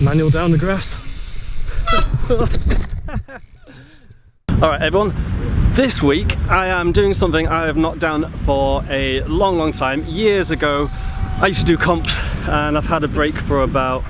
Manual down the grass. Alright everyone, this week I am doing something I have not done for a long time. Years ago I used to do comps and I've had a break for about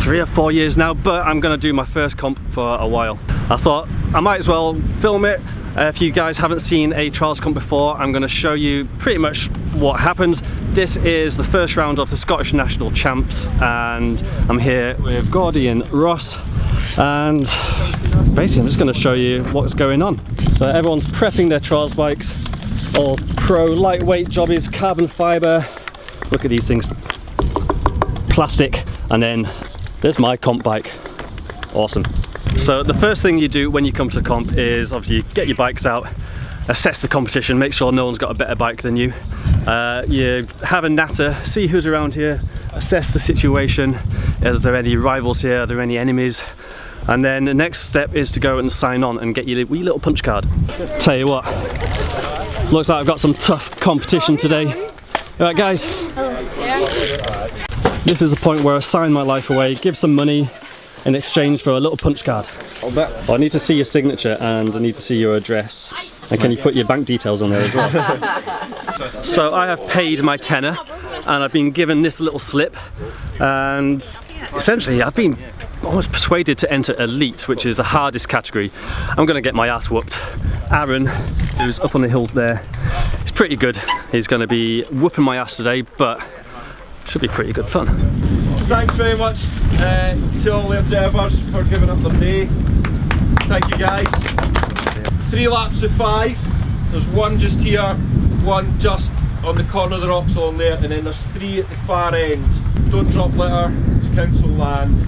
3 or 4 years now, but I'm going to do my first comp for a while. I thought I might as well film it. If you guys haven't seen a trials comp before, I'm going to show you pretty much what happens. This is the first round of the Scottish National Champs and I'm here with Gordy and Ross, and basically I'm just going to show you what's going on. So everyone's prepping their trials bikes, all pro lightweight jobbies, carbon fibre. Look at these things, plastic, and then there's my comp bike. Awesome. So the first thing you do when you come to comp is obviously get your bikes out, assess the competition, make sure no one's got a better bike than you. You have a natter, see who's around here, assess the situation. Is there any rivals here? Are there any enemies? And then the next step is to go and sign on and get your wee little punch card. Tell you what, looks like I've got some tough competition today. Alright guys, this is the point where I sign my life away, give some money in exchange for a little punch card. I need to see your signature and I need to see your address. And can you put your bank details on there as well? So I have paid my tenner and I've been given this little slip, and essentially I've been almost persuaded to enter elite, which is the hardest category. I'm going to get my ass whooped. Aaron, who's up on the hill there, is pretty good. He's going to be whooping my ass today, but should be pretty good fun. Thanks very much to all the observers for giving up their day. Thank you guys. 3 laps of 5. There's one just here, one just on the corner of the rocks on there, and then there's 3 at the far end. Don't drop litter, it's council land,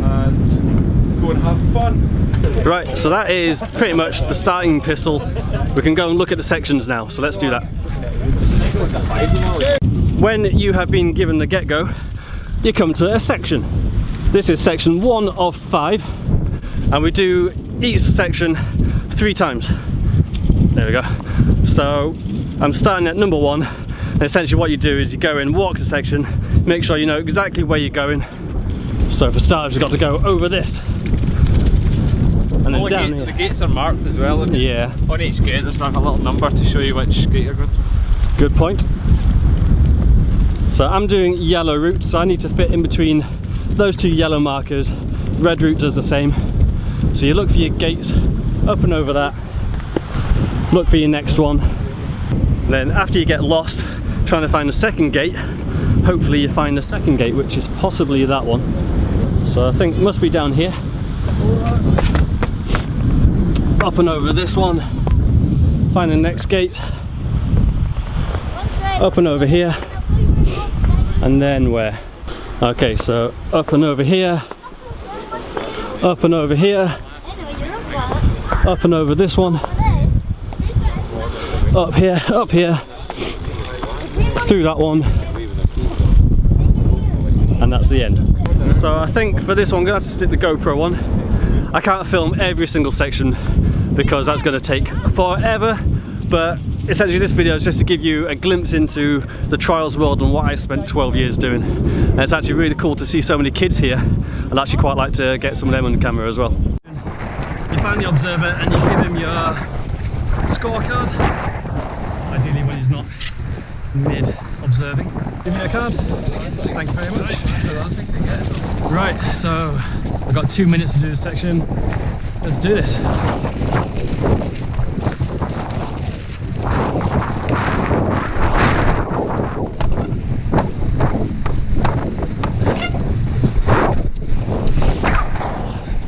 and go and have fun. Right, so that is pretty much the starting pistol. We can go and look at the sections now, so let's do that. When you have been given the get-go, you come to a section. This is section 1 of 5, and we do each section 3 times. There we go. So I'm starting at number 1, and essentially what you do is you go in, walk the section, make sure you know exactly where you're going. So for starters, you've got to go over this, and then down here. The gates are marked as well. Yeah. On each gate there's like a little number to show you which gate you're going through. Good point. So I'm doing yellow route, so I need to fit in between those 2 yellow markers. Red route does the same. So you look for your gates, up and over that, look for your next one. Then after you get lost trying to find the second gate, hopefully you find the second gate, which is possibly that one. So I think it must be down here. Up and over this one, find the next gate, up and over here, and then where? Okay, so up and over here, up and over here, up and over this one, up here, through that one, and that's the end. So I think for this one I'm going to have to stick the GoPro on. I can't film every single section because that's going to take forever, but essentially this video is just to give you a glimpse into the trials world and what I spent 12 years doing. And it's actually really cool to see so many kids here. I'd actually quite like to get some of them on camera as well. You find the observer and you give him your scorecard, ideally when he's not mid-observing. Give me a card. Thank you very much. Right, so we've got 2 minutes to do this section. Let's do this.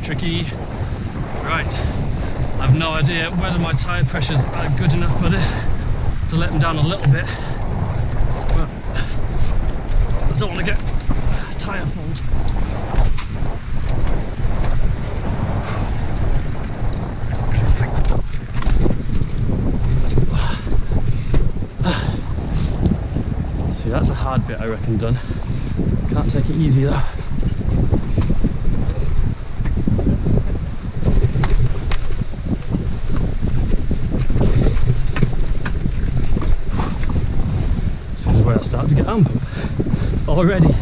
Tricky. Right, I have no idea whether my tyre pressures are good enough for this to let them down a little bit, but I don't want to get tyre fold. See, that's a hard bit I reckon done. Can't take it easy though. This is where I start to get amped already.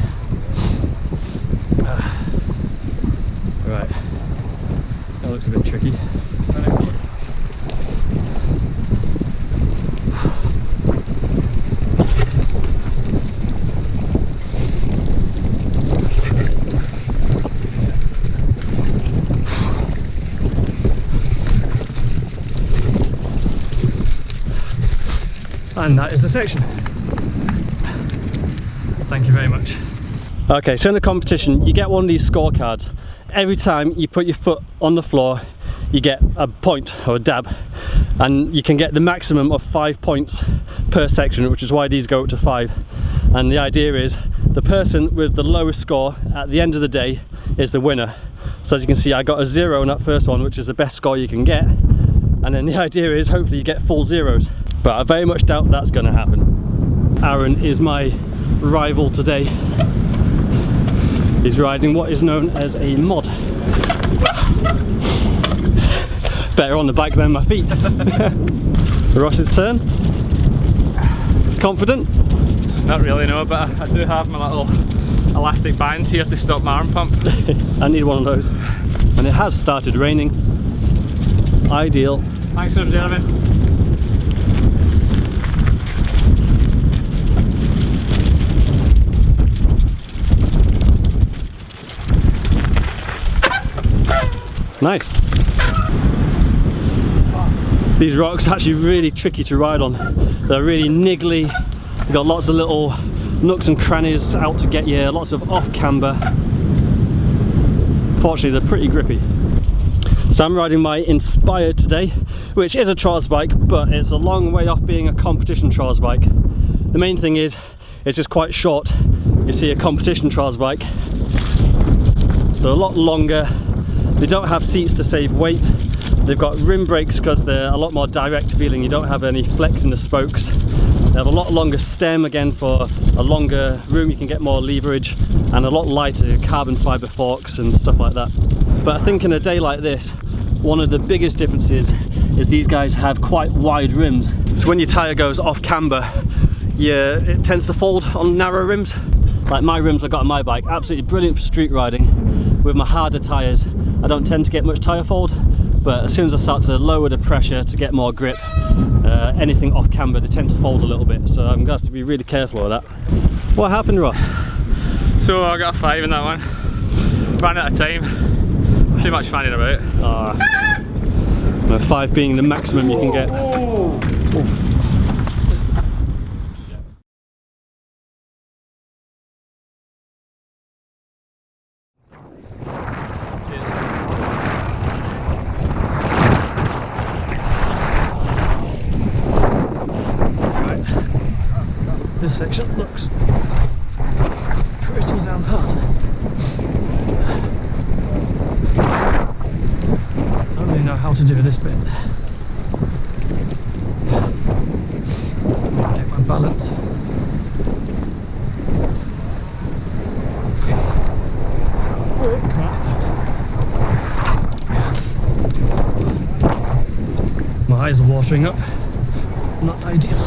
looks a bit tricky. And that is the section. Thank you very much. Okay, so in the competition you get one of these scorecards. Every time you put your foot on the floor you get a point or a dab, and you can get the maximum of 5 points per section, which is why these go up to 5. And the idea is the person with the lowest score at the end of the day is the winner. So as you can see, I got a 0 on that first one, which is the best score you can get, and then the idea is hopefully you get full zeros, but I very much doubt that's going to happen. Aaron is my rival today. He's riding what is known as a mod. Better on the bike than my feet. Ross's turn. Confident? Not really, no, but I do have my little elastic band here to stop my arm pump. I need one of those. And it has started raining. Ideal. Thanks for observing. Nice. These rocks are actually really tricky to ride on. They're really niggly. You've got lots of little nooks and crannies out to get you, lots of off camber. Fortunately, they're pretty grippy. So I'm riding my Inspired today, which is a trials bike, but it's a long way off being a competition trials bike. The main thing is, it's just quite short. You see a competition trials bike, they're a lot longer. They don't have seats to save weight. They've got rim brakes because they're a lot more direct feeling. You don't have any flex in the spokes. They have a lot longer stem, again for a longer room, you can get more leverage, and a lot lighter carbon fibre forks and stuff like that. But I think in a day like this, one of the biggest differences is these guys have quite wide rims. So when your tyre goes off camber, it tends to fold on narrow rims. Like my rims I got on my bike, absolutely brilliant for street riding. With my harder tyres, I don't tend to get much tyre fold, but as soon as I start to lower the pressure to get more grip, anything off camber, they tend to fold a little bit, so I'm going to have to be really careful with that. What happened, Ross? So I got a 5 in that one. Ran out of time. Too much fanning about. No, 5 being the maximum you can get. This section looks pretty damn hard. I don't really know how to do this bit. Get my balance. Oh crap. My eyes are watering up. Not ideal.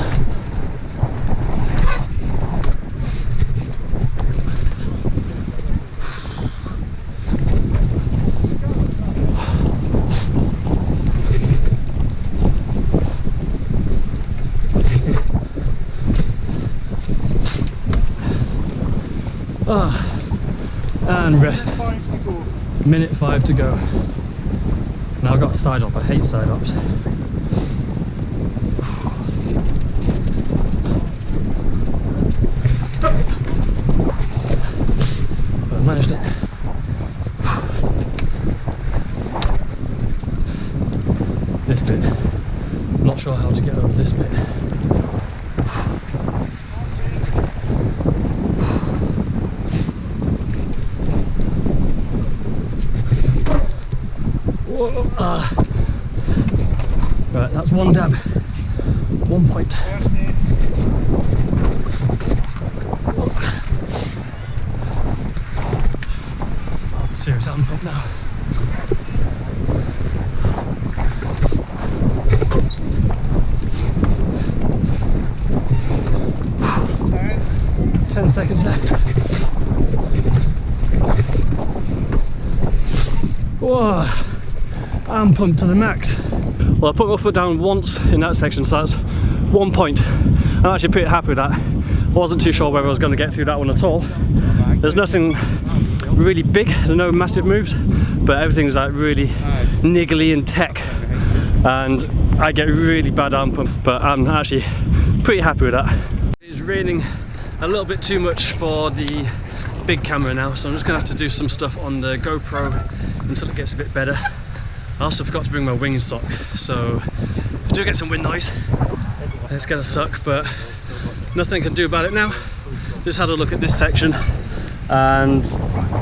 And rest. Minute 5 to go. Now I've got a side up. I hate side ups. But I managed it. This bit. I'm not sure how to get over this bit. Right, that's one dab, 1 point. Serious arm pump now. Ten seconds left. Whoa. arm pump to the max. Well, I put my foot down once in that section, so that's 1 point. I'm actually pretty happy with that. I wasn't too sure whether I was going to get through that one at all. There's nothing really big, there are no massive moves, but everything's like really niggly and tech, and I get really bad arm pump, but I'm actually pretty happy with that. It's raining a little bit too much for the big camera now, so I'm just going to have to do some stuff on the GoPro until it gets a bit better. I also forgot to bring my wing sock, so if I do get some wind noise, it's going to suck, but nothing I can do about it now. Just had a look at this section, and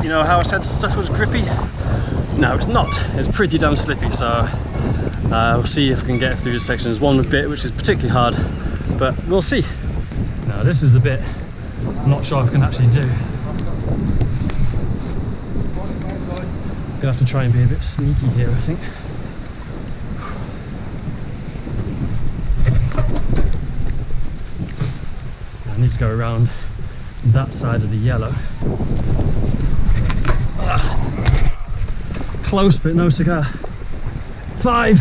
you know how I said stuff was grippy? No, it's not. It's pretty damn slippy, so we'll see if I can get through this section. There's one bit which is particularly hard, but we'll see. Now this is the bit I'm not sure if I can actually do. Gonna have to try and be a bit sneaky here, I think. I need to go around that side of the yellow. Close, but no cigar. 5.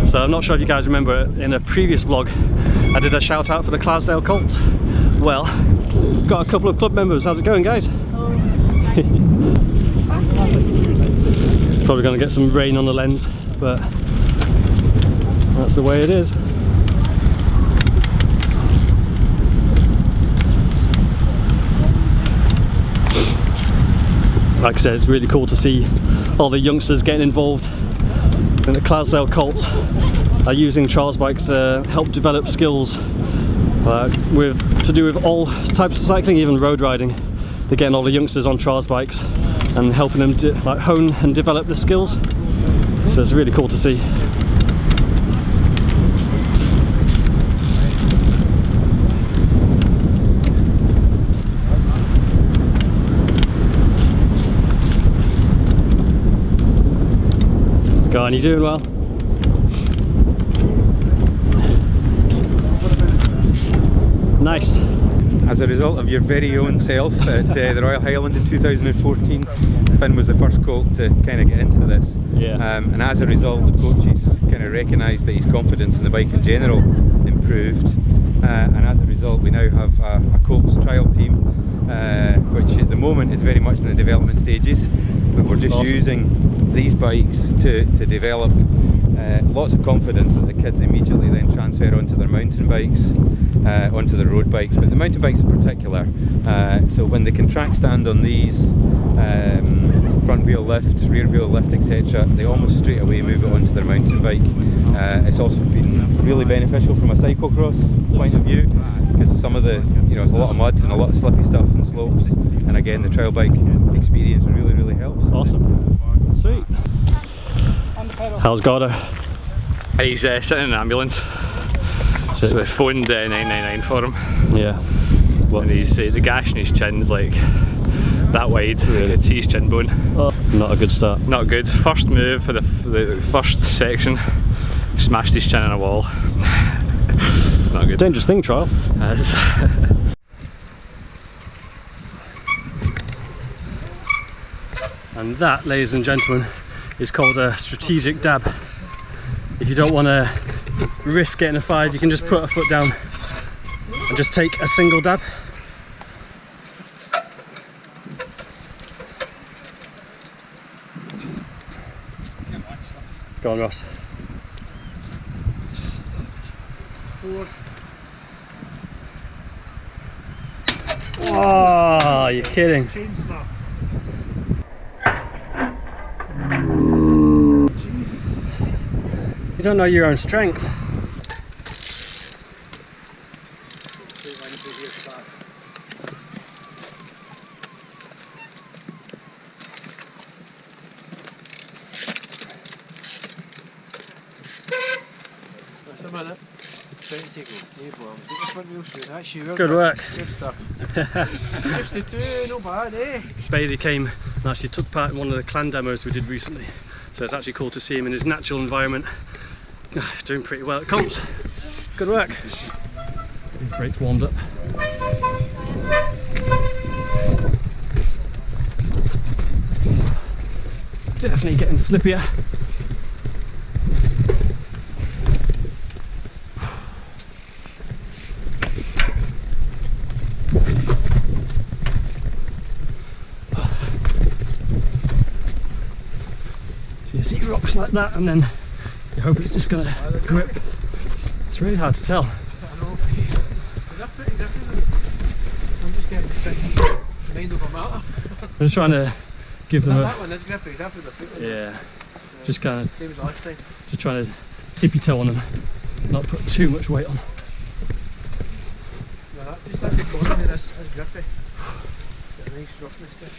So I'm not sure if you guys remember, in a previous vlog I did a shout out for the Clydesdale Colts. Well, got a couple of club members. How's it going, guys? Probably going to get some rain on the lens, but that's the way it is. Like I said, it's really cool to see all the youngsters getting involved. And the Clydesdale Colts are using trials bikes to help develop skills to do with all types of cycling, even road riding. They're getting all the youngsters on trials bikes and helping them like hone and develop the skills. So it's really cool to see. Go on, you doing well? Nice. As a result of your very own self at the Royal Highland in 2014, Finn was the first colt to kind of get into this. Yeah. And as a result, the coaches kind of recognised that his confidence in the bike in general improved. And as a result, we now have a colts trial team, which at the moment is very much in the development stages. But we're just using these bikes to develop lots of confidence that the kids immediately then transfer onto their mountain bikes, onto the road bikes, but the mountain bikes in particular. So when they can track stand on these, front wheel lift, rear wheel lift, etc., they almost straight away move it onto their mountain bike. It's also been really beneficial from a cyclocross point of view, because some of the, it's a lot of mud and a lot of slippy stuff and slopes, and again the trail bike experience really helps. Awesome. Sweet. How's Gordo? He's sitting in an ambulance. So we phoned 999 for him. Yeah. And he's the gash in his chin's like that wide. Really? You could see his chin bone. Oh, not a good start. Not good. First move for the first section, smashed his chin on a wall. It's not good. Dangerous thing, trial. And that, ladies and gentlemen, is called a strategic dab. If you don't want to risk getting a 5, you can just put a foot down and just take a single dab. Go on, Ross. 4. Oh, you're kidding. You don't know your own strength. That's a minute. Good work. Good stuff. Just the 2, not bad, eh? Bailey came and actually took part in one of the clan demos we did recently, so it's actually cool to see him in his natural environment. Doing pretty well at comps. Good work. These brakes warmed up. definitely getting slippier. So you see rocks like that and then you hope it's just gonna grip. It's really hard to tell. I know. They're pretty grippy. I'm just getting mind over matter. I'm just trying to give them That a... one is grippy, exactly the foot. Yeah. Just kind of... Same as last time. Just trying to tippy toe on them. Not put too much weight on. Yeah, that just like the corner there is grippy. It's got a nice roughness to it.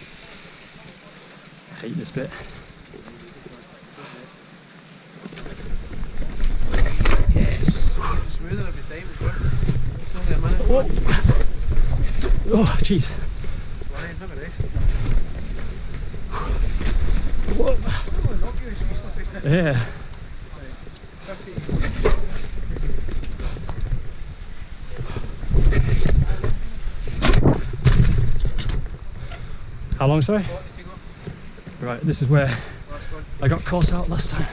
I hate this bit. Yes! It's smoother every time as well. It's only a minute. Whoa. Oh, jeez. Ryan, have a rest. Whoa. Oh, knock you, it's slippy. Yeah. How long, sorry? Right, this is where I got caught out last time.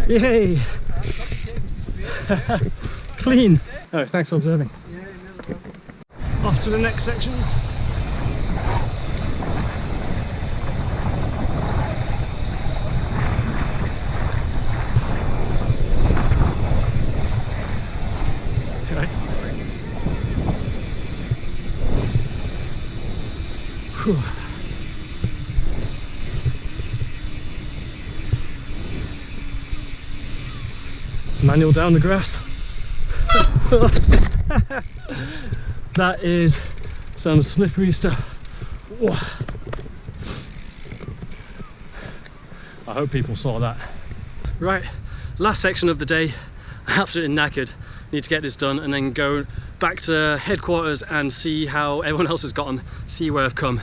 Yay! Clean! Oh, thanks for observing. Off to the next sections. Right. Whew. Manual down the grass. That is some slippery stuff. Whoa. I hope people saw that. Right, last section of the day. Absolutely knackered. Need to get this done and then go back to headquarters and see how everyone else has gotten, see where I've come.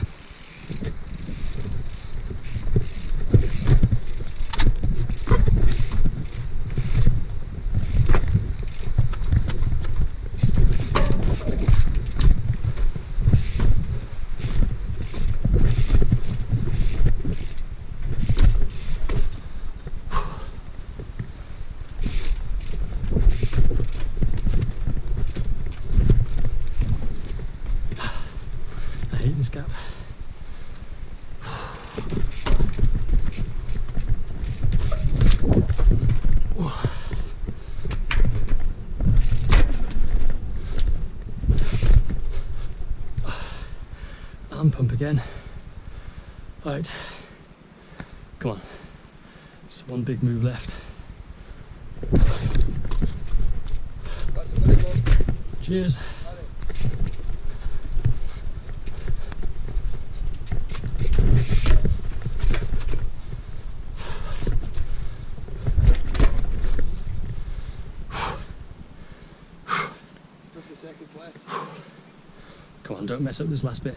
Gap. Arm pump again. Right, come on, just one big move left. Cheers. Come on, don't mess up this last bit.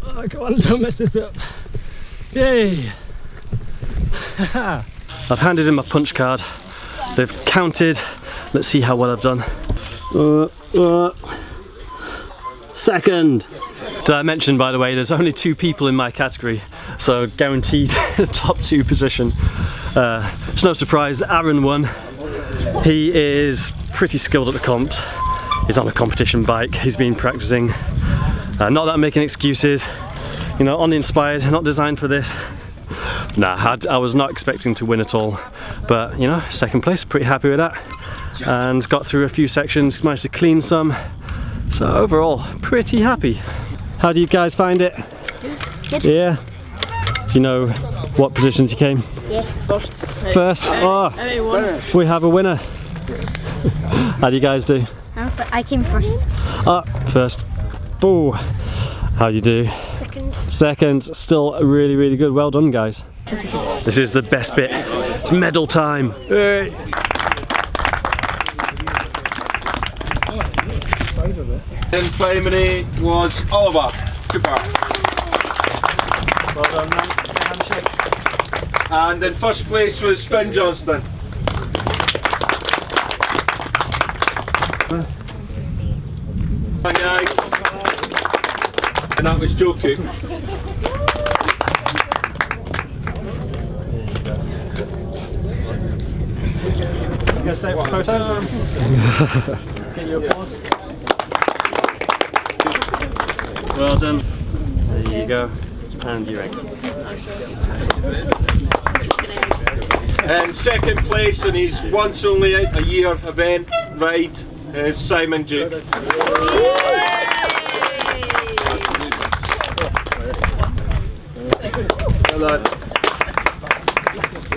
Oh, come on, don't mess this bit up. Yay! I've handed in my punch card. They've counted. Let's see how well I've done. Second! Did I mention, by the way, there's only 2 people in my category, so guaranteed top 2 position. It's no surprise Aaron won. He is pretty skilled at the comps. He's on a competition bike, he's been practicing. Not that I'm making excuses, you know, uninspired, not designed for this. Nah, I was not expecting to win at all, but you know, second place, pretty happy with that. And got through a few sections, managed to clean some. So overall, pretty happy. How do you guys find it? Good. Yeah? Do you know what positions you came? Yes, first. First? Oh, we have a winner. How do you guys do? I came first. Ah, first. Oh, How'd you do? Second. Second, still really, really good. Well done, guys. This is the best bit. It's medal time. Hey. In primary was Oliver Cooper. Well done, man. And in first place was Finn Johnston. Hi guys. And that was Joe Cook. You gonna stay for photos? Get you applause. Well done. There you go. And you're in. And second place in his once only a year event ride is Simon Duke. Well done.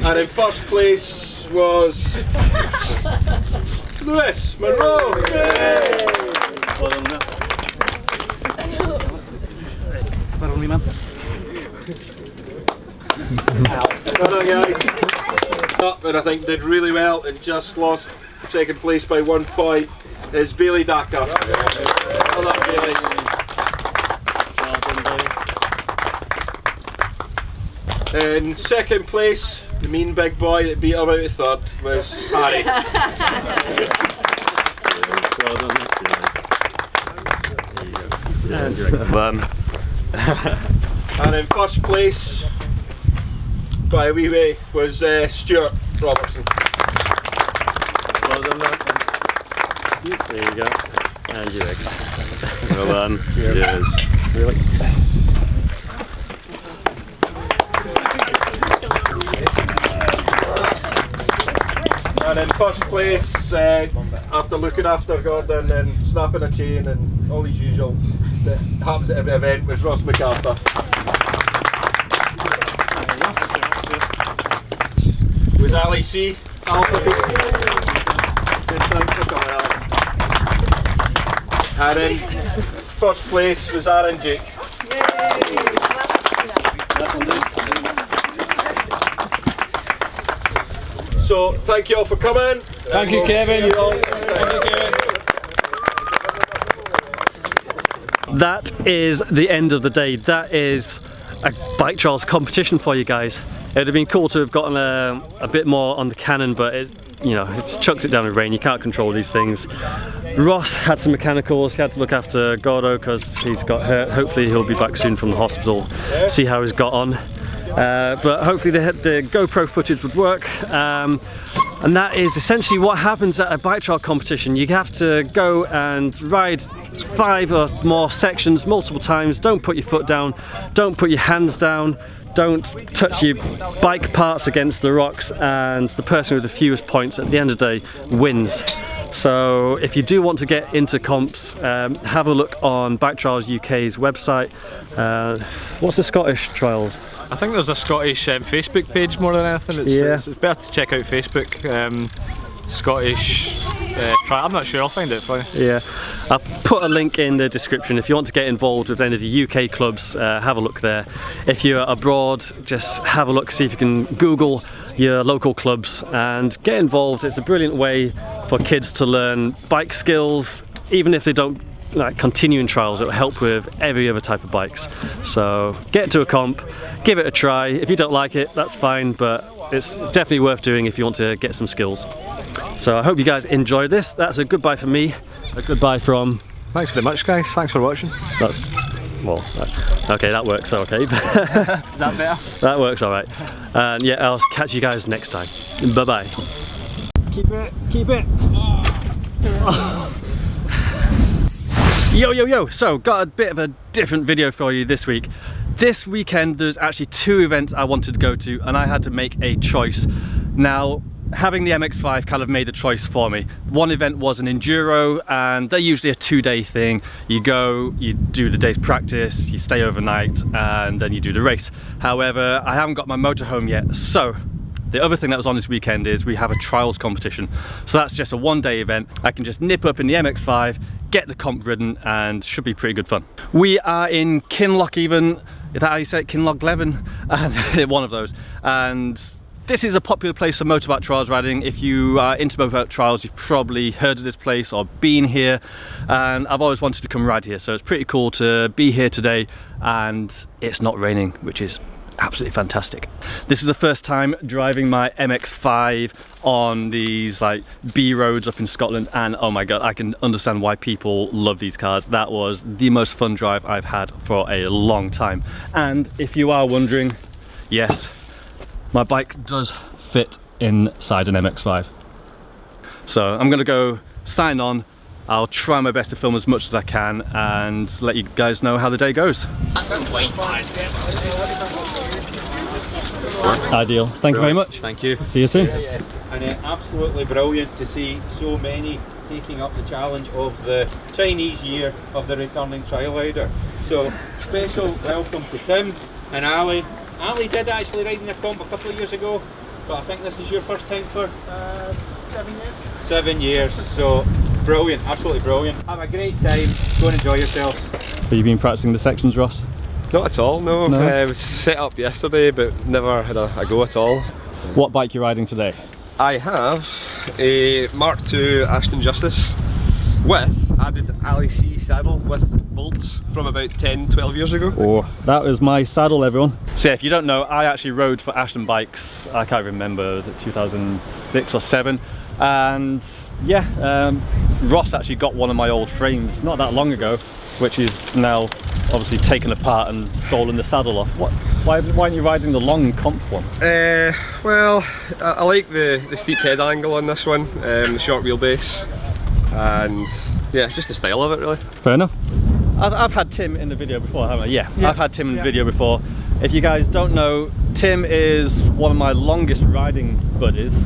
And in first place was Lewis Monroe. Yay! Well done, Matt. Well done, man. Well done, guys. Up and I think did really well and just lost second place by 1 point is Bailey Dakar. Well done, Bailey. Well done, Bailey. In second place, the mean big boy that beat him out of third was Harry. Well done, And in first place, by a wee way, was Stuart Robertson. Well done, man. There you go. And you're in. Well done. Yes. Really? And in first place, after looking after Gordon and snapping a chain and all his usual that happens at every event, was Ross MacArthur. Was Ali C. Alpha Good, thanks for coming, Ali. And in first place was Aaron Jake. So thank you all for coming. Thank you, Kevin. See you all next time. Thank you, Kevin. That is the end of the day. That is a bike trials competition for you guys. It would have been cool to have gotten a bit more on the cannon, but it's chucked it down with rain. You can't control these things. Ross had some mechanicals. He had to look after Gordo because he's got hurt. Hopefully he'll be back soon from the hospital. See how he's got on. But hopefully the GoPro footage would work. And that is essentially what happens at a bike trial competition. You have to go and ride 5 or more sections multiple times. Don't put your foot down, don't put your hands down, don't touch your bike parts against the rocks, and the person with the fewest points at the end of the day wins. So if you do want to get into comps, have a look on Bike Trials UK's website. What's the Scottish trials? I think there's a Scottish Facebook page more than anything. It's better to check out Facebook. Scottish trial. I'm not sure. I'll find it for you. Yeah, I'll put a link in the description if you want to get involved with any of the UK clubs. Have a look there. If you're abroad, just have a look, see if you can Google your local clubs and get involved. It's a brilliant way for kids to learn bike skills, even if they don't like continuing trials. It will help with every other type of bikes. So get to a comp, give it a try. If you don't like it, that's fine, but it's definitely worth doing if you want to get some skills. So I hope you guys enjoyed this. That's a goodbye from me, a goodbye from... Thanks very much, guys. Thanks for watching. Okay, that works okay. Is that better? That works alright. And yeah, I'll catch you guys next time. Bye bye. Keep it. Yo, so got a bit of a different video for you this week. This weekend there's actually 2 events I wanted to go to and I had to make a choice. Now, having the MX-5 kind of made the choice for me. One event was an enduro and they're usually a 2-day thing. You go, you do the day's practice, you stay overnight and then you do the race. However, I haven't got my motorhome yet, so The other thing that was on this weekend is we have a trials competition. So that's just a one-day event. I can just nip up in the MX-5, get the comp ridden, and should be pretty good fun. We are in Kinlochleven. Is that how you say it? Kinlochleven? And one of those. And this is a popular place for motorbike trials riding. If you are into motorbike trials, you've probably heard of this place or been here, and I've always wanted to come ride here, so it's pretty cool to be here today, and it's not raining, which is absolutely fantastic. This is the first time driving my MX-5 on these like B roads up in Scotland, and oh my god, I can understand why people love these cars. That was the most fun drive I've had for a long time. And if you are wondering, yes, my bike does fit inside an MX-5. So I'm gonna go sign on. I'll try my best to film as much as I can and let you guys know how the day goes. Ideal. Thank you very much. Thank you. See you soon. And absolutely brilliant to see so many taking up the challenge of the Chinese year of the returning trial rider. So special welcome to Tim and Ali. Ali did actually ride in a comp a couple of years ago, but I think this is your first time for 7 years. 7 years, so brilliant, absolutely brilliant. Have a great time, go and enjoy yourselves. So you've been practicing the sections, Ross? Not at all, no. No? It was set up yesterday, but never had a go at all. What bike are you riding today? I have a Mark II Ashton Justice with added LEC saddle with bolts from about 10-12 years ago. Oh, that was my saddle, everyone. So yeah, if you don't know, I actually rode for Ashton bikes, I can't remember, was it 2006 or 7? And yeah, Ross actually got one of my old frames not that long ago, which is now obviously taken apart and stolen the saddle off. Why aren't you riding the long comp one? Well, I like the steep head angle on this one, the short wheelbase, and yeah, just the style of it really. Fair enough. I've had Tim in the video before, haven't I? Yeah, I've had Tim in the video before. If you guys don't know, Tim is one of my longest riding buddies.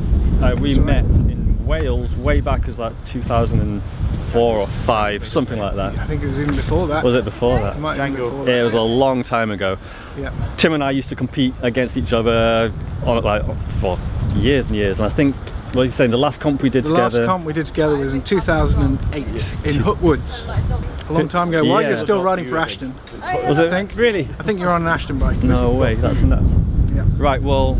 We met in Wales way back as like 2004 or 5, something like that. I think it was even before that. Was it before that? It might have been before that. It was a long time ago. Yeah. Tim and I used to compete against each other on like for years and years, and I think, what are you saying, the last comp we did together? The last comp we did together was in 2008 in Hookwoods. A long time ago. While you're still riding for Ashton. Was it? think. Really? I think you're on an Ashton bike. No way, that's nuts. Yeah. Right, well,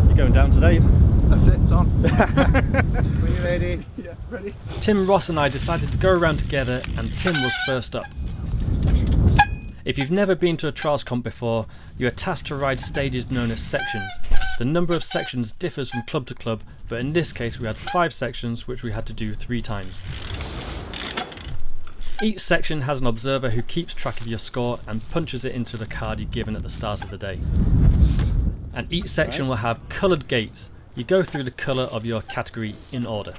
you're going down today. That's it, it's on. Are you ready? Yeah, ready. Tim, Ross and I decided to go around together, and Tim was first up. If you've never been to a trials comp before, you are tasked to ride stages known as sections. The number of sections differs from club to club, but in this case we had 5 sections which we had to do 3 times. Each section has an observer who keeps track of your score and punches it into the card you're given at the start of the day. And each section will have coloured gates. You go through the colour of your category in order.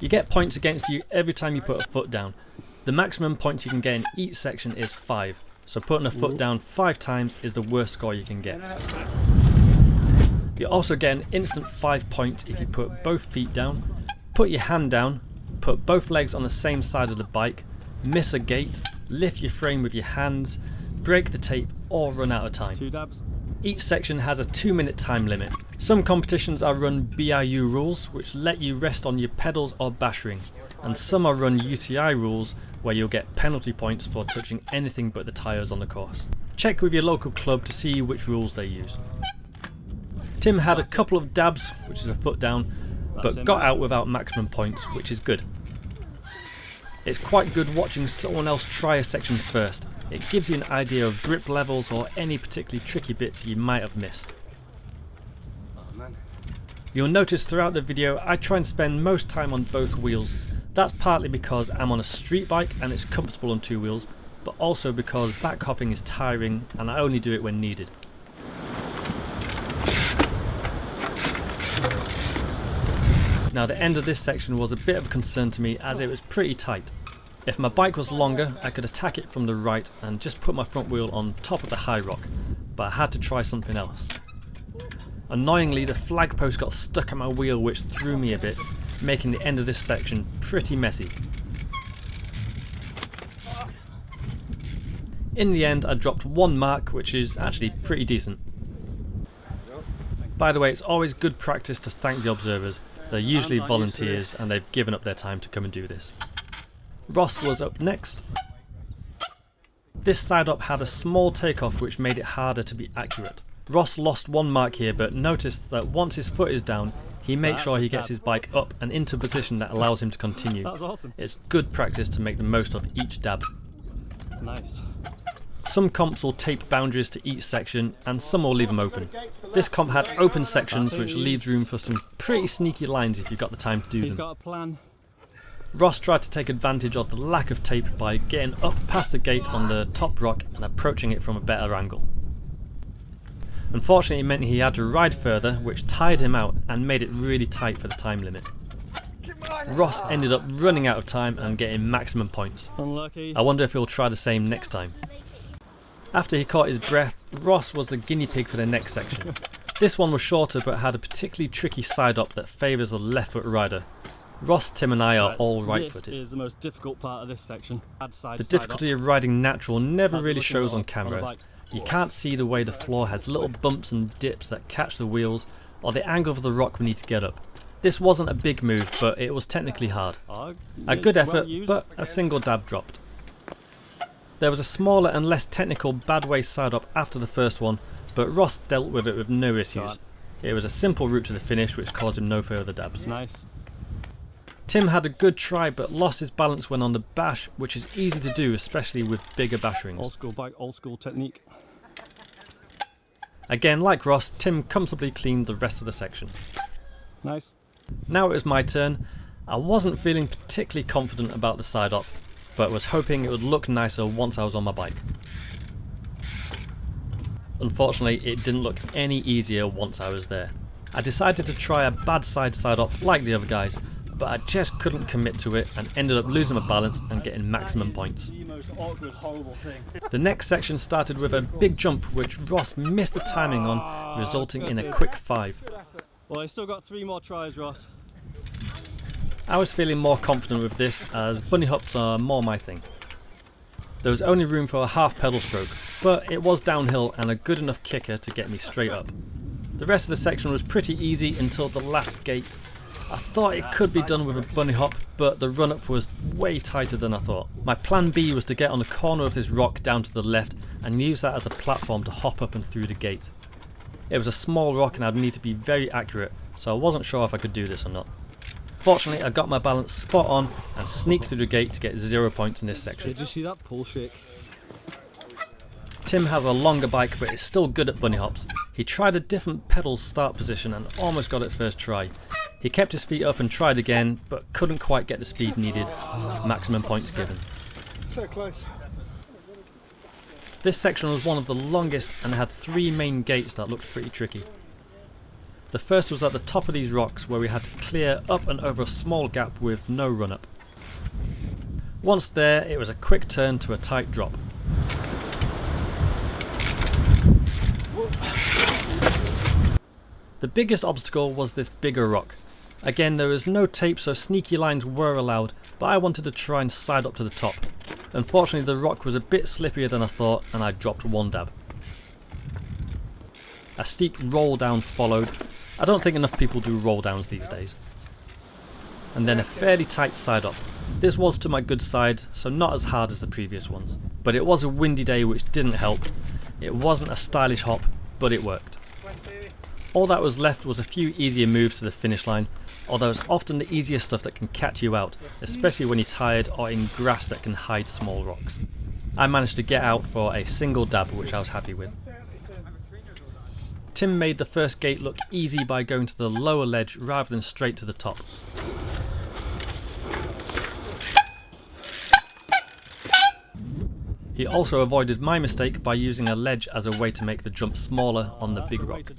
You get points against you every time you put a foot down. The maximum points you can get in each section is 5, so putting a foot down 5 times is the worst score you can get. You also get an instant 5 points if you put both feet down, put your hand down, put both legs on the same side of the bike, miss a gate, lift your frame with your hands, break the tape, or run out of time. 2 dabs. Each section has a 2-minute time limit. Some competitions are run BIU rules, which let you rest on your pedals or bashing, and some are run UCI rules, where you'll get penalty points for touching anything but the tyres on the course. Check with your local club to see which rules they use. Tim had a couple of dabs, which is a foot down, but got out without maximum points, which is good. It's quite good watching someone else try a section first. It gives you an idea of grip levels or any particularly tricky bits you might have missed. You'll notice throughout the video I try and spend most time on both wheels. That's partly because I'm on a street bike and it's comfortable on 2 wheels, but also because back hopping is tiring and I only do it when needed. Now the end of this section was a bit of a concern to me as it was pretty tight. If my bike was longer, I could attack it from the right and just put my front wheel on top of the high rock, but I had to try something else. Annoyingly, the flag post got stuck at my wheel, which threw me a bit, making the end of this section pretty messy. In the end, I dropped 1 mark, which is actually pretty decent. By the way, it's always good practice to thank the observers. They're usually volunteers and they've given up their time to come and do this. Ross was up next. This side up had a small takeoff which made it harder to be accurate. Ross lost one mark here, but noticed that once his foot is down, he makes sure he gets his bike up and into a position that allows him to continue. That was awesome. It's good practice to make the most of each dab. Nice. Some comps will tape boundaries to each section and some will leave them open. This comp had open sections which leaves room for some pretty sneaky lines if you've got the time to do them. He's got a plan. Ross tried to take advantage of the lack of tape by getting up past the gate on the top rock and approaching it from a better angle. Unfortunately, it meant he had to ride further, which tired him out and made it really tight for the time limit. Ross ended up running out of time and getting maximum points. Unlucky. I wonder if he'll try the same next time. After he caught his breath, Ross was the guinea pig for the next section. This one was shorter but had a particularly tricky side up that favours the left foot rider. Ross, Tim and I are all right footed. This is the most difficult part of this section. The difficulty of riding natural never really shows on camera. You can't see the way the floor has little bumps and dips that catch the wheels, or the angle of the rock we need to get up. This wasn't a big move, but it was technically hard. A good effort, but a single dab dropped. There was a smaller and less technical bad way side up after the first one, but Ross dealt with it with no issues. It was a simple route to the finish which caused him no further dabs. Nice. Tim had a good try but lost his balance when on the bash, which is easy to do especially with bigger bash rings. Old school bike, old school technique. Again, like Ross, Tim comfortably cleaned the rest of the section. Nice. Now it was my turn. I wasn't feeling particularly confident about the side up, but was hoping it would look nicer once I was on my bike. Unfortunately, it didn't look any easier once I was there. I decided to try a bad side up like the other guys, but I just couldn't commit to it and ended up losing my balance and getting maximum points. The most awkward, horrible thing. The next section started with a big jump which Ross missed the timing on, resulting in a quick 5. Well, I still got 3 more tries, Ross. I was feeling more confident with this as bunny hops are more my thing. There was only room for a half pedal stroke, but it was downhill and a good enough kicker to get me straight up. The rest of the section was pretty easy until the last gate. I thought it could be done with a bunny hop, but the run up was way tighter than I thought. My plan B was to get on the corner of this rock down to the left and use that as a platform to hop up and through the gate. It was a small rock and I'd need to be very accurate, so I wasn't sure if I could do this or not. Fortunately, I got my balance spot on and sneaked through the gate to get 0 points in this section. Did you see that pull shake? Tim has a longer bike but is still good at bunny hops. He tried a different pedal start position and almost got it first try. He kept his feet up and tried again, but couldn't quite get the speed needed. Maximum points given. So close. This section was one of the longest and had 3 main gates that looked pretty tricky. The first was at the top of these rocks where we had to clear up and over a small gap with no run up. Once there, it was a quick turn to a tight drop. The biggest obstacle was this bigger rock. Again, there was no tape, so sneaky lines were allowed, but I wanted to try and side up to the top. Unfortunately, the rock was a bit slippier than I thought and I dropped 1 dab. A steep roll down followed. I don't think enough people do roll downs these days. And then a fairly tight side up. This was to my good side, so not as hard as the previous ones. But it was a windy day which didn't help. It wasn't a stylish hop, but it worked. All that was left was a few easier moves to the finish line, although it's often the easier stuff that can catch you out, especially when you're tired or in grass that can hide small rocks. I managed to get out for a single dab, which I was happy with. Tim made the first gate look easy by going to the lower ledge rather than straight to the top. He also avoided my mistake by using a ledge as a way to make the jump smaller on the big rock.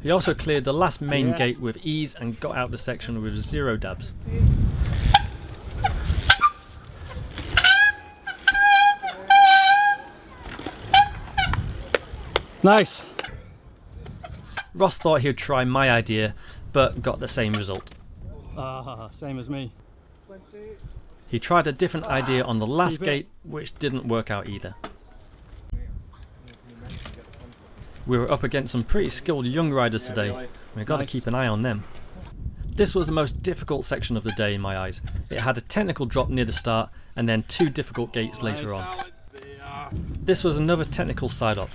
He also cleared the last main gate with ease and got out the section with 0 dabs. Nice. Ross thought he'd try my idea, but got the same result. Same as me. He tried a different idea on the last gate, which didn't work out either. We were up against some pretty skilled young riders today. We've got to keep an eye on them. This was the most difficult section of the day in my eyes. It had a technical drop near the start and then 2 difficult gates later on. This was another technical side up.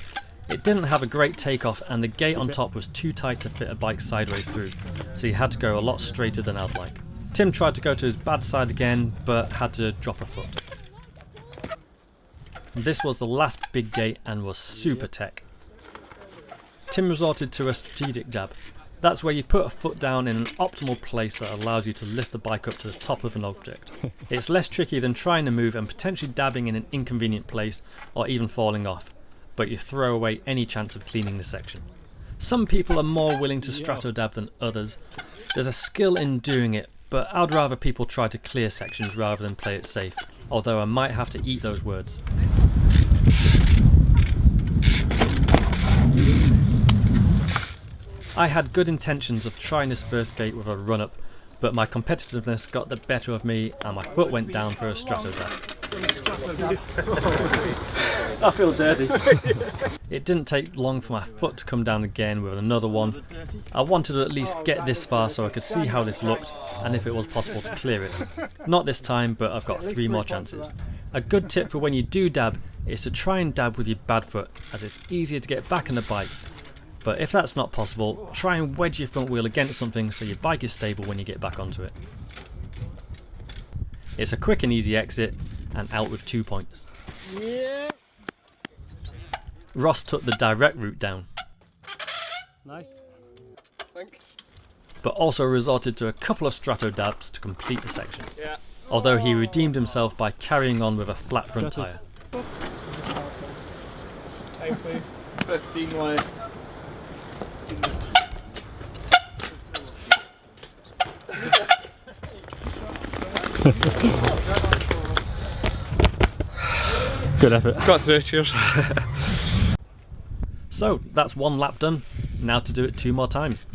It didn't have a great takeoff and the gate on top was too tight to fit a bike sideways through, so you had to go a lot straighter than I'd like. Tim tried to go to his bad side again, but had to drop a foot. This was the last big gate and was super tech. Tim resorted to a strategic jab. That's where you put a foot down in an optimal place that allows you to lift the bike up to the top of an object. It's less tricky than trying to move and potentially dabbing in an inconvenient place or even falling off, but you throw away any chance of cleaning the section. Some people are more willing to strato dab than others. There's a skill in doing it, but I'd rather people try to clear sections rather than play it safe, although I might have to eat those words. I had good intentions of trying this first gate with a run up, but my competitiveness got the better of me and my foot went down for a strato dab. I feel dirty. It didn't take long for my foot to come down again with another one. I wanted to at least get this far so I could see how this looked and if it was possible to clear it. Not this time, but I've got 3 more chances. A good tip for when you do dab is to try and dab with your bad foot, as it's easier to get back on the bike. But if that's not possible, try and wedge your front wheel against something so your bike is stable when you get back onto it. It's a quick and easy exit and out with 2 points. Yeah. Ross took the direct route down. Nice. But also resorted to a couple of strato dabs to complete the section. Yeah. Although he redeemed himself by carrying on with a flat front tyre. Time please. 15 left. Good effort. Got through, cheers. So that's 1 lap done. Now to do it 2 more times.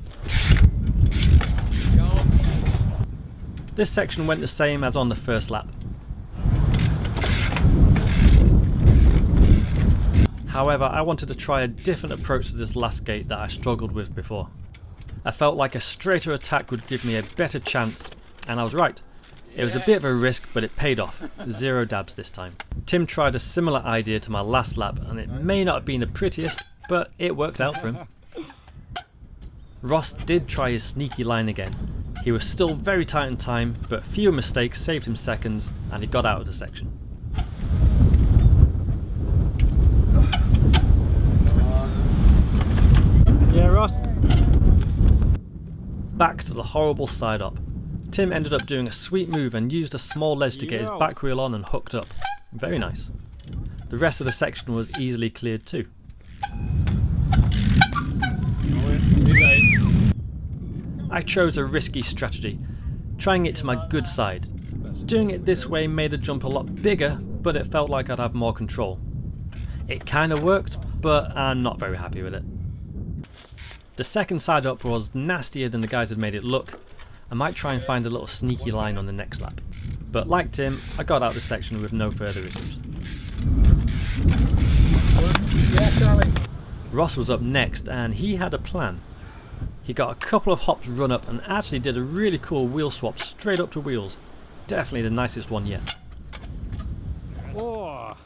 This section went the same as on the first lap. However, I wanted to try a different approach to this last gate that I struggled with before. I felt like a straighter attack would give me a better chance, and I was right. It was a bit of a risk, but it paid off. 0 dabs this time. Tim tried a similar idea to my last lap, and it may not have been the prettiest, but it worked out for him. Ross did try his sneaky line again. He was still very tight in time, but fewer mistakes saved him seconds, and he got out of the section. Yeah, Ross. Back to the horrible side up. Tim ended up doing a sweet move and used a small ledge to get his back wheel on and hooked up. Very nice. The rest of the section was easily cleared too. I chose a risky strategy, trying it to my good side. Doing it this way made the jump a lot bigger, but it felt like I'd have more control. It kinda worked, but I'm not very happy with it. The second side up was nastier than the guys had made it look. I might try and find a little sneaky line on the next lap. But like Tim, I got out of the section with no further issues. Ross was up next and he had a plan. He got a couple of hops run up and actually did a really cool wheel swap straight up to wheels. Definitely the nicest one yet. Oh.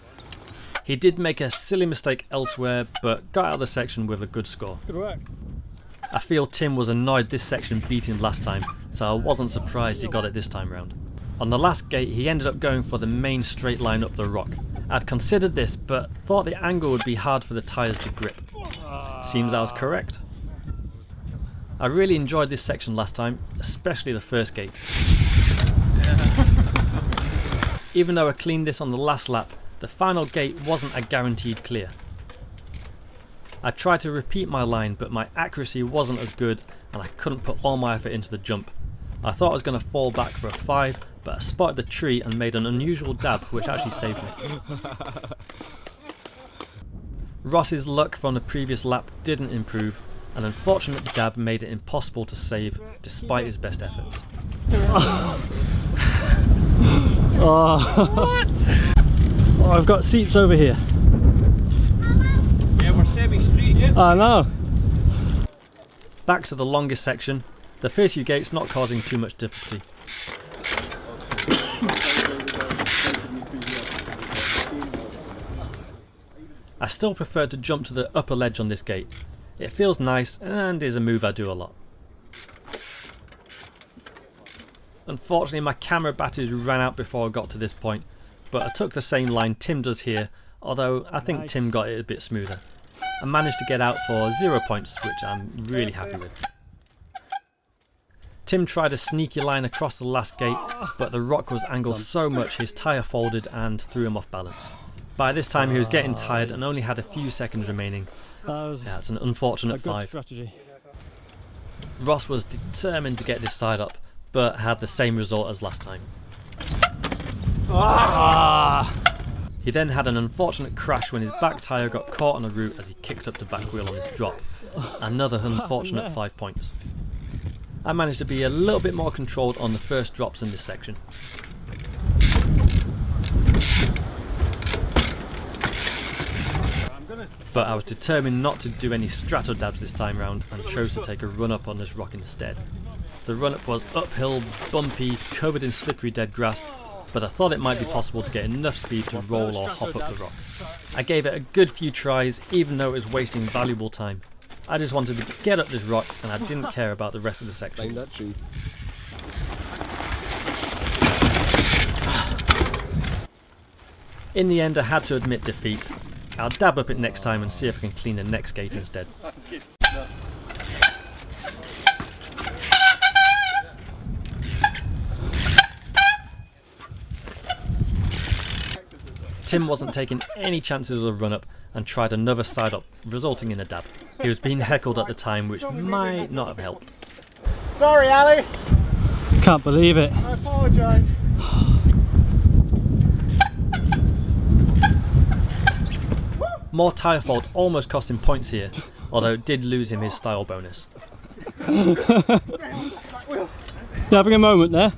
He did make a silly mistake elsewhere, but got out of the section with a good score. Good work. I feel Tim was annoyed this section beat him last time, so I wasn't surprised he got it this time round. On the last gate he ended up going for the main straight line up the rock. I'd considered this, but thought the angle would be hard for the tyres to grip. Seems I was correct. I really enjoyed this section last time, especially the first gate. Even though I cleaned this on the last lap, the final gate wasn't a guaranteed clear. I tried to repeat my line, but my accuracy wasn't as good and I couldn't put all my effort into the jump. I thought I was going to fall back for a 5, but I spotted the tree and made an unusual dab which actually saved me. Ross's luck from the previous lap didn't improve. An unfortunate dab made it impossible to save despite his best efforts. Oh, I've got seats over here. Yeah, we're semi-street. I know. Back to the longest section, the first few gates not causing too much difficulty. I still prefer to jump to the upper ledge on this gate. It feels nice and is a move I do a lot. Unfortunately my camera batteries ran out before I got to this point, but I took the same line Tim does here, although I think Tim got it a bit smoother. I managed to get out for 0 points, which I'm really happy with. Tim tried a sneaky line across the last gate, but the rock was angled so much his tyre folded and threw him off balance. By this time he was getting tired and only had a few seconds remaining. Yeah, it's an unfortunate 5. Strategy. Ross was determined to get this side up, but had the same result as last time. He then had an unfortunate crash when his back tyre got caught on a root as he kicked up the back wheel on his drop. Another unfortunate 5 points. I managed to be a little bit more controlled on the first drops in this section. But I was determined not to do any strato dabs this time round and chose to take a run up on this rock instead. The run up was uphill, bumpy, covered in slippery dead grass, but I thought it might be possible to get enough speed to roll or hop up the rock. I gave it a good few tries even though it was wasting valuable time. I just wanted to get up this rock and I didn't care about the rest of the section. Find that tree. In the end I had to admit defeat. I'll dab up it next time and see if I can clean the next gate instead. Tim wasn't taking any chances of a run up and tried another side up, resulting in a dab. He was being heckled at the time, which might not have helped. Sorry, Ali. Can't believe it. I apologise. More tyre fault almost cost him points here, although it did lose him his style bonus. You're having a moment there.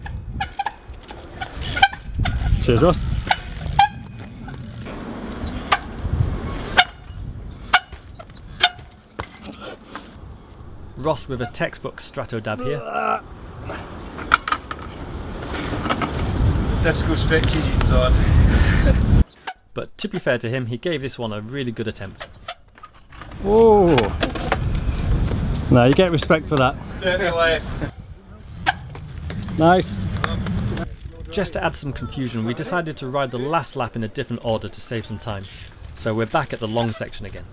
Cheers, Ross. Ross with a textbook strato dab here. Disco stretchy jeans on. But to be fair to him, he gave this one a really good attempt. Oh! No, you get respect for that. Dirty left. Nice. Just to add some confusion, we decided to ride the last lap in a different order to save some time. So we're back at the long section again.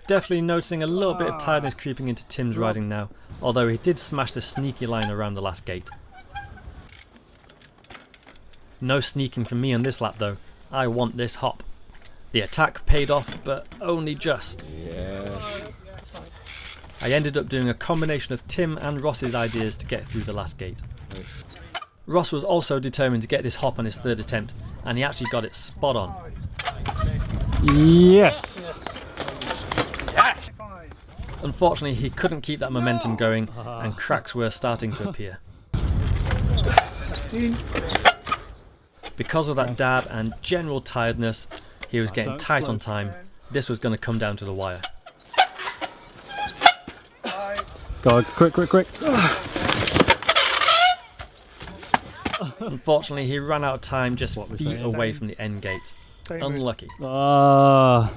Definitely noticing a little bit of tiredness creeping into Tim's riding now, although he did smash the sneaky line around the last gate. No sneaking from me on this lap though. I want this hop. The attack paid off, but only just. I ended up doing a combination of Tim and Ross's ideas to get through the last gate. Ross was also determined to get this hop on his third attempt, and he actually got it spot on. Yes. Unfortunately, he couldn't keep that momentum going, and cracks were starting to appear. Because of that dab and general tiredness, he was getting tight on time. This was going to come down to the wire. Go on, quick, quick, quick. Unfortunately, he ran out of time just feet away from the end gate. Unlucky. Ah.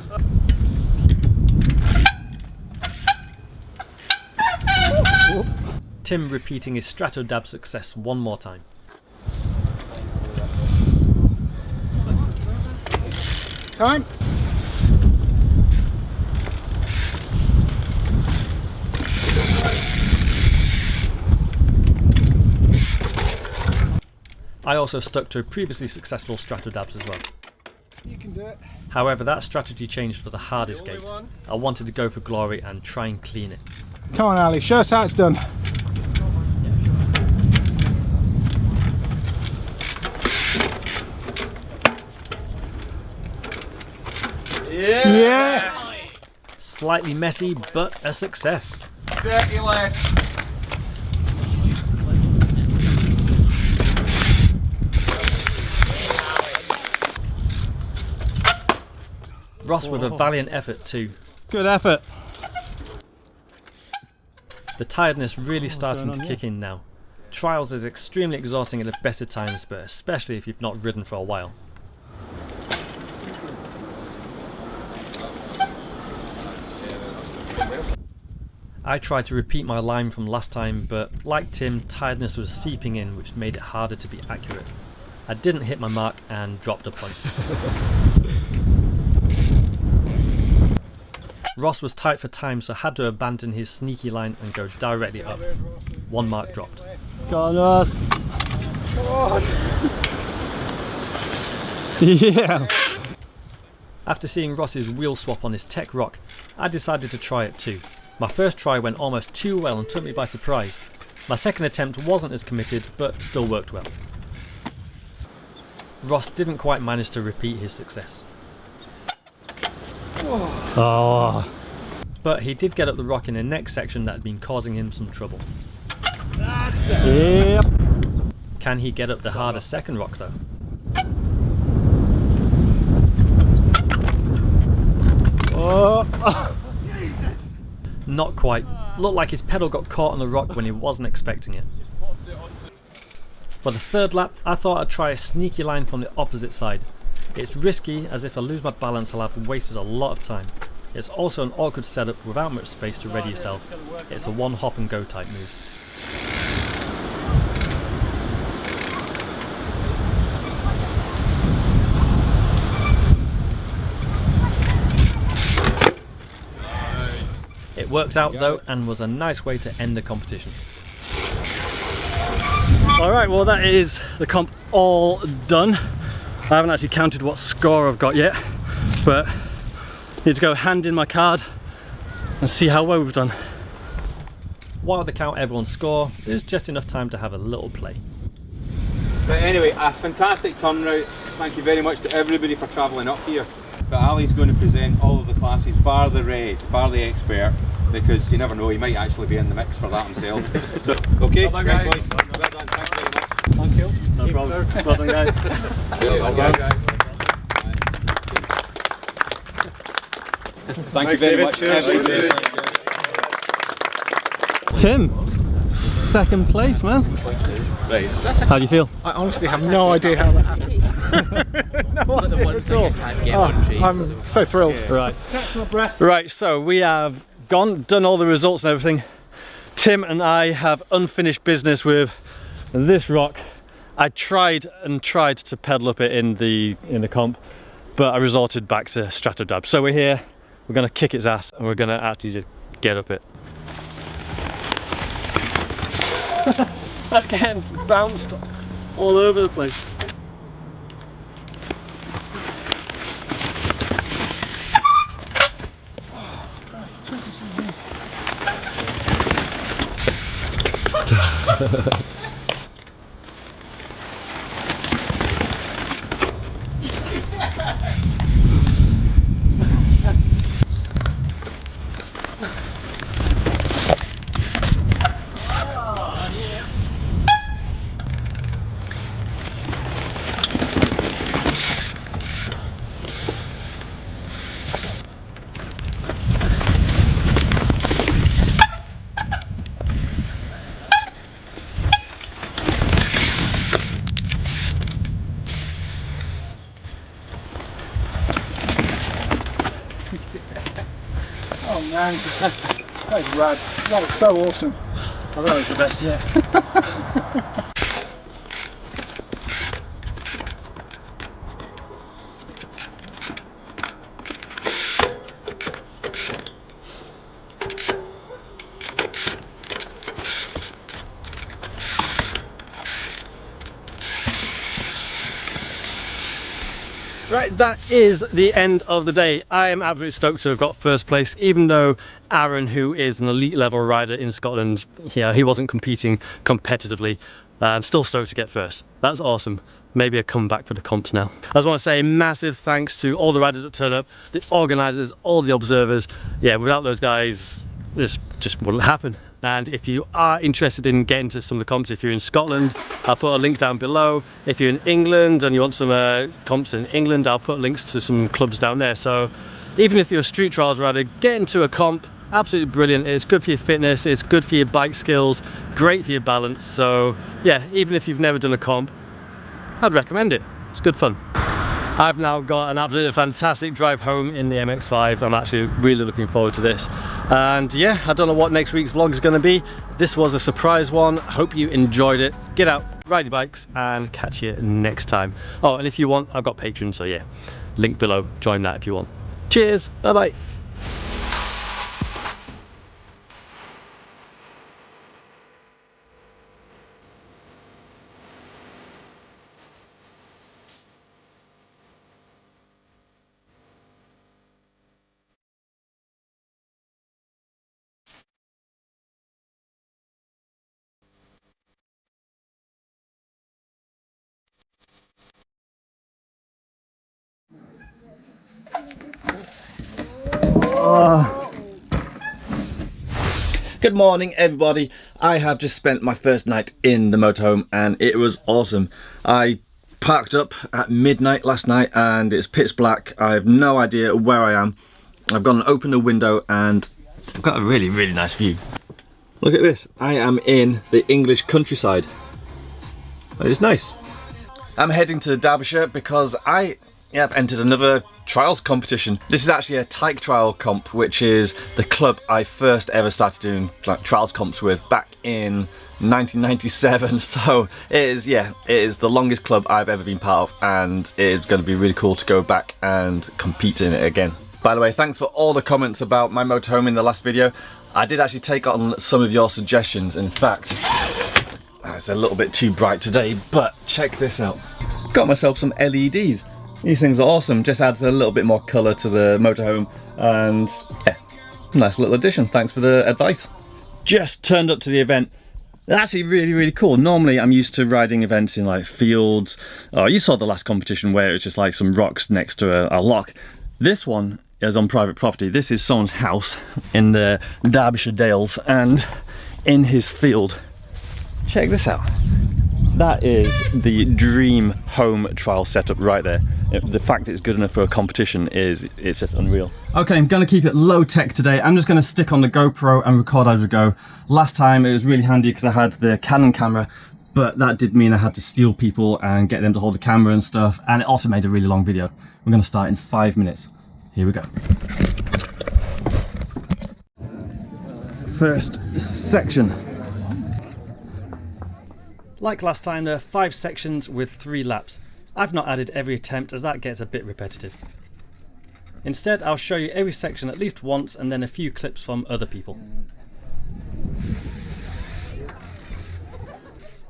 Tim repeating his strato dab success one more time. Time. I also stuck to previously successful strato dabs as well. You can do it. However, that strategy changed for the hardest gate. I wanted to go for glory and try and clean it. Come on, Ali. Show us how it's done. Yeah! Slightly messy, but a success. Dirty left. Ross with a valiant effort too. Good effort. The tiredness really starting to kick in now. Trials is extremely exhausting at the better times, but especially if you've not ridden for a while. I tried to repeat my line from last time, but like Tim, tiredness was seeping in, which made it harder to be accurate. I didn't hit my mark and dropped a point. Ross was tight for time, so had to abandon his sneaky line and go directly up. 1 mark dropped. Go on, Ross. Come on. Yeah. After seeing Ross's wheel swap on his tech rock, I decided to try it too. My first try went almost too well and took me by surprise. My second attempt wasn't as committed, but still worked well. Ross didn't quite manage to repeat his success. Oh. But he did get up the rock in the next section that had been causing him some trouble. Yep. Can he get up the harder second rock though? Oh. Not quite. Looked like his pedal got caught on the rock when he wasn't expecting it. For the third lap, I thought I'd try a sneaky line from the opposite side. It's risky, as if I lose my balance I'll have wasted a lot of time. It's also an awkward setup without much space to ready yourself. It's a one hop and go type move. It worked out though, and was a nice way to end the competition. Alright, well that is the comp all done. I haven't actually counted what score I've got yet, but I need to go hand in my card and see how well we've done. While they count everyone's score, there's just enough time to have a little play. But anyway, a fantastic turnout. Thank you very much to everybody for travelling up here. But Ali's going to present all of the classes, bar the red, bar the expert, because you never know, he might actually be in the mix for that himself. So, okay, well done, boys. Well done, thanks very much. Thank you. No problem. Well done, guys. Well done. Thank you very much. Everybody. Tim, second place, man. Right. How do you feel? I honestly have no idea how that happened. No idea at all. I'm so thrilled. Right. Right, so we have done all the results and everything. Tim and I have unfinished business with this rock. I tried to pedal up it in the comp, but I resorted back to Stratodab. So we're here, we're gonna kick its ass, and we're gonna actually just get up it. Again, bounced all over the place. Oh man, that was rad. That was so awesome. I thought it was the best yet. Right, that is the end of the day. I am absolutely stoked to have got first place, even though Aaron, who is an elite level rider in Scotland, yeah, he wasn't competing competitively. I'm still stoked to get first. That's awesome. Maybe a comeback for the comps now. I just want to say massive thanks to all the riders that turned up, the organisers, all the observers. Yeah, without those guys, this just wouldn't happen. And if you are interested in getting to some of the comps, if you're in Scotland, I'll put a link down below. If you're in England and you want some comps in England, I'll put links to some clubs down there. So even if you're a street trials rider, get into a comp. Absolutely brilliant. It's good for your fitness, it's good for your bike skills, great for your balance. So yeah, even if you've never done a comp, I'd recommend it. It's good fun. I've now got an absolutely fantastic drive home in the MX-5. I'm actually really looking forward to this. And yeah, I don't know what next week's vlog is going to be. This was a surprise one. Hope you enjoyed it. Get out, ride your bikes, and catch you next time. Oh, and if you want, I've got Patreon, so yeah, link below. Join that if you want. Cheers, bye bye. Good morning everybody. I have just spent my first night in the motorhome and it was awesome. I parked up at midnight last night and it's pitch black. I have no idea where I am. I've gone and opened a window and I've got a really nice view. Look at this. I am in the English countryside. It's nice. I'm heading to Derbyshire because I've entered another trials competition. This is actually a tyke trial comp, which is the club I first ever started doing like trials comps with back in 1997. So it is the longest club I've ever been part of, and it's going to be really cool to go back and compete in it again. By the way, thanks for all the comments about my motorhome in the last video. I did actually take on some of your suggestions. In fact, it's a little bit too bright today, but check this out. Got myself some LEDs. These things are awesome, just adds a little bit more colour to the motorhome, and yeah, nice little addition. Thanks for the advice. Just turned up to the event. Actually really cool. Normally I'm used to riding events in like fields. Oh, you saw the last competition where it was just like some rocks next to a lock. This one is on private property. This is someone's house in the Darbyshire Dales and in his field. Check this out. That is the dream home trial setup right there. The fact it's good enough for a competition it's just unreal. Okay, I'm gonna keep it low tech today. I'm just gonna stick on the GoPro and record as we go. Last time it was really handy because I had the Canon camera, but that did mean I had to steal people and get them to hold the camera and stuff, and it also made a really long video. We're gonna start in 5 minutes. Here we go. First section. Like last time, there are 5 sections with 3 laps. I've not added every attempt as that gets a bit repetitive. Instead, I'll show you every section at least once and then a few clips from other people.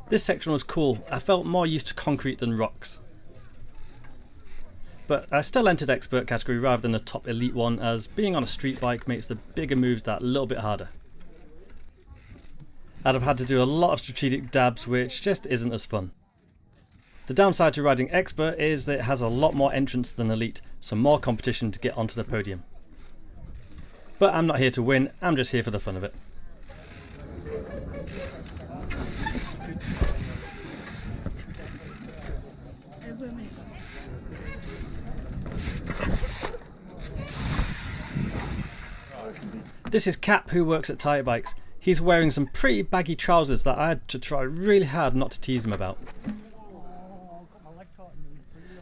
This section was cool. I felt more used to concrete than rocks. But I still entered expert category rather than the top elite one, as being on a street bike makes the bigger moves that little bit harder. I'd have had to do a lot of strategic dabs, which just isn't as fun. The downside to riding expert is that it has a lot more entrants than elite, so more competition to get onto the podium. But I'm not here to win, I'm just here for the fun of it. This is Cap, who works at Tyre Bikes. He's wearing some pretty baggy trousers that I had to try really hard not to tease him about.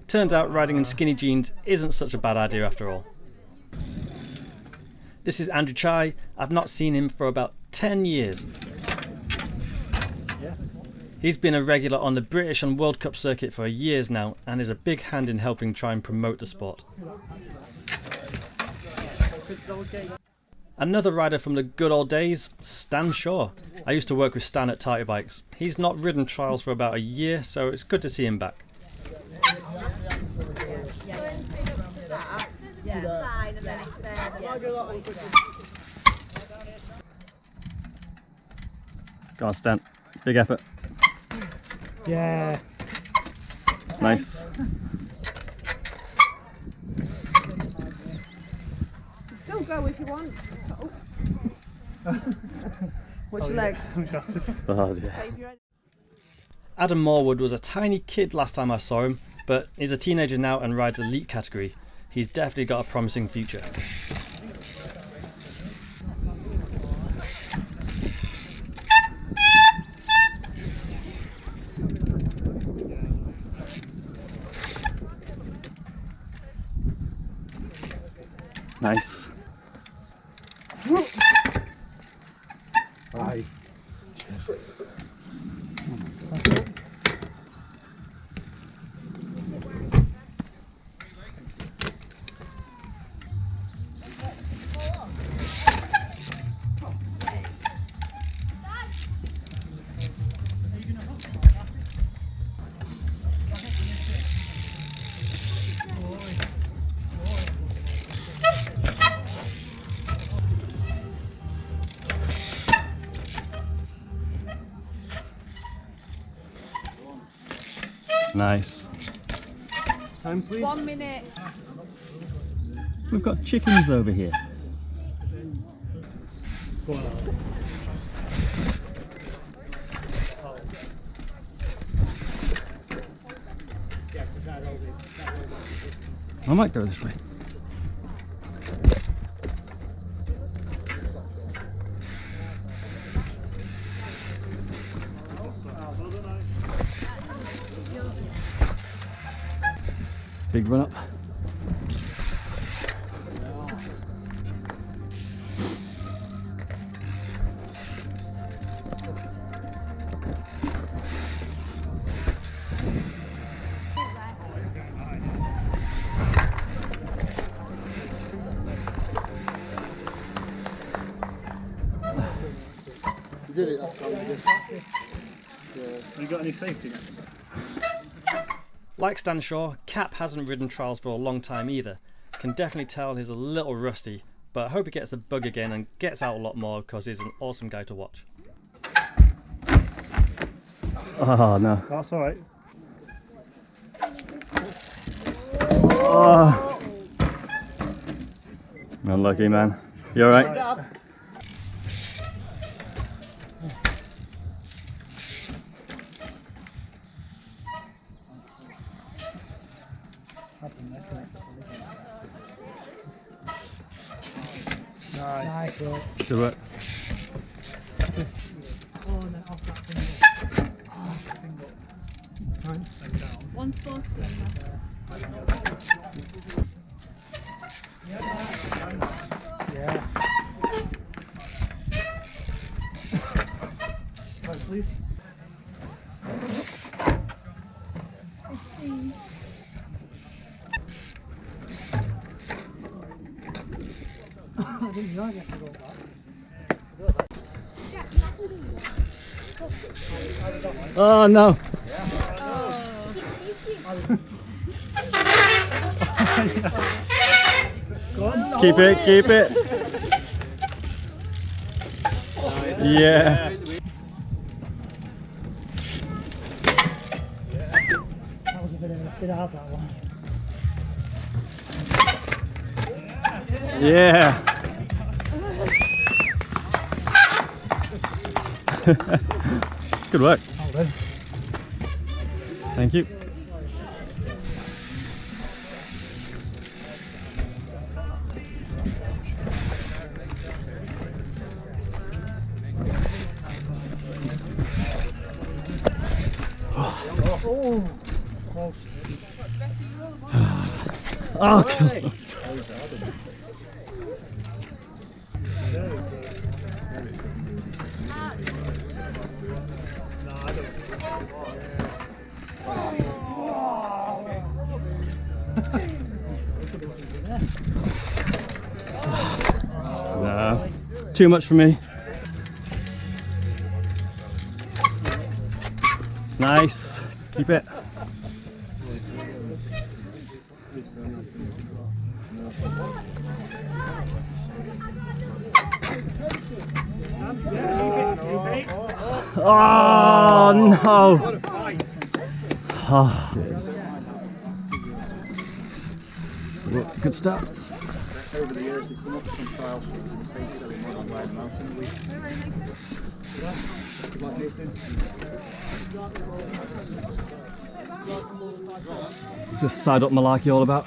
Turns out riding in skinny jeans isn't such a bad idea after all. This is Andrew Chai. I've not seen him for about 10 years. He's been a regular on the British and World Cup circuit for years now and is a big hand in helping try and promote the sport. Another rider from the good old days, Stan Shaw. I used to work with Stan at Tyre Bikes. He's not ridden trials for about a year, so it's good to see him back. Go on, Stan. Big effort. Yeah. Nice. Still go if you want. What's your leg? Oh dear. Adam Morwood was a tiny kid last time I saw him, but he's a teenager now and rides elite category. he's definitely got a promising future. Nice. Aye. Nice. Time, please. 1 minute. We've got chickens over here. I might go this way. Big run up. You got any safety nets? Like Stan Shaw, Cap hasn't ridden trials for a long time either. Can definitely tell he's a little rusty, but I hope he gets the bug again and gets out a lot more because he's an awesome guy to watch. Oh no. That's alright. Oh. Unlucky, man. You alright? Nice. Good work. One forty. Yeah. Right, please. I didn't know I get to go back. Oh no. Keep it, keep it. Yeah. That was a bit hard, that one. Yeah. Good work. Well done. Thank you. Oh, close. Oh, God. No, too much for me. Nice, keep it. Oh no! Oh. Good start. Over the years, we've come up with some trials for the face selling mud on Ridden Mountain. What's this side up malarkey all about?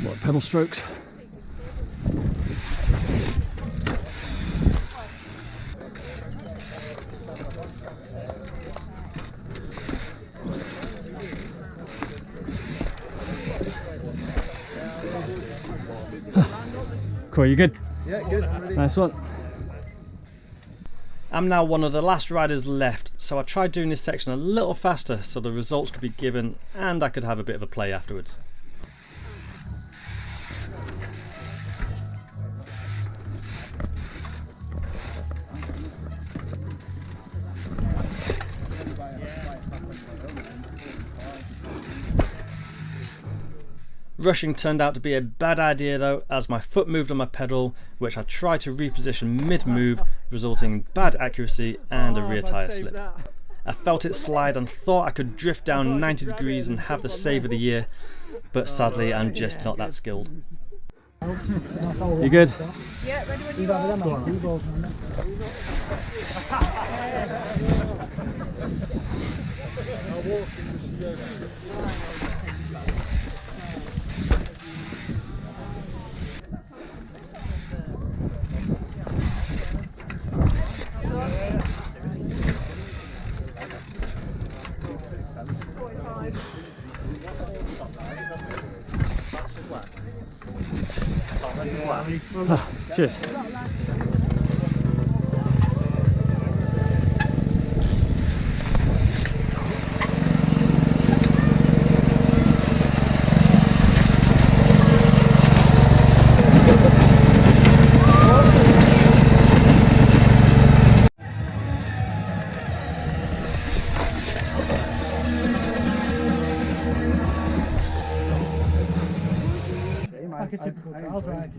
More pedal strokes. Cool, you good? Yeah, good. Nice one. I'm now one of the last riders left, so I tried doing this section a little faster so the results could be given and I could have a bit of a play afterwards. Rushing turned out to be a bad idea though, as my foot moved on my pedal, which I tried to reposition mid-move, resulting in bad accuracy and a rear tyre slip. I felt it slide and thought I could drift down 90 degrees and have the save of the year, but sadly I'm just not that skilled. You good? Yeah, ready when you are. Cheers. Like a typical trials ride.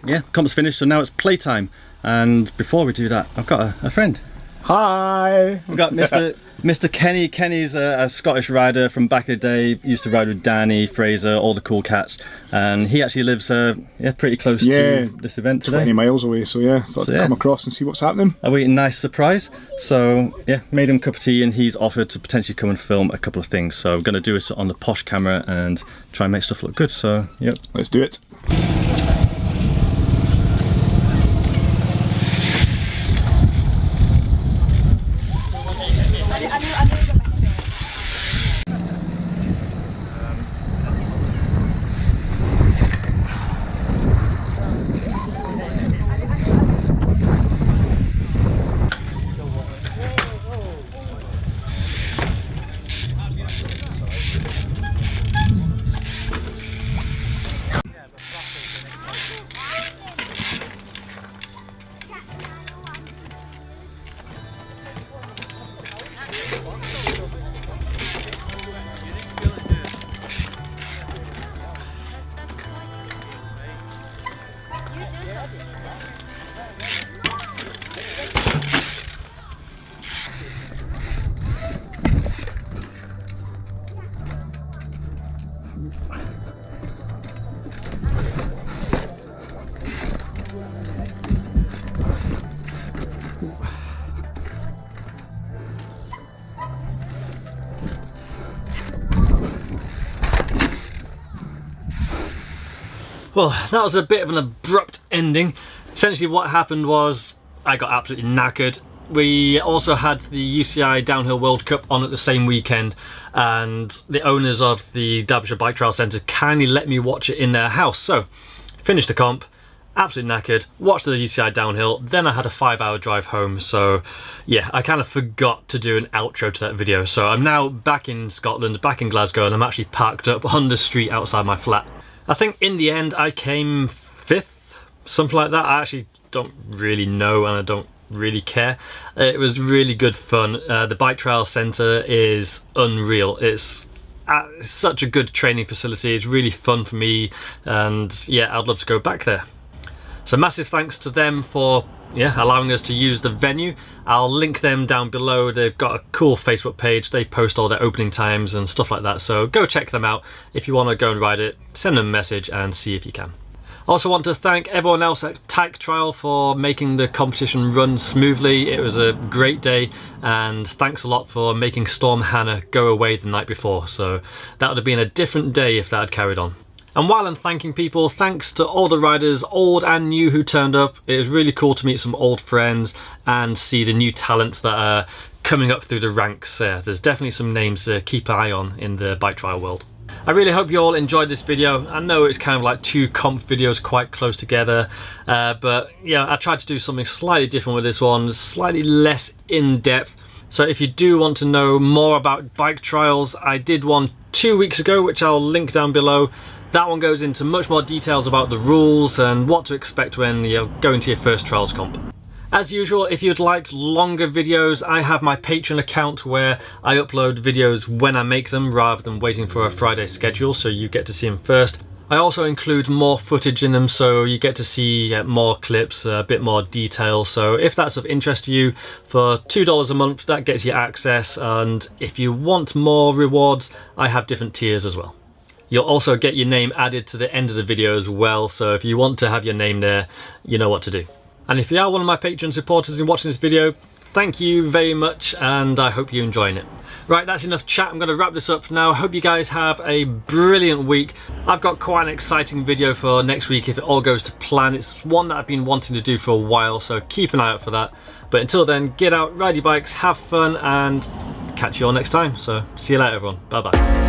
Yeah, comp's finished, so now it's playtime. And before we do that, I've got a friend. Hi! We've got Mr. Kenny. Kenny's a Scottish rider from back in the day. Used to ride with Danny, Fraser, all the cool cats. And he actually lives pretty close to this event today. 20 miles away, so yeah, thought I'd come across and see what's happening. A wee nice surprise. So yeah, made him a cup of tea and he's offered to potentially come and film a couple of things. So I'm going to do this on the posh camera and try and make stuff look good. So yep. Let's do it. Well, that was a bit of an abrupt ending. Essentially what happened was I got absolutely knackered. We also had the UCI Downhill World Cup on at the same weekend, and the owners of the Darbyshire Bike Trial Centre kindly let me watch it in their house. So, finished the comp, absolutely knackered, watched the UCI Downhill, then I had a 5-hour drive home. So yeah, I kind of forgot to do an outro to that video. So I'm now back in Scotland, back in Glasgow, and I'm actually parked up on the street outside my flat. I think in the end I came 5th, something like that. I actually don't really know, and I don't really care. It was really good fun. The Bike Trial Centre is unreal. It's such a good training facility. It's really fun for me, and yeah, I'd love to go back there. So massive thanks to them for allowing us to use the venue. I'll link them down below. They've got a cool Facebook page. They post all their opening times and stuff like that, so go check them out. If you want to go and ride it, send them a message and see if you can. Also want to thank everyone else at Tyke Trial for making the competition run smoothly. It was a great day, and thanks a lot for making Storm Hannah go away the night before. So that would have been a different day if that had carried on. And while I'm thanking people, thanks to all the riders, old and new, who turned up. It was really cool to meet some old friends and see the new talents that are coming up through the ranks. There's definitely some names to keep an eye on in the bike trial world. I really hope you all enjoyed this video. I know it's kind of like two comp videos quite close together, but yeah, I tried to do something slightly different with this one, slightly less in-depth. So if you do want to know more about bike trials, I did one 2 weeks ago, which I'll link down below. That one goes into much more details about the rules and what to expect when you're going to your first trials comp. As usual, if you'd like longer videos, I have my Patreon account where I upload videos when I make them rather than waiting for a Friday schedule, so you get to see them first. I also include more footage in them, so you get to see more clips, a bit more detail. So if that's of interest to you, for $2 a month, that gets you access. And if you want more rewards, I have different tiers as well. You'll also get your name added to the end of the video as well, so if you want to have your name there, you know what to do. And if you are one of my Patreon supporters and watching this video, thank you very much, and I hope you're enjoying it. Right, that's enough chat. I'm going to wrap this up now. I hope you guys have a brilliant week. I've got quite an exciting video for next week if it all goes to plan. It's one that I've been wanting to do for a while, so keep an eye out for that. But until then, get out, ride your bikes, have fun, and catch you all next time. So see you later, everyone. Bye-bye.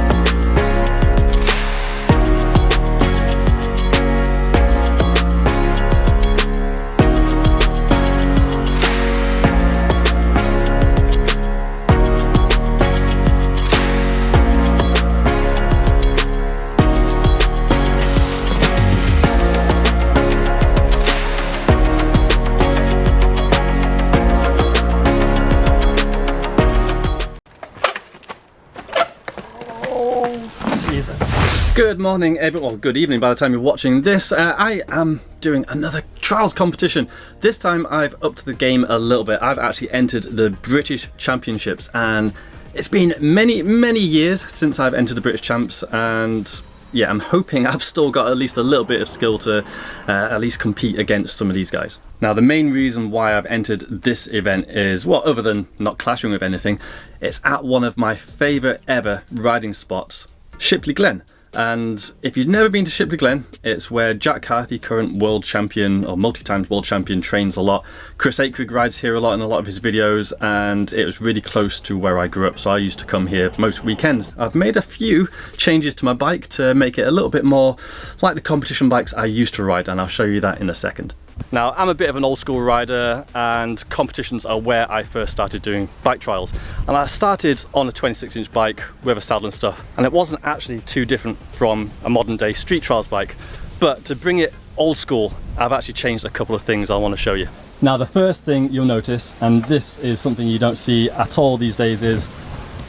Good morning everyone, or good evening by the time you're watching this. I am doing another trials competition. This time I've upped the game a little bit. I've actually entered the British Championships, and it's been many years since I've entered the British Champs, and yeah, I'm hoping I've still got at least a little bit of skill to at least compete against some of these guys. Now the main reason why I've entered this event is, well, other than not clashing with anything, it's at one of my favourite ever riding spots, Shipley Glen. And if you've never been to Shipley Glen, it's where Jack Carthy, current world champion or multi-times world champion, trains a lot. Chris Akerig rides here a lot in a lot of his videos, and it was really close to where I grew up, so I used to come here most weekends. I've made a few changes to my bike to make it a little bit more like the competition bikes I used to ride, and I'll show you that in a second. Now, I'm a bit of an old school rider, and competitions are where I first started doing bike trials. And I started on a 26-inch bike with a saddle and stuff, and it wasn't actually too different from a modern day street trials bike. But to bring it old school, I've actually changed a couple of things I want to show you. Now, the first thing you'll notice, and this is something you don't see at all these days, is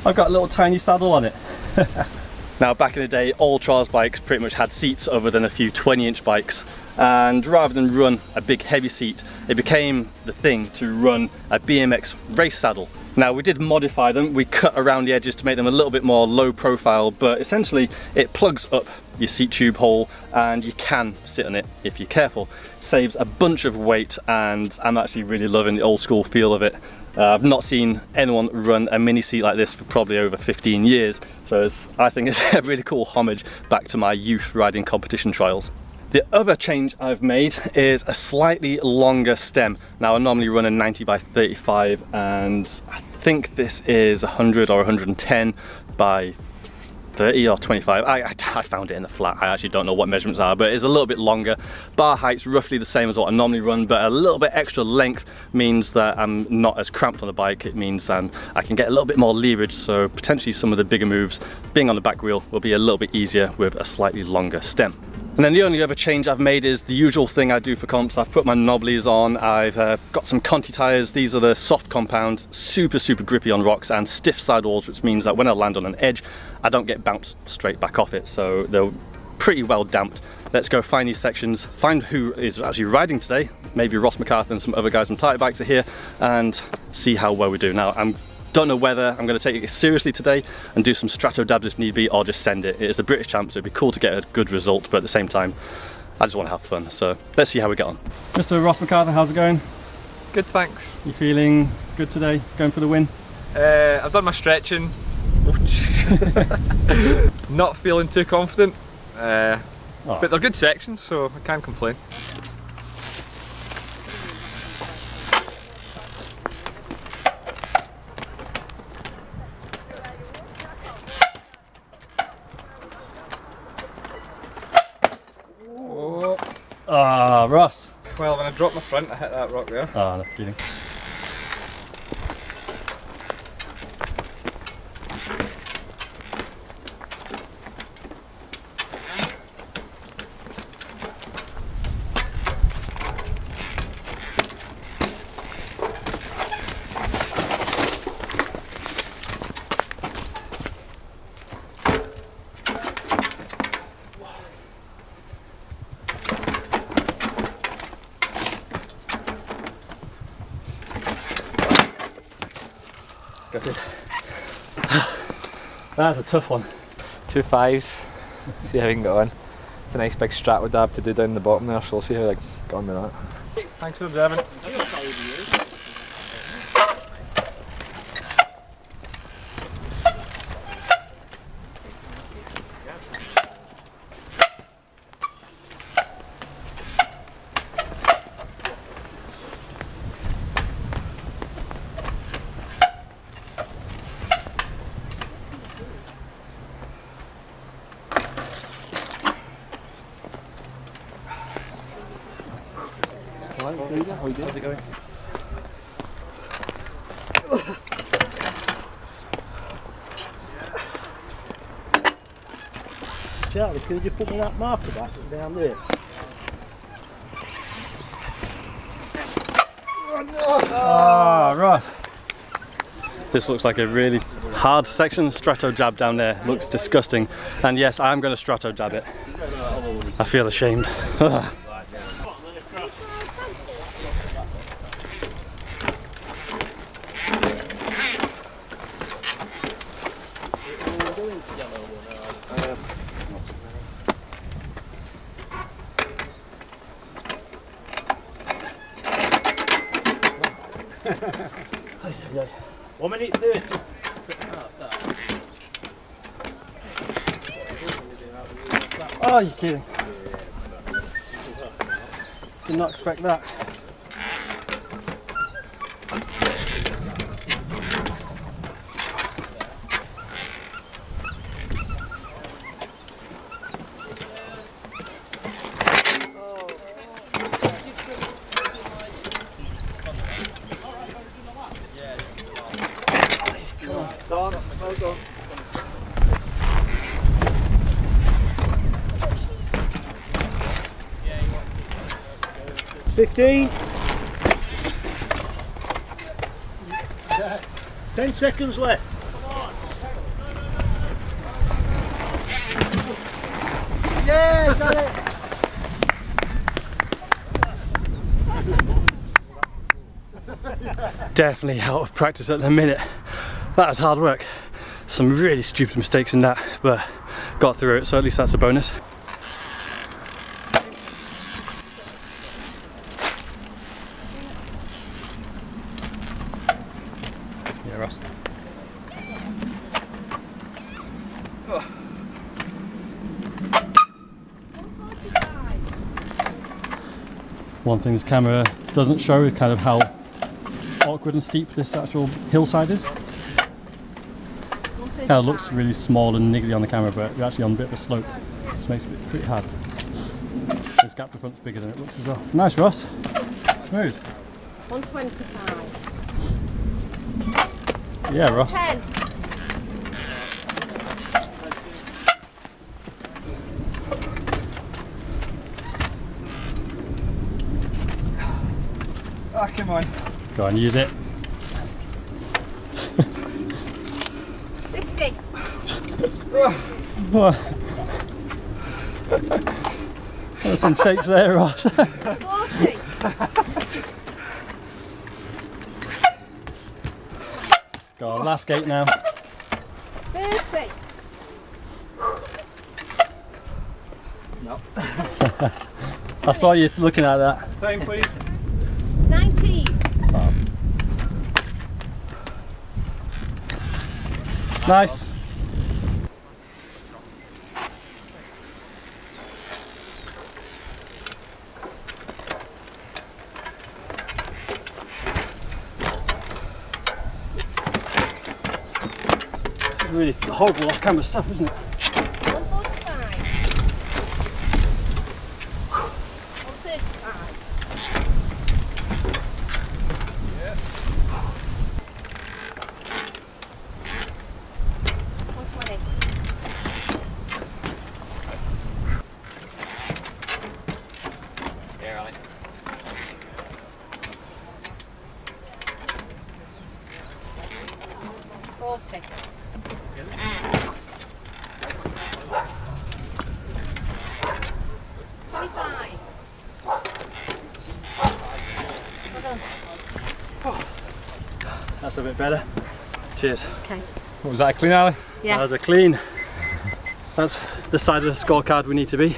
I've got a little tiny saddle on it. Now, back in the day, all trials bikes pretty much had seats other than a few 20-inch bikes. And rather than run a big heavy seat, it became the thing to run a BMX race saddle. Now, we did modify them. We cut around the edges to make them a little bit more low profile, but essentially it plugs up your seat tube hole and you can sit on it if you're careful. Saves a bunch of weight, and I'm actually really loving the old school feel of it. I've not seen anyone run a mini seat like this for probably over 15 years, so I think it's a really cool homage back to my youth riding competition trials. The other change I've made is a slightly longer stem. Now, I normally run a 90 by 35, and I think this is 100 or 110 by 30 or 25. I found it in the flat. I actually don't know what measurements are, but it's a little bit longer. Bar height's roughly the same as what I normally run, but a little bit extra length means that I'm not as cramped on the bike. It means I can get a little bit more leverage, so potentially some of the bigger moves, being on the back wheel, will be a little bit easier with a slightly longer stem. And then the only other change I've made is the usual thing I do for comps. I've put my knobblies on, I've got some Conti tyres. These are the soft compounds, super grippy on rocks and stiff sidewalls, which means that when I land on an edge, I don't get bounced straight back off it. So they're pretty well damped. Let's go find these sections, find who is actually riding today. Maybe Ross McCarthy and some other guys on Tight Bikes are here, and see how well we do. Now, don't know whether I'm going to take it seriously today and do some strato dabs if need be, or just send it. It is the British Champs, so it'd be cool to get a good result, but at the same time, I just want to have fun. So let's see how we get on. Mr. Ross McCarthy, how's it going? Good, thanks. You feeling good today? Going for the win? I've done my stretching. Not feeling too confident, but they're good sections, so I can't complain. Ah, Ross. Well, when I dropped my front, I hit that rock there. Ah, no kidding. Got it. That's a tough one. 2 5s. See how we can get on. It's a nice big strato dab to do down the bottom there, so we'll see how I get on with that. Thanks for observing. How's it going? Charlie, can you just put me that marker back down there? Ah, Ross. This looks like a really hard section. Strato jab down there looks disgusting. And yes, I am going to strato jab it. I feel ashamed. One minute 30. Oh, you're kidding. Did not expect that. Well done. 15. 10 seconds left. Yeah, got it. Definitely out of practice at the minute. That was hard work. Some really stupid mistakes in that, but got through it, so at least that's a bonus. Yeah, Ross. One thing this camera doesn't show is kind of how awkward and steep this actual hillside is. It looks really small and niggly on the camera, but you're actually on a bit of a slope, which makes it pretty hard. This gap to front's bigger than it looks as well. Nice, Ross. Smooth. 125. Yeah, Ross. 10. Come on. Go on, use it. 50. There's some shapes there, Ross. 40. Go on, last gate now. 30. I saw you looking at that. Time, please. 19. Nice. This is really horrible off-camera stuff, isn't it? 145. 135. 120. Yeah, Ali. That's a bit better. Cheers. Okay. What was that, a clean, Ali? Yeah. That was a clean. That's the side of the scorecard we need to be.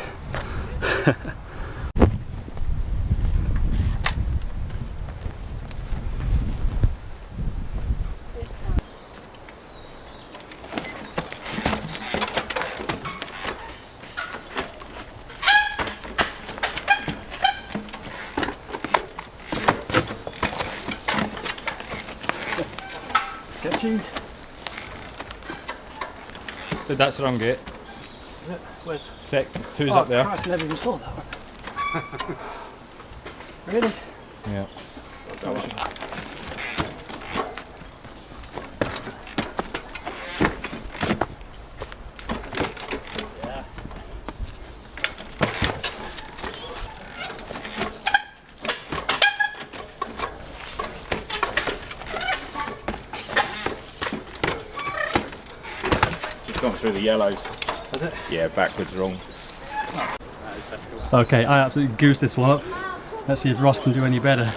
Sketchy. That's the wrong gate. Where's? Sec, two's up there. Christ, I never even saw that one. Really? Yeah. Gone through the yellows. Is it? Yeah, backwards wrong. Okay, I absolutely goosed this one up. Let's see if Ross can do any better.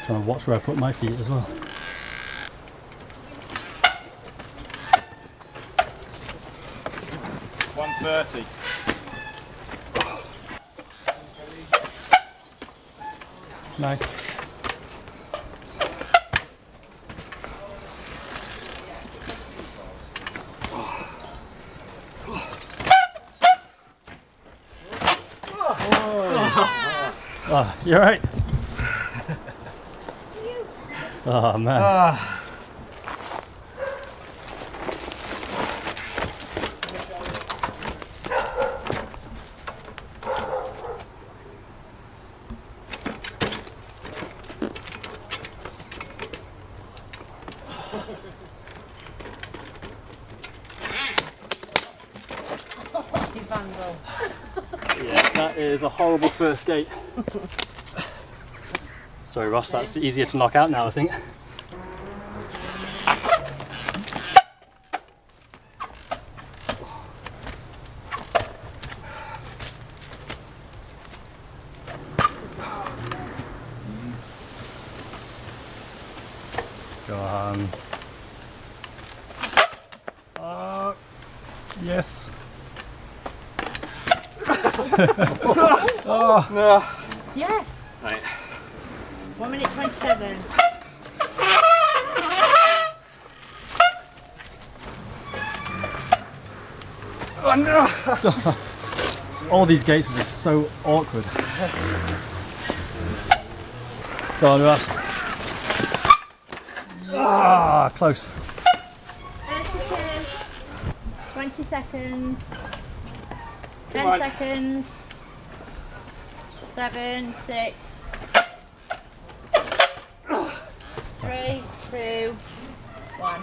Trying to watch where I put my feet as well. $130. Nice. Oh, you alright? Oh man. Yeah, that is a horrible first gate. Sorry Ross, that's easier to knock out now I think. Go on. Yes. Oh no. Yes. Right. 1 minute 27. Oh no! All these gates are just so awkward. Go on, Ross. Ah, close. 32. 20 seconds. 10 seconds. 7, 6. 3, 2, 1.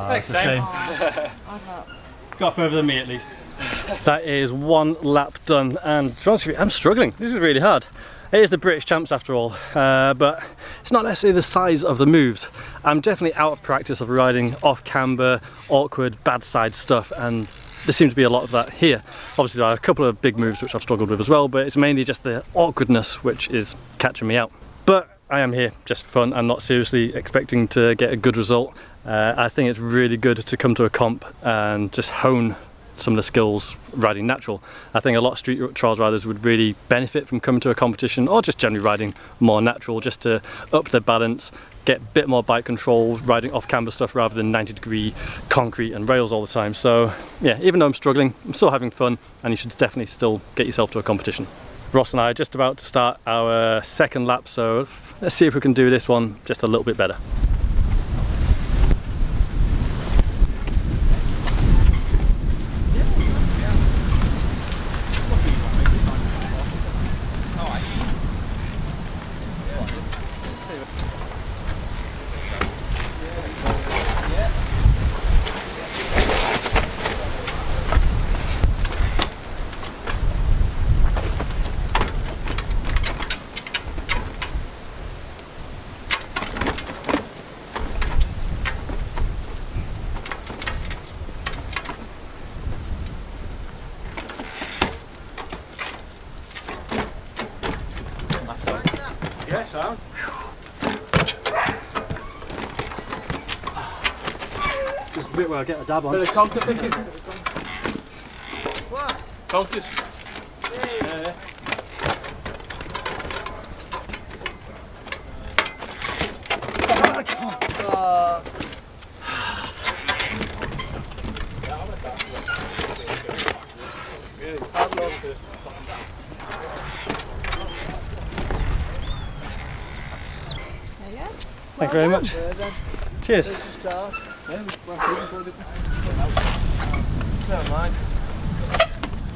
That's a shame. I've not. Got further than me at least. That is one lap done, and to be honest with you, I'm struggling. This is really hard. It is the British champs after all, but it's not necessarily the size of the moves. I'm definitely out of practice of riding off camber, awkward, bad side stuff, and there seems to be a lot of that here. Obviously there are a couple of big moves which I've struggled with as well, but it's mainly just the awkwardness which is catching me out. But I am here just for fun. I'm not seriously expecting to get a good result. I think it's really good to come to a comp and just hone some of the skills riding natural. I think a lot of street trials riders would really benefit from coming to a competition or just generally riding more natural, just to up their balance, get a bit more bike control, riding off camber stuff rather than 90-degree concrete and rails all the time. So yeah, even though I'm struggling, I'm still having fun, and you should definitely still get yourself to a competition. Ross and I are just about to start our second lap, so let's see if we can do this one just a little bit better. Yes, Sam. Just a bit where I get a dab on. Bit of conker picking. What? Conkers. Yeah. Thank you very much. Cheers.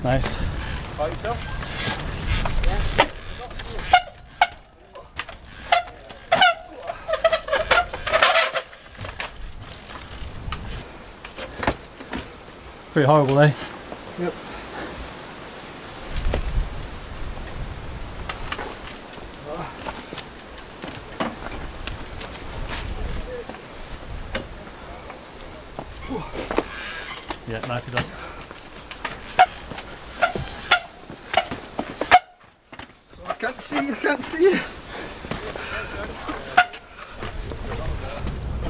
Nice. Pretty horrible, eh? Yep. Yeah, nicely done. I can't see, I can't see.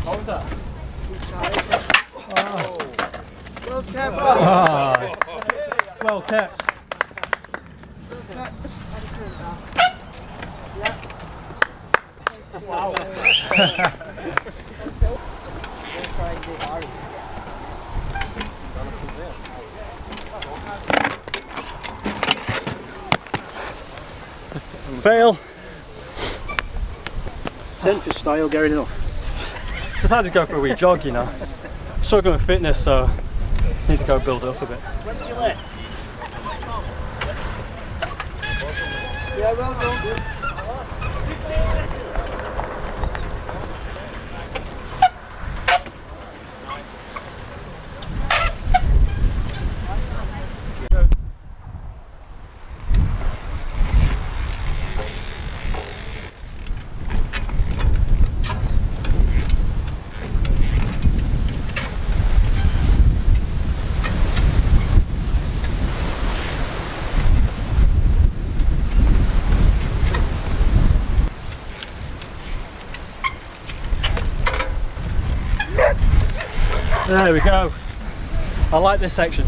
How was that? Well kept. Ah, well kept. Wow. Fail. 10 for style, going enough. Just had to go for a wee jog, you know. Struggling with fitness, so need to go build it up a bit. Yeah, well done. There we go. I like this section.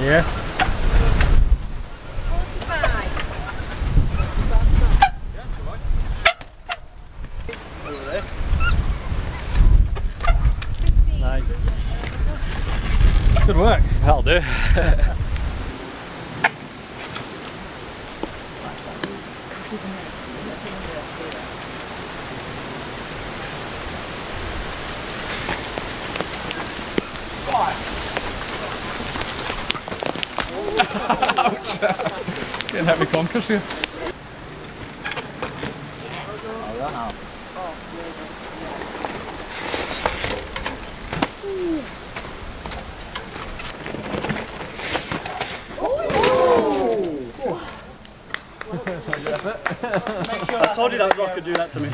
Yes. 45. do. Getting hit with conkers here. I told you that rock could do that to me.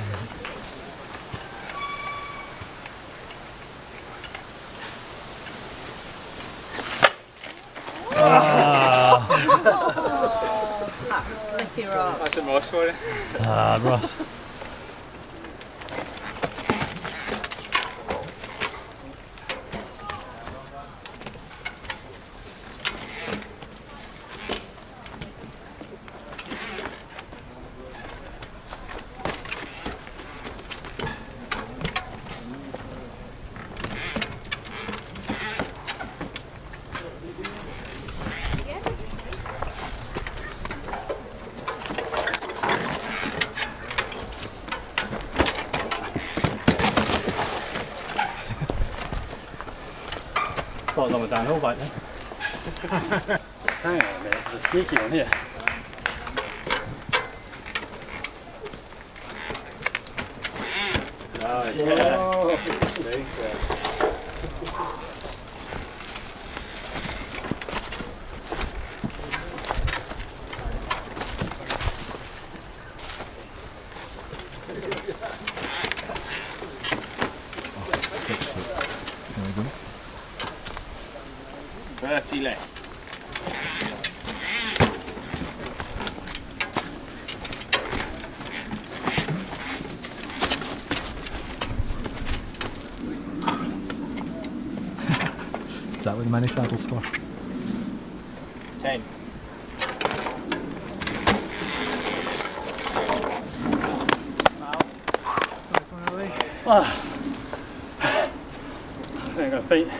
Slippy rock. That's a Ross for you. Ah, Ross. Thought it was on a downhill bike then. Hang on a minute, there's a sneaky one here. Nice. Bertie left. Is that what the mini saddle's for? 10. I think I'm going to faint.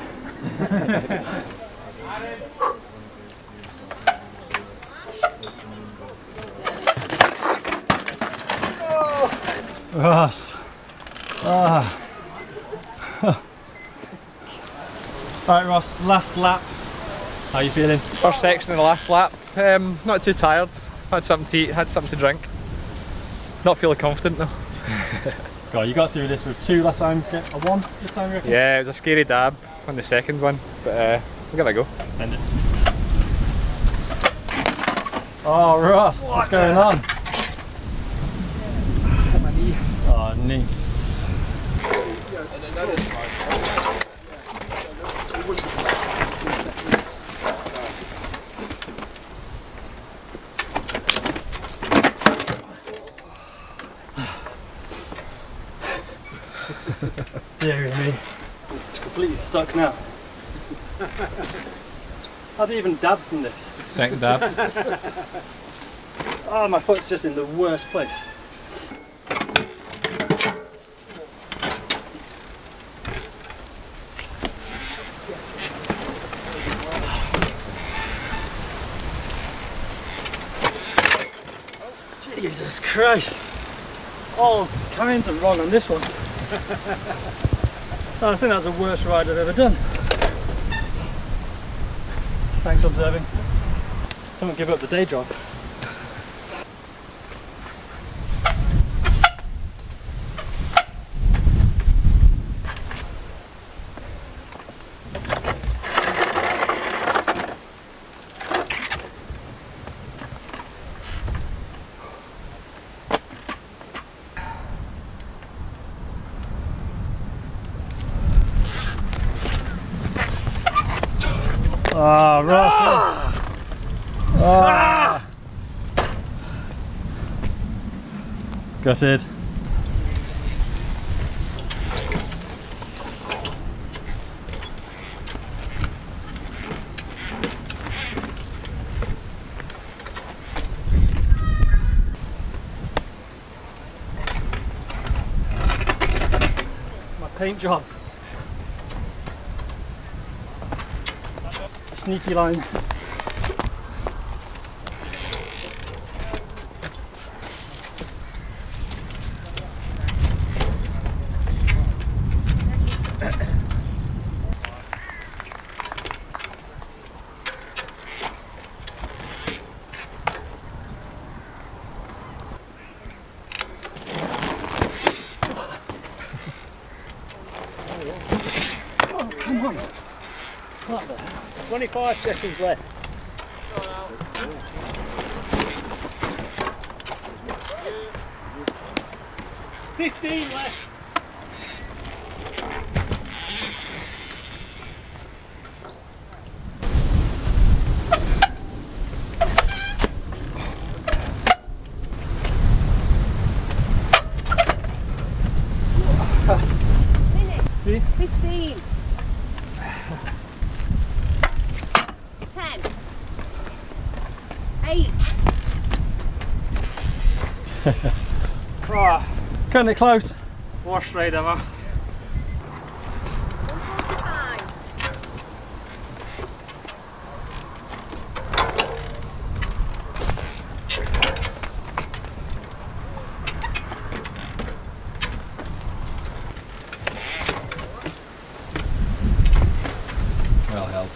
Ross. Ah. Alright Ross, last lap. How are you feeling? First section of the last lap. Not too tired. Had something to eat, had something to drink. Not feeling confident though. God, you got through this with 2 last time, get a 1 this time, you reckon? Yeah, it was a scary dab on the second one, but we'll give it a go. Send it. Oh Ross, what's going on? My knee. Oh, knee. Dear me. It's completely stuck now. How do you even dab from this? Second dab. Oh, my foot's just in the worst place. Jesus Christ! All kinds of wrong on this one. I think that's the worst ride I've ever done. Thanks for observing. Don't give up the day job. Ah, Ross. Ah. Gutted. My paint job. sneaky line. Oh, come on. What the hell? 25 seconds left. 15 left. Minute. 15. 10. 8. Oh, Cutting it close. worst ride ever. 145. Well held.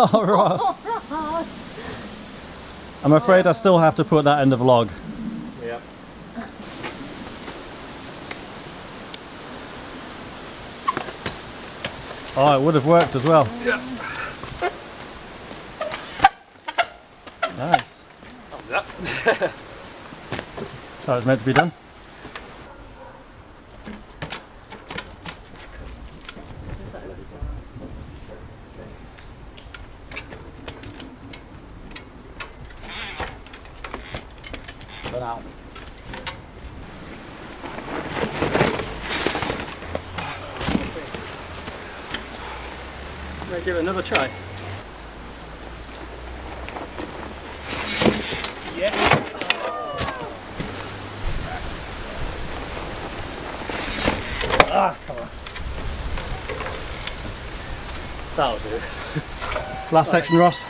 Oh, Ross. I'm afraid I still have to put that in the vlog. Yeah. Oh, it would have worked as well. Yeah. Nice. That was it. That's how it's meant to be done. Out. May give it another try. Yeah. Ah, come on. That was it. Last section, Ross.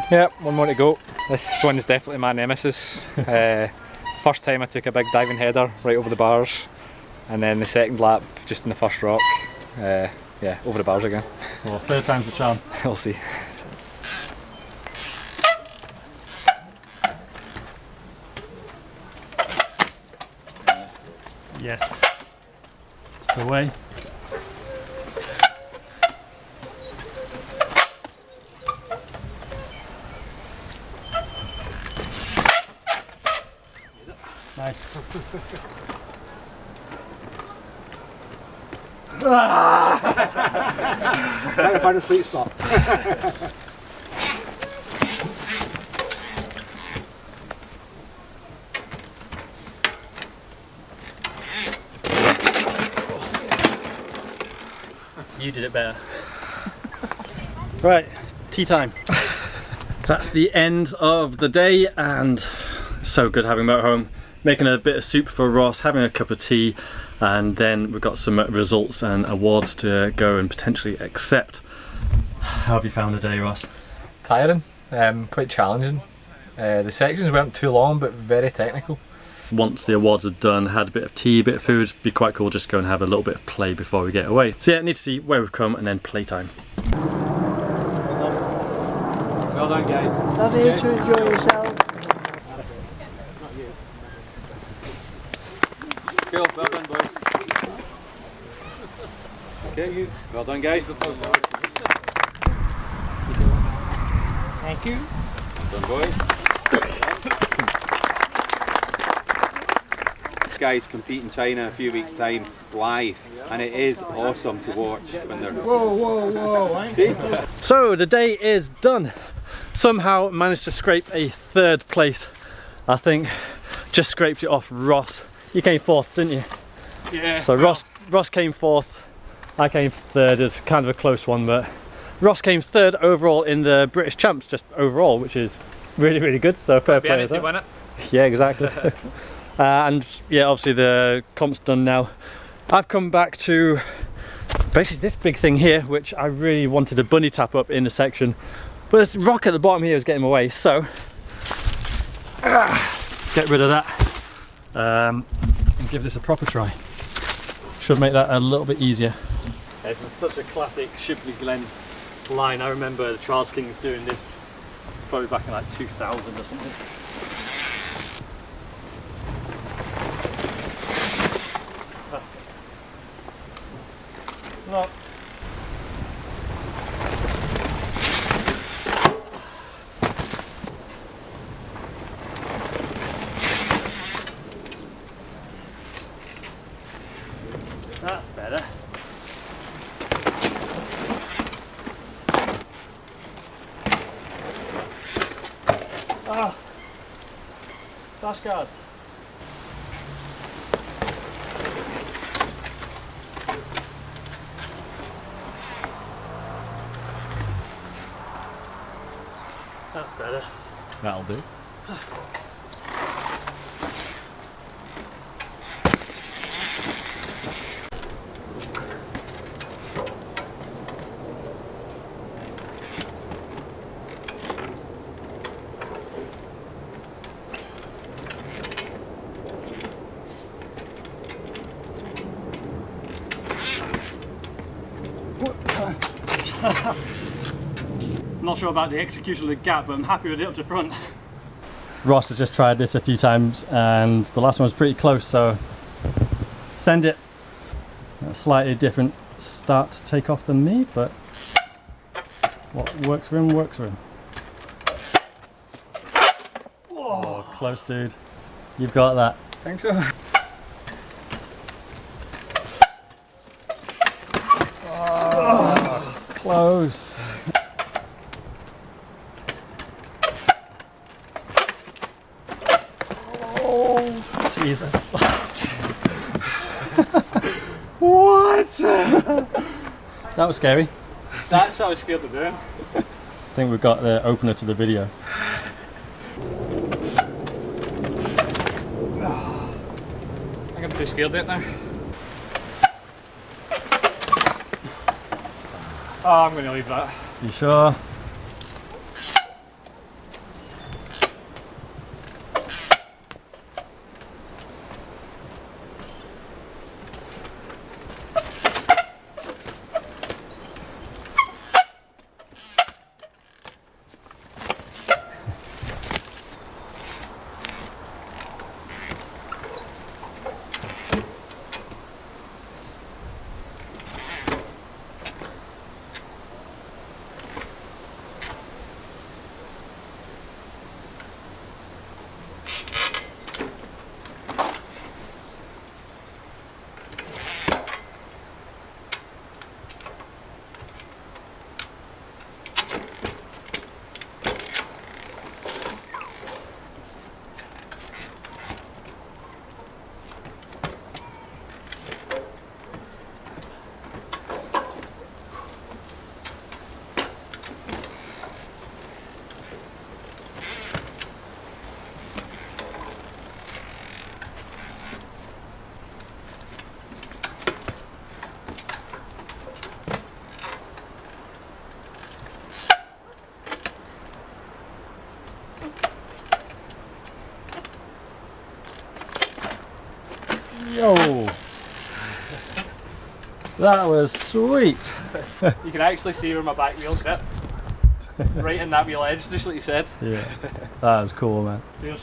Yep, one more to go. This one's definitely my nemesis. First time I took a big diving header right over the bars, and then the second lap just in the first rock. Yeah, over the bars again. Well, third time's the charm. We'll see. Yes. It's the way. Nice. Trying to find a sweet spot. You did it better. Right, tea time. That's the end of the day, and it's so good having motorhome. Making a bit of soup for Ross, having a cup of tea, and then we've got some results and awards to go and potentially accept. How have you found the day, Ross? Tiring, quite challenging. The sections weren't too long, but very technical. Once the awards are done, had a bit of tea, a bit of food, it'd be quite cool just go and have a little bit of play before we get away. So yeah, need to see where we've come and then playtime. Well done, guys. Not here to enjoy yourself. Cool, well done, boys. Okay, you. Well done, guys. Thank you. Well done, boys. These guys compete in China in a few weeks' time live, and it is awesome to watch when they're. Whoa, whoa, whoa. See? So the day is done. Somehow managed to scrape a third place. I think just scraped it off Ross. You came fourth, didn't you? Yeah. So Ross came fourth. I came third. It's kind of a close one, but Ross came third overall in the British Champs, just overall, which is really, really good. So fair play with that. Win it. Yeah, exactly. And yeah, obviously the comp's done now. I've come back to basically this big thing here, which I really wanted a bunny tap up in the section, but this rock at the bottom here is getting in my way. So let's get rid of that and give this a proper try. Should make that a little bit easier. This is such a classic Shipley Glen line. I remember the Charles Kings doing this probably back in like 2000 or something. No. That's better. Ah, dash guards. That's better. That'll do. Not sure about the execution of the gap, but I'm happy with it up to front. Ross has just tried this a few times and the last one was pretty close, so send it. A slightly different start to take off than me, but what works for him works for him. Oh, close, dude. You've got that. Think so. Oh, close. Jesus. What? That was scary. That's what I was scared of doing. I think we've got the opener to the video. I think I'm too scared of it now. Oh, I'm going to leave that. You sure? Yo! That was sweet! You can actually see where my back wheel's hit. Right in that wheel edge, just like you said. Yeah, that was cool, man. Cheers.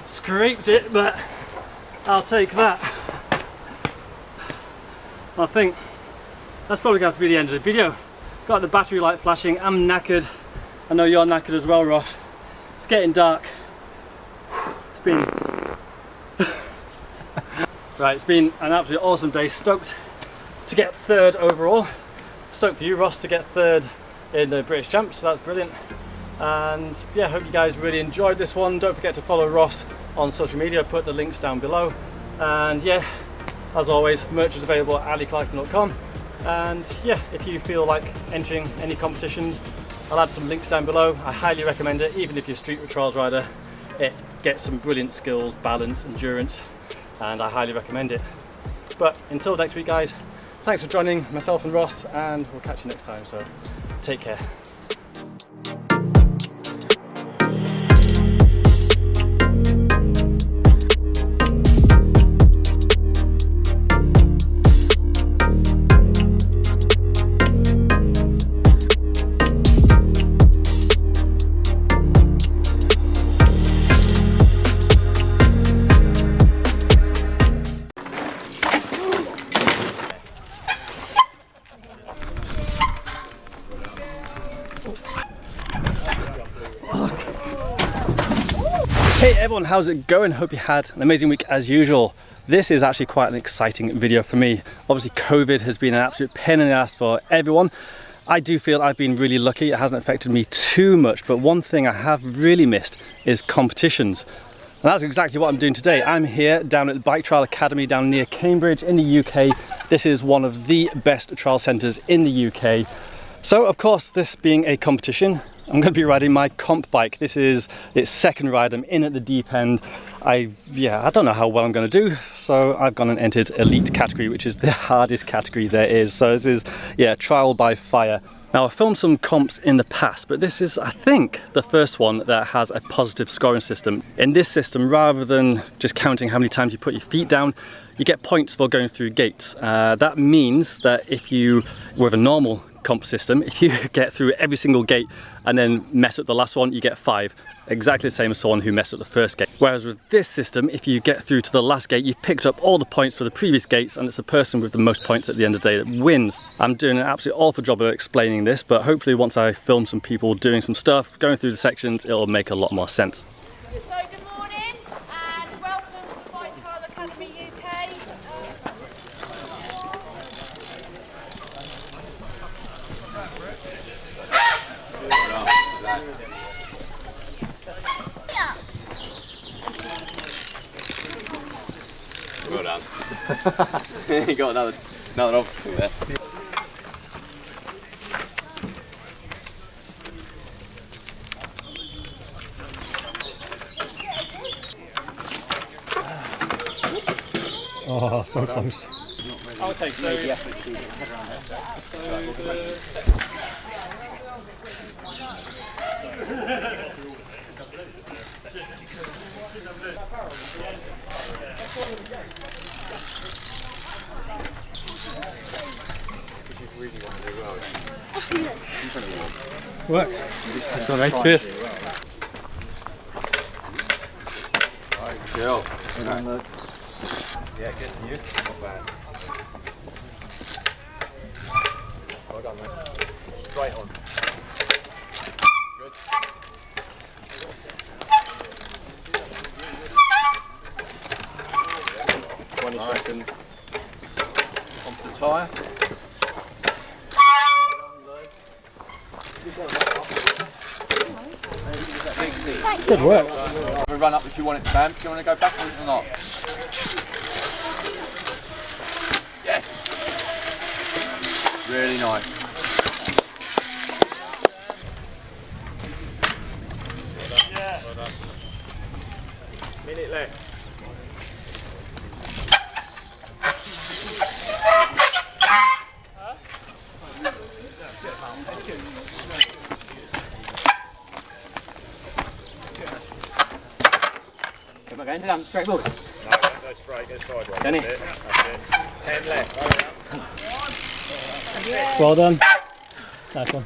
Scraped it, but I'll take that. I think that's probably going to have to be the end of the video. Got the battery light flashing, I'm knackered. I know you're knackered as well, Ross. It's getting dark. It's been... Right, it's been an absolutely awesome day. Stoked to get third overall. Stoked for you, Ross, to get third in the British Champs, so that's brilliant. And yeah, hope you guys really enjoyed this one. Don't forget to follow Ross on social media, put the links down below. And yeah, as always, merch is available at Clarkson.com. And yeah, if you feel like entering any competitions, I'll add some links down below. I highly recommend it, even if you're a street trials rider. It gets some brilliant skills, balance, endurance, and I highly recommend it. But until next week guys, thanks for joining myself and Ross, and we'll catch you next time, so take care. Hey everyone, how's it going? Hope you had an amazing week as usual. This is actually quite an exciting video for me. Obviously COVID has been an absolute pain in the ass for everyone. I do feel I've been really lucky. It hasn't affected me too much, but one thing I have really missed is competitions. And that's exactly what I'm doing today. I'm here down at the Bike Trial Academy down near Cambridge in the UK. This is one of the best trial centres in the UK. So of course, this being a competition, I'm going to be riding my comp bike. This is its second ride. I'm in at the deep end. I don't know how well I'm going to do, so I've gone and entered elite category, which is the hardest category there is. So this is, trial by fire. Now I've filmed some comps in the past, but this is, I think, the first one that has a positive scoring system. In this system, rather than just counting how many times you put your feet down, you get points for going through gates. That means that if you, with a normal comp system, if you get through every single gate and then mess up the last one, you get 5. Exactly the same as someone who messed up the first gate. Whereas with this system, if you get through to the last gate, you've picked up all the points for the previous gates, and it's the person with the most points at the end of the day that wins. I'm doing an absolutely awful job of explaining this, but hopefully once I film some people doing some stuff, going through the sections, it'll make a lot more sense. So good morning and welcome to the Bike Trial Academy UK. Well done. You got another obstacle there. Oh, so close. Okay, so Work. that's all right, first. Cool. Yeah, good. You? Not bad. Well done, mate. Straight on. Good. 20 seconds. Onto the tyre. Good work. We'll run up if you want it, Sam. Do you want to go backwards or not? Yes. Really nice. Well done. Minute left. Am I going down straight forward? No, don't go straight, go sideways. Danny. That's it. That's it. 10 left. Well done. Nice one.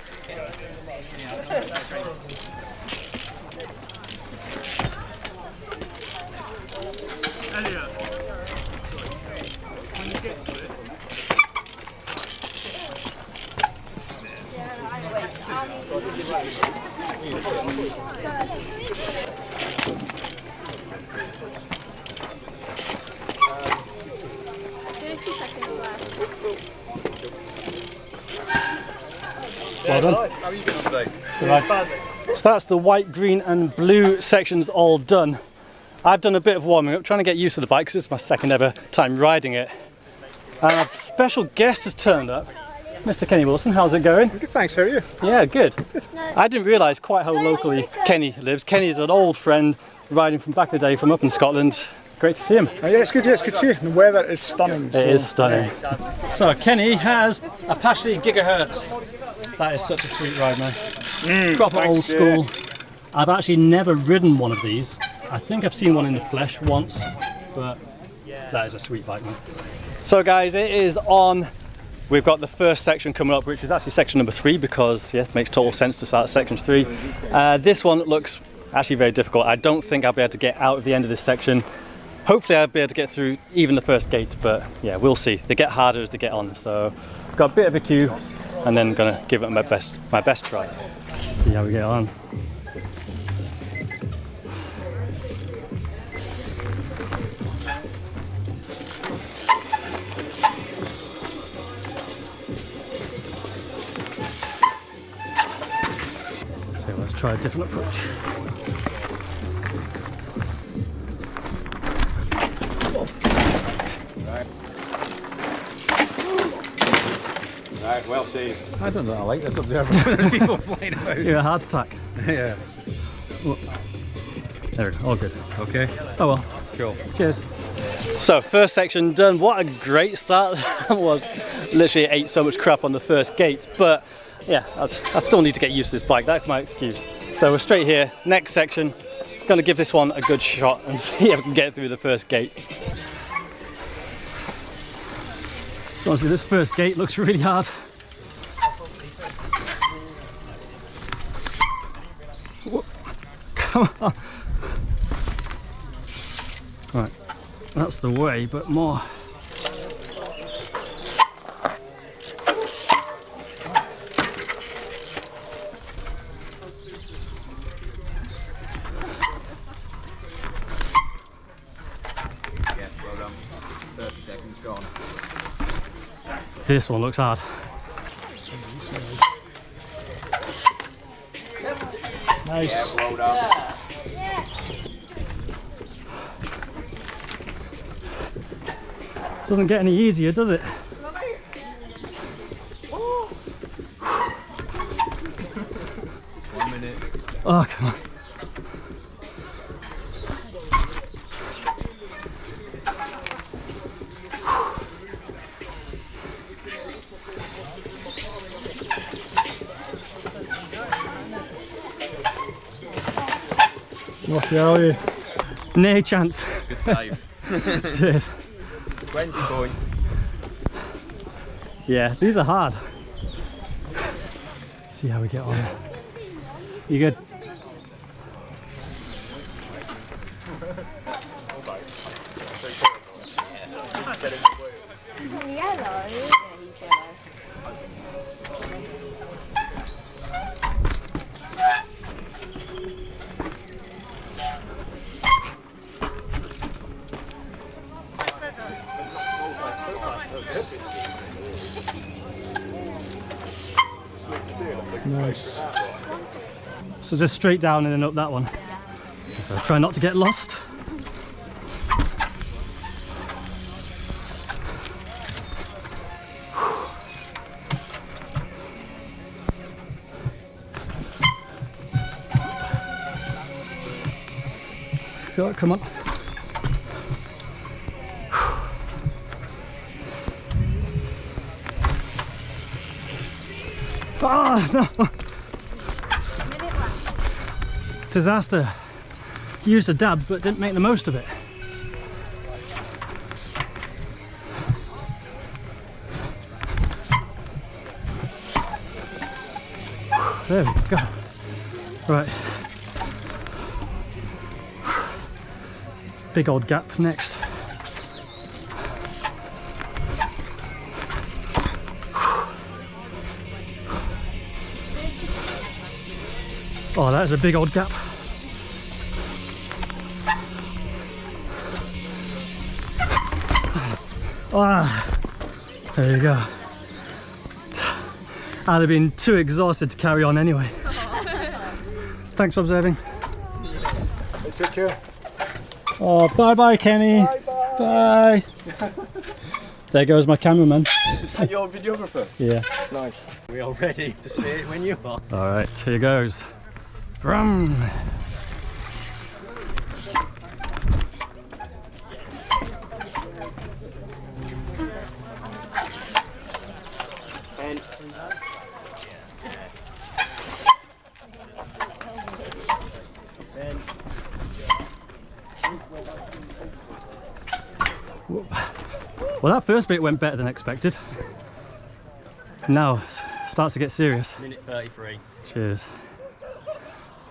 Well done. How are you getting on today? Good ride. So that's the white, green and blue sections all done. I've done a bit of warming up, trying to get used to the bike because it's my second ever time riding it. And a special guest has turned up. Mr. Kenny Wilson, how's it going? Good, thanks, how are you? Yeah, good. I didn't realise quite how locally Kenny lives. Kenny's an old friend riding from back in the day from up in Scotland. Great to see him. Yeah, it's good to see you. The weather is stunning. It is stunning. So Kenny has a Pashley Gigahertz. That is such a sweet ride, man. Proper old school. I've actually never ridden one of these. I think I've seen one in the flesh once, but that is a sweet bike, man. So guys, it is on. We've got the first section coming up, which is actually section number 3 because, yeah, it makes total sense to start section 3. This one looks actually very difficult. I don't think I'll be able to get out of the end of this section. Hopefully I'll be able to get through even the first gate, but yeah, we'll see. They get harder as they get on. So got a bit of a queue and then gonna give it my best try. See how we get on. So let's try a different approach. Right, well saved. I don't know, I like this up there. People flying about. Yeah, a heart attack. Yeah. Oh. There we go, all good. Okay. Oh well. Cool. Cheers. So, first section done. What a great start that was. Literally ate so much crap on the first gate, but yeah, I still need to get used to this bike. That's my excuse. So we're straight here. Next section. Gonna give this one a good shot and see if I can get through the first gate. So honestly, this first gate looks really hard. Whoa. Come on. Right, that's the way, but more. Yes, well done. 30 seconds gone. This one looks hard. Nice. Well done. Doesn't get any easier, does it? 1 minute. Oh, come on. Lucky are you? No chance. Good save. Cheers. 20 points. Yeah, these are hard. See how we get on. You good? Nice. So just straight down and then up that one. So try not to get lost. Feel it, come on. Oh no! Disaster. Used a dab but didn't make the most of it. There we go. Right. Big old gap next. Oh, that is a big old gap. Ah, there you go. I'd have been too exhausted to carry on anyway. Thanks for observing. Take care. Oh, bye bye, Kenny. Bye. There goes my cameraman. Is that your videographer? Yeah. Nice. We all ready to see it when you are? Alright, here goes. Brum. Well, that first bit went better than expected. Now it starts to get serious. Minute 33. Cheers.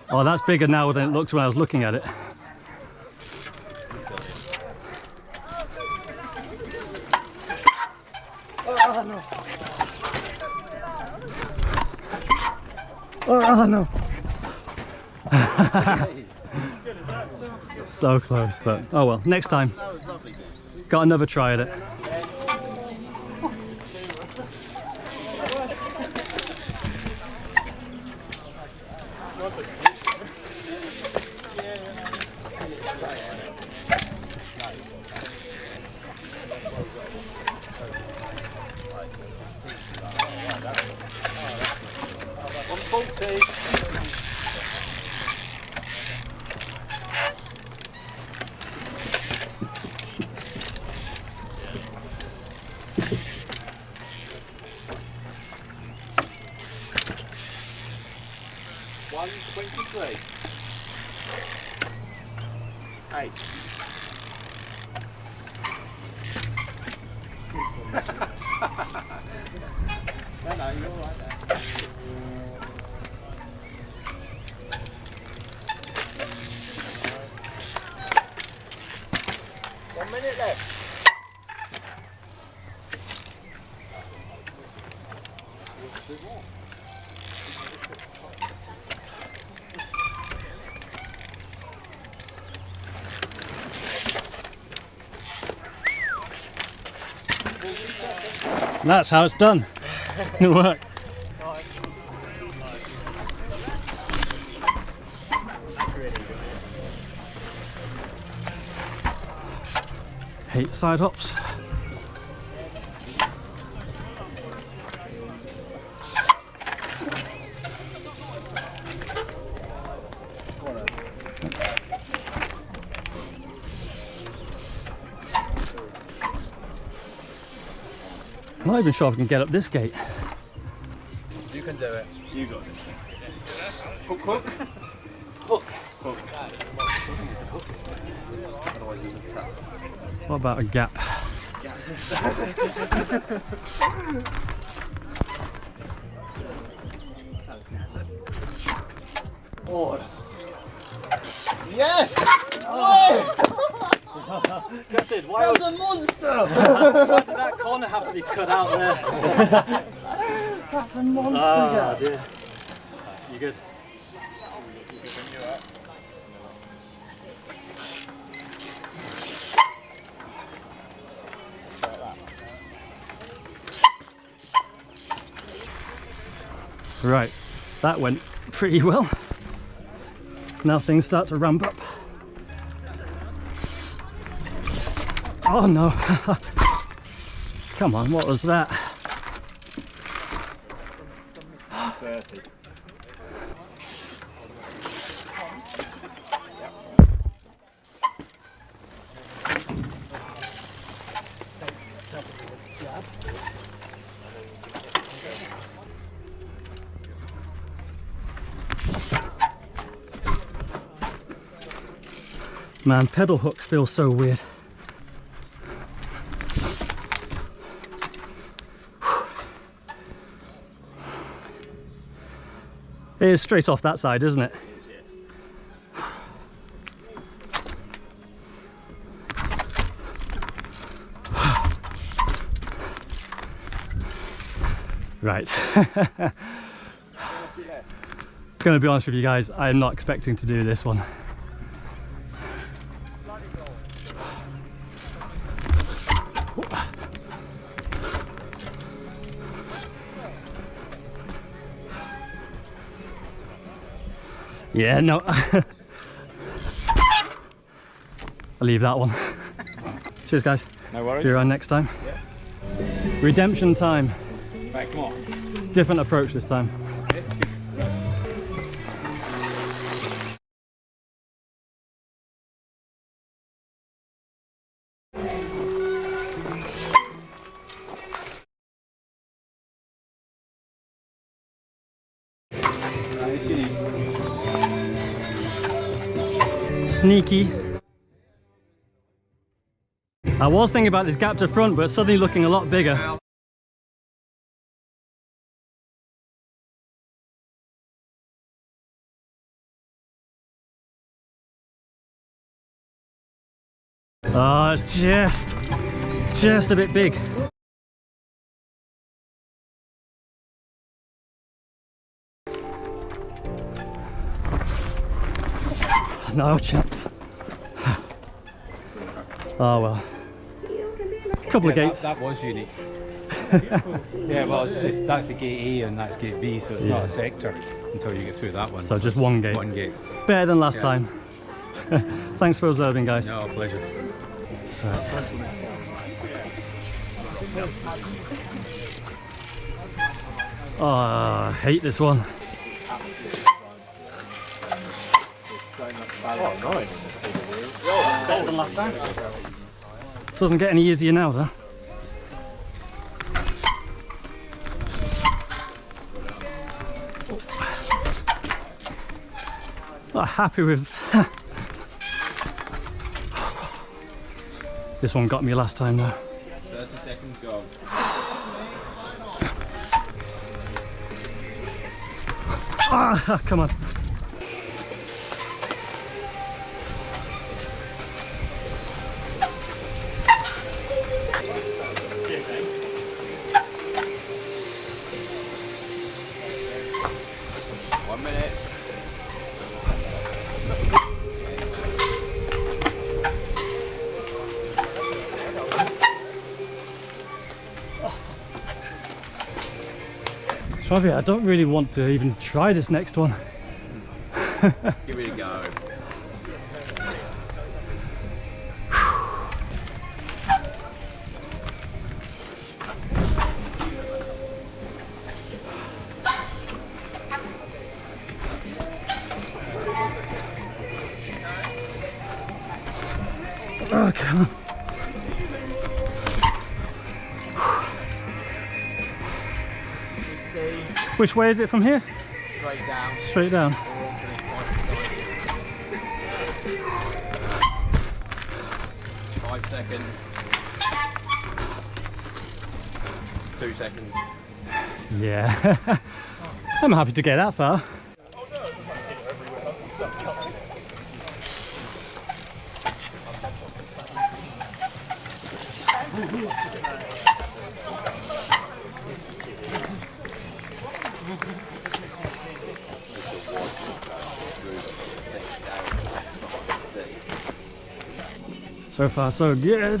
Oh, that's bigger now than it looked when I was looking at it. Oh no. Oh no. So close, but oh well, next time. Got another try at it. That's how it's done. Good work. Hate side hops. I'm not even sure if I can get up this gate. You can do it. You got this. Hook, hook. Hook. Hook. Otherwise there's a trap. What about a gap? Oh, that's... Yes! Oh! Gutted, That's a monster! Why did that corner have to be cut out there? That's a monster, Oh dear. You good? Right, that went pretty well. Now things start to ramp up. Oh no! Come on, what was that? 30. Man, pedal hooks feel so weird. It is straight off that side, isn't it? Right. Gonna be honest with you guys, I am not expecting to do this one. Yeah, no. I'll leave that one. Cheers, guys. No worries. See you around next time. Yeah. Redemption time. Right, come on. Different approach this time. Sneaky. I was thinking about this gap to front, but it's suddenly looking a lot bigger. Oh, it's just a bit big. No chance. Oh well. Couple of gates. That was unique. Yeah, well, that's a gate A and that's gate B, so it's not a sector until you get through that one. So just one gate. One gate. Better than last time. Thanks for observing, guys. No, pleasure. Right. Oh, I hate this one. Oh, nice. Better than last time. Doesn't get any easier now, though. Not happy with. This one got me last time now. 30 seconds go. Ah, come on. I don't really want to even try this next one. Give it a go. Oh, come on. Which way is it from here? Straight down. Straight down. 5 seconds. 2 seconds. Yeah. I'm happy to get that far. So far, so good.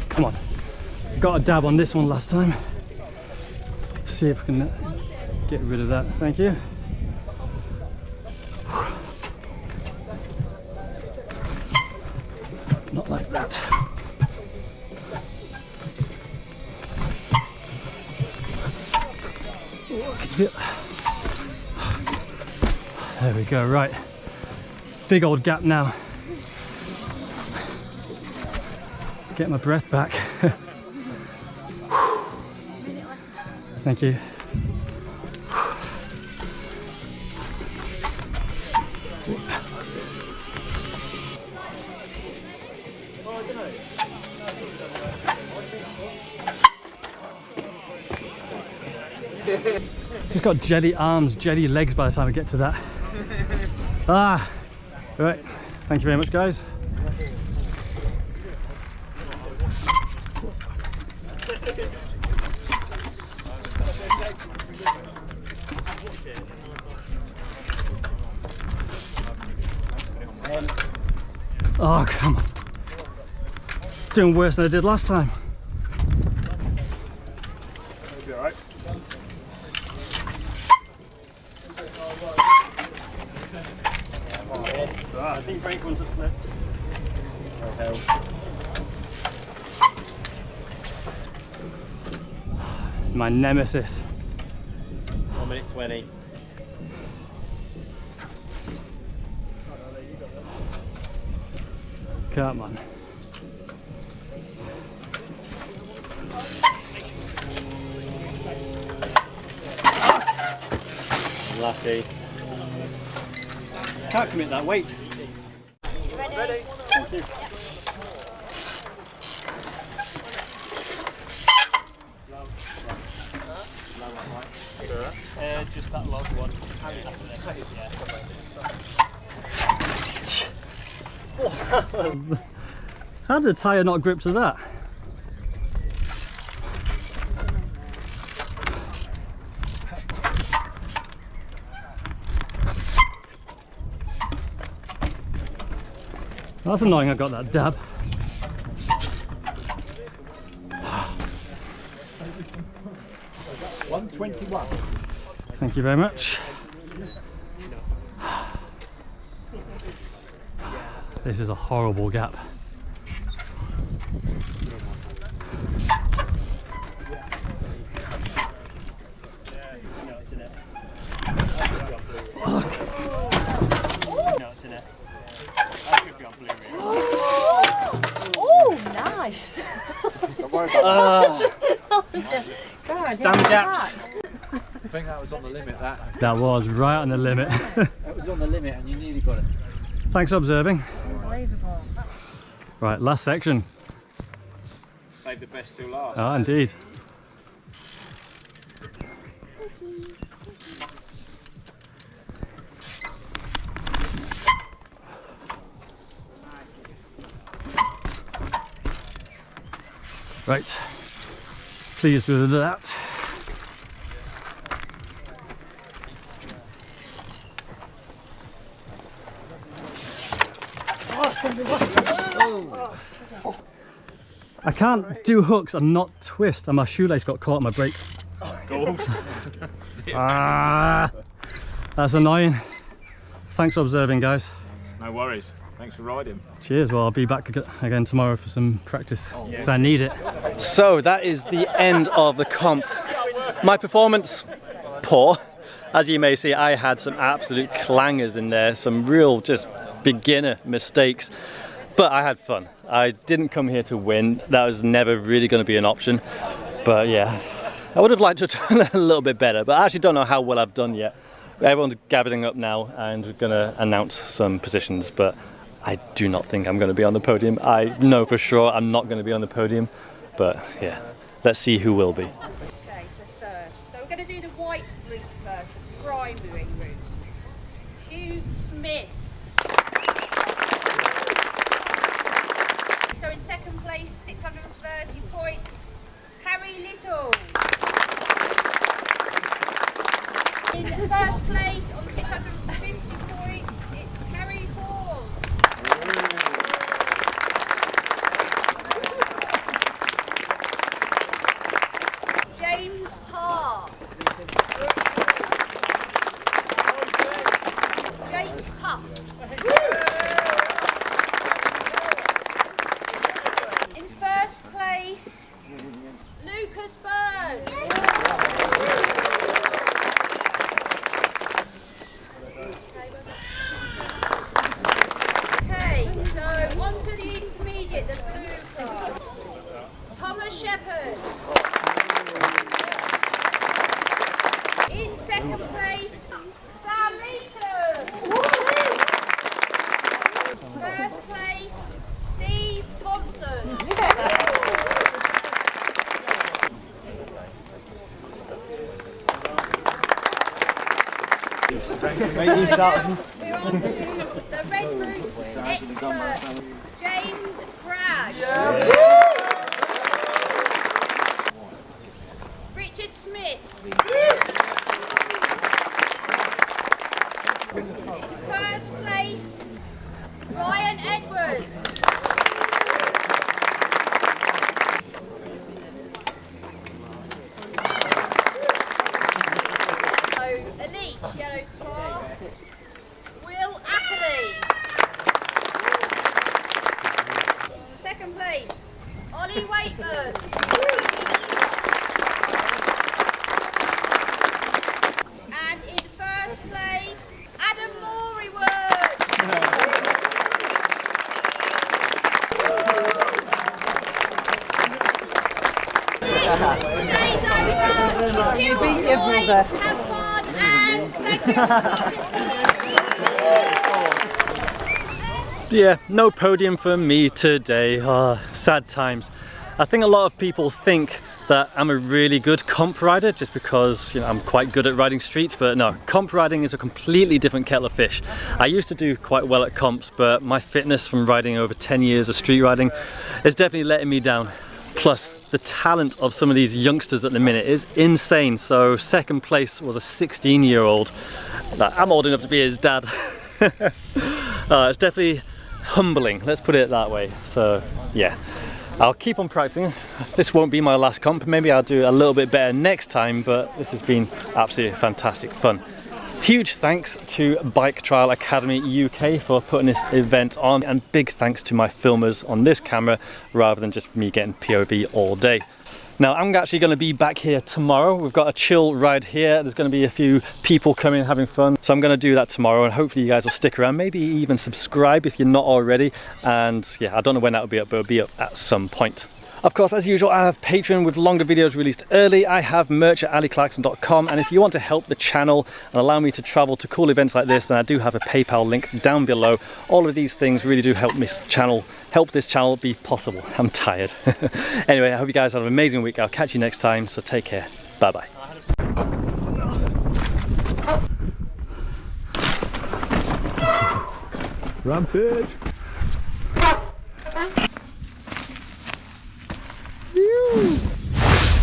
Come on. Got a dab on this one last time. See if we can get rid of that. Thank you. Not like that. There we go, right. Big old gap now. Get my breath back. Thank you. Just got jelly arms, jelly legs by the time I get to that. Ah, right. Thank you very much, guys. Oh, come on. Doing worse than I did last time. I think brake wouldn't have slipped. Oh hell. My nemesis. 1 minute 20. Come on. Lucky. Can't commit that weight. Ready? Thank you. Just that log one. How did the tyre not grip to that? That's annoying, I got that dab. $121. Thank you very much. This is a horrible gap. Oh, nice. Don't worry about that. God, Damn gaps. that. I think that was on the limit, that. That was right on the limit. That was on the limit and you nearly got it. Thanks for observing. Unbelievable. Right, last section. Save the best till last. Ah, indeed. Right, pleased with that. I can't do hooks and not twist, and my shoelace got caught on my brake. Gold. Ah, that's annoying. Thanks for observing, guys. No worries. Thanks for riding. Cheers. Well, I'll be back again tomorrow for some practice, because I need it. So that is the end of the comp. My performance, poor. As you may see, I had some absolute clangers in there, some real just beginner mistakes. But I had fun. I didn't come here to win. That was never really going to be an option. But yeah, I would have liked to have done that a little bit better, but I actually don't know how well I've done yet. Everyone's gathering up now and we're going to announce some positions, but I do not think I'm going to be on the podium. I know for sure I'm not going to be on the podium, but yeah, let's see who will be. Okay, so third. So we're going to do the white route first, the primary route. Hugh Smith. So in second place, 630 points, Harry Little. In first place on 650 points, it's Harry Hall. James Parr. James Tuft. In first place, Lucas Bird. Okay, so on to the intermediate, the blue car. Thomas Shepherd. In second place, Sam Eaton. First place, Steve Thompson. Make use out of them. We're on to the red route expert, James Bragg. Richard Smith. First place, Ryan Edwards. So, elite yellow class, Will Ackley. Ollie Waitman. And in first place, Adam Moreywood. You beat your brother. Have fun and thank you. Yeah, no podium for me today. Sad times. I think a lot of people think that I'm a really good comp rider just because, you know, I'm quite good at riding street, but no, comp riding is a completely different kettle of fish. I used to do quite well at comps, but my fitness from riding over 10 years of street riding is definitely letting me down. Plus, the talent of some of these youngsters at the minute is insane. So second place was a 16-year-old. I'm old enough to be his dad. It's definitely humbling, let's put it that way. So yeah, I'll keep on practicing. This won't be my last comp. Maybe I'll do a little bit better next time, but this has been absolutely fantastic fun. Huge thanks to Bike Trial Academy UK for putting this event on, and big thanks to my filmers on this camera rather than just me getting POV all day. Now I'm actually going to be back here tomorrow. We've got a chill ride here. There's going to be a few people coming having fun. So I'm going to do that tomorrow, and hopefully you guys will stick around. Maybe even subscribe if you're not already. And yeah, I don't know when that will be up, but it'll be up at some point. Of course, as usual, I have Patreon with longer videos released early. I have merch at AliClarkson.com, and if you want to help the channel and allow me to travel to cool events like this, then I do have a PayPal link down below. All of these things really do help this channel be possible. I'm tired. Anyway, I hope you guys have an amazing week. I'll catch you next time, so take care. Bye-bye. Rampage!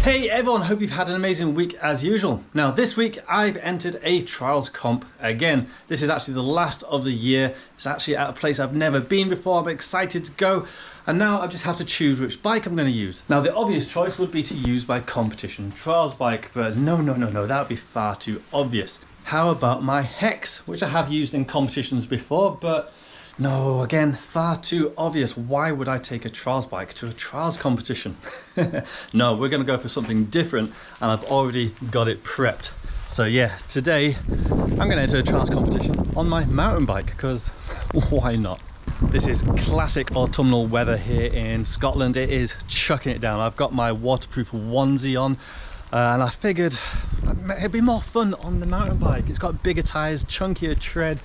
Hey everyone, hope you've had an amazing week as usual. Now this week I've entered a trials comp again. This is actually the last of the year. It's actually at a place I've never been before. I'm excited to go, and now I just have to choose which bike I'm going to use. Now the obvious choice would be to use my competition trials bike, but no, that would be far too obvious. How about my Hex, which I have used in competitions before, but no, again, far too obvious. Why would I take a trials bike to a trials competition? No, we're going to go for something different, and I've already got it prepped. So yeah, today I'm going to enter a trials competition on my mountain bike, because why not? This is classic autumnal weather here in Scotland. It is chucking it down. I've got my waterproof onesie on, and I figured it'd be more fun on the mountain bike. It's got bigger tyres, chunkier tread,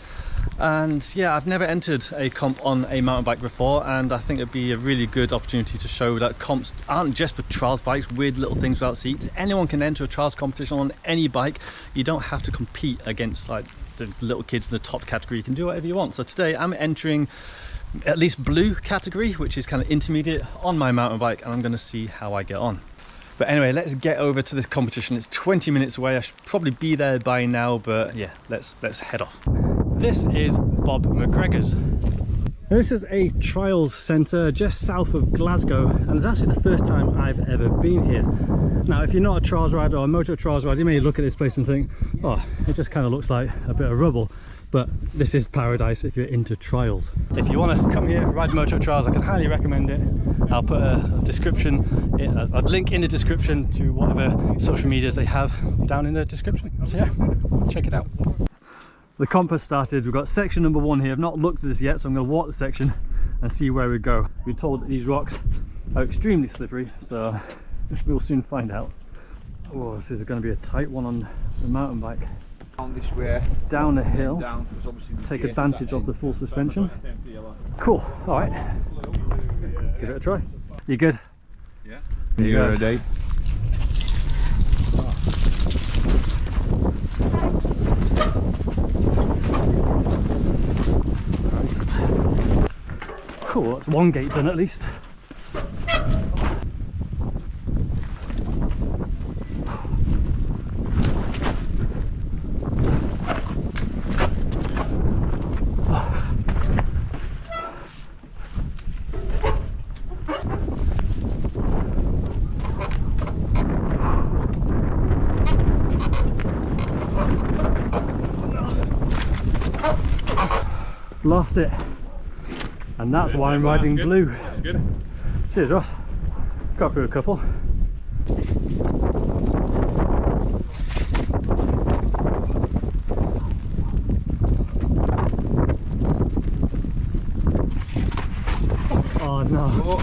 and yeah, I've never entered a comp on a mountain bike before, and I think it'd be a really good opportunity to show that comps aren't just for trials bikes, weird little things without seats. Anyone can enter a trials competition on any bike. You don't have to compete against like the little kids in the top category. You can do whatever you want. So today I'm entering at least blue category, which is kind of intermediate, on my mountain bike, and I'm going to see how I get on. But anyway, let's get over to this competition. It's 20 minutes away. I should probably be there by now, but yeah, let's head off. This is Bob McGregor's. This is a trials centre just south of Glasgow, and it's actually the first time I've ever been here. Now, if you're not a trials rider or a motor trials rider, you may look at this place and think, oh, it just kind of looks like a bit of rubble. But this is paradise if you're into trials. If you want to come here, ride motor trials, I can highly recommend it. I'll put a link in the description to whatever social medias they have down in the description. So yeah, check it out. The comp has started. We've got section number 1 here. I've not looked at this yet, so I'm going to walk the section and see where we go. We're told that these rocks are extremely slippery, so we'll soon find out. Oh, this is going to be a tight one on the mountain bike. This way, down a hill, down, take advantage of the full suspension. Cool, alright, give it a try. You good? Yeah. You ready? Cool, that's one gate done at least. Lost it, and that's why I'm riding blue. Good. Cheers, Ross. Got through a couple. Oh no.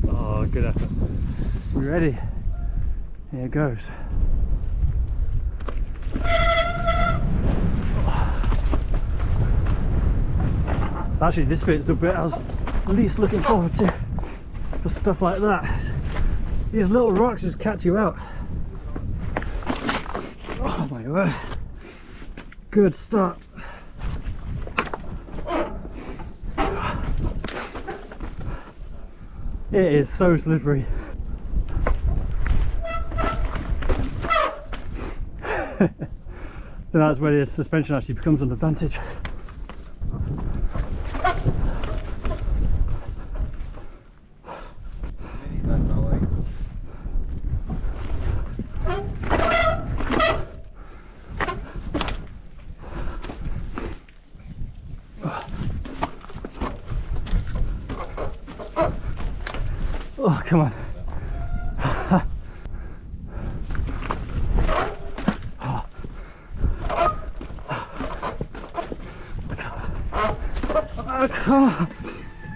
Oh, good effort. You ready? Here it goes. So actually this bit's the bit I was least looking forward to for stuff like that. These little rocks just catch you out. Oh my word. Good start. It is so slippery. Then that's where the suspension actually becomes an advantage. Oh, come on.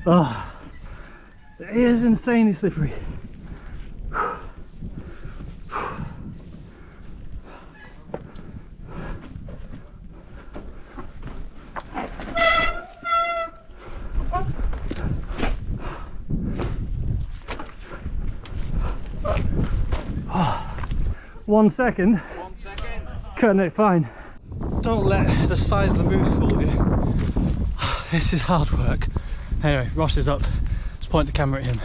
Oh, it is insanely slippery. One second. Cutting it fine. Don't let the size of the moves fool you. This is hard work. Anyway, Ross is up. Let's point the camera at him.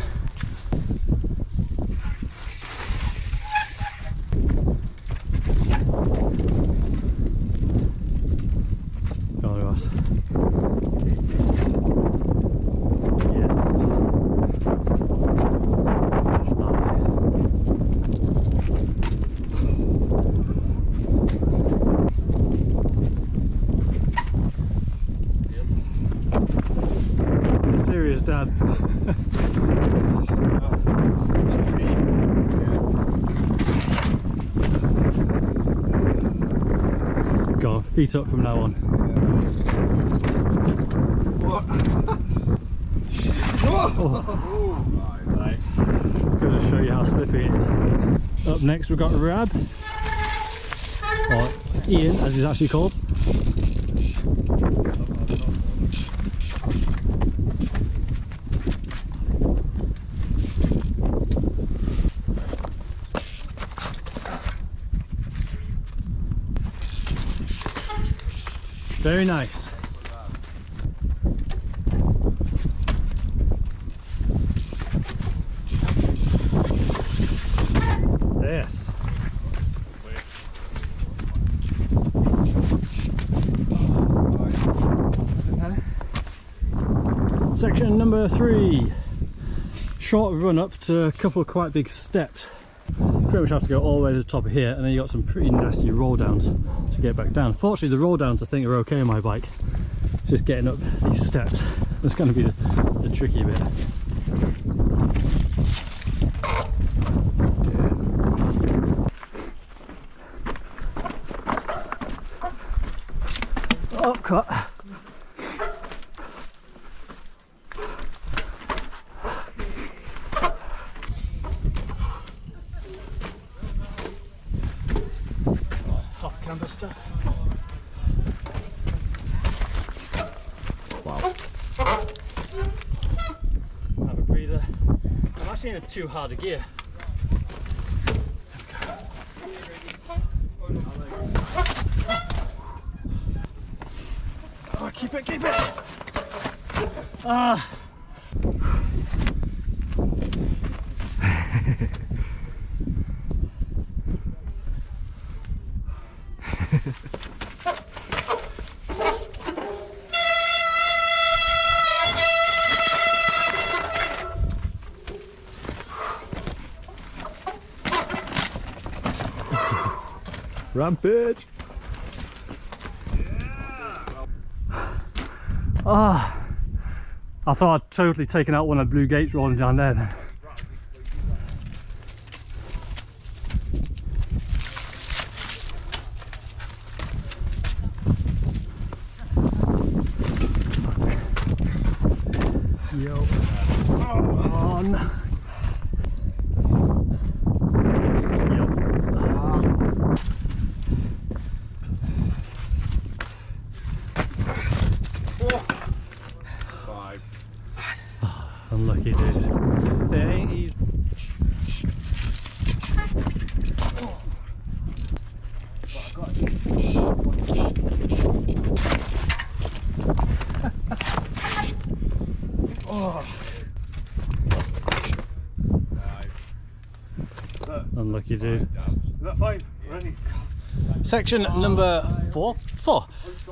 Go on, Ross. Serious dad. Go on, feet up from now on. Goes to show you how slippery it is. Up next we've got Rab, or Ian as he's actually called. Very nice. Yes. Section number 3. Short run up to a couple of quite big steps. Pretty much have to go all the way to the top of here, and then you got some pretty nasty roll downs to get back down. Fortunately the roll downs I think are okay on my bike. It's just getting up these steps that's going to be the tricky bit. Upcut. Stuff. Wow. Have a breather. I'm actually in a too hard a gear. Oh, keep it, keep it! Ah! Rampage! Ah, I thought I'd totally taken out one of the blue gates rolling down there then. Yo. Oh no. Unlucky, dude. It ain't easy. Unlucky, dude. Is that 5? Ready? Section number 4.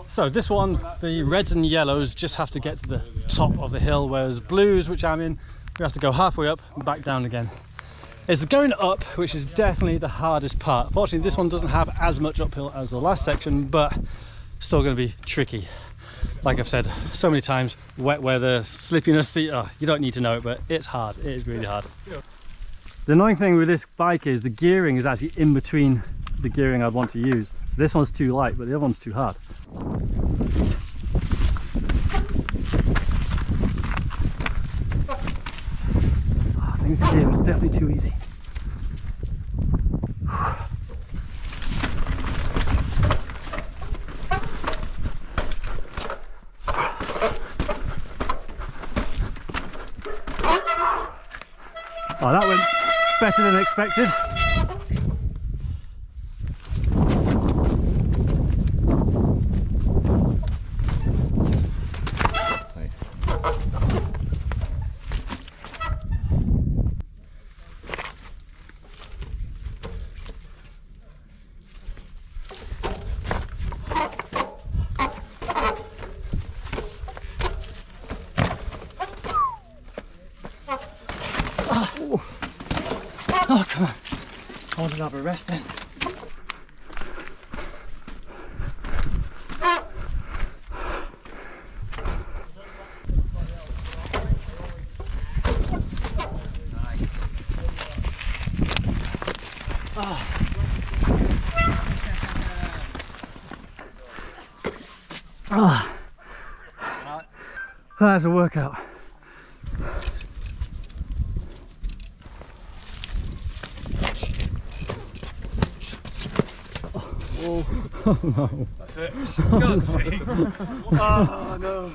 So this one, the reds and yellows just have to get to the top of the hill, whereas blues, which I'm in, we have to go halfway up and back down again. It's going up, which is definitely the hardest part. Fortunately, this one doesn't have as much uphill as the last section, but still going to be tricky. Like I've said so many times, wet weather, slippiness, you don't need to know it, but it's hard. It is really hard. The annoying thing with this bike is the gearing is actually in between the gearing I'd want to use. So this one's too light, but the other one's too hard. Oh, I think this gear is definitely too easy. Oh, that went better than expected. Oh, come on. I wanted to have a rest then. That's a workout. Oh no. That's it. God's sake. Oh no.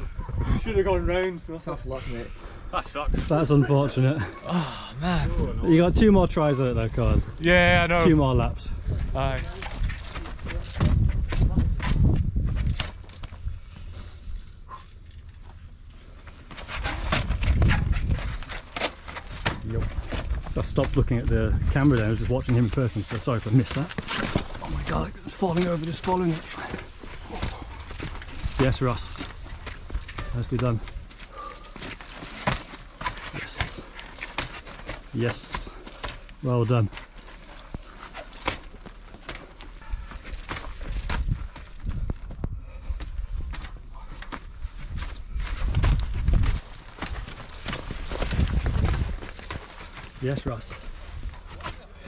Should have gone round. Tough luck, mate. That sucks. That's unfortunate. Oh man. You got 2 more tries at it though, Colin. Yeah, I know. 2 more laps. Aye. Yep. So I stopped looking at the camera then, I was just watching him in person, so sorry if I missed that. Oh my god, it's falling over, just following it. Yes, Ross. Nicely done. Yes. Yes. Well done. Yes, Ross.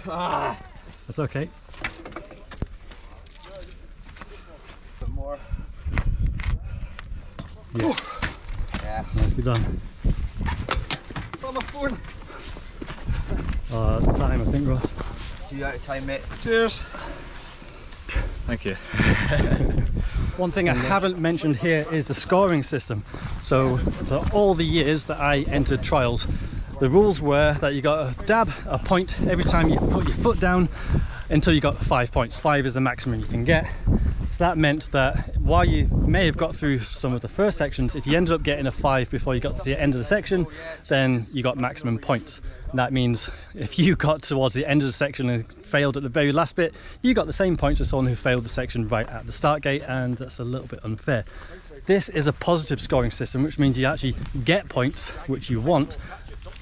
That's okay. More. Yes. Yes. Nicely done. On my phone. Oh, that's time, I think, Ross. See you out of time, mate. Cheers. Thank you. One thing I haven't mentioned here is the scoring system. So for all the years that I entered trials, the rules were that you got to dab a point every time you put your foot down until you got 5 points. 5 is the maximum you can get. So that meant that while you may have got through some of the first sections, if you ended up getting a 5 before you got to the end of the section, then you got maximum points. And that means if you got towards the end of the section and failed at the very last bit, you got the same points as someone who failed the section right at the start gate, and that's a little bit unfair. This is a positive scoring system, which means you actually get points, which you want,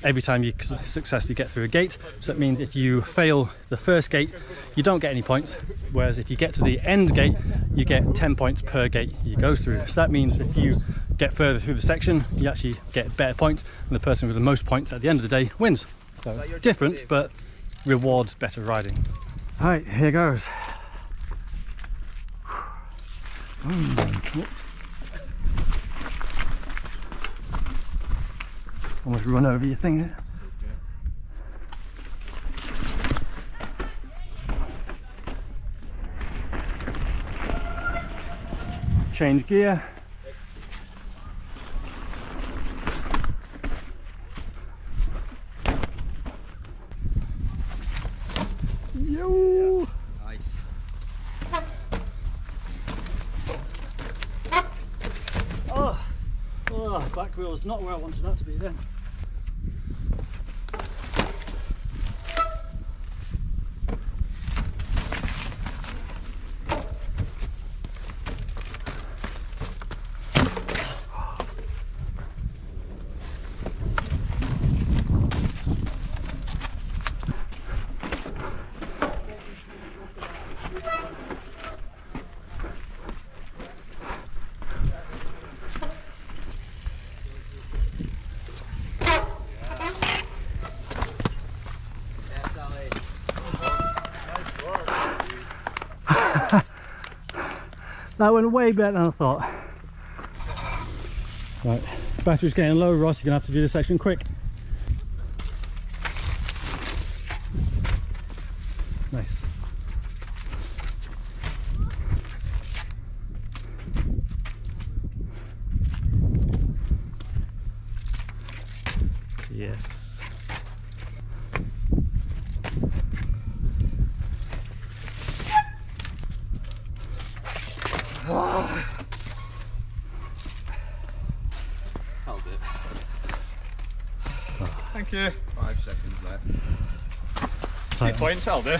every time you successfully get through a gate. So that means if you fail the first gate, you don't get any points, whereas if you get to the end gate, you get 10 points per gate you go through. So that means if you get further through the section, you actually get better points, and the person with the most points at the end of the day wins. So different, but rewards better riding. All right, here goes. Almost run over your thing there. Change gear. Yo! Nice. Oh, back wheel's not where I wanted that to be then. That went way better than I thought. Right, battery's getting low, Ross, you're gonna have to do this section quick. Nice. Yes. I'll do it. Thank you. 5 seconds left. 3 points, I'll do.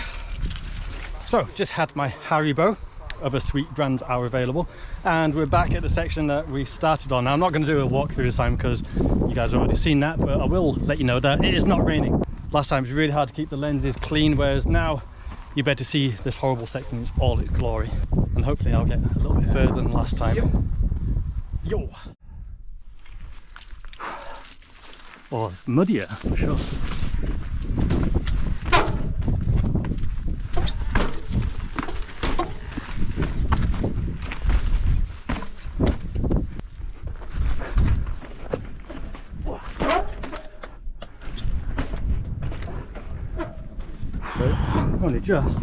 So, just had my Haribo. Other sweet brands are available, and we're back at the section that we started on. Now, I'm not going to do a walkthrough this time because you guys have already seen that, but I will let you know that it is not raining. Last time it was really hard to keep the lenses clean, whereas now you better see this horrible section in all its glory, and hopefully I'll get a little bit further than last time. Yo! Oh, it's muddier for sure. Only just.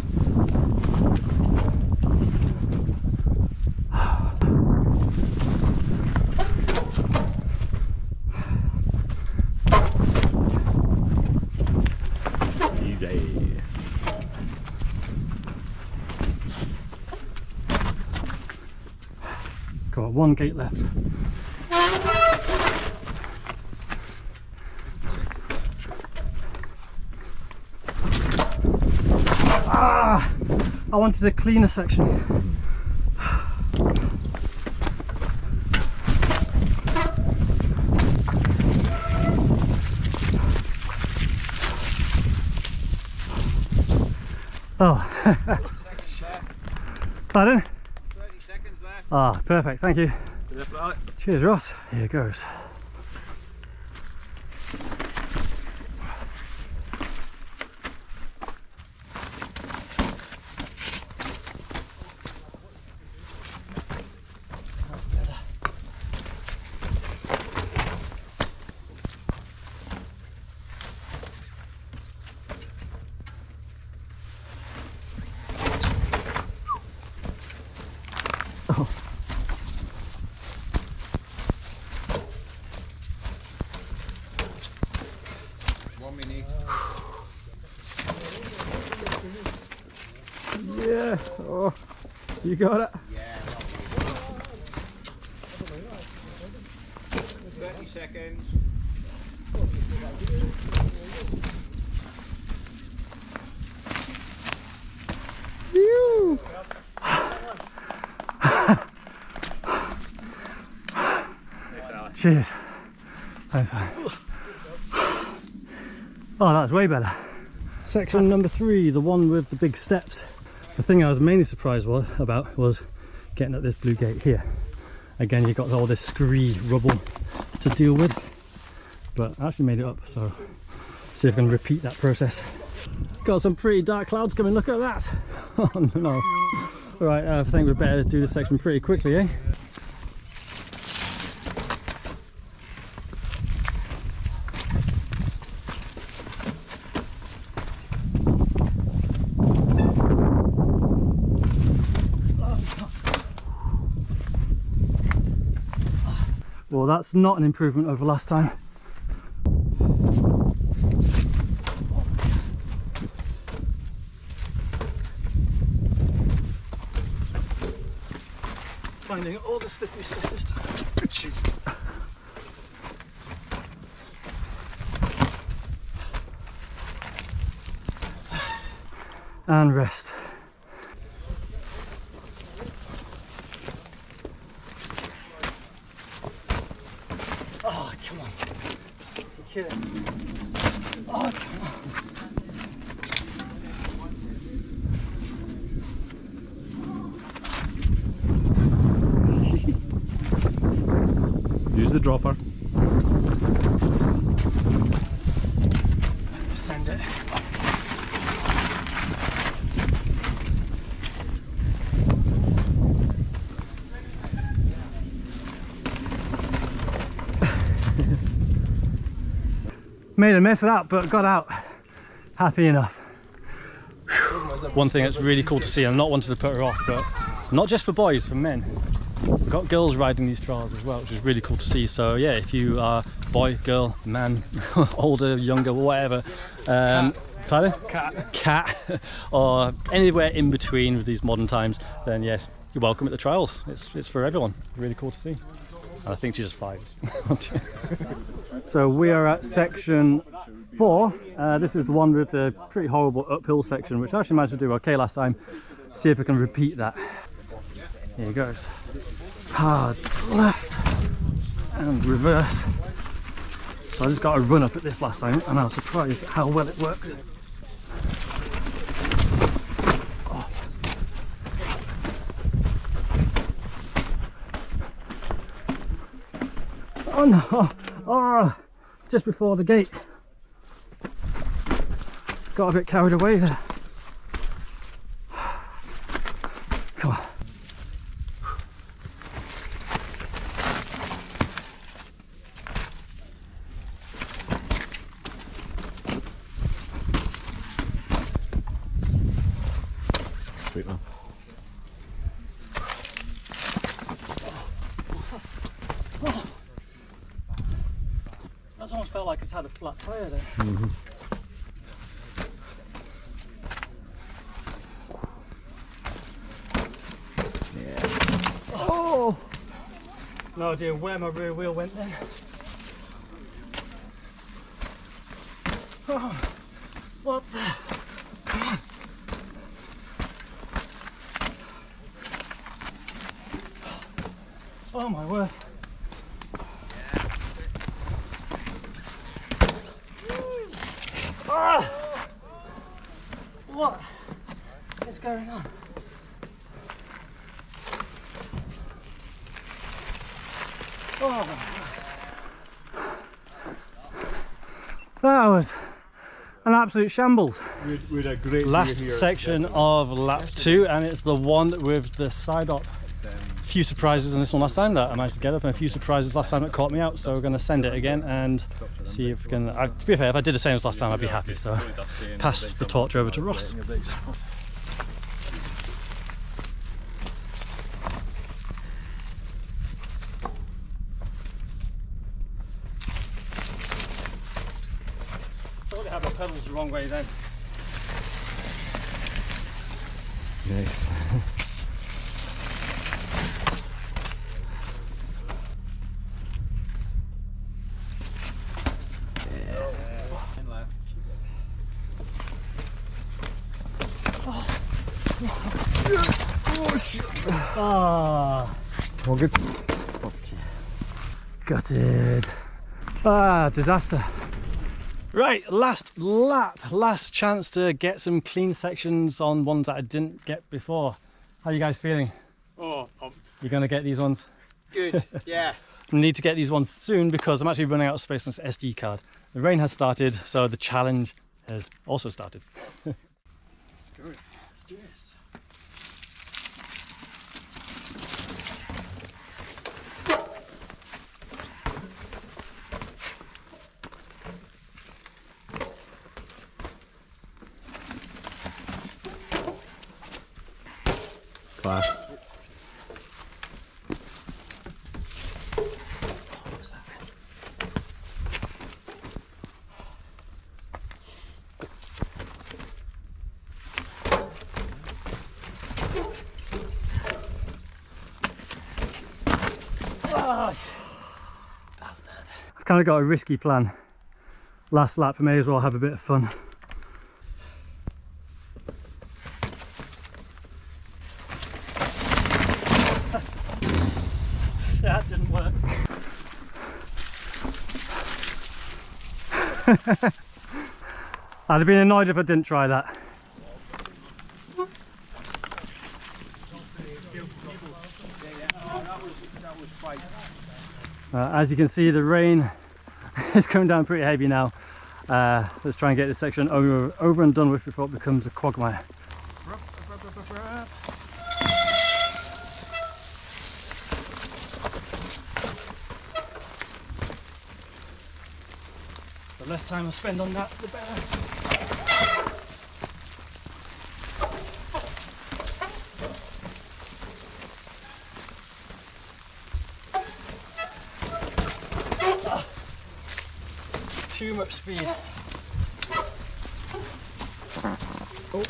Easy. Got one gate left. I wanted a cleaner section. Oh. Pardon? 30 seconds left. Ah, perfect, thank you. Cheers, Ross. Here goes. Yeah, oh, you got it. Yeah. 30 seconds. Phew. Cheers. Thanks, man. Oh, that's way better. Section number 3, the one with the big steps. The thing I was mainly surprised about was getting at this blue gate here. Again, you've got all this scree rubble to deal with, but I actually made it up, so see if I can repeat that process. Got some pretty dark clouds coming, look at that. Oh no. Right, I think we better do this section pretty quickly, eh? Well, that's not an improvement over last time. Finding all the slippery stuff this time. And rest. Oh, come on. You're kidding. Oh, come on. Use the dropper. Send it. Made a mess of that, but got out. Happy enough. One thing that's really cool to see, I'm not wanting to put her off, but it's not just for boys, for men. We've got girls riding these trials as well, which is really cool to see. So yeah, if you are boy, girl, man, older, younger, whatever, cat, or anywhere in between with these modern times, then yes, you're welcome at the trials. It's for everyone. Really cool to see. And I think she's just 5. So we are at section 4. This is the one with the pretty horrible uphill section, which I actually managed to do okay last time. See if I can repeat that. Here it goes. Hard left and reverse. So I just got a run up at this last time, and I was surprised at how well it worked. Oh no! Oh, just before the gate. Got a bit carried away there. Come on. Sweet man. That's almost felt like it's had a flat tyre there. Mm-hmm. Yeah. Oh! No idea where my rear wheel went then. Oh, what the? Oh my word. Ah! What is going on? Oh. That was an absolute shambles. We had a great Last section of lap 2, and it's the one with the side up. A few surprises in this one last time that I managed to get up, and a few surprises last time that caught me out, so we're going to send it again and see if we can. To be fair, if I did the same as last time I'd be happy, so pass the torch over to Ross. So I had my pedals the wrong way then. Nice. Ah, All good. gutted. Ah, disaster. Right, last lap, last chance to get some clean sections on ones that I didn't get before. How are you guys feeling? Oh, pumped. You're gonna get these ones? Good, yeah. I need to get these ones soon because I'm actually running out of space on this SD card. The rain has started, so the challenge has also started. Let's go. Let's do this. Class. I've kind of got a risky plan. Last lap, I may as well have a bit of fun. That didn't work. I'd have been annoyed if I didn't try that. As you can see, the rain is coming down pretty heavy now. Let's try and get this section over and done with before it becomes a quagmire. The less time I spend on that, the better. Too much speed. Oh.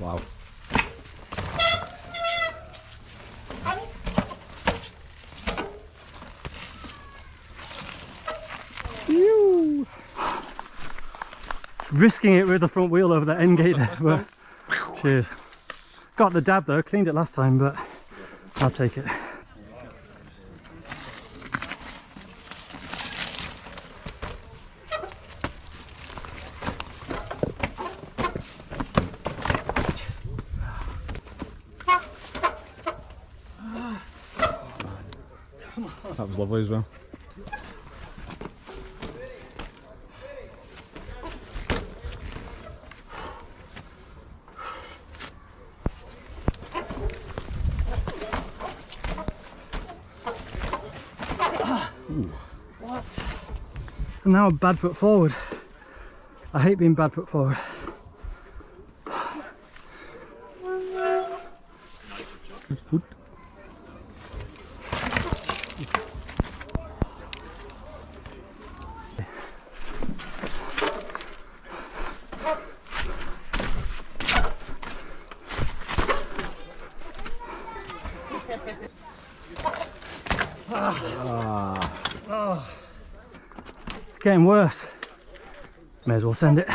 Wow. Ew. Risking it with the front wheel over the end gate there, but cheers. Got the dab though, cleaned it last time, but I'll take it. That was lovely as well. What? And now I'm bad foot forward. I hate being bad foot forward. Good foot. Getting worse. May as well send it.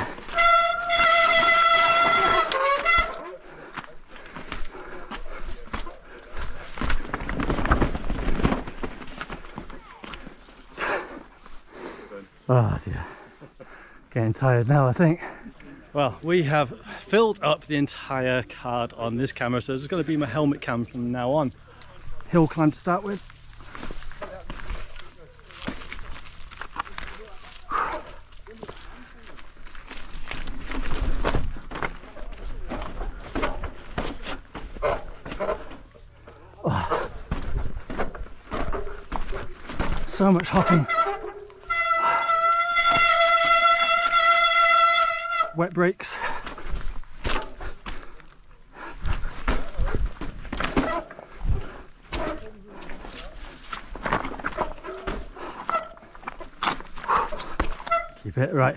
Oh dear. Getting tired now, I think. Well, we have filled up the entire card on this camera, so it's going to be my helmet cam from now on. Hill climb to start with. Oh. So much hopping. Wet brakes. Keep it right.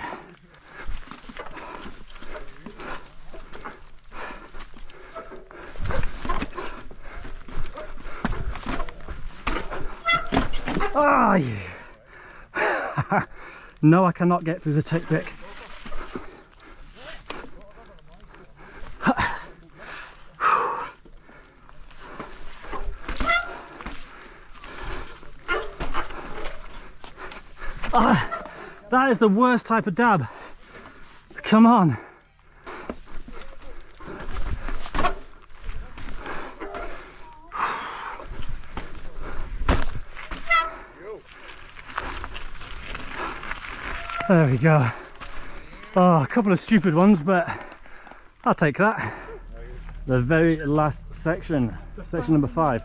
Ah, yeah. No, I cannot get through the tape deck. That is the worst type of dab. Come on. There we go. Oh, a couple of stupid ones, but I'll take that. The very last section, section number 5.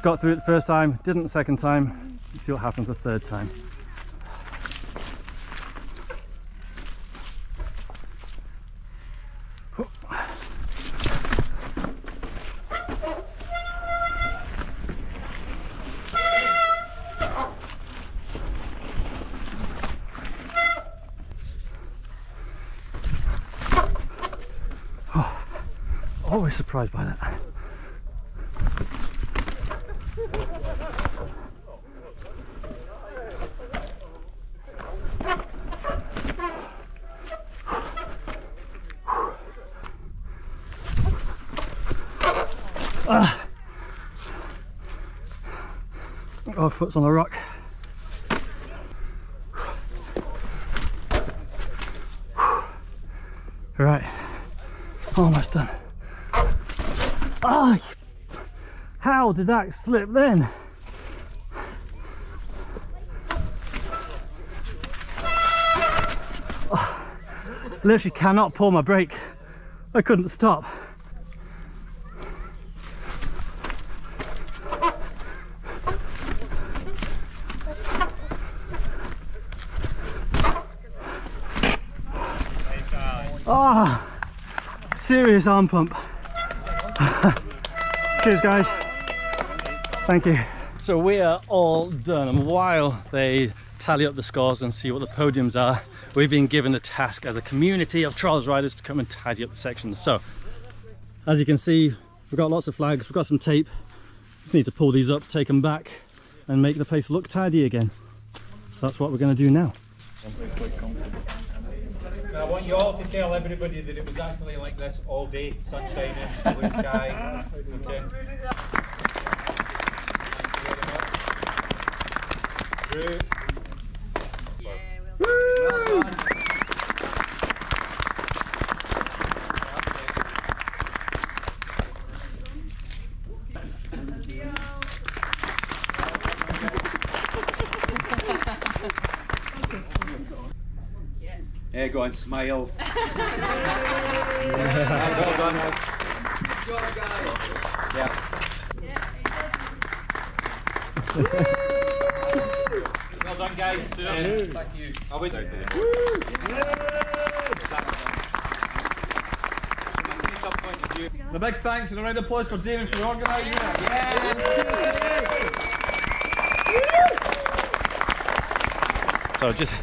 Got through it the first time, didn't the second time. Let's see what happens the third time. Always surprised by that. Oh, foot's on a rock. Right, almost done. Oh, how did that slip then? Oh, literally cannot pull my brake. I couldn't stop. Ah, oh, serious arm pump. Cheers guys, thank you. So we are all done, and while they tally up the scores and see what the podiums are, we've been given the task as a community of trials riders to come and tidy up the sections. So as you can see, we've got lots of flags, we've got some tape. Just need to pull these up, take them back and make the place look tidy again. So that's what we're going to do now. I want you all to tell everybody that it was actually like this all day, sun shining, blue sky. Okay. Thank you very much. Well done. Yeah, go on, smile. Well done, guys. Yeah. Well done, guys. Thank you. I'll wait out there. And a big thanks and a round of applause for David for organising it. So just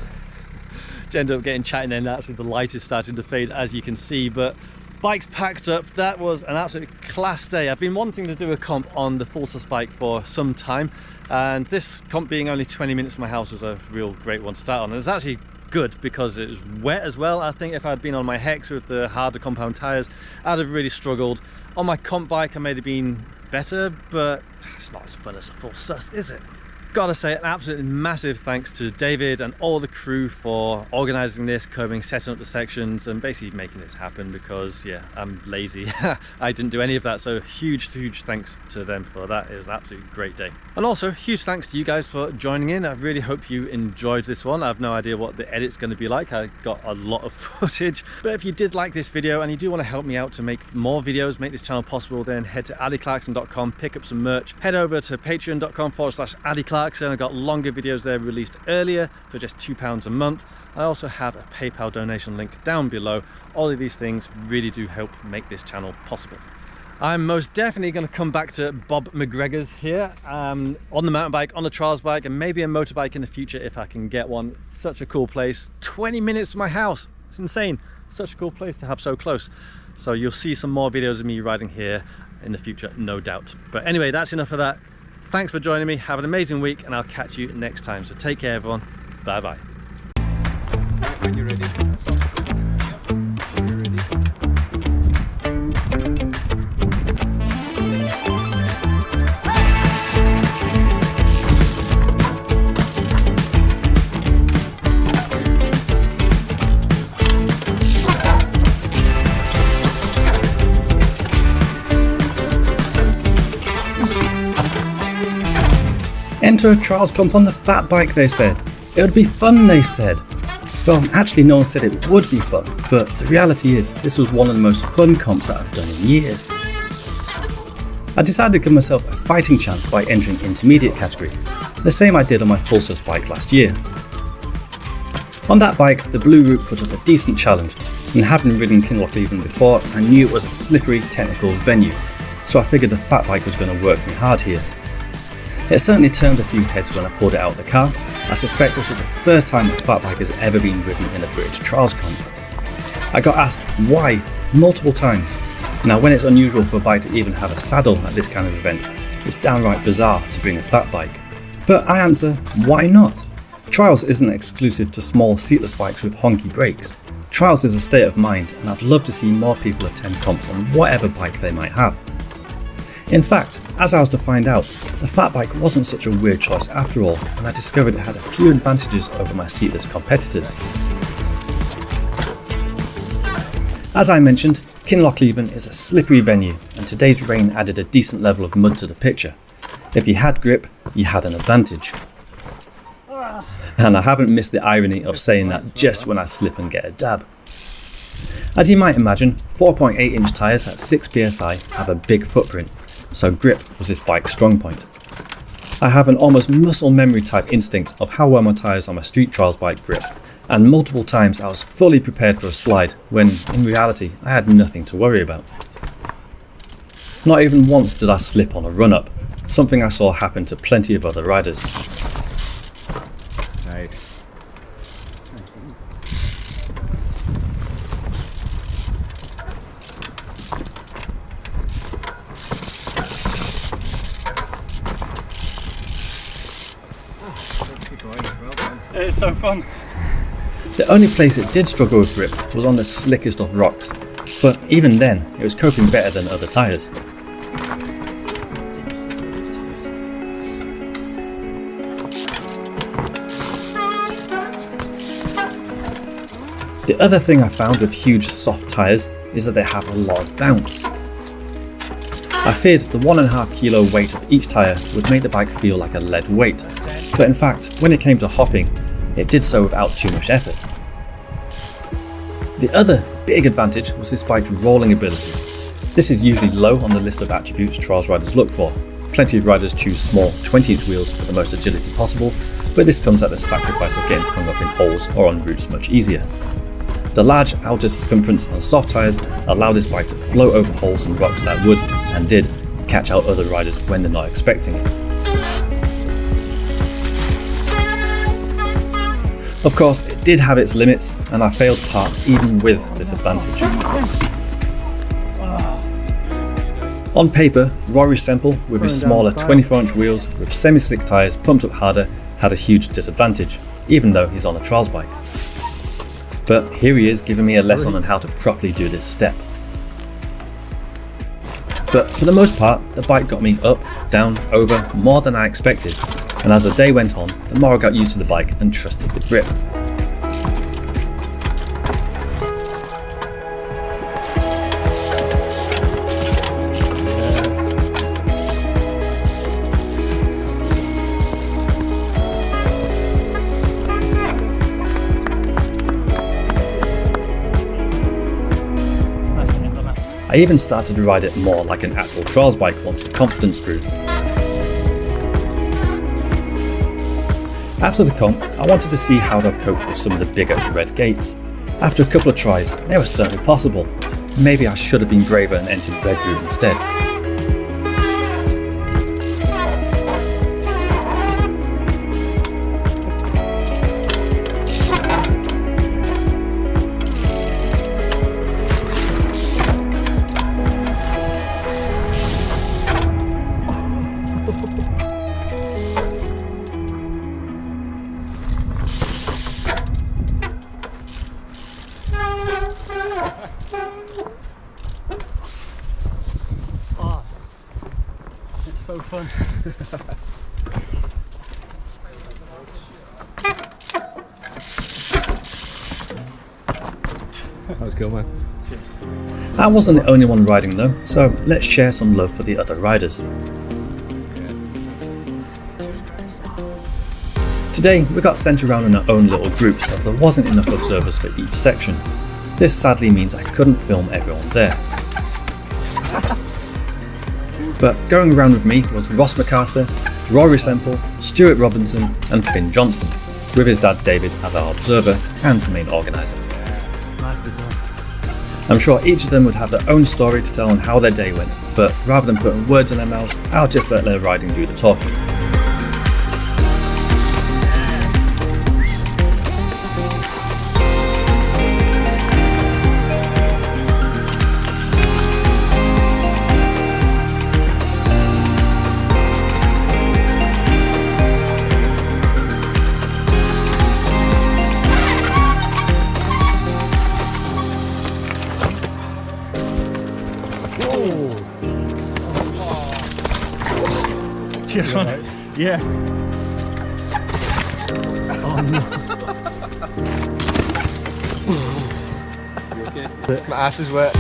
ended up getting chatting, and actually the light is starting to fade, as you can see, but bikes packed up. That was an absolute class day. I've been wanting to do a comp on the full sus bike for some time, and this comp being only 20 minutes from my house was a real great one to start on. And it's actually good because it was wet as well. I think if I'd been on my Hex with the harder compound tyres, I'd have really struggled. On my comp bike I may have been better, but it's not as fun as a full sus, is it? Gotta say, an absolutely massive thanks to David and all the crew for organising this, combing, setting up the sections and basically making this happen, because yeah, I'm lazy. I didn't do any of that, so huge thanks to them for that. It was an absolutely great day. And also huge thanks to you guys for joining in. I really hope you enjoyed this one. I have no idea what the edit's going to be like. I got a lot of footage, but if you did like this video and you do want to help me out to make more videos, make this channel possible, then head to addyclarkson.com, pick up some merch, head over to patreon.com/addyclarkson. I've got longer videos there released earlier for just £2 a month. I also have a PayPal donation link down below. All of these things really do help make this channel possible. I'm most definitely going to come back to Bob McGregor's here on the mountain bike, on the trials bike, and maybe a motorbike in the future if I can get one. Such a cool place, 20 minutes from my house. It's insane. Such a cool place to have so close. So you'll see some more videos of me riding here in the future, no doubt. But anyway, that's enough of that. Thanks for joining me. Have an amazing week, and I'll catch you next time. So take care, everyone. Bye bye. When you're ready. to a trials comp on the fat bike, they said. It would be fun, they said. Well, actually no one said it would be fun, but the reality is this was one of the most fun comps that I've done in years. I decided to give myself a fighting chance by entering intermediate category, the same I did on my full-sus bike last year. On that bike, the blue route put up a decent challenge, and having ridden Clarkson before, I knew it was a slippery technical venue, so I figured the fat bike was going to work me hard here. It certainly turned a few heads when I pulled it out of the car. I suspect this was the first time a fat bike has ever been ridden in a British trials comp. I got asked why multiple times. Now, when it's unusual for a bike to even have a saddle at this kind of event, it's downright bizarre to bring a fat bike. But I answer, why not? Trials isn't exclusive to small seatless bikes with honky brakes. Trials is a state of mind, and I'd love to see more people attend comps on whatever bike they might have. In fact, as I was to find out, the fat bike wasn't such a weird choice after all, and I discovered it had a few advantages over my seatless competitors. As I mentioned, Clarkson is a slippery venue, and today's rain added a decent level of mud to the picture. If you had grip, you had an advantage. And I haven't missed the irony of saying that just when I slip and get a dab. As you might imagine, 4.8-inch tyres at 6 psi have a big footprint, so grip was this bike's strong point. I have an almost muscle memory type instinct of how well my tyres on my street trials bike grip, and multiple times I was fully prepared for a slide when, in reality, I had nothing to worry about. Not even once did I slip on a run-up, something I saw happen to plenty of other riders. Nice. It's so fun. The only place it did struggle with grip was on the slickest of rocks, but even then it was coping better than other tyres. The other thing I found with huge soft tyres is that they have a lot of bounce. I feared the 1.5 kilo weight of each tyre would make the bike feel like a lead weight, but in fact when it came to hopping, it did so without too much effort. The other big advantage was this bike's rolling ability. This is usually low on the list of attributes trials riders look for. Plenty of riders choose small 20-inch wheels for the most agility possible, but this comes at the sacrifice of getting hung up in holes or on routes much easier. The large outer circumference on soft tyres allow this bike to float over holes and rocks that would, and did, catch out other riders when they're not expecting it. Of course, it did have its limits, and I failed parts even with this advantage. On paper, Rory Semple, with his smaller 24-inch wheels with semi-slick tyres pumped up harder, had a huge disadvantage, even though he's on a trials bike. But here he is giving me a lesson on how to properly do this step. But for the most part, the bike got me up, down, over, more than I expected, and as the day went on, the more I got used to the bike and trusted the grip. I even started to ride it more like an actual trials bike once the confidence grew. After the comp, I wanted to see how I'd have coped with some of the bigger red gates. After a couple of tries, they were certainly possible. Maybe I should have been braver and entered red route instead. So fun. That was cool, man. Cheers. I wasn't the only one riding though, so let's share some love for the other riders. Today we got sent around in our own little groups as there wasn't enough observers for each section. This sadly means I couldn't film everyone there. But going around with me was Ross MacArthur, Rory Semple, Stuart Robinson and Finn Johnston, with his dad David as our observer and the main organiser. I'm sure each of them would have their own story to tell on how their day went, but rather than putting words in their mouths, I'll just let their riding do the talking. Cheers, man. Yeah. Oh no. You okay? My ass is wet.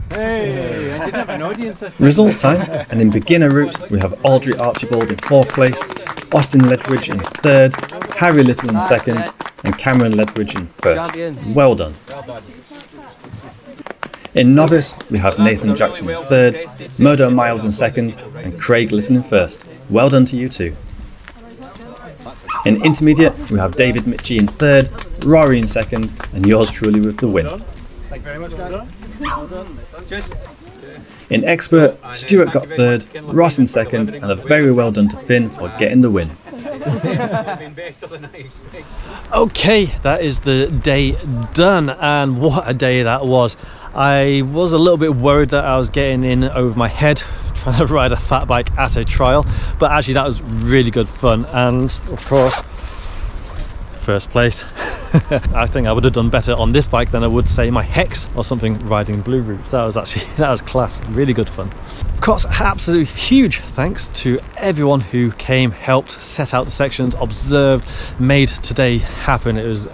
Hey, I didn't have an audience. Results time, and in beginner route we have Audrey Archibald in 4th place, Austin Ledridge in 3rd, Harry Little in 2nd and Cameron Ledridge in 1st. Well done. In novice we have Nathan Jackson in 3rd, Murdo Miles in 2nd and Craig Little in 1st. Well done to you too. In intermediate we have David Mitchie in 3rd, Rory in 2nd and yours truly with the win. Thank you very much, guys. Well done. In expert, Stuart got 3rd, Ross in 2nd and a very well done to Finn for getting the win. Okay, that is the day done, and what a day that was. I was a little bit worried that I was getting in over my head trying to ride a fat bike at a trial, but actually that was really good fun, and of course, first place. I think I would have done better on this bike than I would say my Hex or something riding Blue Routes. That was class, really good fun. Of course, absolutely huge thanks to everyone who came, helped, set out the sections, observed, made today happen. It was,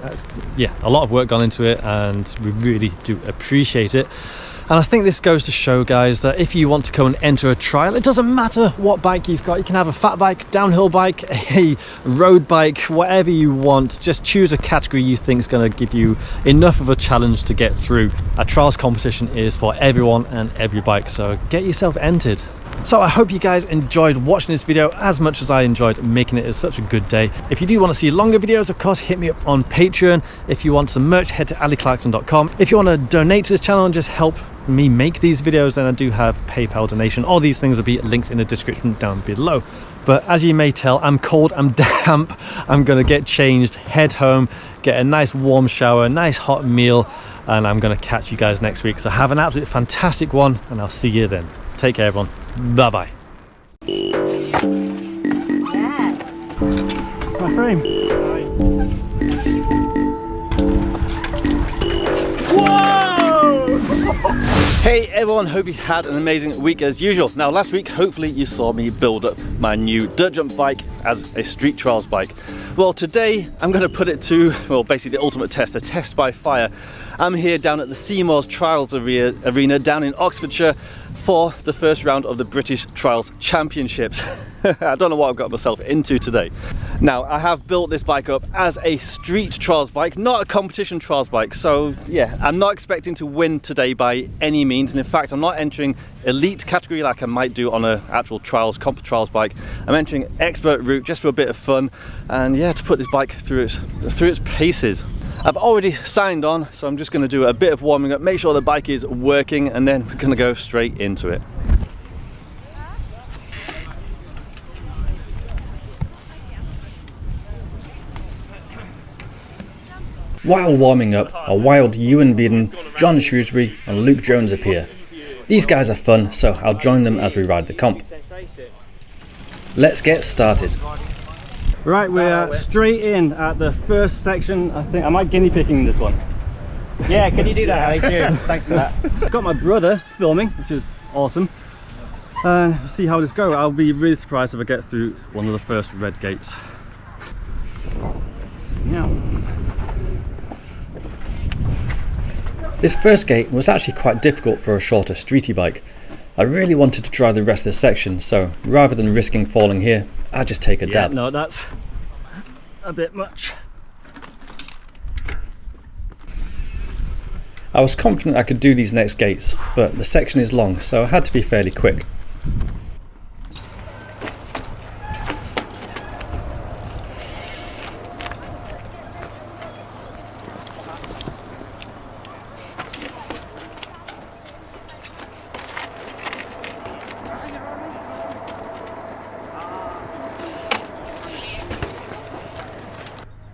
yeah, a lot of work gone into it and we really do appreciate it. And I think this goes to show, guys, that if you want to come and enter a trial, it doesn't matter what bike you've got. You can have a fat bike, downhill bike, a road bike, whatever you want. Just choose a category you think is going to give you enough of a challenge to get through. A trials competition is for everyone and every bike, so get yourself entered. So I hope you guys enjoyed watching this video as much as I enjoyed making it. It was such a good day. If you do want to see longer videos, of course, hit me up on Patreon. If you want some merch, head to aliclarkson.com. If you want to donate to this channel and just help me make these videos, then I do have PayPal donation. All these things will be linked in the description down below. But as you may tell, I'm cold, I'm damp. I'm gonna get changed, head home, get a nice warm shower, nice hot meal, and I'm gonna catch you guys next week. So have an absolutely fantastic one, and I'll see you then. Take care, everyone. Bye bye. My frame. Whoa! Hey everyone, hope you had an amazing week as usual. Now last week, hopefully you saw me build up my new dirt jump bike as a street trials bike. Well, today I'm going to put it to, well, basically the ultimate test, a test by fire. I'm here down at the Seymour's Trials Arena down in Oxfordshire for the first round of the British Trials Championships. I don't know what I've got myself into today. Now, I have built this bike up as a street trials bike, not a competition trials bike. So yeah, I'm not expecting to win today by any means. And in fact, I'm not entering elite category like I might do on an actual comp trials bike. I'm entering expert route just for a bit of fun. And yeah, to put this bike through its paces. I've already signed on, so I'm just going to do a bit of warming up, make sure the bike is working, and then we're going to go straight into it. While warming up, a wild Ewan Beeden, John Shrewsbury and Luke Jones appear. These guys are fun, so I'll join them as we ride the comp. Let's get started. Right, we're straight in at the first section. I think I might guinea picking this one. Yeah, can you do that, Ali? Cheers. Thanks for that. Got my brother filming, which is awesome. We'll see how this goes. I'll be really surprised if I get through one of the first red gates. Now. This first gate was actually quite difficult for a shorter streety bike. I really wanted to try the rest of the section, so rather than risking falling here, I just take a dab. No, that's a bit much. I was confident I could do these next gates, but the section is long, so I had to be fairly quick.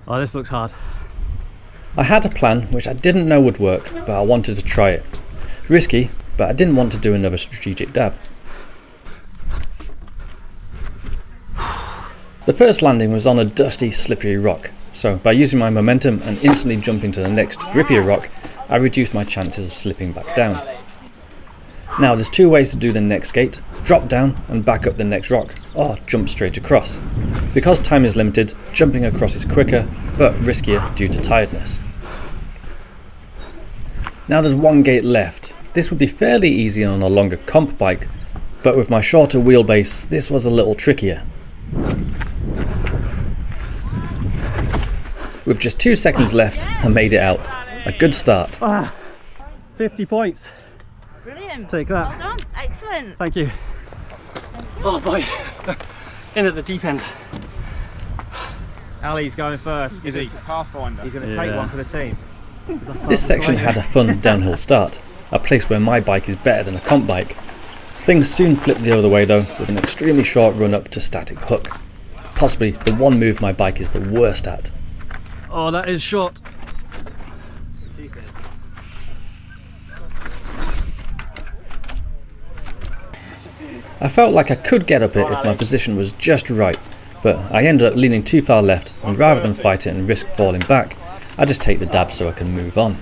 Oh, this looks hard. I had a plan which I didn't know would work, but I wanted to try it. Risky, but I didn't want to do another strategic dab. The first landing was on a dusty, slippery rock, so by using my momentum and instantly jumping to the next grippier rock, I reduced my chances of slipping back down. Now there's two ways to do the next gate: drop down and back up the next rock, or jump straight across. Because time is limited, jumping across is quicker, but riskier due to tiredness. Now there's one gate left. This would be fairly easy on a longer comp bike, but with my shorter wheelbase, this was a little trickier. With just 2 seconds left, I made it out. A good start. 50 points. Brilliant. Take that. Well done. Excellent. Thank you. Oh boy. In at the deep end. Ali's going first. Is he? Pathfinder. He's going to take one for the team. This section had a fun downhill start, a place where my bike is better than a comp bike. Things soon flipped the other way though, with an extremely short run up to static hook. Possibly the one move my bike is the worst at. Oh, that is short. I felt like I could get up it if my position was just right, but I ended up leaning too far left, and rather than fight it and risk falling back, I just take the dab so I can move on.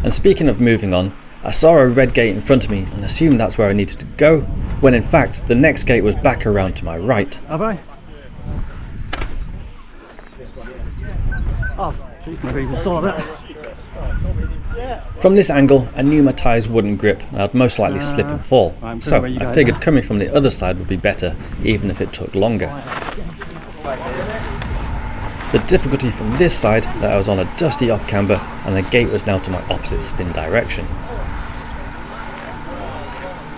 And speaking of moving on, I saw a red gate in front of me and assumed that's where I needed to go, when in fact the next gate was back around to my right. Have I? Oh, jeez, maybe you saw that. From this angle, I knew my tyres wouldn't grip and I'd most likely slip and fall, so I figured coming from the other side would be better, even if it took longer. The difficulty from this side, that I was on a dusty off camber and the gate was now to my opposite spin direction.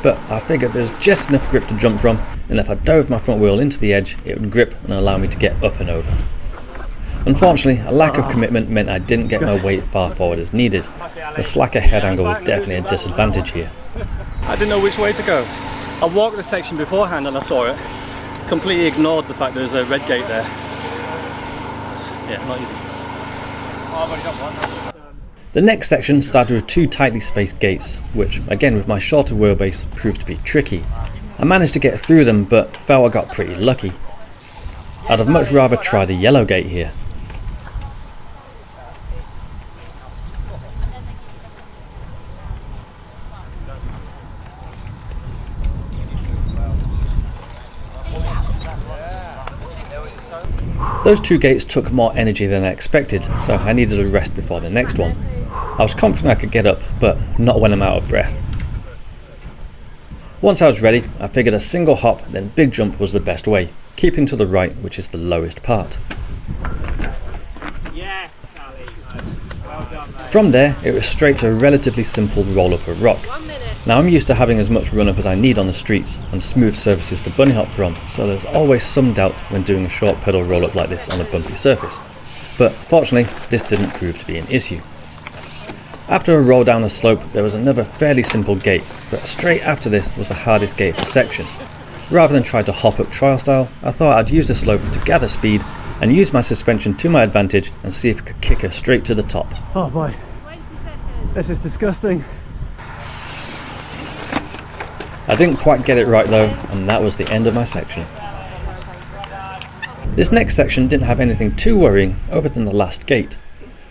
But I figured there was just enough grip to jump from, and if I dove my front wheel into the edge, it would grip and allow me to get up and over. Unfortunately, a lack of commitment meant I didn't get my weight far forward as needed. The slacker head angle was definitely a disadvantage here. I didn't know which way to go. I walked the section beforehand and I saw it. Completely ignored the fact there's a red gate there. Yeah, not easy. The next section started with 2 tightly spaced gates, which, again with my shorter wheelbase, proved to be tricky. I managed to get through them, but felt I got pretty lucky. I'd have much rather tried a yellow gate here. Those 2 gates took more energy than I expected, so I needed a rest before the next one. I was confident I could get up, but not when I'm out of breath. Once I was ready, I figured a single hop then big jump was the best way, keeping to the right, which is the lowest part. Yes, Ali. Well done, mate. From there, it was straight to a relatively simple roll up a rock. Now I'm used to having as much run up as I need on the streets and smooth surfaces to bunny hop from, so there's always some doubt when doing a short pedal roll up like this on a bumpy surface. But fortunately, this didn't prove to be an issue. After a roll down a slope, there was another fairly simple gate, but straight after this was the hardest gate of the section. Rather than try to hop up trial style, I thought I'd use the slope to gather speed and use my suspension to my advantage and see if I could kick her straight to the top. Oh boy, this is disgusting. I didn't quite get it right though, and that was the end of my section. This next section didn't have anything too worrying other than the last gate.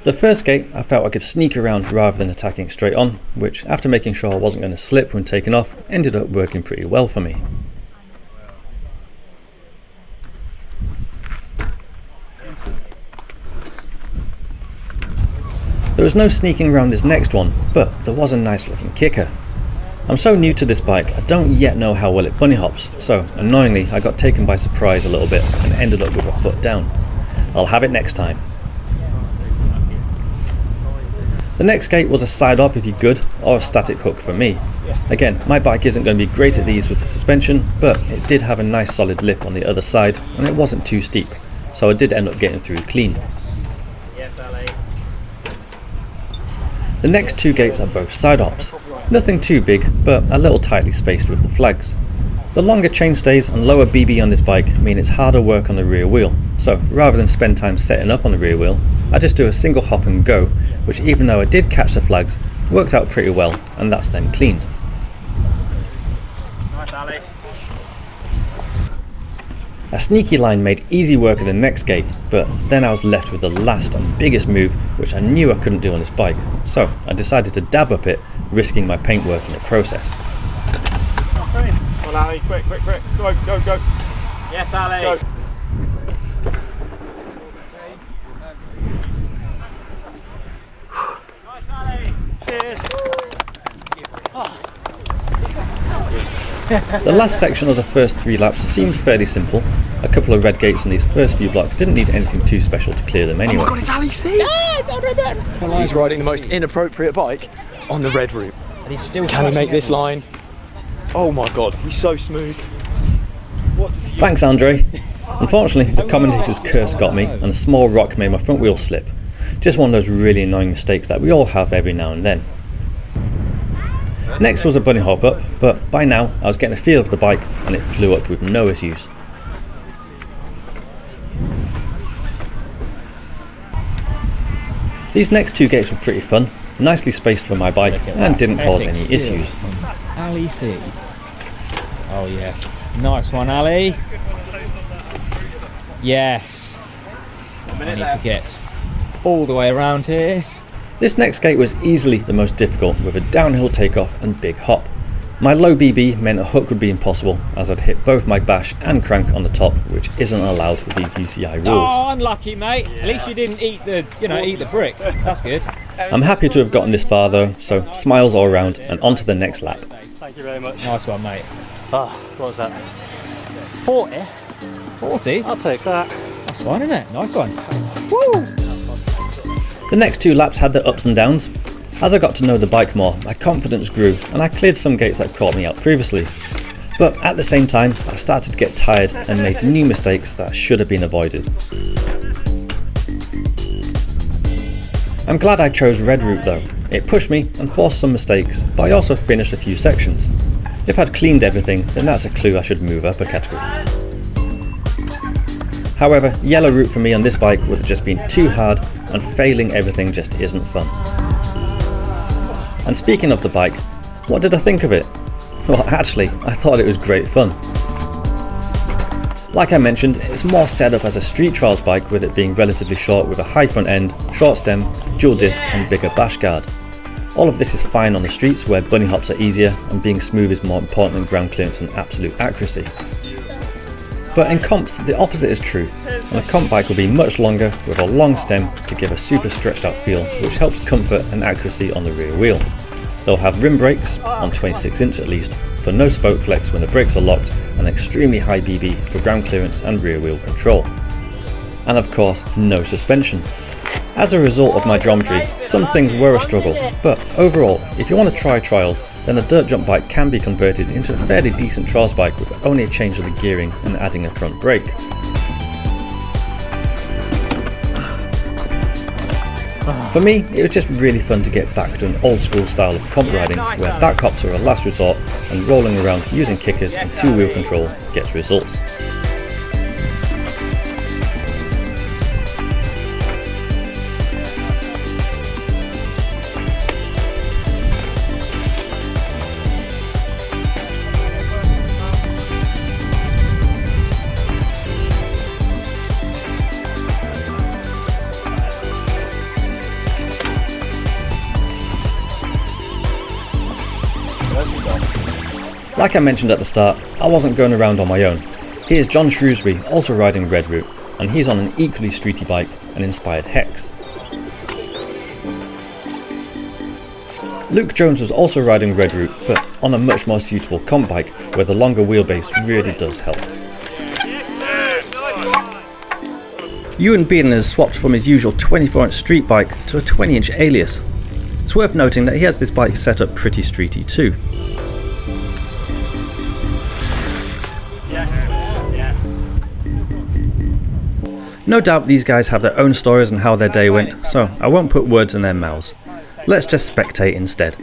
The first gate I felt I could sneak around rather than attacking straight on, which after making sure I wasn't going to slip when taking off, ended up working pretty well for me. There was no sneaking around this next one, but there was a nice looking kicker. I'm so new to this bike, I don't yet know how well it bunny hops, so annoyingly I got taken by surprise a little bit and ended up with a foot down. I'll have it next time. The next gate was a side hop if you're good, or a static hook for me. Again, my bike isn't going to be great at these with the suspension, but it did have a nice solid lip on the other side and it wasn't too steep, so I did end up getting through clean. The next two gates are both side hops. Nothing too big, but a little tightly spaced with the flags. The longer chainstays and lower BB on this bike mean it's harder work on the rear wheel, so rather than spend time setting up on the rear wheel, I just do a single hop and go, which even though I did catch the flags, worked out pretty well, and that's then cleaned. Nice, Ali. A sneaky line made easy work of the next gate, but then I was left with the last and biggest move, which I knew I couldn't do on this bike, so I decided to dab up it, risking my paintwork in the process. Come on, Ali, quick, quick, quick. Go, go, go. Yes, Ali. Go. Nice, Ali. Cheers. The last section of the first 3 laps seemed fairly simple. A couple of red gates in these first few blocks didn't need anything too special to clear them anyway. Oh my god, it's Ali C! Yeah, it's on red route! He's riding the most inappropriate bike on the red route. And he's still Can he make this line? Oh my god, he's so smooth. Thanks, Andre. Unfortunately, the commentator's curse got me and a small rock made my front wheel slip. Just one of those really annoying mistakes that we all have every now and then. Next was a bunny hop up, but by now I was getting a feel of the bike and it flew up with no issues. These next 2 gates were pretty fun, nicely spaced for my bike and didn't cause any issues. Ali C. Oh yes, nice one, Ali. Yes. I need to get all the way around here. This next gate was easily the most difficult, with a downhill takeoff and big hop. My low BB meant a hook would be impossible, as I'd hit both my bash and crank on the top, which isn't allowed with these UCI rules. Oh, unlucky, mate. Yeah. At least you didn't eat the brick. That's good. I'm happy to have gotten this far though, so smiles all around and on to the next lap. Thank you very much. Nice one, mate. Ah, what was that? 40? 40? I'll take that. That's fine, isn't it? Nice one. Woo! The next 2 laps had their ups and downs. As I got to know the bike more, my confidence grew and I cleared some gates that caught me out previously. But at the same time, I started to get tired and made new mistakes that should have been avoided. I'm glad I chose red route though. It pushed me and forced some mistakes, but I also finished a few sections. If I'd cleaned everything, then that's a clue I should move up a category. However, yellow route for me on this bike would have just been too hard, and failing everything just isn't fun. And speaking of the bike, what did I think of it? Well, actually, I thought it was great fun. Like I mentioned, it's more set up as a street trials bike, with it being relatively short with a high front end, short stem, dual disc and bigger bash guard. All of this is fine on the streets where bunny hops are easier and being smooth is more important than ground clearance and absolute accuracy. But in comps, the opposite is true, and a comp bike will be much longer with a long stem to give a super stretched out feel, which helps comfort and accuracy on the rear wheel. They'll have rim brakes, on 26 inch at least, for no spoke flex when the brakes are locked, and extremely high BB for ground clearance and rear wheel control. And of course, no suspension. As a result of my geometry, some things were a struggle, but overall, if you want to try trials, then a dirt jump bike can be converted into a fairly decent trials bike with only a change of the gearing and adding a front brake. For me, it was just really fun to get back to an old school style of comp riding where back hops are a last resort and rolling around using kickers and two-wheel control gets results. Like I mentioned at the start, I wasn't going around on my own. Here's John Shrewsbury also riding Red Route, and he's on an equally streety bike, an inspired Hex. Luke Jones was also riding Red Route, but on a much more suitable comp bike where the longer wheelbase really does help. Ewan Bearden has swapped from his usual 24-inch street bike to a 20-inch Alias. It's worth noting that he has this bike set up pretty streety too. No doubt these guys have their own stories on how their day went, so I won't put words in their mouths. Let's just spectate instead.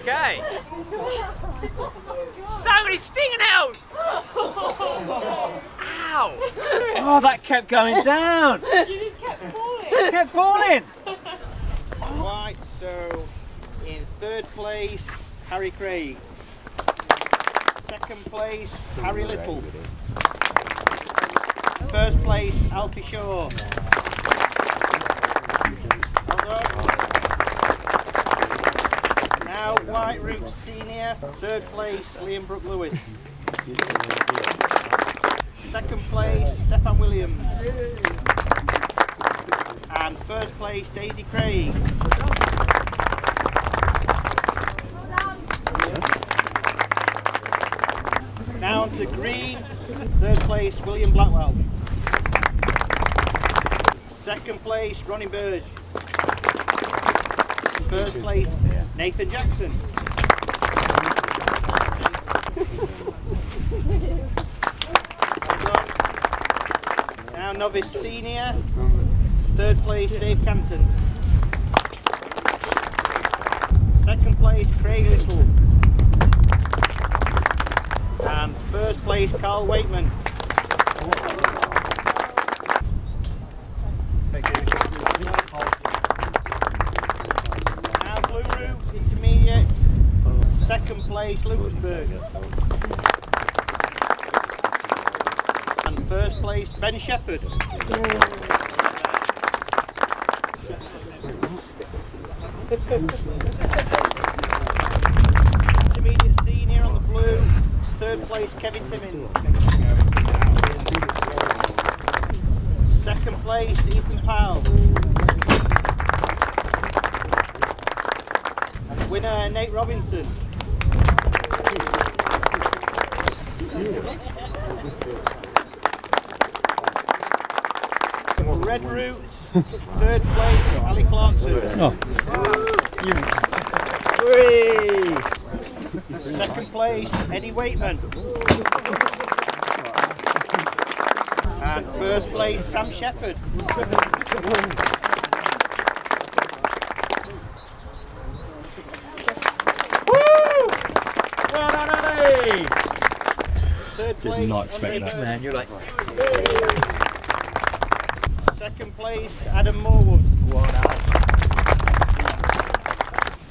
Okay. So many stinging nails! Ow! Oh, that kept going down. You just kept falling. It kept falling. Right, so in third place, Harry Craig. Second place, Harry Little. First place, Alfie Shaw. Well done. Now White Route Senior, third place, Liam Brooke Lewis. Second place, Stefan Williams. And first place, Daisy Craig. Now on to green, third place, William Blackwell. Second place, Ronnie Burge. First place, Nathan Jackson. Now novice senior, third place, Dave Campton. Second place, Craig Little. And first place, Carl Waitman. Now Blue Route Intermediate, second place, Lucasburg. And first place, Ben Shepherd. Intermediate senior on the blue, place, Kevin Timmins. Second place, Ethan Powell. Winner, Nate Robinson. Red Route, third place, Ali Clarkson. Oh. Three. Second place, Eddie Waitman. And first place, Sam Shepherd. Third place, did not expect that. Man, you're like. Second place, Adam Morwood.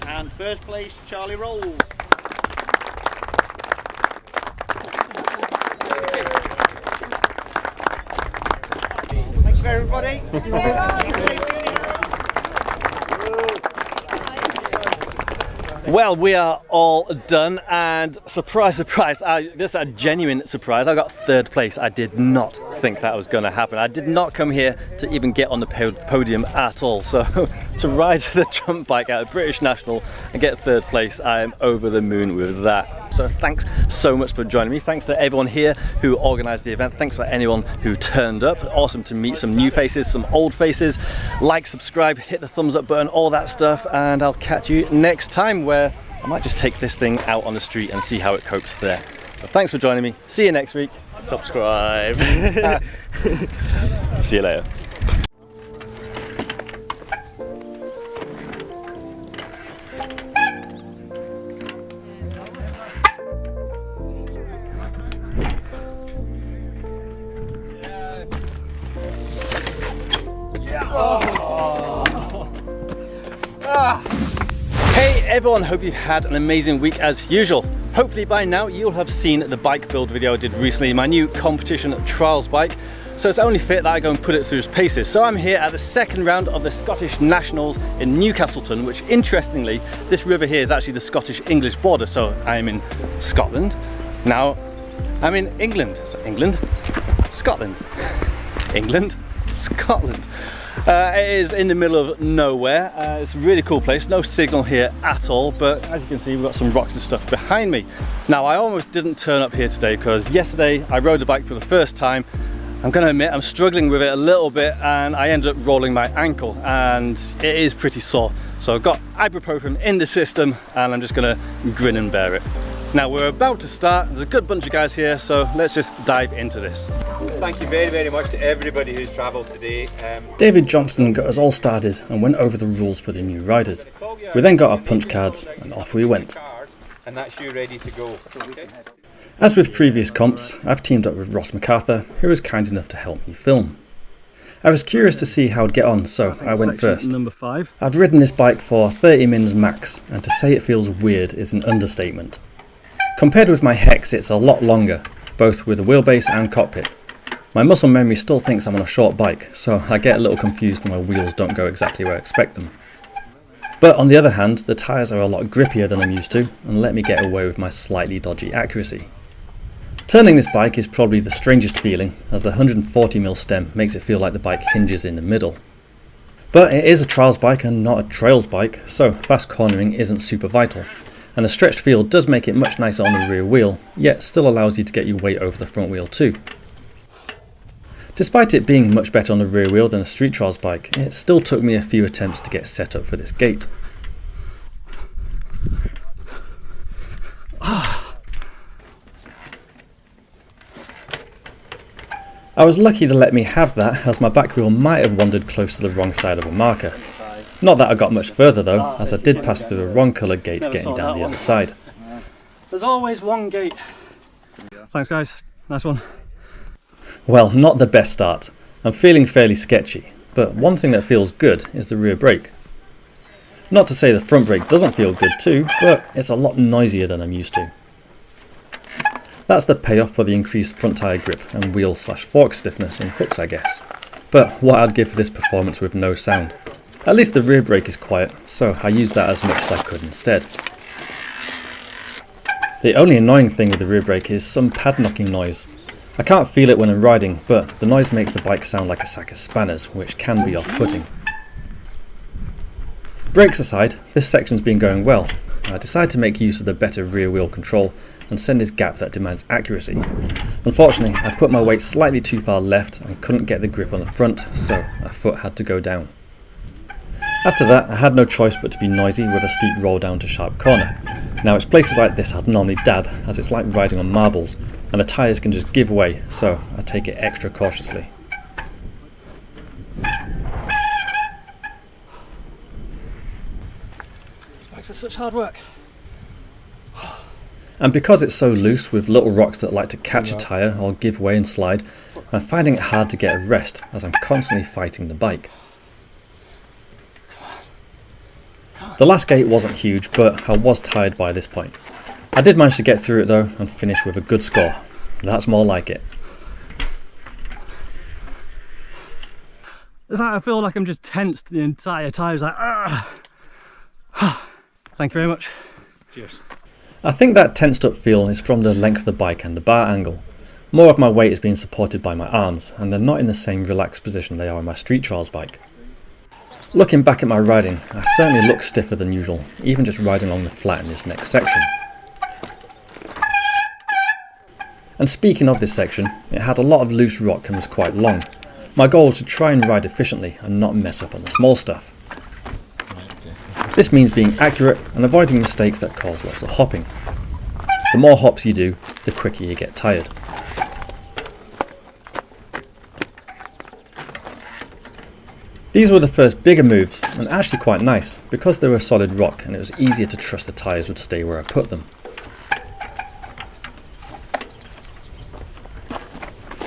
And first place, Charlie Rolls. Thank you, everybody. Well, we are all done, and surprise, surprise, this is a genuine surprise. I got third place. I did not think that was going to happen. I did not come here to even get on the podium at all. So to ride the jump bike at a British National and get third place, I am over the moon with that. So thanks so much for joining me. Thanks to everyone here who organised the event. Thanks to anyone who turned up. Awesome to meet some new faces, some old faces. Like, subscribe, hit the thumbs up button, all that stuff. And I'll catch you next time, where I might just take this thing out on the street and see how it copes there. But thanks for joining me. See you next week. Subscribe. See you later. Hey everyone, hope you've had an amazing week as usual. Hopefully by now you'll have seen the bike build video I did recently, my new competition trials bike. So it's only fit that I go and put it through its paces. So I'm here at the second round of the Scottish Nationals in Newcastleton, which interestingly, this river here is actually the Scottish-English border. So I am in Scotland. Now I'm in England. So England, Scotland, England, Scotland. It is in the middle of nowhere. It's a really cool place, no signal here at all, but as you can see we've got some rocks and stuff behind me. Now I almost didn't turn up here today because yesterday I rode the bike for the first time. I'm going to admit I'm struggling with it a little bit and I ended up rolling my ankle and it is pretty sore. So I've got ibuprofen in the system and I'm just going to grin and bear it. Now we're about to start, there's a good bunch of guys here, so let's just dive into this. Thank you very, very much to everybody who's travelled today. David Johnston got us all started and went over the rules for the new riders. We then got our punch cards and off we went. And that's you ready to go. Okay. As with previous comps, I've teamed up with Ross MacArthur, who was kind enough to help me film. I was curious to see how I'd get on, so I went first. Number 5. I've ridden this bike for 30 mins max, and to say it feels weird is an understatement. Compared with my Hex, it's a lot longer, both with a wheelbase and cockpit. My muscle memory still thinks I'm on a short bike, so I get a little confused when my wheels don't go exactly where I expect them. But on the other hand, the tyres are a lot grippier than I'm used to, and let me get away with my slightly dodgy accuracy. Turning this bike is probably the strangest feeling, as the 140mm stem makes it feel like the bike hinges in the middle. But it is a trials bike and not a trails bike, so fast cornering isn't super vital. And a stretched field does make it much nicer on the rear wheel, yet still allows you to get your weight over the front wheel too. Despite it being much better on the rear wheel than a street trials bike, it still took me a few attempts to get set up for this gate. I was lucky to let me have that, as my back wheel might have wandered close to the wrong side of a marker. Not that I got much further though, as I did pass through a wrong coloured gate getting down the other side. There's always one gate. Thanks guys, nice one. Well, not the best start. I'm feeling fairly sketchy, but one thing that feels good is the rear brake. Not to say the front brake doesn't feel good too, but it's a lot noisier than I'm used to. That's the payoff for the increased front tyre grip and wheel/fork stiffness and hooks I guess. But what I'd give for this performance with no sound. At least the rear brake is quiet, so I used that as much as I could instead. The only annoying thing with the rear brake is some pad knocking noise. I can't feel it when I'm riding, but the noise makes the bike sound like a sack of spanners, which can be off-putting. Brakes aside, this section's been going well. I decided to make use of the better rear wheel control and send this gap that demands accuracy. Unfortunately, I put my weight slightly too far left and couldn't get the grip on the front, so a foot had to go down. After that, I had no choice but to be noisy with a steep roll down to sharp corner. Now it's places like this I'd normally dab, as it's like riding on marbles, and the tyres can just give way, so I take it extra cautiously. This bike's such hard work. And because it's so loose with little rocks that like to catch a tyre or give way and slide, I'm finding it hard to get a rest as I'm constantly fighting the bike. The last gate wasn't huge, but I was tired by this point. I did manage to get through it though and finish with a good score. That's more like it. It's like I feel like I'm just tensed the entire time. It's like, thank you very much. Cheers. I think that tensed up feel is from the length of the bike and the bar angle. More of my weight is being supported by my arms, and they're not in the same relaxed position they are on my street trials bike. Looking back at my riding, I certainly look stiffer than usual, even just riding along the flat in this next section. And speaking of this section, it had a lot of loose rock and was quite long. My goal was to try and ride efficiently and not mess up on the small stuff. This means being accurate and avoiding mistakes that cause lots of hopping. The more hops you do, the quicker you get tired. These were the first bigger moves, and actually quite nice, because they were solid rock and it was easier to trust the tyres would stay where I put them.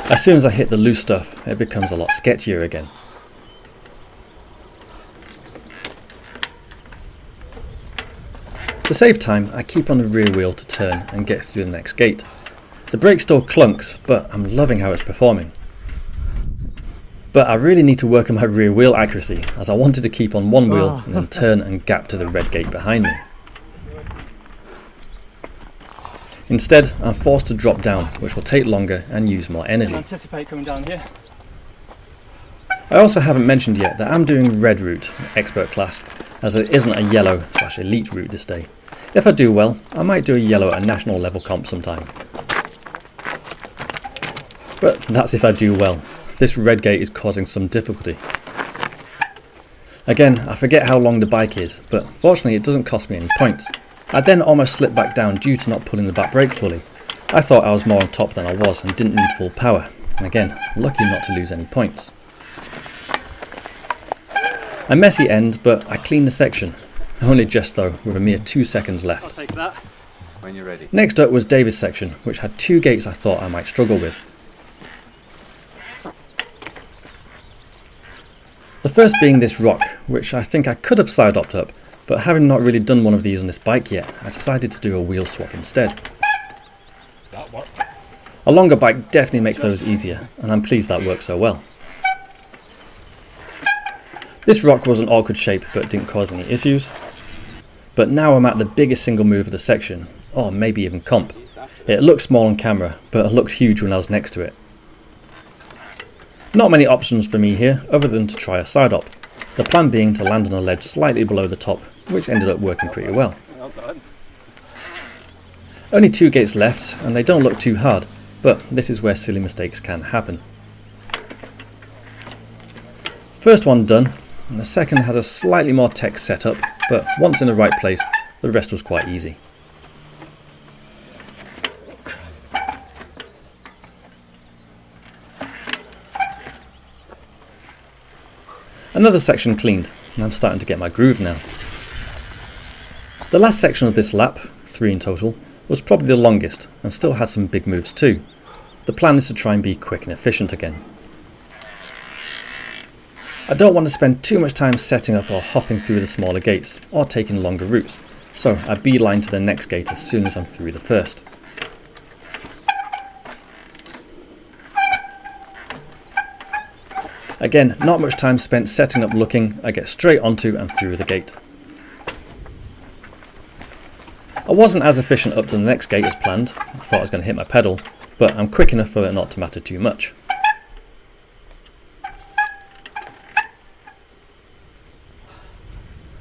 As soon as I hit the loose stuff, it becomes a lot sketchier again. To save time, I keep on the rear wheel to turn and get through the next gate. The brake still clunks, but I'm loving how it's performing. But I really need to work on my rear wheel accuracy, as I wanted to keep on one wheel and then turn and gap to the red gate behind me. Instead, I'm forced to drop down, which will take longer and use more energy. I anticipate coming down here. I also haven't mentioned yet that I'm doing red route, expert class, as it isn't a yellow/elite route this day. If I do well, I might do a yellow at a national level comp sometime. But that's if I do well. This red gate is causing some difficulty. Again, I forget how long the bike is, but fortunately it doesn't cost me any points. I then almost slipped back down due to not pulling the back brake fully. I thought I was more on top than I was and didn't need full power. And again, lucky not to lose any points. A messy end, but I cleaned the section. Only just though, with a mere 2 seconds left. I'll take that. When you're ready. Next up was David's section, which had 2 gates I thought I might struggle with. The first being this rock, which I think I could have side-opped up, but having not really done one of these on this bike yet, I decided to do a wheel swap instead. That worked. A longer bike definitely makes those easier, and I'm pleased that worked so well. This rock was an awkward shape but didn't cause any issues. But now I'm at the biggest single move of the section, or maybe even comp. It looked small on camera, but it looked huge when I was next to it. Not many options for me here, other than to try a side-op. The plan being to land on a ledge slightly below the top, which ended up working pretty well. Only 2 gates left, and they don't look too hard, but this is where silly mistakes can happen. First one done, and the second had a slightly more tech setup, but once in the right place, the rest was quite easy. Another section cleaned, and I'm starting to get my groove now. The last section of this lap, 3 in total, was probably the longest, and still had some big moves too. The plan is to try and be quick and efficient again. I don't want to spend too much time setting up or hopping through the smaller gates, or taking longer routes, so I beeline to the next gate as soon as I'm through the first. Again, not much time spent setting up looking, I get straight onto and through the gate. I wasn't as efficient up to the next gate as planned. I thought I was going to hit my pedal, but I'm quick enough for it not to matter too much.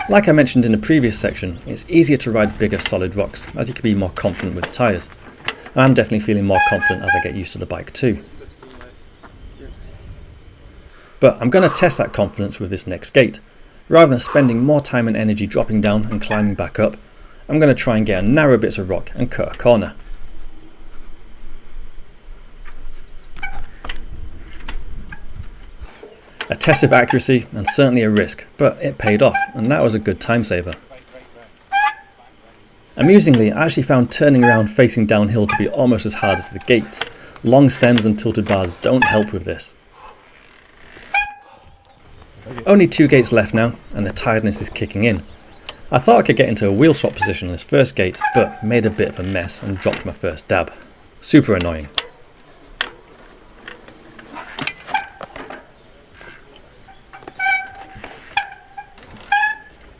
Like I mentioned in the previous section, it's easier to ride bigger solid rocks as you can be more confident with the tyres. And I'm definitely feeling more confident as I get used to the bike too. But I'm going to test that confidence with this next gate. Rather than spending more time and energy dropping down and climbing back up, I'm going to try and get a narrow bits of rock and cut a corner. A test of accuracy and certainly a risk, but it paid off and that was a good time saver. Amusingly, I actually found turning around facing downhill to be almost as hard as the gates. Long stems and tilted bars don't help with this. Only 2 gates left now and the tiredness is kicking in. I thought I could get into a wheel swap position on this first gate, but made a bit of a mess and dropped my first dab. Super annoying.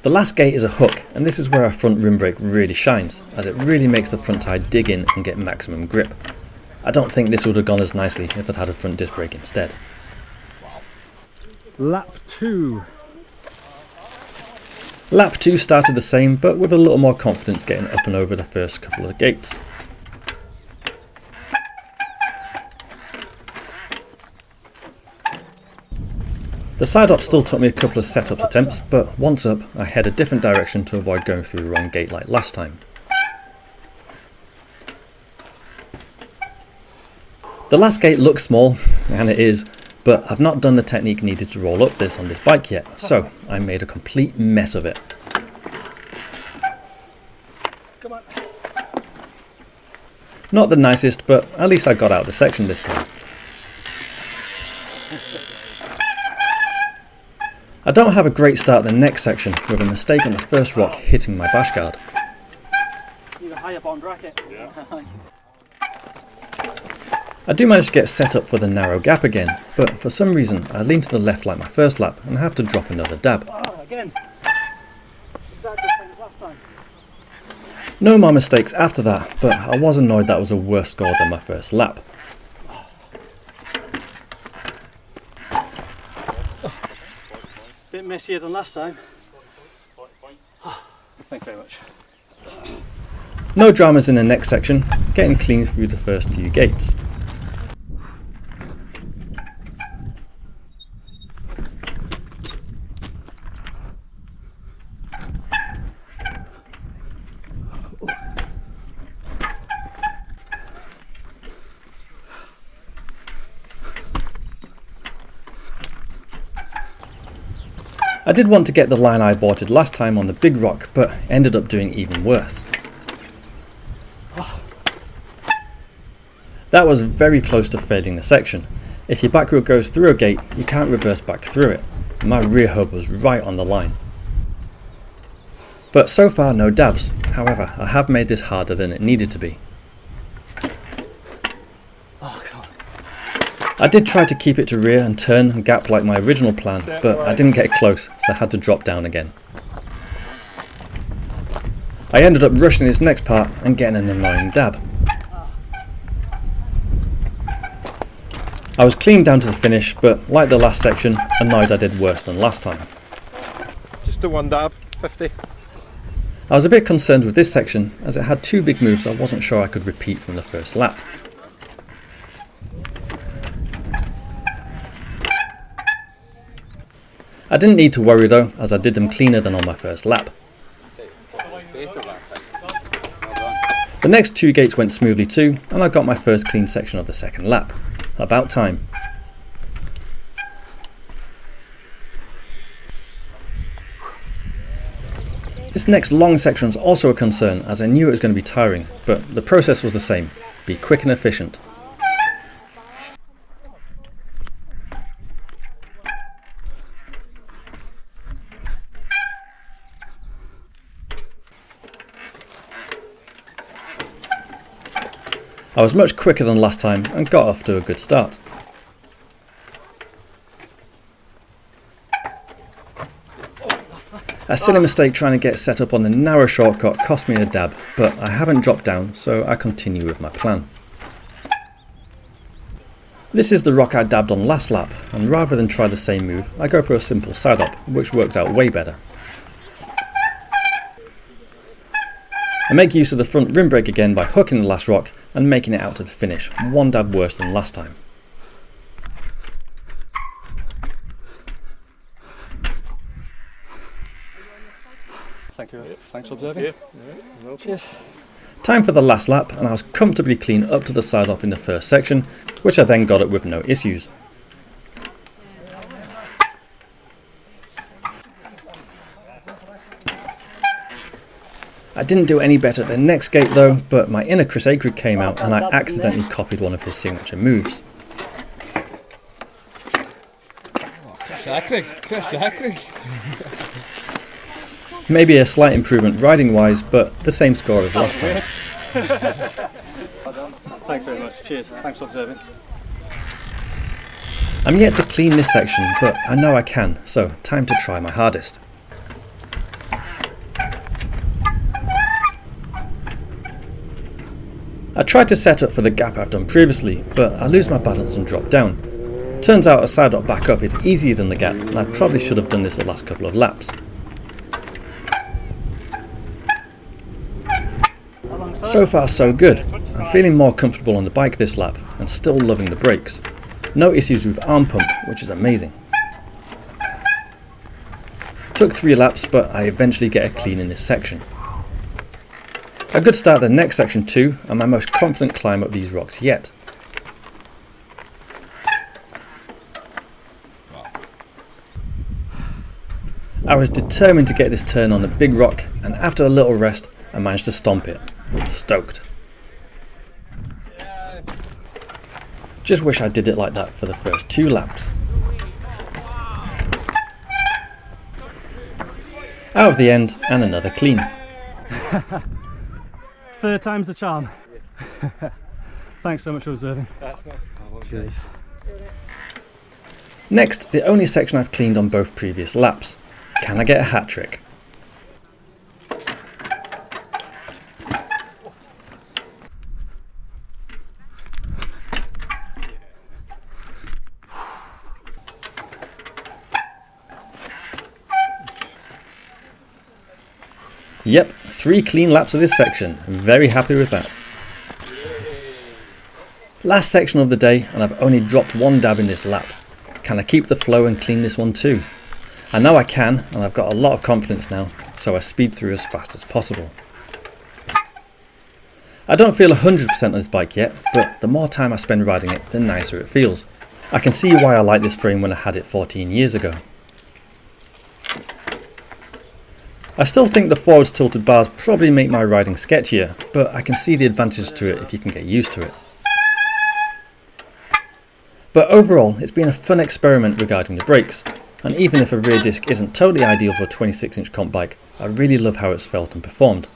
The last gate is a hook, and this is where our front rim brake really shines, as it really makes the front tyre dig in and get maximum grip. I don't think this would have gone as nicely if I'd had a front disc brake instead. Lap 2. Lap 2 started the same, but with a little more confidence getting up and over the first couple of gates. The side up still took me a couple of setup attempts, but once up I head a different direction to avoid going through the wrong gate like last time. The last gate looks small, and it is, but I've not done the technique needed to roll up this on this bike yet, so I made a complete mess of it. Come on. Not the nicest, but at least I got out of the section this time. I don't have a great start the next section, with a mistake on the first rock hitting my bash guard. Need a higher bond bracket. Yeah. I do manage to get set up for the narrow gap again, but for some reason I lean to the left like my first lap and have to drop another dab. Oh, again. Exactly the same as last time. No more mistakes after that, but I was annoyed that was a worse score than my first lap. Bit messier than last time. Thank you very much. No dramas in the next section, getting clean through the first few gates. I did want to get the line I aborted last time on the big rock, but ended up doing even worse. That was very close to failing the section. If your back wheel goes through a gate, you can't reverse back through it. My rear hub was right on the line. But so far no dabs, however I have made this harder than it needed to be. I did try to keep it to rear and turn and gap like my original plan, but I didn't get close, so I had to drop down again. I ended up rushing this next part and getting an annoying dab. I was clean down to the finish, but like the last section, annoyed I did worse than last time. Just the one dab, 50. I was a bit concerned with this section, as it had 2 big moves I wasn't sure I could repeat from the first lap. I didn't need to worry though, as I did them cleaner than on my first lap. The next 2 gates went smoothly too, and I got my first clean section of the second lap. About time. This next long section was also a concern, as I knew it was going to be tiring, but the process was the same. Be quick and efficient. I was much quicker than last time and got off to a good start. A silly mistake trying to get set up on the narrow shortcut cost me a dab, but I haven't dropped down, so I continue with my plan. This is the rock I dabbed on last lap, and rather than try the same move, I go for a simple side up, which worked out way better. I make use of the front rim brake again by hooking the last rock and making it out to the finish, one dab worse than last time. Thank you. Thanks for observing. Cheers. Time for the last lap, and I was comfortably clean up to the side up in the first section, which I then got up with no issues. I didn't do any better at the next gate though, but my inner Chris Akrid came out and I accidentally copied one of his signature moves. Chris Akrid. Maybe a slight improvement riding wise, but the same score as last time. Thanks very much. Cheers. Thanks for observing. I'm yet to clean this section, but I know I can, so time to try my hardest. I tried to set up for the gap I've done previously, but I lose my balance and drop down. Turns out a side up back up is easier than the gap, and I probably should have done this the last couple of laps. So far so good. I'm feeling more comfortable on the bike this lap, and still loving the brakes. No issues with arm pump, which is amazing. Took 3 laps, but I eventually get a clean in this section. A good start the next section too, and my most confident climb up these rocks yet. I was determined to get this turn on a big rock, and after a little rest I managed to stomp it. Stoked. Just wish I did it like that for the first 2 laps. Out of the end, and another clean. Third time's the charm. Thanks so much for observing. That's not a problem. Cheers. Next, the only section I've cleaned on both previous laps. Can I get a hat trick? Yep, 3 clean laps of this section. Very happy with that. Last section of the day, and I've only dropped 1 dab in this lap. Can I keep the flow and clean this one too? I know I can, and I've got a lot of confidence now, so I speed through as fast as possible. I don't feel 100% on this bike yet, but the more time I spend riding it, the nicer it feels. I can see why I liked this frame when I had it 14 years ago. I still think the forwards tilted bars probably make my riding sketchier, but I can see the advantages to it if you can get used to it. But overall, it's been a fun experiment regarding the brakes, and even if a rear disc isn't totally ideal for a 26-inch comp bike, I really love how it's felt and performed.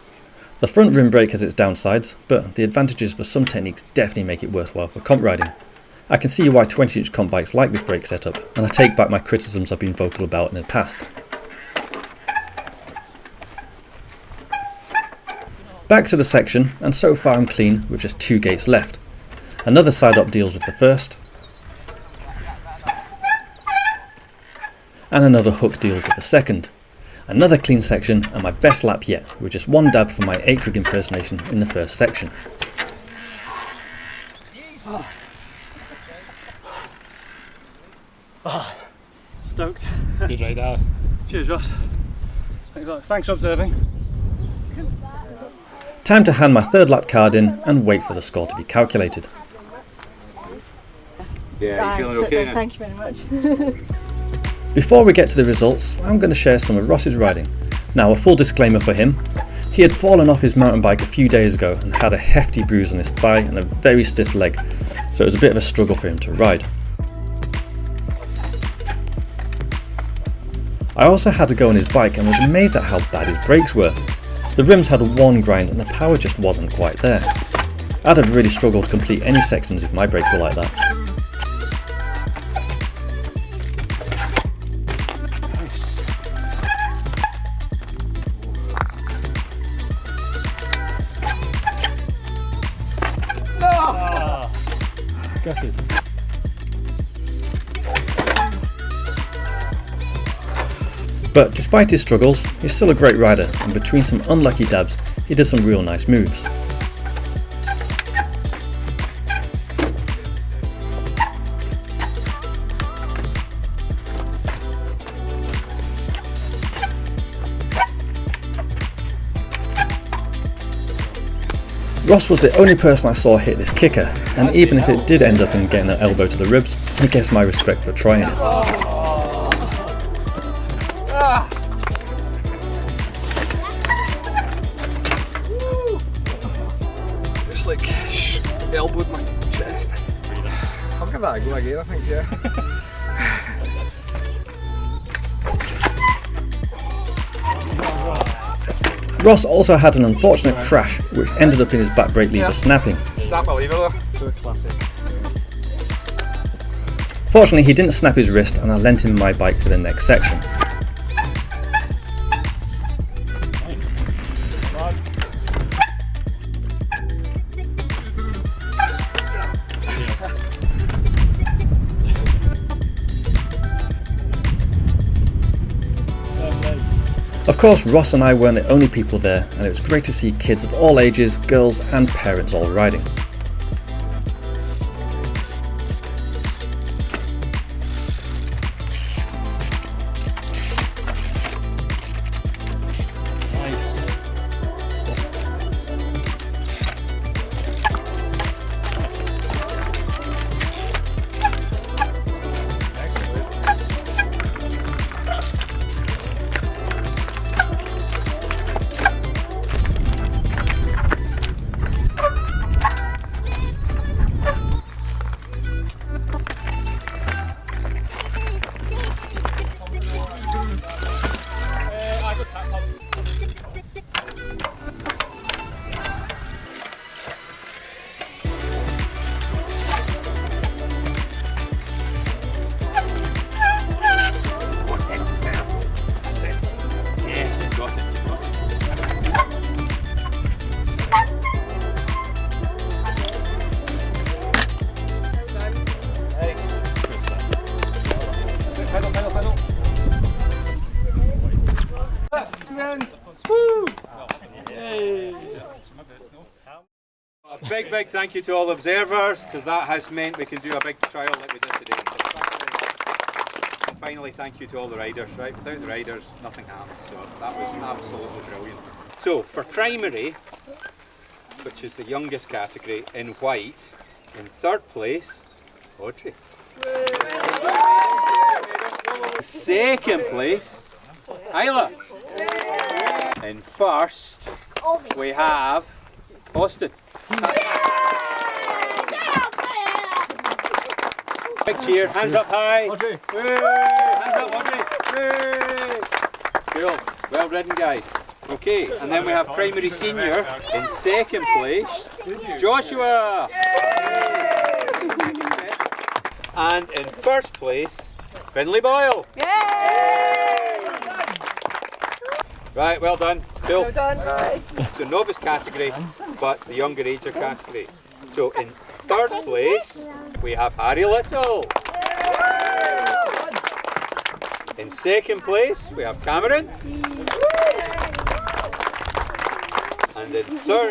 The front rim brake has its downsides, but the advantages for some techniques definitely make it worthwhile for comp riding. I can see why 20-inch comp bikes like this brake setup, and I take back my criticisms I've been vocal about in the past. Back to the section, and so far I'm clean with just 2 gates left. Another side up deals with the first, and another hook deals with the second. Another clean section, and my best lap yet, with just 1 dab for my Akrid impersonation in the first section. Stoked. Good ride out. Cheers, Ross. Thanks for observing. Time to hand my 3rd lap card in and wait for the score to be calculated. Yeah, you feeling okay now? Thank you very much. Before we get to the results, I'm going to share some of Ross's riding. Now, a full disclaimer for him. He had fallen off his mountain bike a few days ago and had a hefty bruise on his thigh and a very stiff leg, so it was a bit of a struggle for him to ride. I also had to go on his bike and was amazed at how bad his brakes were. The rims had a worn grind and the power just wasn't quite there. I'd have really struggled to complete any sections if my brakes were like that. impressive. But despite his struggles, he's still a great rider, and between some unlucky dabs, he did some real nice moves. Ross was the only person I saw hit this kicker, and even if it did end up in getting an elbow to the ribs, he gets my respect for trying it. Just like elbowed my chest. I'll give that a go again, I think, yeah. Ross also had an unfortunate crash, which ended up in his back brake lever snapping. Snap my lever though. To a classic. Fortunately, he didn't snap his wrist, and I lent him my bike for the next section. Of course, Ross and I weren't the only people there, and it was great to see kids of all ages, girls and parents all riding. Nice. A big thank you to all the observers, because that has meant we can do a big trial like we did today. And finally, thank you to all the riders, right? Without the riders, nothing happens, so that was absolutely brilliant. So, for primary, which is the youngest category, in white, in third place, Audrey. Second place, Isla. In first, we have Austin. Big cheer, hands up high. Audrey. Hands up, Audrey. Cool, well ridden guys. Okay, and then we have primary senior in second place, Joshua. And in first place, Finlay Boyle. Right, well done. Cool. Well done, guys. So novice category, but the younger ager category. So in third place, we have Harry Little. In second place, we have Cameron. And in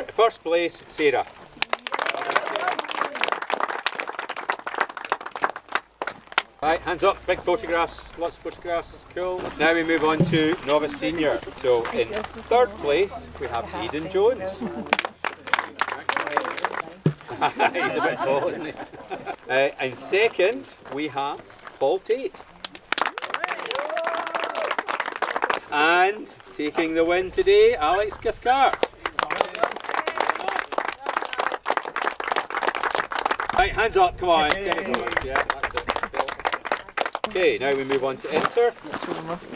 first place, Sarah. Right, hands up, big photographs, lots of photographs, cool. Now we move on to novice senior. So in third place, we have Aidan Jones. He's a bit tall, isn't he? In second, we have Paul Tate. And taking the win today, Alex Cathcart. Right, hands up, come on. Get it going. Yeah, that's it. Okay, now we move on to inter.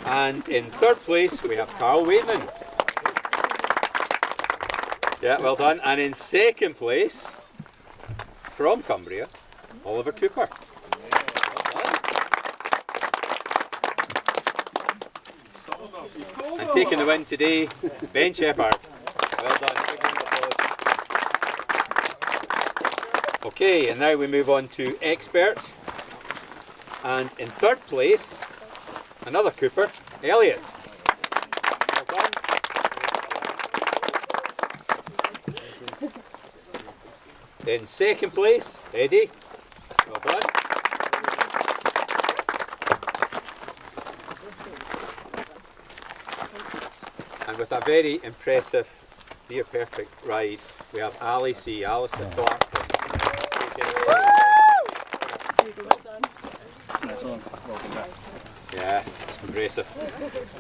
And in third place, we have Carl Waitman. Yeah, well done. And in second place, from Cumbria, Oliver Cooper. And taking the win today, Ben Shepherd. Well done. Okay, and now we move on to expert. And in third place, another Cooper, Elliot. Well done. In second place, Eddie. Well done. And with a very impressive, near perfect ride, we have Ali C. Alistair Clarkson. Yeah, it's impressive.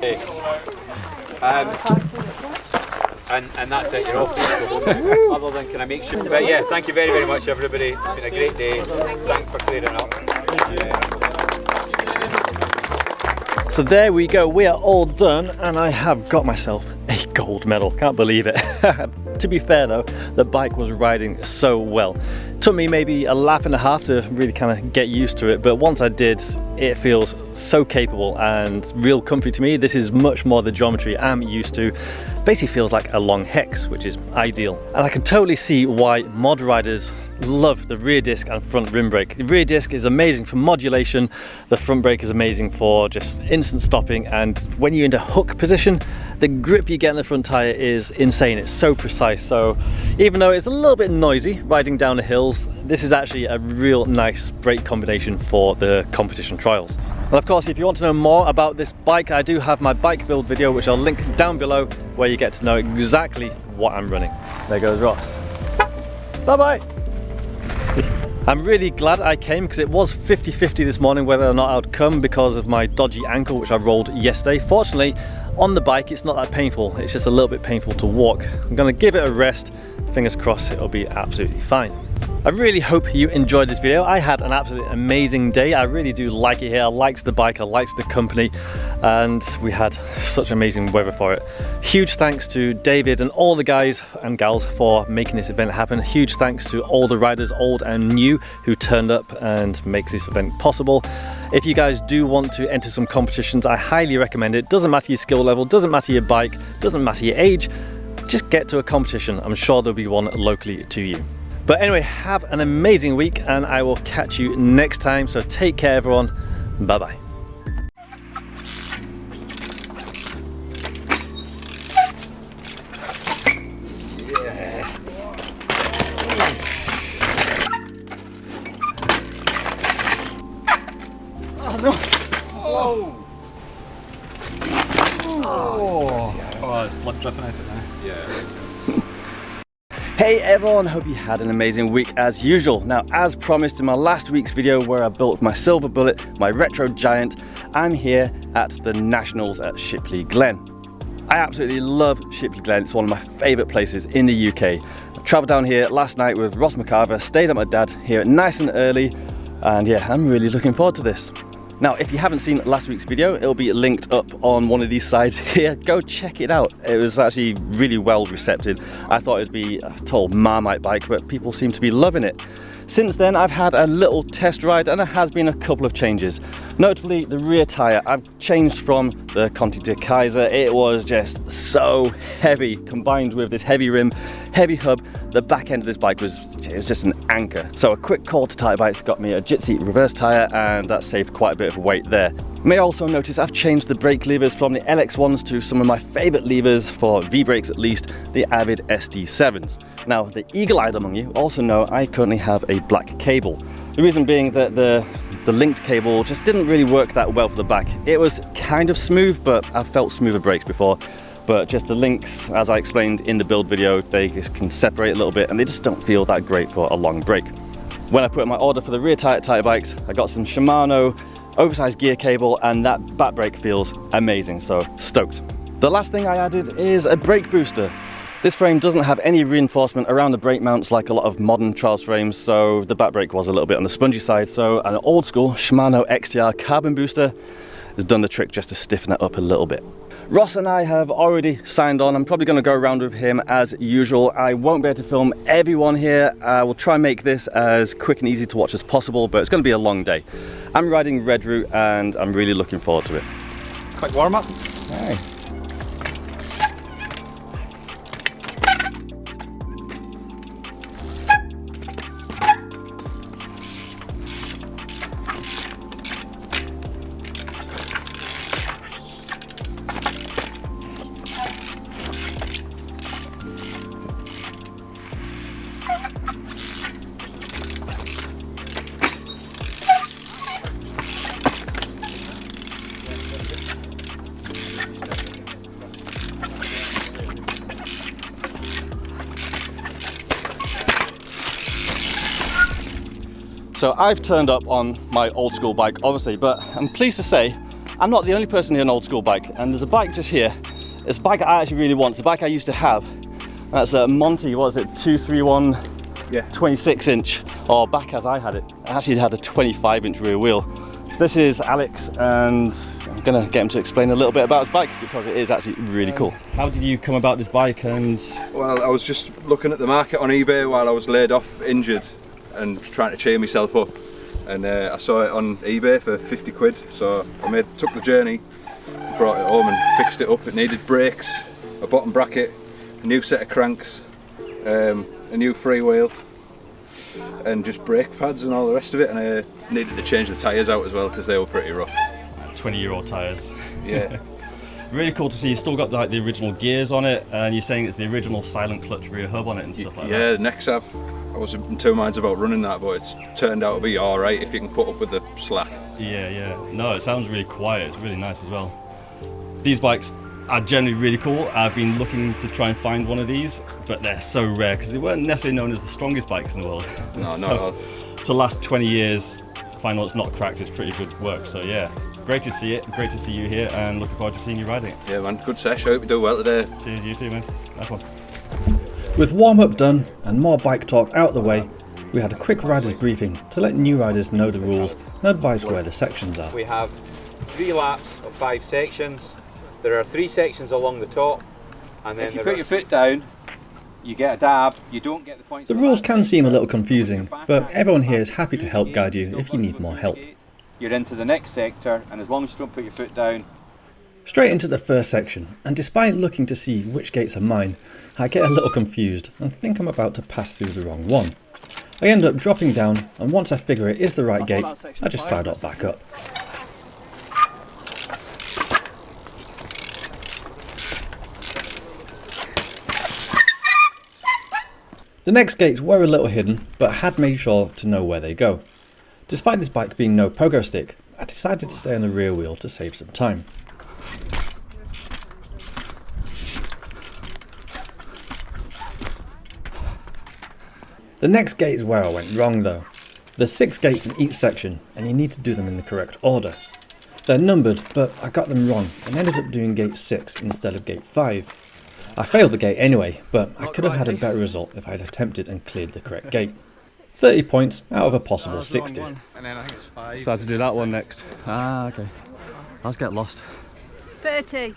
Hey. And that's it, you're off to go home. Other than can I make sure? But yeah, thank you very, very much everybody. It's been a great day. Thanks for clearing up. So there we go, we are all done, and I have got myself a gold medal. Can't believe it. To be fair though, the bike was riding so well. Took me maybe a lap and a half to really kind of get used to it, but once I did, it feels so capable and real comfy to me. This is much more the geometry I'm used to. Basically feels like a long hex, which is ideal. And I can totally see why mod riders love the rear disc and front rim brake. The rear disc is amazing for modulation, the front brake is amazing for just instant stopping, and when you're into hook position, the grip you get in the front tyre is insane. It's so precise. So even though it's a little bit noisy riding down the hills, this is actually a real nice brake combination for the competition trials. And of course, if you want to know more about this bike, I do have my bike build video, which I'll link down below, where you get to know exactly what I'm running. There goes Ross. Bye-bye. I'm really glad I came because it was 50-50 this morning whether or not I'd come because of my dodgy ankle, which I rolled yesterday. Fortunately, on the bike, it's not that painful. It's just a little bit painful to walk. I'm gonna give it a rest. Fingers crossed it'll be absolutely fine. I really hope you enjoyed this video. I had an absolutely amazing day. I really do like it here. I liked the bike, I liked the company, and we had such amazing weather for it. Huge thanks to David and all the guys and gals for making this event happen. Huge thanks to all the riders, old and new, who turned up and makes this event possible. If you guys do want to enter some competitions, I highly recommend it. Doesn't matter your skill level, doesn't matter your bike, doesn't matter your age, just get to a competition. I'm sure there'll be one locally to you. But anyway, have an amazing week and I will catch you next time. So take care everyone, bye bye. Oh no! Oh! Oh, it's blood dripping out of it now. Yeah. Hey everyone, hope you had an amazing week as usual. Now, as promised in my last week's video where I built my Silver Bullet, my Retro Giant, I'm here at the Nationals at Shipley Glen. I absolutely love Shipley Glen. It's one of my favourite places in the UK. I travelled down here last night with Ross McCarver, stayed at my dad here nice and early, and yeah, I'm really looking forward to this. Now, if you haven't seen last week's video, it'll be linked up on one of these sides here. Go check it out. It was actually really well received. I thought it'd be a total Marmite bike, but people seem to be loving it. Since then, I've had a little test ride and there has been a couple of changes. Notably, the rear tyre. I've changed from the Conti to Kaiser. It was just so heavy, combined with this heavy rim, heavy hub. The back end of this bike was just an anchor. So a quick call to Tyre Bikes got me a Jitsi reverse tyre and that saved quite a bit of weight there. You may also notice I've changed the brake levers from the LX ones to some of my favourite levers for V-brakes at least, the Avid SD7s. Now, the eagle-eyed among you also know I currently have a black cable. The reason being that the linked cable just didn't really work that well for the back. It was kind of smooth, but I've felt smoother brakes before. But just the links, as I explained in the build video, they just can separate a little bit and they just don't feel that great for a long brake. When I put in my order for the rear tyre at Tyre Bikes, I got some Shimano oversized gear cable and that back brake feels amazing, so stoked. The last thing I added is a brake booster. This frame doesn't have any reinforcement around the brake mounts like a lot of modern trials frames, so the back brake was a little bit on the spongy side, so an old school Shimano XTR carbon booster has done the trick just to stiffen it up a little bit. Ross and I have already signed on. I'm probably going to go around with him as usual. I won't be able to film everyone here. I will try and make this as quick and easy to watch as possible, but it's going to be a long day. I'm riding Red Route and I'm really looking forward to it. Quick warm up. Hey. So I've turned up on my old school bike, obviously, but I'm pleased to say I'm not the only person here on an old school bike, and there's a bike just here. It's a bike I actually really want. It's a bike I used to have. That's a Monty, what is it, 231, 26 inch, or back as I had it. I actually had a 25 inch rear wheel. So this is Alex, and I'm gonna get him to explain a little bit about his bike because it is actually really cool. How did you come about this bike? And well, I was just looking at the market on eBay while I was laid off injured and trying to cheer myself up, and I saw it on eBay for 50 quid, so I took the journey, brought it home and fixed it up. It needed brakes, a bottom bracket, a new set of cranks, a new freewheel, and just brake pads and all the rest of it, and I needed to change the tyres out as well because they were pretty rough. 20-year-old tyres. Yeah. Really cool to see. You still got like the original gears on it, and you're saying it's the original silent clutch rear hub on it and stuff like that. Yeah, the next I was in two minds about running that, but it's turned out to be alright if you can put up with the slack. Yeah. No, it sounds really quiet. It's really nice as well. These bikes are generally really cool. I've been looking to try and find one of these, but they're so rare because they weren't necessarily known as the strongest bikes in the world. No, not so, at all. To last 20 years, find one that's not cracked is pretty good work. So yeah, great to see it. Great to see you here, and looking forward to seeing you riding it. Yeah, man. Good session. Hope you do well today. Cheers, you too, man. Nice one. With warm-up done and more bike talk out the way, we had a quick riders briefing to let new riders know the rules and advise where the sections are. We have 3 laps of 5 sections. There are 3 sections along the top, and then if you put your foot down, you get a dab. You don't get the points. The rules can seem a little confusing, but everyone here is happy to help guide you if you need more help. You're into the next sector, and as long as you don't put your foot down. Straight into the first section, and despite looking to see which gates are mine, I get a little confused and think I'm about to pass through the wrong one. I end up dropping down, and once I figure it is the right gate, I just side up back up. The next gates were a little hidden, but I had made sure to know where they go. Despite this bike being no pogo stick, I decided to stay on the rear wheel to save some time. The next gate is where I went wrong though. There's 6 gates in each section, and you need to do them in the correct order. They're numbered, but I got them wrong and ended up doing gate 6 instead of gate 5. I failed the gate anyway, but I could have had a better result if I had attempted and cleared the correct gate. 30 points out of a possible 60. So I had to do that one next. Ah, okay. Let's get lost. 30.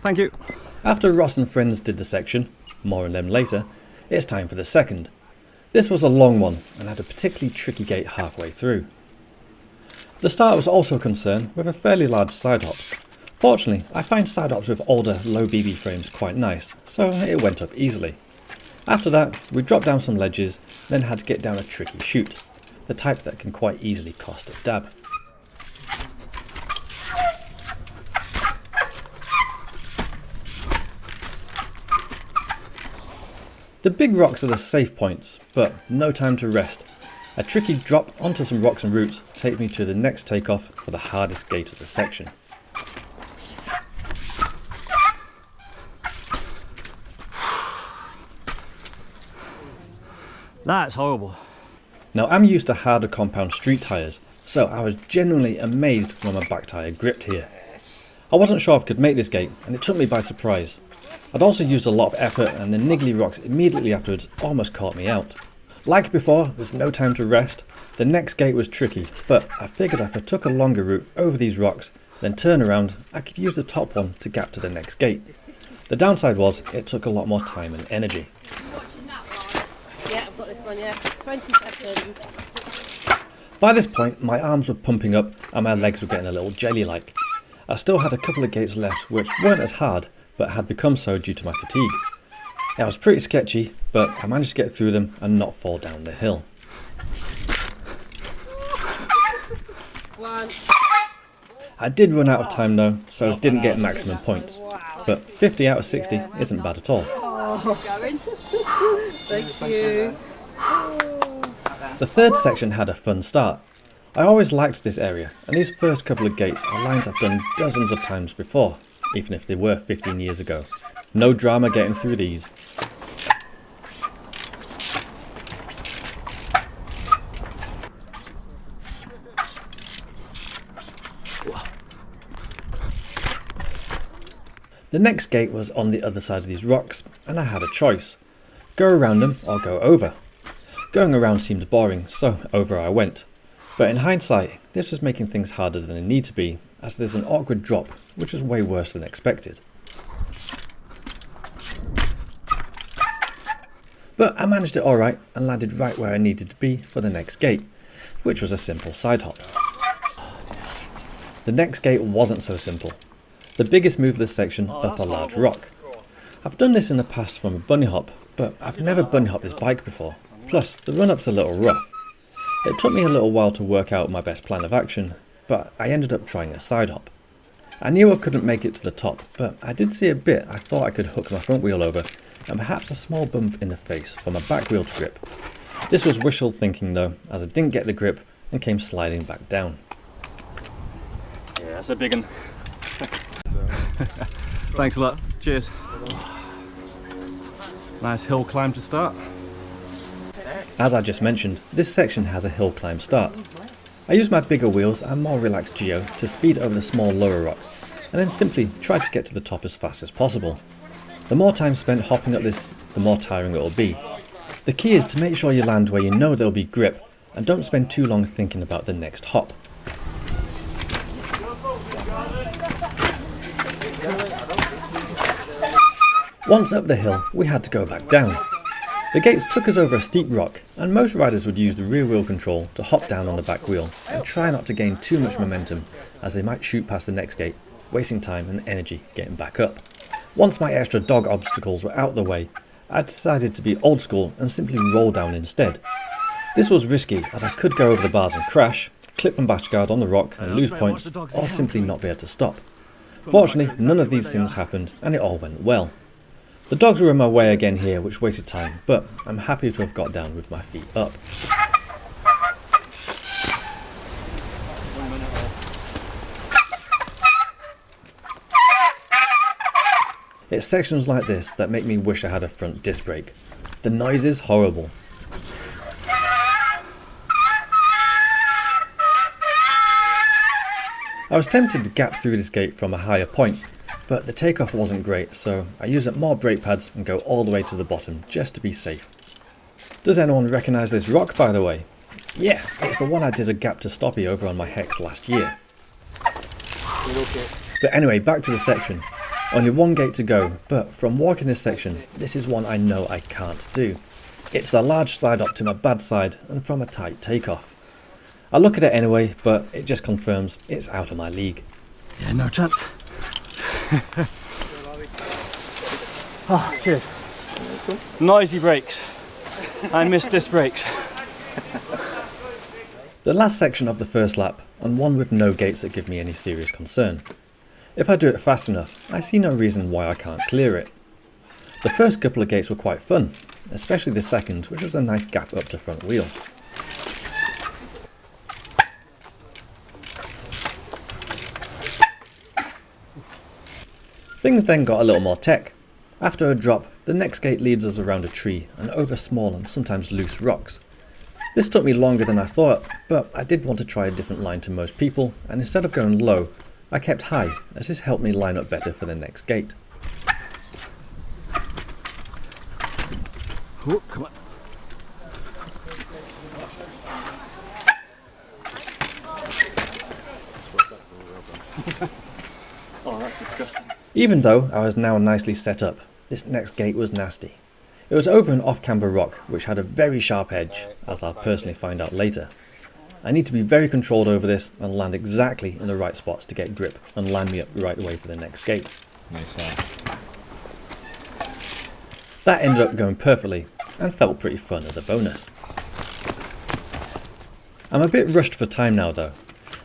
Thank you. After Ross and friends did the section, more on them later, it's time for the second. This was a long one and had a particularly tricky gate halfway through. The start was also concerned with a fairly large side hop. Fortunately, I find side hops with older, low BB frames quite nice, so it went up easily. After that, we dropped down some ledges, then had to get down a tricky chute, the type that can quite easily cost a dab. The big rocks are the safe points, but no time to rest. A tricky drop onto some rocks and roots takes me to the next takeoff for the hardest gate of the section. That's horrible. Now I'm used to harder compound street tyres, so I was genuinely amazed when my back tyre gripped here. I wasn't sure if I could make this gate, and it took me by surprise. I'd also used a lot of effort, and the niggly rocks immediately afterwards almost caught me out. Like before, there's no time to rest. The next gate was tricky, but I figured if I took a longer route over these rocks, then turn around, I could use the top one to gap to the next gate. The downside was, it took a lot more time and energy. Yeah, I've got this one, yeah. 20 seconds. By this point, my arms were pumping up and my legs were getting a little jelly-like. I still had a couple of gates left which weren't as hard, but had become so due to my fatigue. It was pretty sketchy, but I managed to get through them and not fall down the hill. I did run out of time though, so didn't get maximum points. But 50 out of 60 isn't bad at all. Thank you. The third section had a fun start. I always liked this area, and these first couple of gates are lines I've done dozens of times before, even if they were 15 years ago. No drama getting through these. The next gate was on the other side of these rocks, and I had a choice. Go around them or go over. Going around seemed boring, so over I went. But in hindsight, this was making things harder than it needed to be, as there's an awkward drop, which was way worse than expected. But I managed it alright and landed right where I needed to be for the next gate, which was a simple side hop. The next gate wasn't so simple. The biggest move of this section up a large rock. I've done this in the past from a bunny hop, but I've never bunny hopped this bike before. Plus, the run-up's a little rough. It took me a little while to work out my best plan of action, but I ended up trying a side hop. I knew I couldn't make it to the top, but I did see a bit I thought I could hook my front wheel over, and perhaps a small bump in the face for my back wheel to grip. This was wishful thinking though, as I didn't get the grip and came sliding back down. Yeah, that's a big one. Thanks a lot. Cheers. Nice hill climb to start. As I just mentioned, this section has a hill climb start. I used my bigger wheels and more relaxed geo to speed over the small lower rocks, and then simply tried to get to the top as fast as possible. The more time spent hopping up this, the more tiring it will be. The key is to make sure you land where you know there will be grip, and don't spend too long thinking about the next hop. Once up the hill, we had to go back down. The gates took us over a steep rock, and most riders would use the rear wheel control to hop down on the back wheel and try not to gain too much momentum, as they might shoot past the next gate, wasting time and energy getting back up. Once my extra dog obstacles were out of the way, I decided to be old school and simply roll down instead. This was risky, as I could go over the bars and crash, clip my bash guard on the rock and lose points, or simply not be able to stop. Fortunately, none of these things happened, and it all went well. The dogs were in my way again here, which wasted time, but I'm happy to have got down with my feet up. It's sections like this that make me wish I had a front disc brake. The noise is horrible. I was tempted to gap through this gate from a higher point, but the takeoff wasn't great, so I used up more brake pads and go all the way to the bottom just to be safe. Does anyone recognise this rock, by the way? Yeah, it's the one I did a gap to stoppie over on my Hex last year. But anyway, back to the section. Only one gate to go, but from walking this section, this is one I know I can't do. It's a large side up to my bad side and from a tight takeoff. I look at it anyway, but it just confirms it's out of my league. Yeah, no chance. Oh, cheers. Noisy brakes. I miss disc brakes. The last section of the first lap, and one with no gates that give me any serious concern. If I do it fast enough, I see no reason why I can't clear it. The first couple of gates were quite fun, especially the second, which was a nice gap up to front wheel. Things then got a little more tech. After a drop, the next gate leads us around a tree and over small and sometimes loose rocks. This took me longer than I thought, but I did want to try a different line to most people, and instead of going low, I kept high, as this helped me line up better for the next gate. Ooh, come on. Oh, that's disgusting. Even though I was now nicely set up, this next gate was nasty. It was over an off-camber rock which had a very sharp edge, as I'll personally find out later. I need to be very controlled over this and land exactly in the right spots to get grip and line me up the right way for the next gate. Nice. That ended up going perfectly and felt pretty fun as a bonus. I'm a bit rushed for time now though.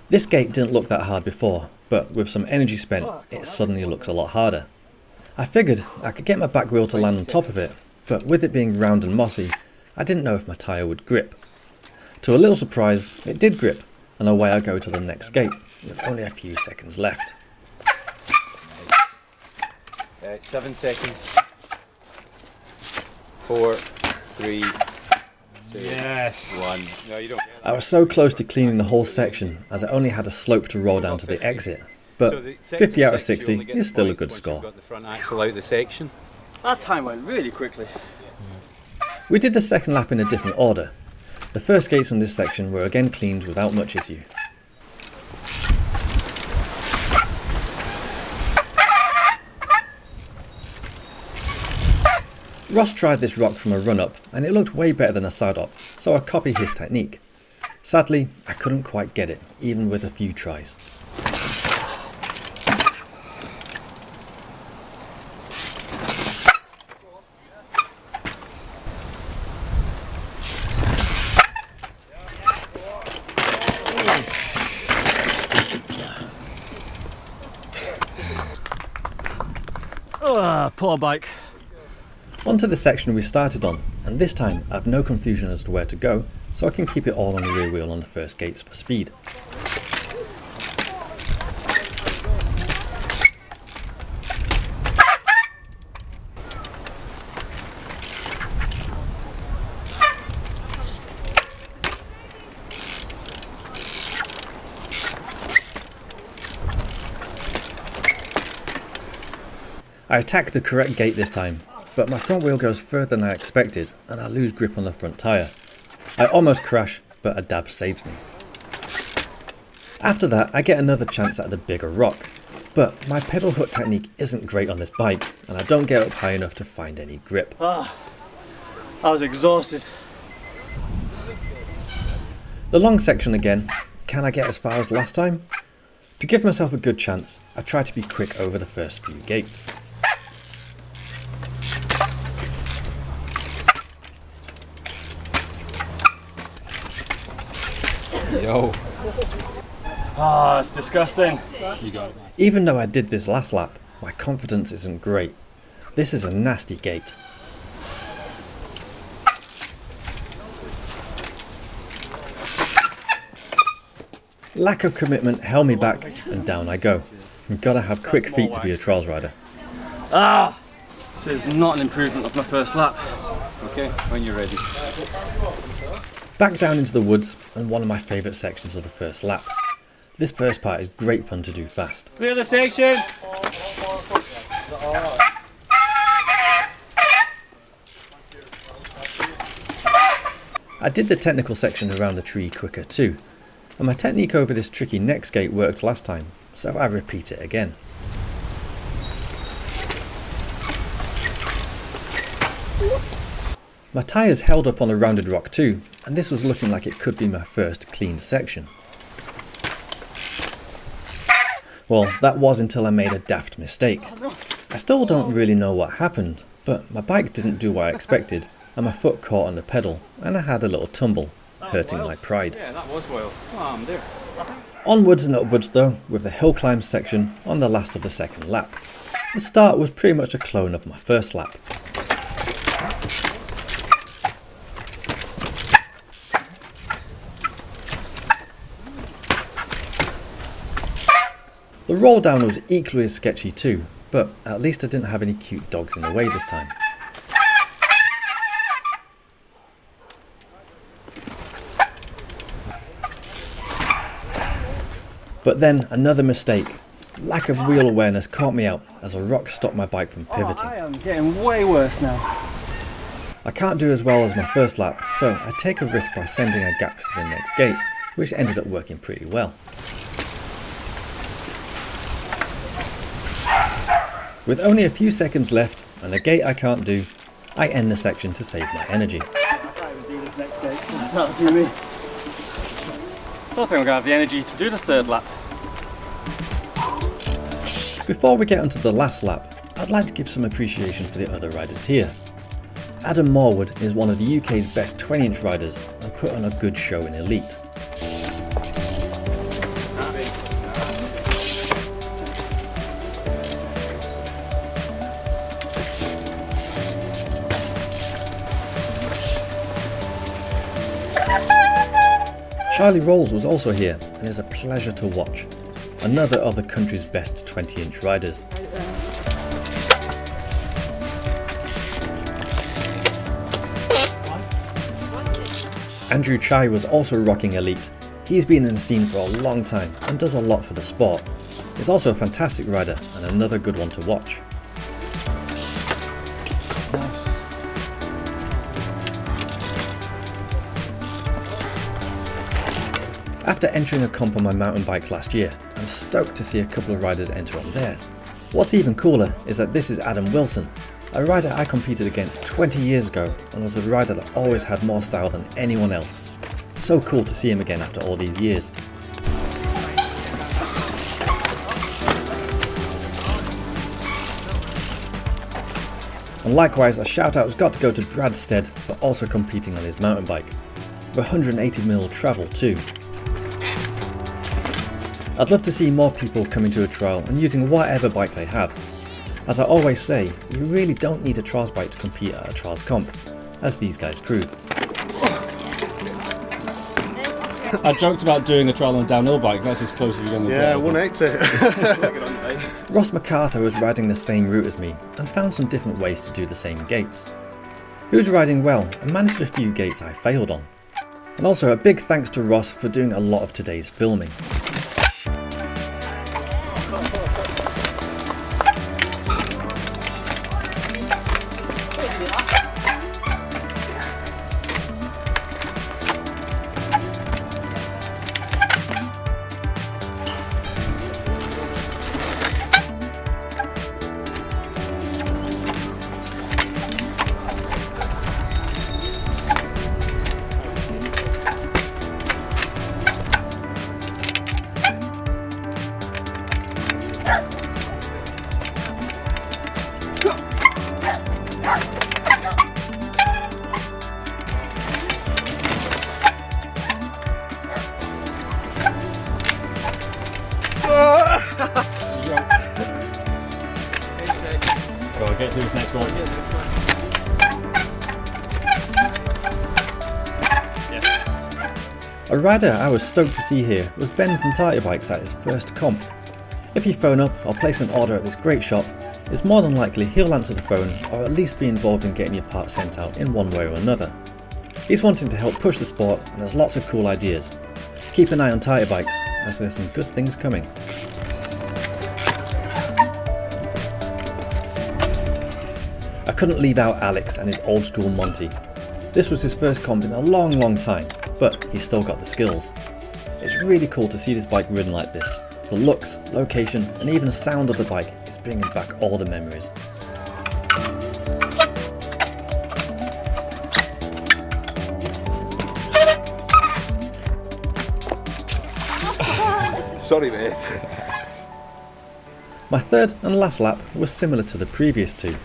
This gate didn't look that hard before, but with some energy spent, it suddenly looks a lot harder. I figured I could get my back wheel to land on top of it, but with it being round and mossy, I didn't know if my tyre would grip. To a little surprise, it did grip, and away I go to the next gate, with only a few seconds left. 7 seconds. 4, 3, 2, yes. 1. No, you don't. I was so close to cleaning the whole section, as I only had a slope to roll down to the exit. but 50 out of 60 is still a good score. Got the front axle out of the section. That time went really quickly. We did the second lap in a different order. The first gates on this section were again cleaned without much issue. Ross tried this rock from a run-up and it looked way better than a side-up, so I copied his technique. Sadly, I couldn't quite get it, even with a few tries. Poor bike. Onto the section we started on, and this time I've no confusion as to where to go, so I can keep it all on the rear wheel on the first gates for speed. I attack the correct gate this time, but my front wheel goes further than I expected and I lose grip on the front tyre. I almost crash, but a dab saves me. After that I get another chance at the bigger rock, but my pedal hook technique isn't great on this bike and I don't get up high enough to find any grip. I was exhausted. The long section again. Can I get as far as last time? To give myself a good chance, I try to be quick over the first few gates. Yo. It's disgusting. You got it. Even though I did this last lap, my confidence isn't great. This is a nasty gate. Lack of commitment held me back and down I go. You've got to have quick feet to be a trials rider. This is not an improvement of my first lap. Okay, when you're ready. Back down into the woods and one of my favourite sections of the first lap. This first part is great fun to do fast. Clear the section. I did the technical section around the tree quicker too, and my technique over this tricky next gate worked last time, so I repeat it again. My tyres held up on a rounded rock too, and this was looking like it could be my first cleaned section. Well, that was until I made a daft mistake. I still don't really know what happened, but my bike didn't do what I expected, and my foot caught on the pedal, and I had a little tumble, hurting my pride. Yeah, that was wild. Oh, I'm there. Onwards and upwards though, with the hill climb section on the last of the second lap. The start was pretty much a clone of my first lap. The roll down was equally as sketchy too, but at least I didn't have any cute dogs in the way this time. But then another mistake. Lack of wheel awareness caught me out as a rock stopped my bike from pivoting. I am getting way worse now. I can't do as well as my first lap, so I take a risk by sending a gap for the next gate, which ended up working pretty well. With only a few seconds left and a gate I can't do, I end the section to save my energy. I can't even do this next gate, so that'll do me. I don't think I'm going to have the energy to do the third lap. Before we get onto the last lap, I'd like to give some appreciation for the other riders here. Adam Morwood is one of the UK's best 20-inch riders and put on a good show in Elite. Charlie Rolls was also here and is a pleasure to watch. Another of the country's best 20-inch riders. Andrew Chai was also rocking Elite. He's been in the scene for a long time and does a lot for the sport. is also a fantastic rider and another good one to watch. After entering a comp on my mountain bike last year, I'm stoked to see a couple of riders enter on theirs. What's even cooler is that this is Adam Wilson, a rider I competed against 20 years ago and was a rider that always had more style than anyone else. So cool to see him again after all these years. And likewise, a shout out's got to go to Brad Stead for also competing on his mountain bike, with 180mm travel too. I'd love to see more people coming to a trial and using whatever bike they have. As I always say, you really don't need a trials bike to compete at a trials comp, as these guys prove. I joked about doing a trial on a downhill bike, that's as close as you're going to Yeah, get. 180. Ross MacArthur was riding the same route as me and found some different ways to do the same gates. He was riding well and managed a few gates I failed on. And also a big thanks to Ross for doing a lot of today's filming. Go on, get to this next one. A rider I was stoked to see here was Ben from Tarty Bikes at his first comp. If you phone up or place an order at this great shop, it's more than likely he'll answer the phone or at least be involved in getting your parts sent out in one way or another. He's wanting to help push the sport and has lots of cool ideas. Keep an eye on Tarty Bikes as there's some good things coming. I couldn't leave out Alex and his old school Monty. This was his first comp in a long time, but he's still got the skills. It's really cool to see this bike ridden like this. The looks, location and even sound of the bike is bringing back all the memories. Sorry mate. My third and last lap was similar to the previous two.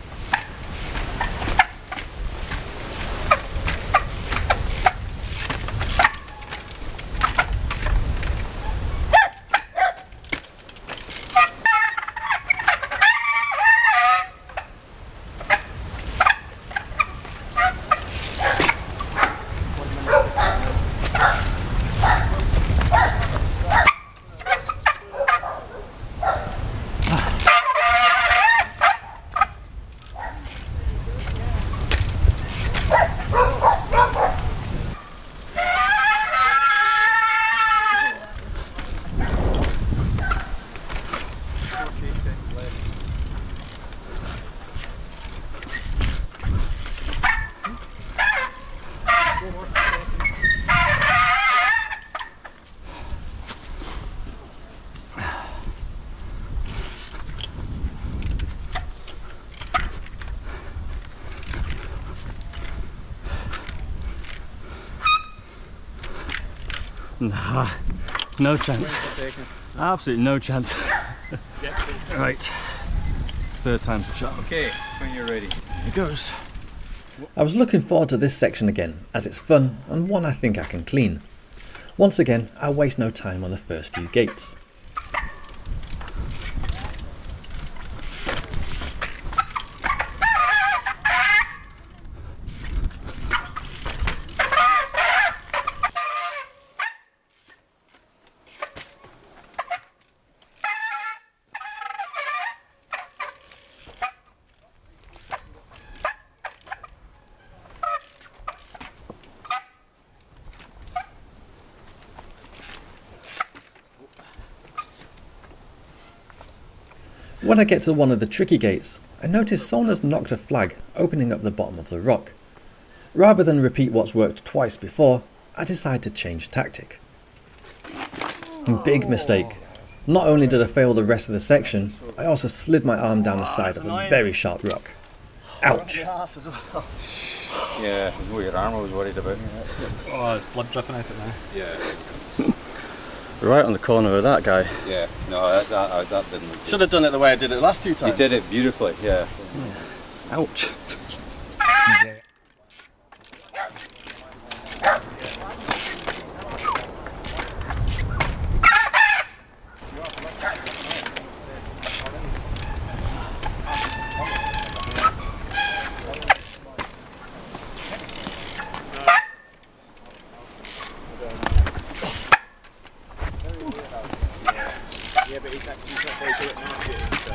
Nah, no chance. Absolutely no chance. Right, third time's a charm. Okay, when you're ready. Here it goes. I was looking forward to this section again, as it's fun and one I think I can clean. Once again, I waste no time on the first few gates. When I get to one of the tricky gates, I notice someone has knocked a flag opening up the bottom of the rock. Rather than repeat what's worked twice before, I decide to change tactic. Big mistake. Not only did I fail the rest of the section, I also slid my arm down the side of a very sharp rock. Ouch! Yeah, I know your arm I was worried about. Oh, there's blood dripping out it now. Yeah. Right on the corner of that guy. Yeah, no, that didn't. Should have done it the way I did it last 2 times. You did it beautifully, yeah. Ouch. Yeah, but he's not very good at navigating, so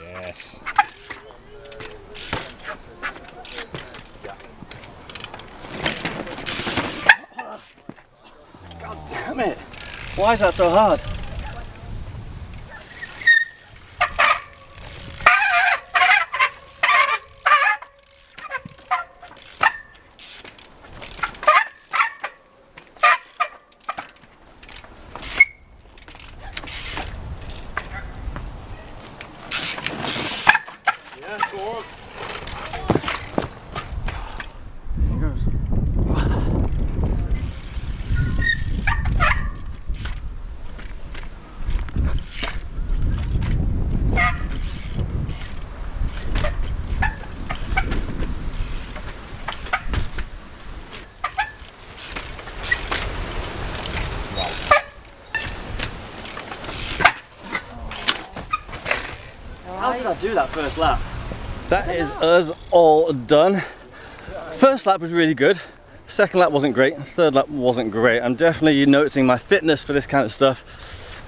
Yes. God damn it! Why is that so hard? How did I do that first lap? That is us all done. First lap was really good. Second lap wasn't great. Third lap wasn't great. I'm definitely noticing my fitness for this kind of stuff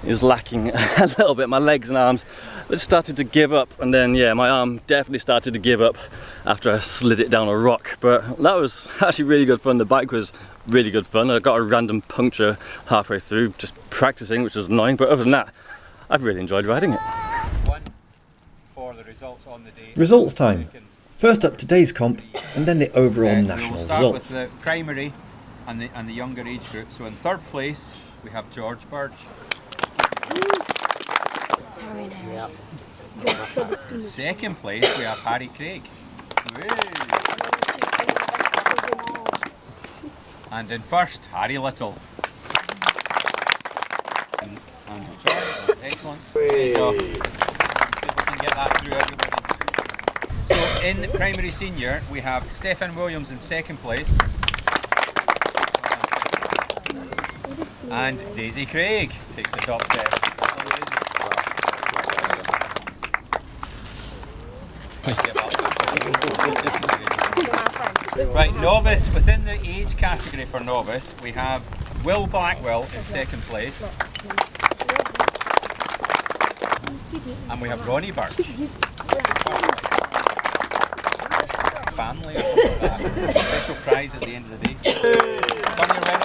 is lacking a little bit. My legs and arms, they started to give up, and then yeah, my arm definitely started to give up after I slid it down a rock. But that was actually really good fun. The bike was really good fun. I got a random puncture halfway through just practicing, which was annoying, but other than that, I've really enjoyed riding it. For the results on the day. Results time. First up today's comp, and then the overall national We'll start results. with the primary and the younger age group. So in third place we have George Burge. Second place we have Harry Craig. And in first, Harry Little. And George, that's excellent. There you go. See if we can get that through everybody. So in primary senior we have Stefan Williams in second place. And Daisy Craig takes the top step. Right, novice, within the age category for novice, we have Will Blackwell in second place. And we have Ronnie Birch. Family or something like that. Special prize at the end of the day. Turn your red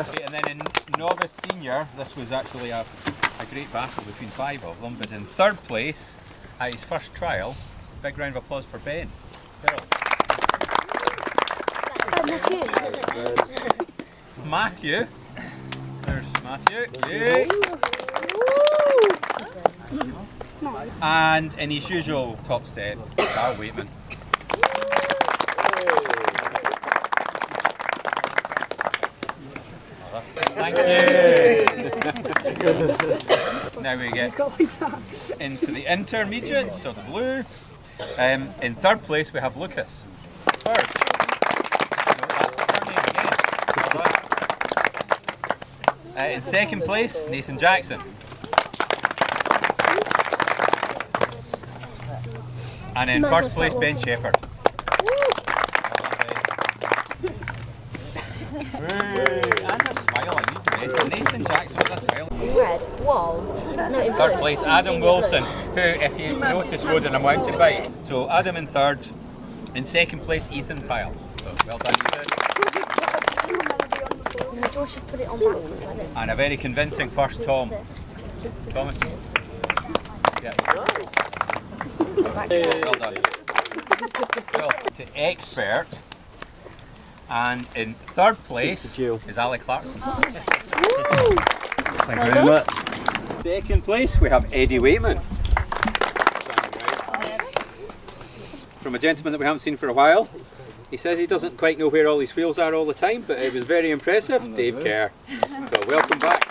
Okay, and then in novice senior, this was actually a great battle between 5 of them, but in third place at his first trial, big round of applause for Ben. Matthew. There's Matthew. Yay. And in his usual top step, Carl Waitman. Thank you. Now we get into the intermediates, so the blue. In third place we have Lucas. Third. In second place, Nathan Jackson. And in first place, Ben Shepherd. Nathan Jackson with a smile. Red. Whoa. Third place, Adam Wilson, who, if you notice, rode on a mountain bike. So Adam in third. In second place, Ethan Pyle. So Well done, Ethan. George should put it on backwards like this. And a very convincing first, Tom. Thomas? Yeah. Well done. So, to expert. And in third place is Ali Clarkson. Thank you very much. Second place we have Eddie Waitman. From a gentleman that we haven't seen for a while. He says he doesn't quite know where all his wheels are all the time, but it was very impressive. Dave Kerr. So welcome back.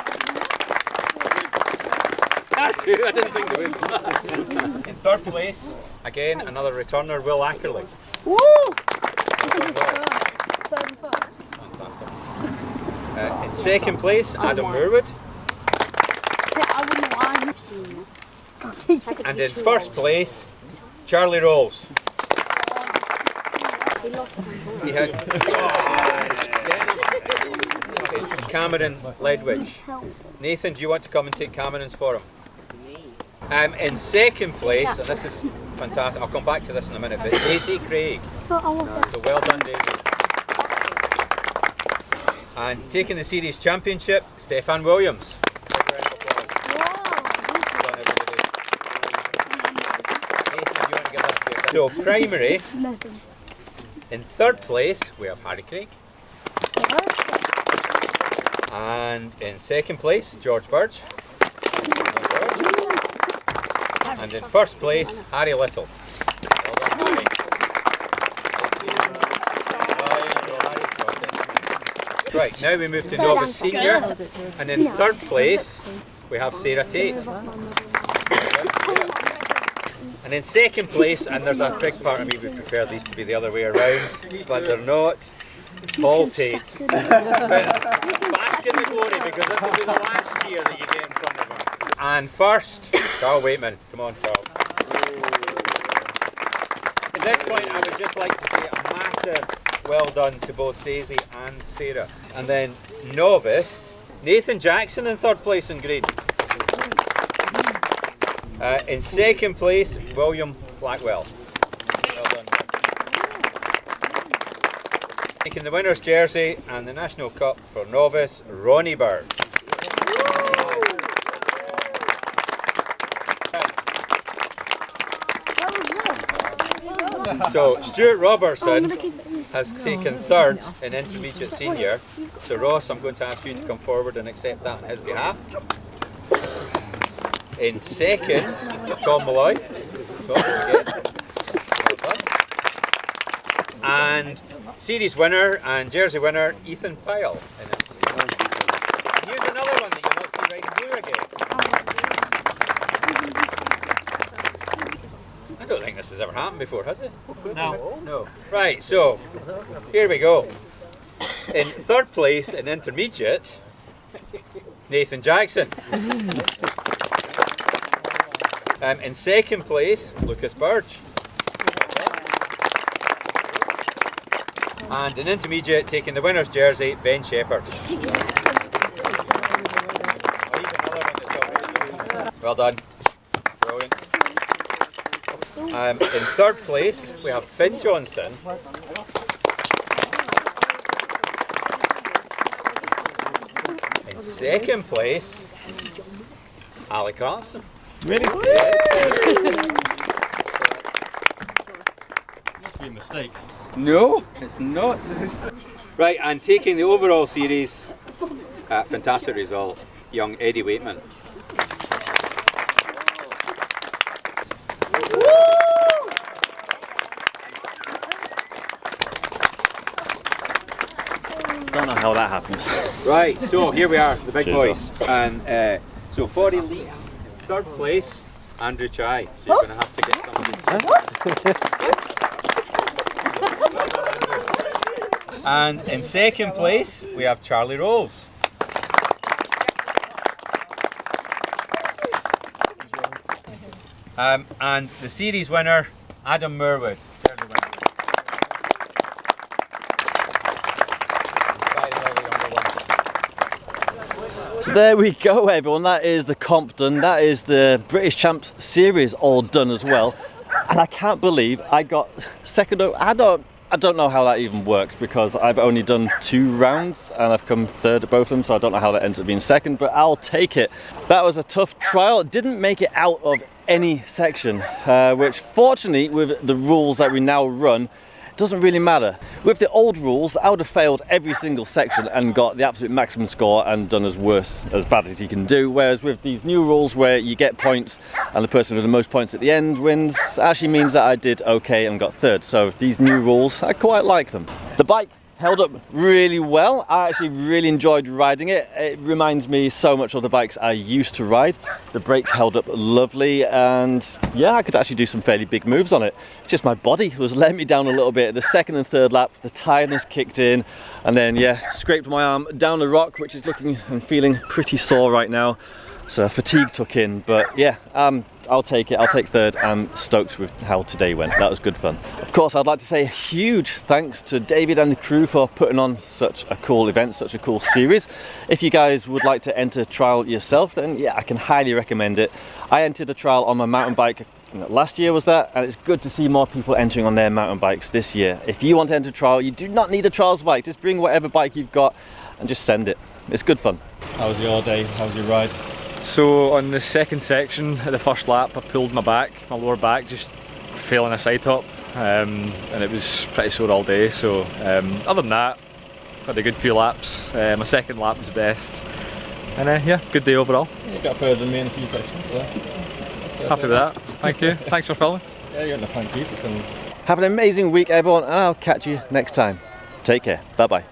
I didn't think it would. In third place, again, another returner, Will Ackerley. Woo! In second place, Adam Moorwood. I wouldn't know why you've seen that. And in first place, Charlie Rolls. He lost time. He had it's Cameron Ledwidge. Nathan, do you want to come and take Cameron's for him? In second place, and this is fantastic, I'll come back to this in a minute, but Daisy Craig. So well done, Daisy. And taking the series championship, Stefan Williams. So primary, in third place we have Harry Craig. And in second place, George Burge. And in first place, Harry Little. Well done, Harry. Right, now we move to novice senior. And in third place, we have Sarah Tate. And in second place, and there's a big part of me would prefer these to be the other way around, but they're not, Paul Tate. Bask in the glory, because this will be the last year that you get in front of him. And first, Carl Waitman. Come on, Carl. At this point, I would just like to say a massive well done to both Daisy and Sarah. And then novice, Nathan Jackson in third place in green. In second place, William Blackwell. Well done. Taking the winner's jersey and the National Cup for novice, Ronnie Bird. So Stuart Robertson has taken third in intermediate senior. So Ross, I'm going to ask you to come forward and accept that on his behalf. In second, Tom Malloy. Tom, and series winner and jersey winner, Ethan Pyle. Here's another one that you'll not see riding blue again. I don't think this has ever happened before, has it? No. No. Right, so here we go. In third place in intermediate, Nathan Jackson. In second place, Lucas Burge. And in intermediate, taking the winner's jersey, Ben Shepherd. Well done. Brilliant. In third place, we have Finn Johnston. In second place, Ali Clarkson. Really? Must be a mistake. No, it's not. Right, and taking the overall series, fantastic result, young Eddie Waitman. Don't know how that happened. Right, so here we are, the big Cheers, boys. And so for elite, third place, Andrew Chai. So you're going to have to get somebody. And in second place, we have Charlie Rolls. And the series winner, Adam Moorwood. So there we go, everyone. That is the comp done. That is the British Champs series all done as well. And I can't believe I got second. I don't I don't know how that even works because I've only done 2 rounds and I've come third at both of them, so I don't know how that ends up being second, but I'll take it. That was a tough trial. It didn't make it out of any section, which fortunately with the rules that we now run, doesn't really matter. With the old rules, I would have failed every single section and got the absolute maximum score and done as bad as you can do, whereas with these new rules where you get points and the person with the most points at the end wins, actually means that I did okay and got third. So these new rules, I quite like them. The bike held up really well. I actually really enjoyed riding it. It reminds me so much of the bikes I used to ride. The brakes held up lovely, and yeah, I could actually do some fairly big moves on it. It's just my body was letting me down a little bit. The second and third lap, the tiredness kicked in, and then yeah, scraped my arm down the rock, which is looking and feeling pretty sore right now. So fatigue took in, but yeah, I'll take it. I'll take third. I'm stoked with how today went. That was good fun. Of course, I'd like to say a huge thanks to David and the crew for putting on such a cool event, such a cool series. If you guys would like to enter trial yourself, then yeah, I can highly recommend it. I entered a trial on my mountain bike last year was that, and it's good to see more people entering on their mountain bikes this year. If you want to enter trial, you do not need a trials bike. Just bring whatever bike you've got and just send it. It's good fun. How was your day? How was your ride? So on the second section at the first lap, I pulled my lower back, just failing a side top, and it was pretty sore all day. So other than that, had a good few laps. My second lap was the best, and yeah, good day overall. You got further than me in a few sections, so happy with that. Thank you. Thanks for filming. Yeah, you're no thank you for coming. Have an amazing week, everyone, and I'll catch you next time. Take care. Bye bye.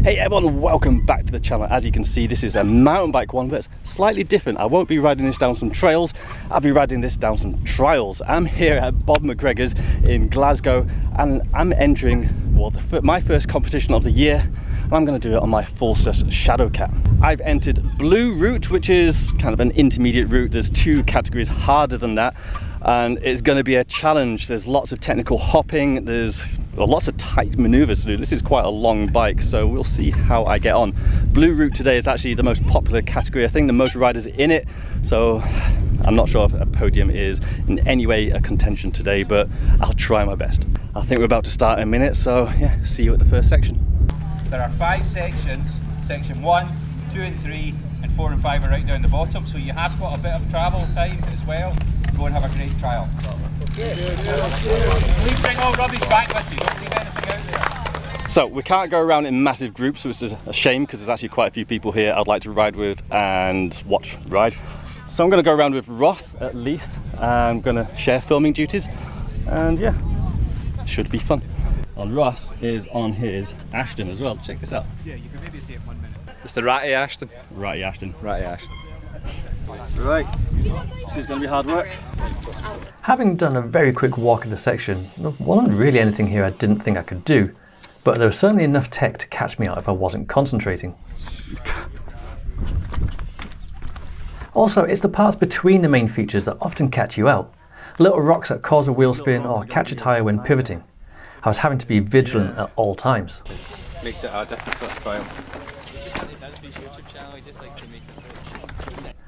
Hey everyone, welcome back to the channel. As you can see, this is a mountain bike one, but it's slightly different. I won't be riding this down some trails, I'll be riding this down some trials. I'm here at Bob McGregor's in Glasgow, and I'm entering, well, my first competition of the year. I'm going to do it on my Fulsus Shadowcat. I've entered Blue Route, which is kind of an intermediate route. There's 2 categories harder than that, and it's going to be a challenge. There's lots of technical hopping, there's lots of tight maneuvers to do. This is quite a long bike, so we'll see how I get on. Blue Route today is actually the most popular category. I think the most riders in it, so I'm not sure if a podium is in any way a contention today, but I'll try my best. I think we're about to start in a minute, so yeah, see you at the first section. There are 5 sections, section 1, 2 and 3 and 4 and 5 are right down the bottom, so you have got a bit of travel time as well. Go and have a great trial. Please bring all rubbish back with you, don't leave anything out there. So we can't go around in massive groups, which is a shame because there's actually quite a few people here I'd like to ride with and watch ride. So I'm going to go around with Ross at least. I'm going to share filming duties, and yeah, should be fun. And Ross is on his Ashton as well. Check this out. Yeah, you can maybe see it 1 minute. It's the Ratty Ashton. Ratty Ashton. Ratty Ashton. Right. This is going to be hard work. Having done a very quick walk of the section, there wasn't really anything here I didn't think I could do, but there was certainly enough tech to catch me out if I wasn't concentrating. Also, it's the parts between the main features that often catch you out. Little rocks that cause a wheel spin or catch a tyre when pivoting. I was having to be vigilant at all times. Makes it a difficult trial.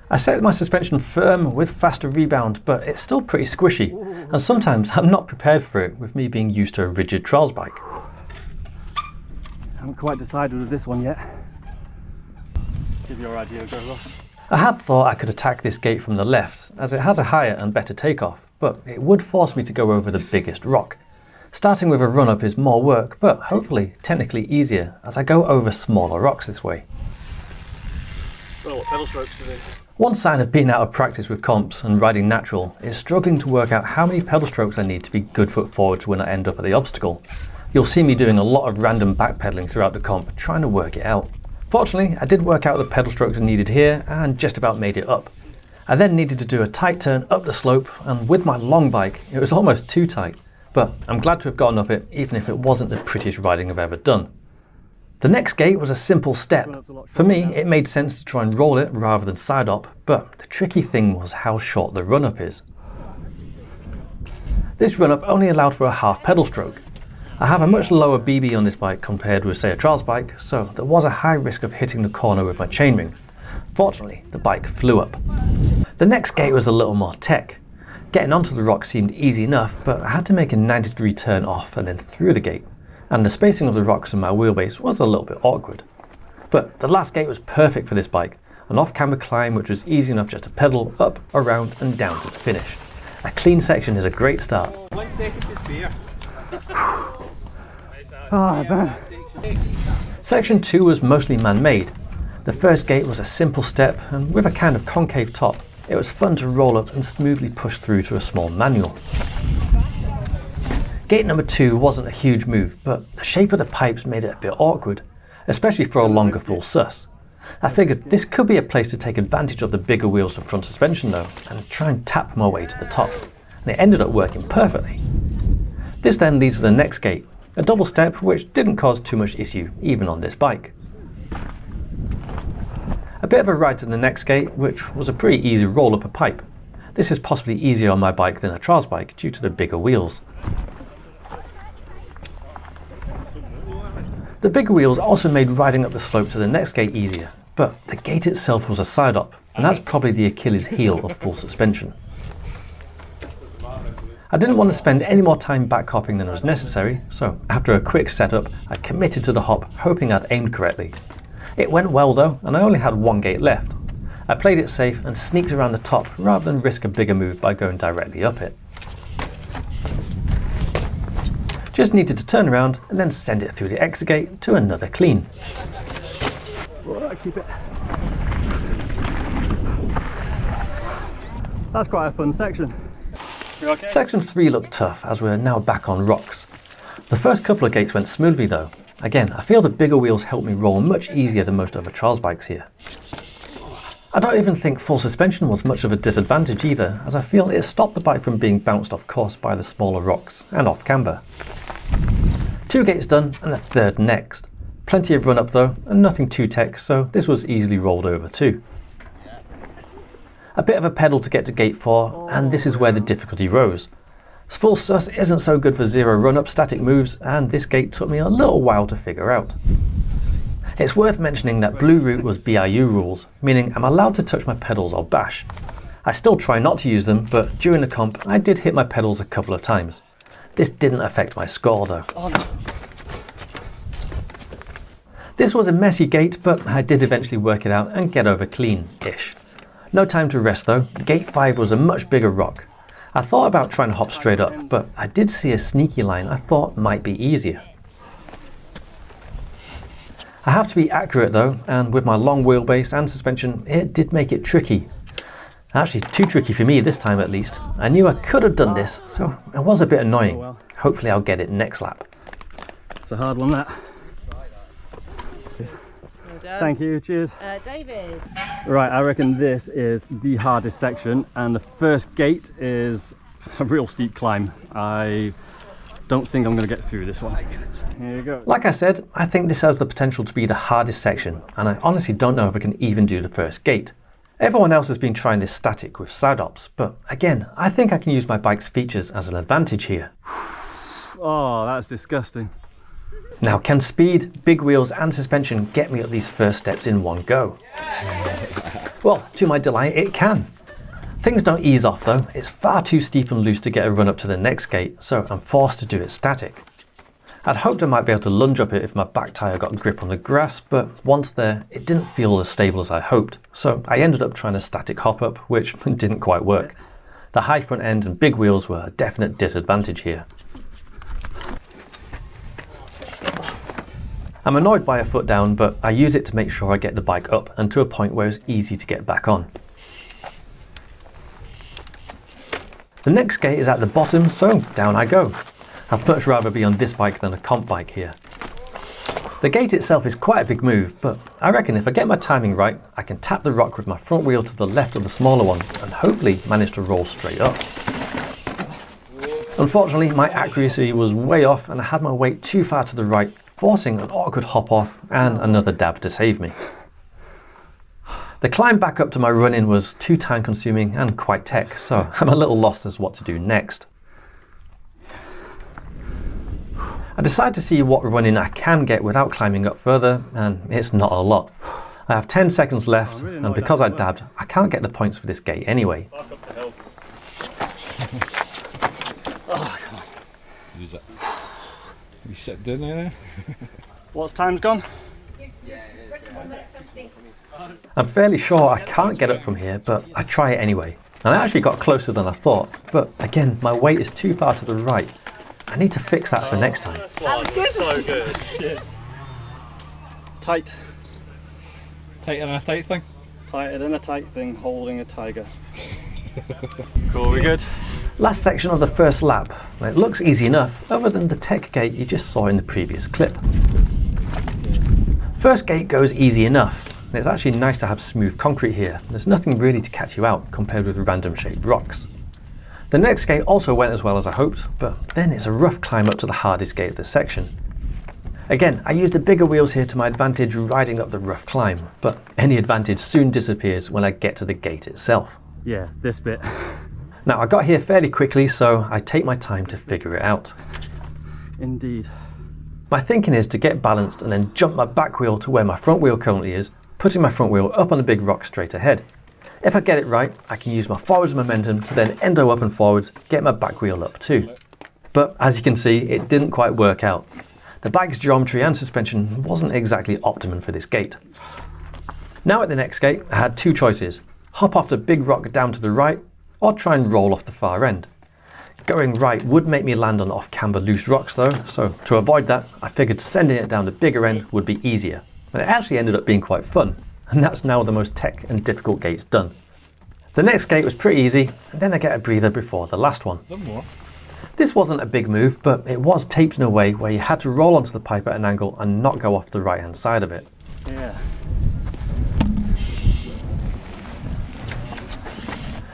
I set my suspension firm with faster rebound, but it's still pretty squishy, and sometimes I'm not prepared for it with me being used to a rigid trials bike. I haven't quite decided with this one yet. Give your idea a go, Ross. I had thought I could attack this gate from the left, as it has a higher and better takeoff, but it would force me to go over the biggest rock. Starting with a run-up is more work, but hopefully technically easier, as I go over smaller rocks this way. Well, what pedal strokes do they? One sign of being out of practice with comps and riding natural is struggling to work out how many pedal strokes I need to be good foot forward when I end up at the obstacle. You'll see me doing a lot of random backpedaling throughout the comp, trying to work it out. Fortunately, I did work out the pedal strokes needed here and just about made it up. I then needed to do a tight turn up the slope, and with my long bike, it was almost too tight. But I'm glad to have gotten up it, even if it wasn't the prettiest riding I've ever done. The next gate was a simple step. For me, it made sense to try and roll it rather than side up, but the tricky thing was how short the run-up is. This run-up only allowed for a half pedal stroke. I have a much lower BB on this bike compared with, say, a trials bike, so there was a high risk of hitting the corner with my chainring. Fortunately, the bike flew up. The next gate was a little more tech. Getting onto the rock seemed easy enough, but I had to make a 90-degree turn off and then through the gate, and the spacing of the rocks in my wheelbase was a little bit awkward. But the last gate was perfect for this bike, an off-camber climb which was easy enough just to pedal up, around and down to the finish. A clean section is a great start. 1 second to spare. Oh, man. Section 2 was mostly man-made. The first gate was a simple step, and with a kind of concave top, it was fun to roll up and smoothly push through to a small manual. Gate number 2 wasn't a huge move, but the shape of the pipes made it a bit awkward, especially for a longer full sus. I figured this could be a place to take advantage of the bigger wheels and front suspension though, and try and tap my way to the top, and it ended up working perfectly. This then leads to the next gate, a double step which didn't cause too much issue even on this bike. A bit of a ride to the next gate, which was a pretty easy roll up a pipe. This is possibly easier on my bike than a trials bike due to the bigger wheels. The bigger wheels also made riding up the slope to the next gate easier, but the gate itself was a side up, and that's probably the Achilles heel of full suspension. I didn't want to spend any more time back hopping than was necessary, so after a quick setup, I committed to the hop, hoping I'd aimed correctly. It went well though, and I only had one gate left. I played it safe and sneaked around the top rather than risk a bigger move by going directly up it. Just needed to turn around and then send it through the exit gate to another clean. Keep it. That's quite a fun section. You okay? Section 3 looked tough as we're now back on rocks. The first couple of gates went smoothly though. Again, I feel the bigger wheels help me roll much easier than most other trials bikes here. I don't even think full suspension was much of a disadvantage either, as I feel it stopped the bike from being bounced off course by the smaller rocks and off camber. 2 gates done and the third next. Plenty of run up though, and nothing too tech, so this was easily rolled over too. A bit of a pedal to get to gate 4, and this is where the difficulty rose. Full sus isn't so good for 0 run up static moves, and this gate took me a little while to figure out. It's worth mentioning that Blue Route was BIU rules, meaning I'm allowed to touch my pedals or bash. I still try not to use them, but during the comp I did hit my pedals a couple of times. This didn't affect my score though. This was a messy gate, but I did eventually work it out and get over clean-ish. No time to rest though. Gate 5 was a much bigger rock. I thought about trying to hop straight up, but I did see a sneaky line I thought might be easier. I have to be accurate though, and with my long wheelbase and suspension, it did make it tricky. Actually, too tricky for me this time at least. I knew I could have done this, so it was a bit annoying. Hopefully I'll get it next lap. It's a hard one that. Thank you, cheers. David. Right, I reckon this is the hardest section, and the first gate is a real steep climb. I don't think I'm going to get through this one. Here you go. Like I said, I think this has the potential to be the hardest section, and I honestly don't know if I can even do the first gate. Everyone else has been trying this static with side ops, but again, I think I can use my bike's features as an advantage here. Oh, that's disgusting. Now, can speed, big wheels and suspension get me up these first steps in one go? Well, to my delight, it can. Things don't ease off though. It's far too steep and loose to get a run up to the next gate, so I'm forced to do it static. I'd hoped I might be able to lunge up it if my back tyre got grip on the grass, but once there, it didn't feel as stable as I hoped, so I ended up trying a static hop up, which didn't quite work. The high front end and big wheels were a definite disadvantage here. I'm annoyed by a foot down, but I use it to make sure I get the bike up and to a point where it's easy to get back on. The next gate is at the bottom, so down I go. I'd much rather be on this bike than a comp bike here. The gate itself is quite a big move, but I reckon if I get my timing right, I can tap the rock with my front wheel to the left of the smaller one and hopefully manage to roll straight up. Unfortunately, my accuracy was way off and I had my weight too far to the right, forcing an awkward hop off and another dab to save me. The climb back up to my run-in was too time consuming and quite tech, so I'm a little lost as what to do next. I decide to see what run-in I can get without climbing up further, and it's not a lot. I have 10 seconds left, and because I dabbed, I can't get the points for this gate anyway. Oh, come on. Use it. You sit down there. What's time's gone? I'm fairly sure I can't get up from here, but I try it anyway. And I actually got closer than I thought, but again, my weight is too far to the right. I need to fix that for next time. That was good. So good. Cheers. Tight. Tighter than a tight thing? Tighter than a tight thing, holding a tiger. Cool, we good? Last section of the first lap. It looks easy enough, other than the tech gate you just saw in the previous clip. First gate goes easy enough. It's actually nice to have smooth concrete here. There's nothing really to catch you out compared with random shaped rocks. The next gate also went as well as I hoped, but then it's a rough climb up to the hardest gate of this section. Again, I used the bigger wheels here to my advantage riding up the rough climb, but any advantage soon disappears when I get to the gate itself. Yeah, this bit. Now I got here fairly quickly, so I take my time to figure it out. Indeed. My thinking is to get balanced and then jump my back wheel to where my front wheel currently is, putting my front wheel up on the big rock straight ahead. If I get it right, I can use my forwards momentum to then endo up and forwards, get my back wheel up too. But as you can see, it didn't quite work out. The bike's geometry and suspension wasn't exactly optimum for this gate. Now at the next gate, I had two choices. Hop off the big rock down to the right, or try and roll off the far end. Going right would make me land on off-camber loose rocks though, so to avoid that, I figured sending it down the bigger end would be easier. And it actually ended up being quite fun, and that's now the most tech and difficult gates done. The next gate was pretty easy, and then I get a breather before the last one. This wasn't a big move, but it was taped in a way where you had to roll onto the pipe at an angle and not go off the right hand side of it. Yeah.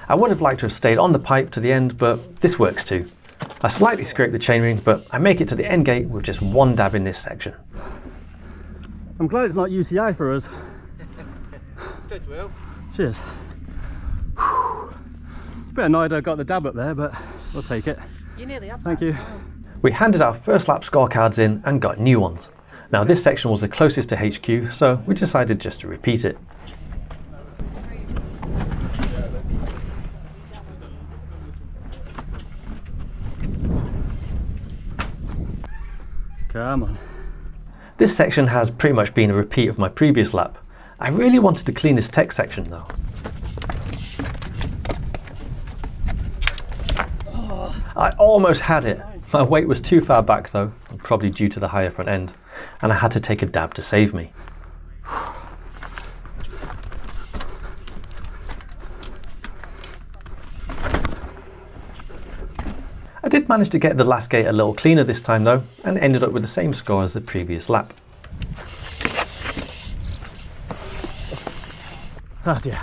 I would have liked to have stayed on the pipe to the end, but this works too. I slightly scrape the chainring, but I make it to the end gate with just one dab in this section. I'm glad it's not UCI for us. Did well. Cheers. Bit annoyed I got the dab up there, but we'll take it. You nearly up. Thank you. We handed our first lap scorecards in and got new ones. Now this section was the closest to HQ, so we decided just to repeat it. Come on. This section has pretty much been a repeat of my previous lap. I really wanted to clean this tech section though. I almost had it. My weight was too far back though, probably due to the higher front end, and I had to take a dab to save me. I did manage to get the last gate a little cleaner this time though, and ended up with the same score as the previous lap. Oh dear.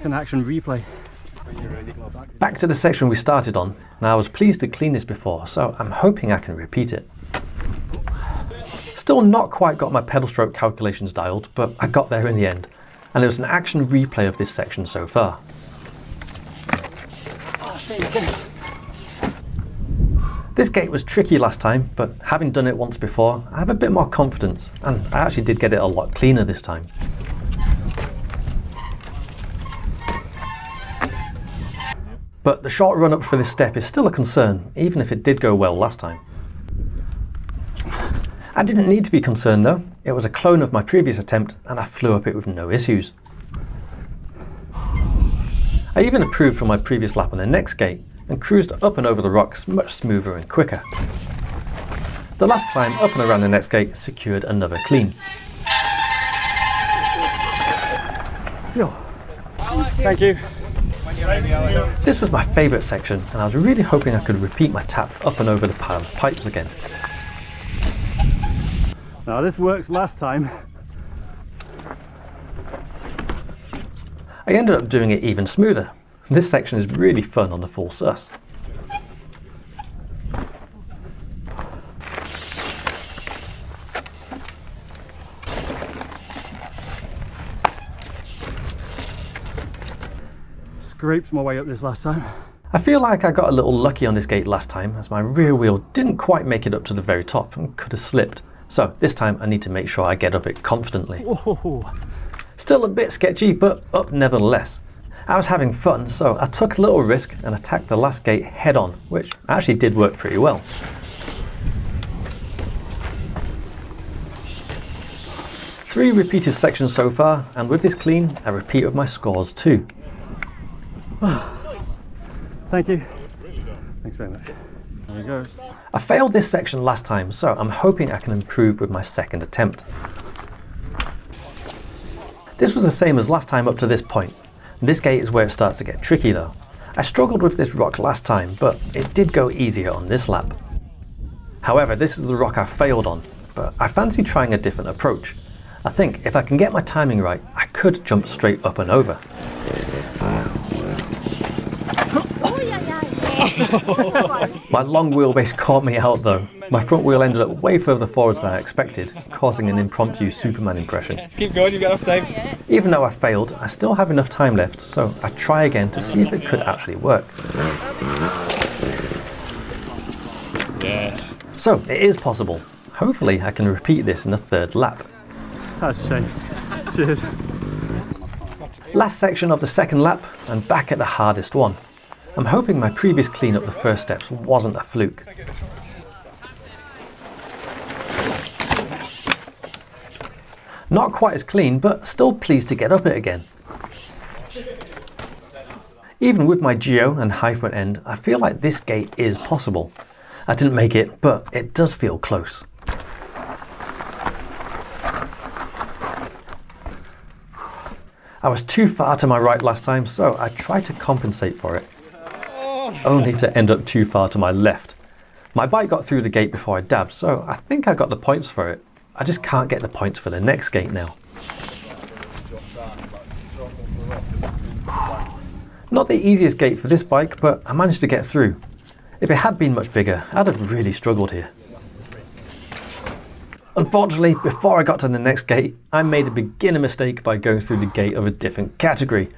An action replay. Back to the section we started on. Now I was pleased to clean this before, so I'm hoping I can repeat it. Still not quite got my pedal stroke calculations dialed, but I got there in the end, and it was an action replay of this section so far. Oh, same again. This gate was tricky last time, but having done it once before, I have a bit more confidence, and I actually did get it a lot cleaner this time. But the short run up for this step is still a concern, even if it did go well last time. I didn't need to be concerned though. It was a clone of my previous attempt and I flew up it with no issues. I even improved from my previous lap on the next gate and cruised up and over the rocks much smoother and quicker. The last climb up and around the next gate secured another clean. Yo. Thank you. This was my favourite section and I was really hoping I could repeat my tap up and over the pile of pipes again. Now this worked last time. I ended up doing it even smoother. This section is really fun on the full sus. Scraped my way up this last time. I feel like I got a little lucky on this gate last time as my rear wheel didn't quite make it up to the very top and could have slipped. So this time I need to make sure I get up it confidently. Whoa. Still a bit sketchy, but up nevertheless. I was having fun, so I took a little risk and attacked the last gate head on, which actually did work pretty well. Three repeated sections so far, and with this clean, I repeat with my scores too. Thank you. Thanks very much. There you go. I failed this section last time, so I'm hoping I can improve with my second attempt. This was the same as last time up to this point. This gate is where it starts to get tricky though. I struggled with this rock last time, but it did go easier on this lap. However, this is the rock I failed on, but I fancy trying a different approach. I think if I can get my timing right, I could jump straight up and over. My long wheelbase caught me out though. My front wheel ended up way further forwards than I expected, causing an impromptu Superman impression. Let's keep going, you've got enough time. Even though I failed, I still have enough time left, so I try again to see if it could actually work. Yes. So it is possible. Hopefully I can repeat this in the third lap. That's a shame. Cheers. Last section of the second lap, and back at the hardest one. I'm hoping my previous clean up the first steps wasn't a fluke. Not quite as clean, but still pleased to get up it again. Even with my geo and high front end, I feel like this gate is possible. I didn't make it, but it does feel close. I was too far to my right last time, so I tried to compensate for it, only to end up too far to my left. My bike got through the gate before I dabbed, so I think I got the points for it. I just can't get the points for the next gate now. Not the easiest gate for this bike, but I managed to get through. If it had been much bigger, I'd have really struggled here. Unfortunately, before I got to the next gate, I made a beginner mistake by going through the gate of a different category.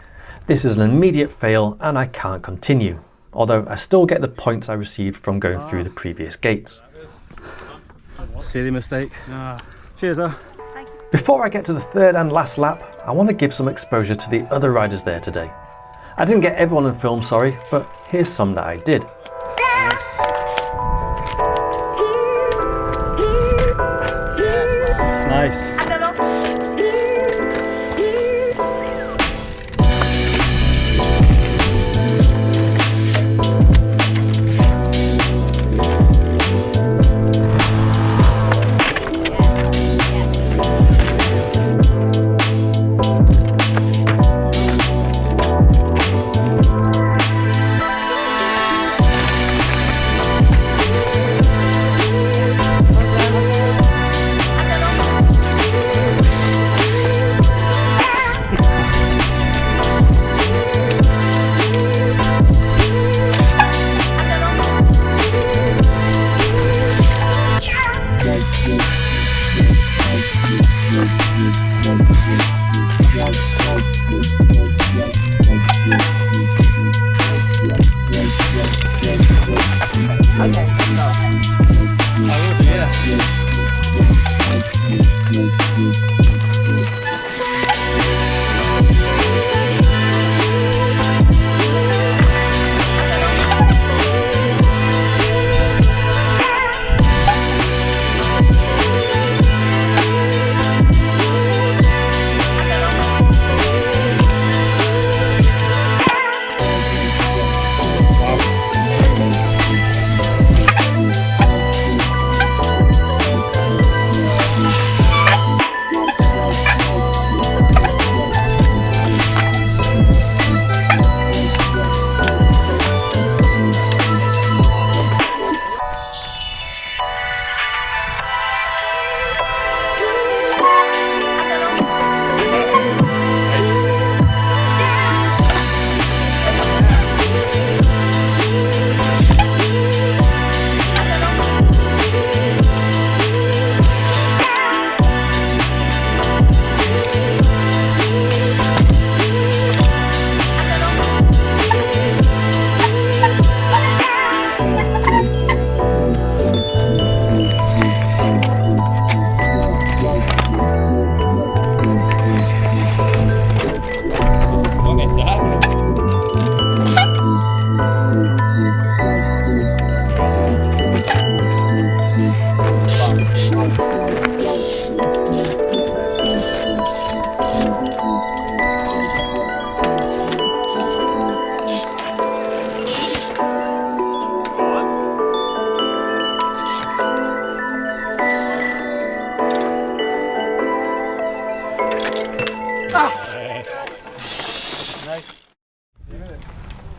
This is an immediate fail and I can't continue, although I still get the points I received from going through the previous gates. Silly mistake. Cheers though. Before I get to the third and last lap, I want to give some exposure to the other riders there today. I didn't get everyone in film, sorry, but here's some that I did. Yes. Nice.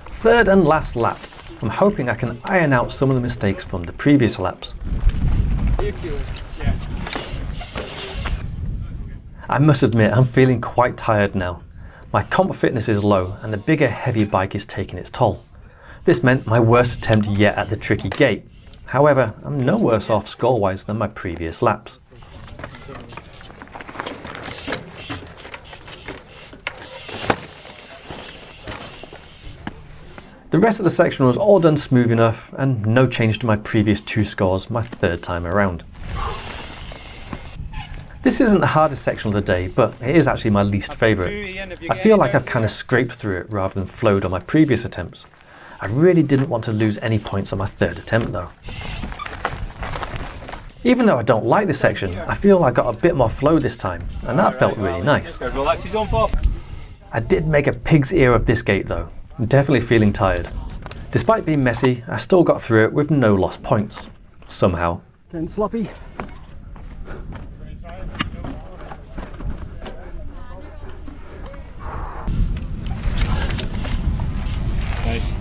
Third and last lap. I'm hoping I can iron out some of the mistakes from the previous laps. I must admit I'm feeling quite tired now. My comp fitness is low and the bigger heavy bike is taking its toll. This meant my worst attempt yet at the tricky gate. However, I'm no worse off score-wise than my previous laps. The rest of the section was all done smooth enough and no change to my previous 2 scores my third time around. This isn't the hardest section of the day, but it is actually my least favourite. I feel like I've kind of scraped through it rather than flowed on my previous attempts. I really didn't want to lose any points on my third attempt though. Even though I don't like this section, I feel I got a bit more flow this time, and that felt really nice. I did make a pig's ear of this gate though. I'm definitely feeling tired. Despite being messy, I still got through it with no lost points. Somehow. Getting sloppy. Nice.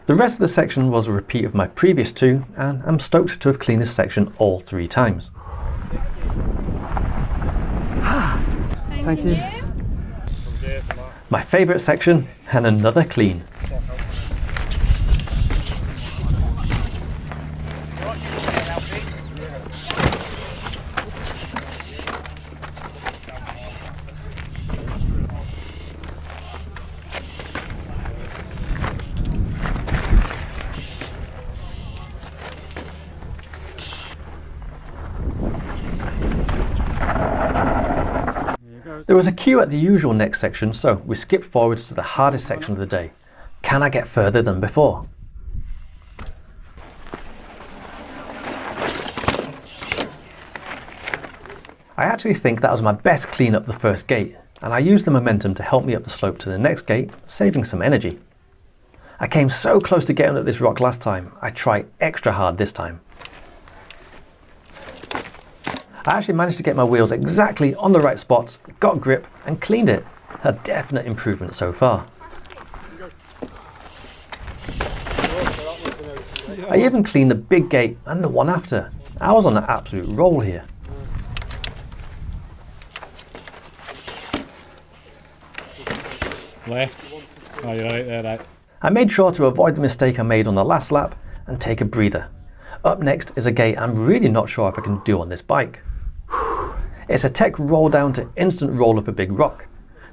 The rest of the section was a repeat of my previous 2, and I'm stoked to have cleaned this section all 3 times. Thank you. My favourite section, and another clean. There was a queue at the usual next section, so we skipped forwards to the hardest section of the day. Can I get further than before? I actually think that was my best clean up the first gate, and I used the momentum to help me up the slope to the next gate, saving some energy. I came so close to getting at this rock last time, I tried extra hard this time. I actually managed to get my wheels exactly on the right spots, got grip and cleaned it. A definite improvement so far. I even cleaned the big gate and the one after. I was on an absolute roll here. Left. Oh, you're right there, right. I made sure to avoid the mistake I made on the last lap and take a breather. Up next is a gate I'm really not sure if I can do on this bike. It's a tech roll down to instant roll up a big rock.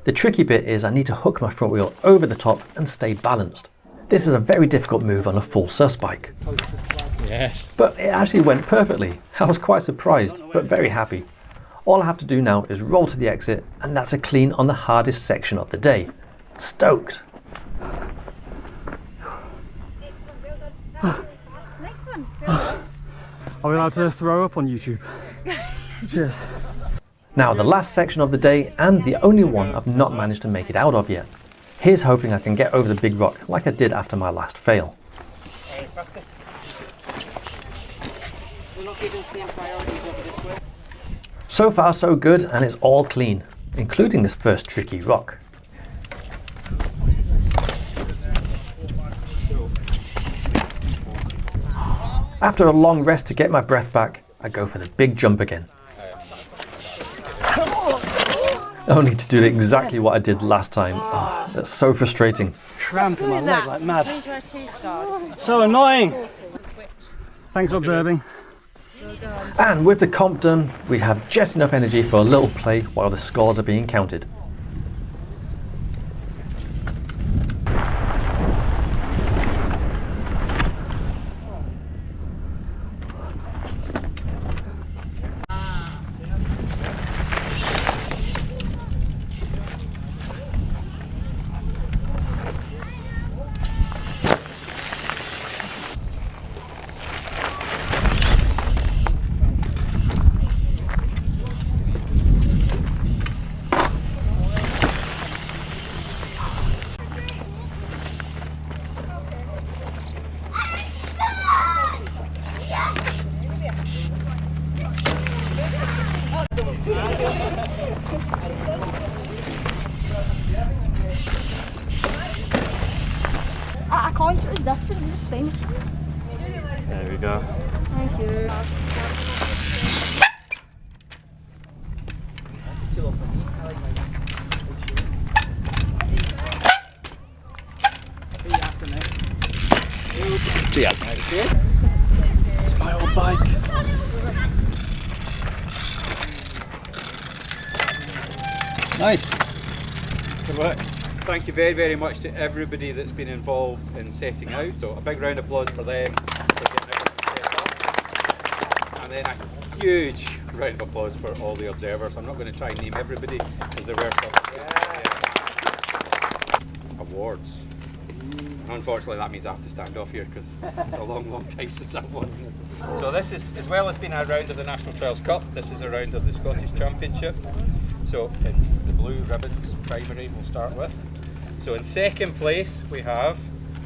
The tricky bit is I need to hook my front wheel over the top and stay balanced. This is a very difficult move on a full sus bike. Yes. But it actually went perfectly. I was quite surprised, but very happy. All I have to do now is roll to the exit, and that's a clean on the hardest section of the day. Stoked. Next one. Are we allowed to throw up on YouTube? Cheers. Now the last section of the day, and the only one I've not managed to make it out of yet. Here's hoping I can get over the big rock like I did after my last fail. So far so good, and it's all clean, including this first tricky rock. After a long rest to get my breath back, I go for the big jump again. Only to do exactly what I did last time. Oh, that's so frustrating. Cramp in my leg like mad. So annoying. Thanks for observing. And with the comp done, we have just enough energy for a little play while the scores are being counted. I can't, it's different, I'm just saying it. There we go. Thank you. Cheers. It's my old bike. Nice. Good work. Thank you very, very much to everybody that's been involved in setting out. So a big round of applause for them for getting everything set up. And then a huge round of applause for all the observers. I'm not going to try and name everybody because there were some awards. And unfortunately that means I have to stand off here because it's a long, long time since I've won. So this is, as well as being a round of the National Trials Cup, this is a round of the Scottish Championship. So in the blue ribbons primary we'll start with. So in second place we have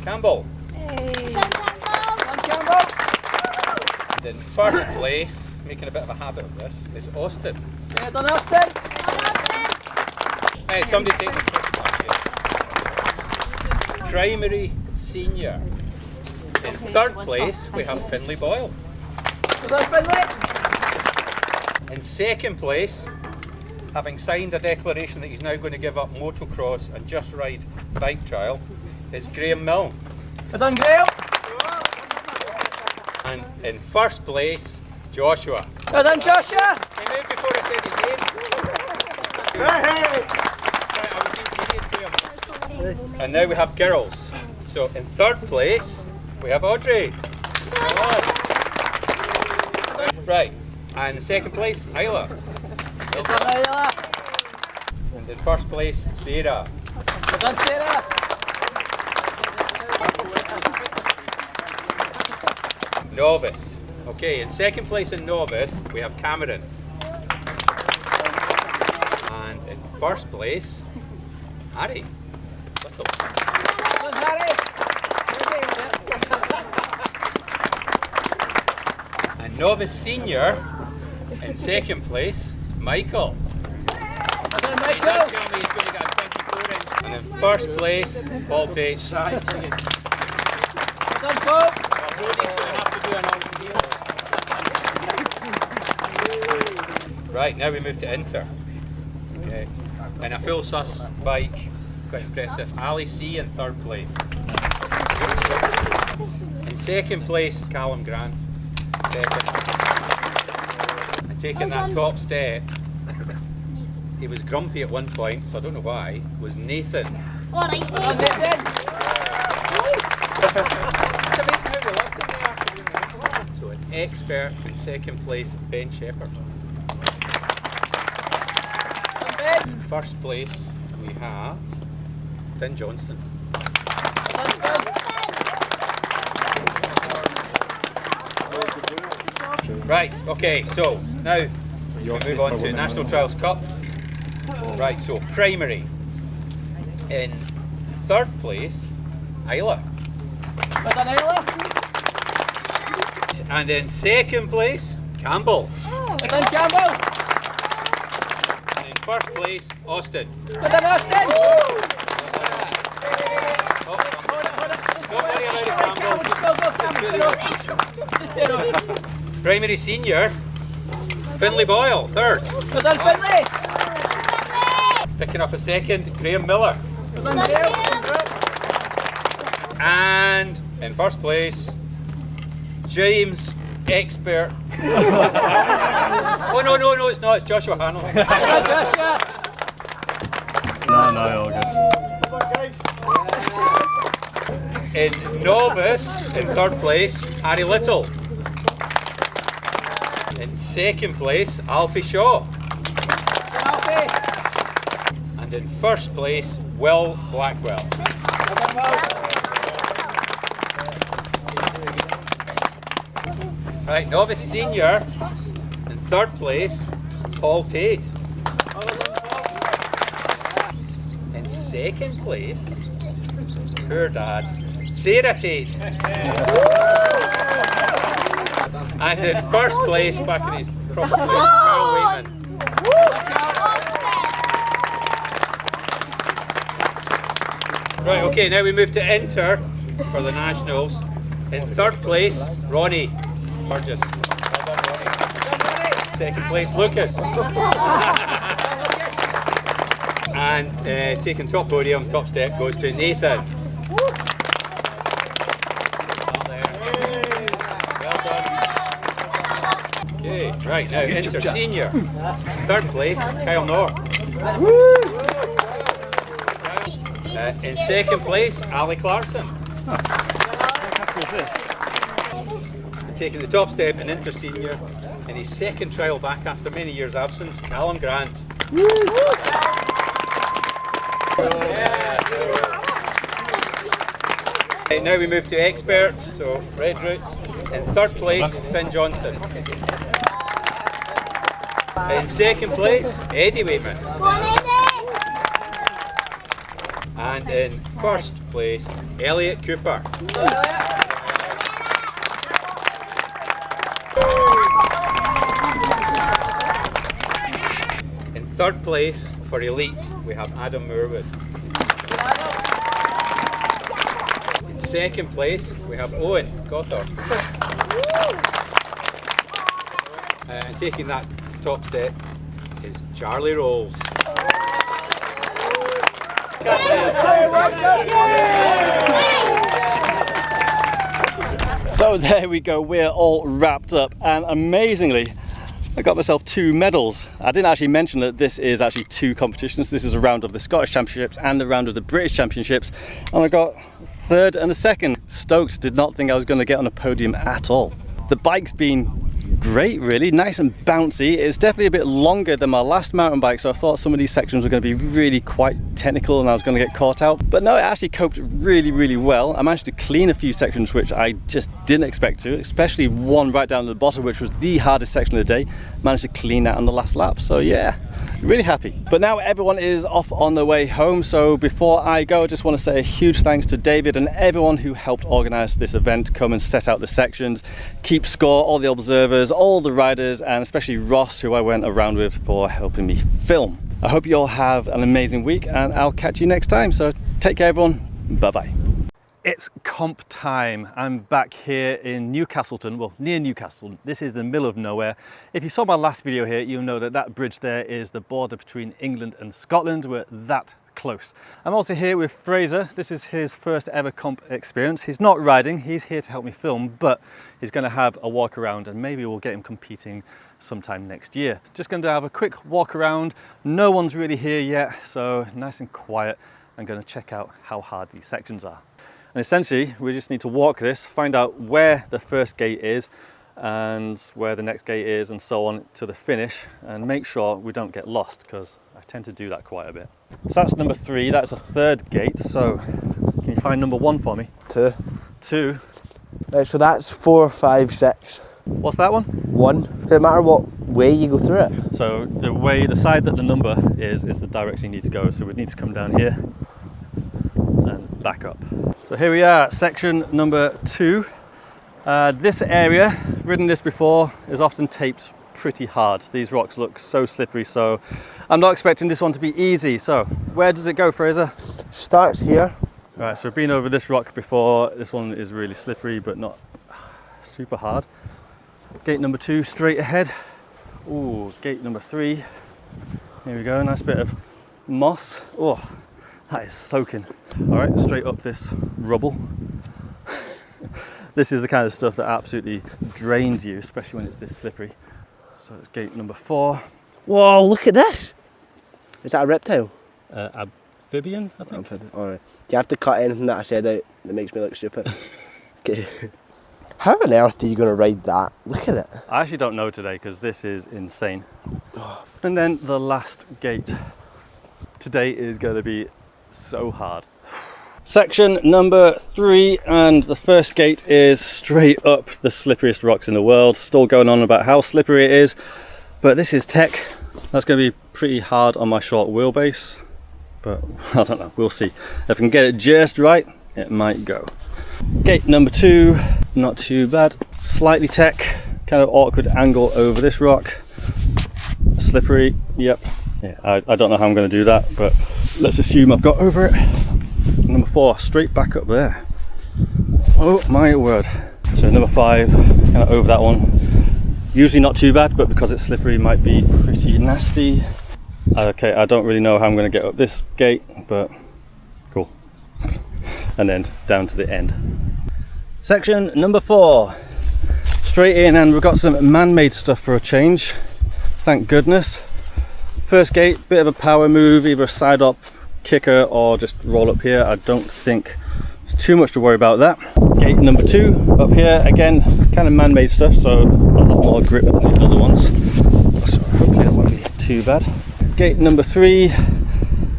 Campbell. Hey. And in first place, making a bit of a habit of this, is Austin. Yeah, done Austin. Hey, somebody take the first back here. Primary senior. In third place we have Finlay Boyle. Well done, Finlay. In second place, having signed a declaration that he's now going to give up motocross and just ride bike trial, is Graham Milne. Well done, Graham. And in first place, Joshua. Well done, Joshua. He moved before I said his name. Right, I was being serious, Graham. And now we have girls. So in third place, we have Audrey. Right, and in second place, Isla. Well done, Isla. And in first place, Sarah. Well done, Sarah. Novice. Okay, in second place in novice, we have Cameron. And in first place, Harry. Little. Well done, Harry. And novice senior, in second place, Michael. Well done, He Michael. does tell me he's going to get a 24-inch. And in first place, Paul Tate. Well done, Paul. Brody's going to have to do an Right, now we move to Inter. Okay. And a full sus bike, quite impressive. Ali C in third place. In second place, Callum Grant. Second. And taking that top step, he was grumpy at one point, so I don't know why, was Nathan. All right. Well done, Nathan. So an expert in second place, Ben Shepherd. In first place, we have Finn Johnston. Right, okay, so now we move on to National Trials Cup. Right, so primary. In third place, Isla. Well done, Isla. And in second place, Campbell. Well done, Campbell. And in first place, Austin. Well done, Austin. Don't worry about it, Campbell. Primary senior, Finlay Boyle, third. Well done, Finlay. Picking up a second, Graham Miller. Well done, Graham. And in first place, James Expert. Oh no, it's not, it's Joshua Hannell. Well done, Joshua. No, all good. In novice, in third place, Harry Little. In second place, Alfie Shaw. Alfie. And in first place, Will Blackwell. Well done, Will. Right, novice senior, in third place, Paul Tate. In second place, poor dad, Sarah Tate. And in first place, back in his proper place, Carl Waitman. Okay, now we move to Inter for the Nationals. In third place, Ronnie Burgess. Well done, Ronnie. Second place, Lucas. And taking top podium, top step goes to Nathan. Okay, right now, Inter Senior. Third place, Kyle North. In second place, Ali Clarkson. And taking the top step in Inter Senior in his second trial back after many years' absence, Callum Grant. Now we move to expert, so red route. In third place, Finn Johnston. In second place, Eddie Waitman. And in first place, Elliot Cooper. In third place, for elite, we have Adam Moorwood. In second place, we have Owen Gothard. And taking that top step is Charlie Rolls. So there we go, we're all wrapped up, and amazingly I got myself 2 medals. I didn't actually mention that this is actually 2 competitions. This is a round of the Scottish Championships and a round of the British Championships, and I got 3rd and a 2nd. Stoked, did not think I was going to get on a podium at all. The bike's been great, really nice and bouncy. It's definitely a bit longer than my last mountain bike, so I thought some of these sections were going to be really quite technical and I was going to get caught out, but no, it actually coped really well. I managed to clean a few sections which I just didn't expect to, especially one right down to the bottom, which was the hardest section of the day. Managed to clean that on the last lap, so yeah, really happy. But now everyone is off on their way home, so before I go I just want to say a huge thanks to David and everyone who helped organise this event, come and set out the sections, keep score, all the observers, all the riders, and especially Ross, who I went around with for helping me film. I hope you all have an amazing week and I'll catch you next time, so take care everyone, bye bye. It's comp time. I'm back here in Newcastleton, well, near Newcastle. This is the middle of nowhere. If you saw my last video here, you'll know that that bridge there is the border between England and Scotland. We're that close. I'm also here with Fraser. This is his first ever comp experience. He's not riding, he's here to help me film, but he's going to have a walk around and maybe we'll get him competing sometime next year. Just going to have a quick walk around. No one's really here yet, so nice and quiet. I'm going to check out how hard these sections are. And essentially, we just need to walk this, find out where the first gate is and where the next gate is and so on to the finish, and make sure we don't get lost, because I tend to do that quite a bit. So that's number 3, that's a 3rd gate, so can you find number 1 for me? 2. 2. Right, so that's 4, 5, 6. What's that one? 1. Doesn't matter what way you go through it. So the side that the number is the direction you need to go, so we'd need to come down here and back up. So here we are, section number 2. This area, ridden this before, is often taped pretty hard. These rocks look so slippery, so I'm not expecting this one to be easy. So where does it go, Fraser? Starts here. Right, so we've been over this rock before. This one is really slippery but not super hard. Gate number 2 straight ahead. Ooh, gate number 3. Here we go, nice bit of moss. Oh, that is soaking. All right, straight up this rubble. This is the kind of stuff that absolutely drains you, especially when it's this slippery. So it's gate number 4. Whoa, look at this. Is that a reptile? Amphibian, I think. Amphibian, alright. Do you have to cut anything that I said out that makes me look stupid? Okay. How on earth are you going to ride that? Look at it. I actually don't know today because this is insane. And then the last gate. Today is going to be so hard. Section number 3, and the first gate is straight up the slipperiest rocks in the world. Still going on about how slippery it is, but this is tech. That's going to be pretty hard on my short wheelbase, but I don't know, we'll see. If I can get it just right, it might go. Gate number 2, not too bad. Slightly tech, kind of awkward angle over this rock. Slippery, yep. Yeah, I don't know how I'm going to do that, but let's assume I've got over it. Number 4, straight back up there. Oh my word. So number 5, kind of over that one. Usually not too bad, but because it's slippery, might be pretty nasty. Okay, I don't really know how I'm going to get up this gate, but cool. And then down to the end. Section number 4. Straight in, and we've got some man-made stuff for a change. Thank goodness. First gate, bit of a power move, either a side up, kicker, or just roll up here. I don't think it's too much to worry about that. Gate number 2, up here, again, kind of man-made stuff, so a lot more grip than the other ones. So hopefully that won't be too bad. Gate number 3,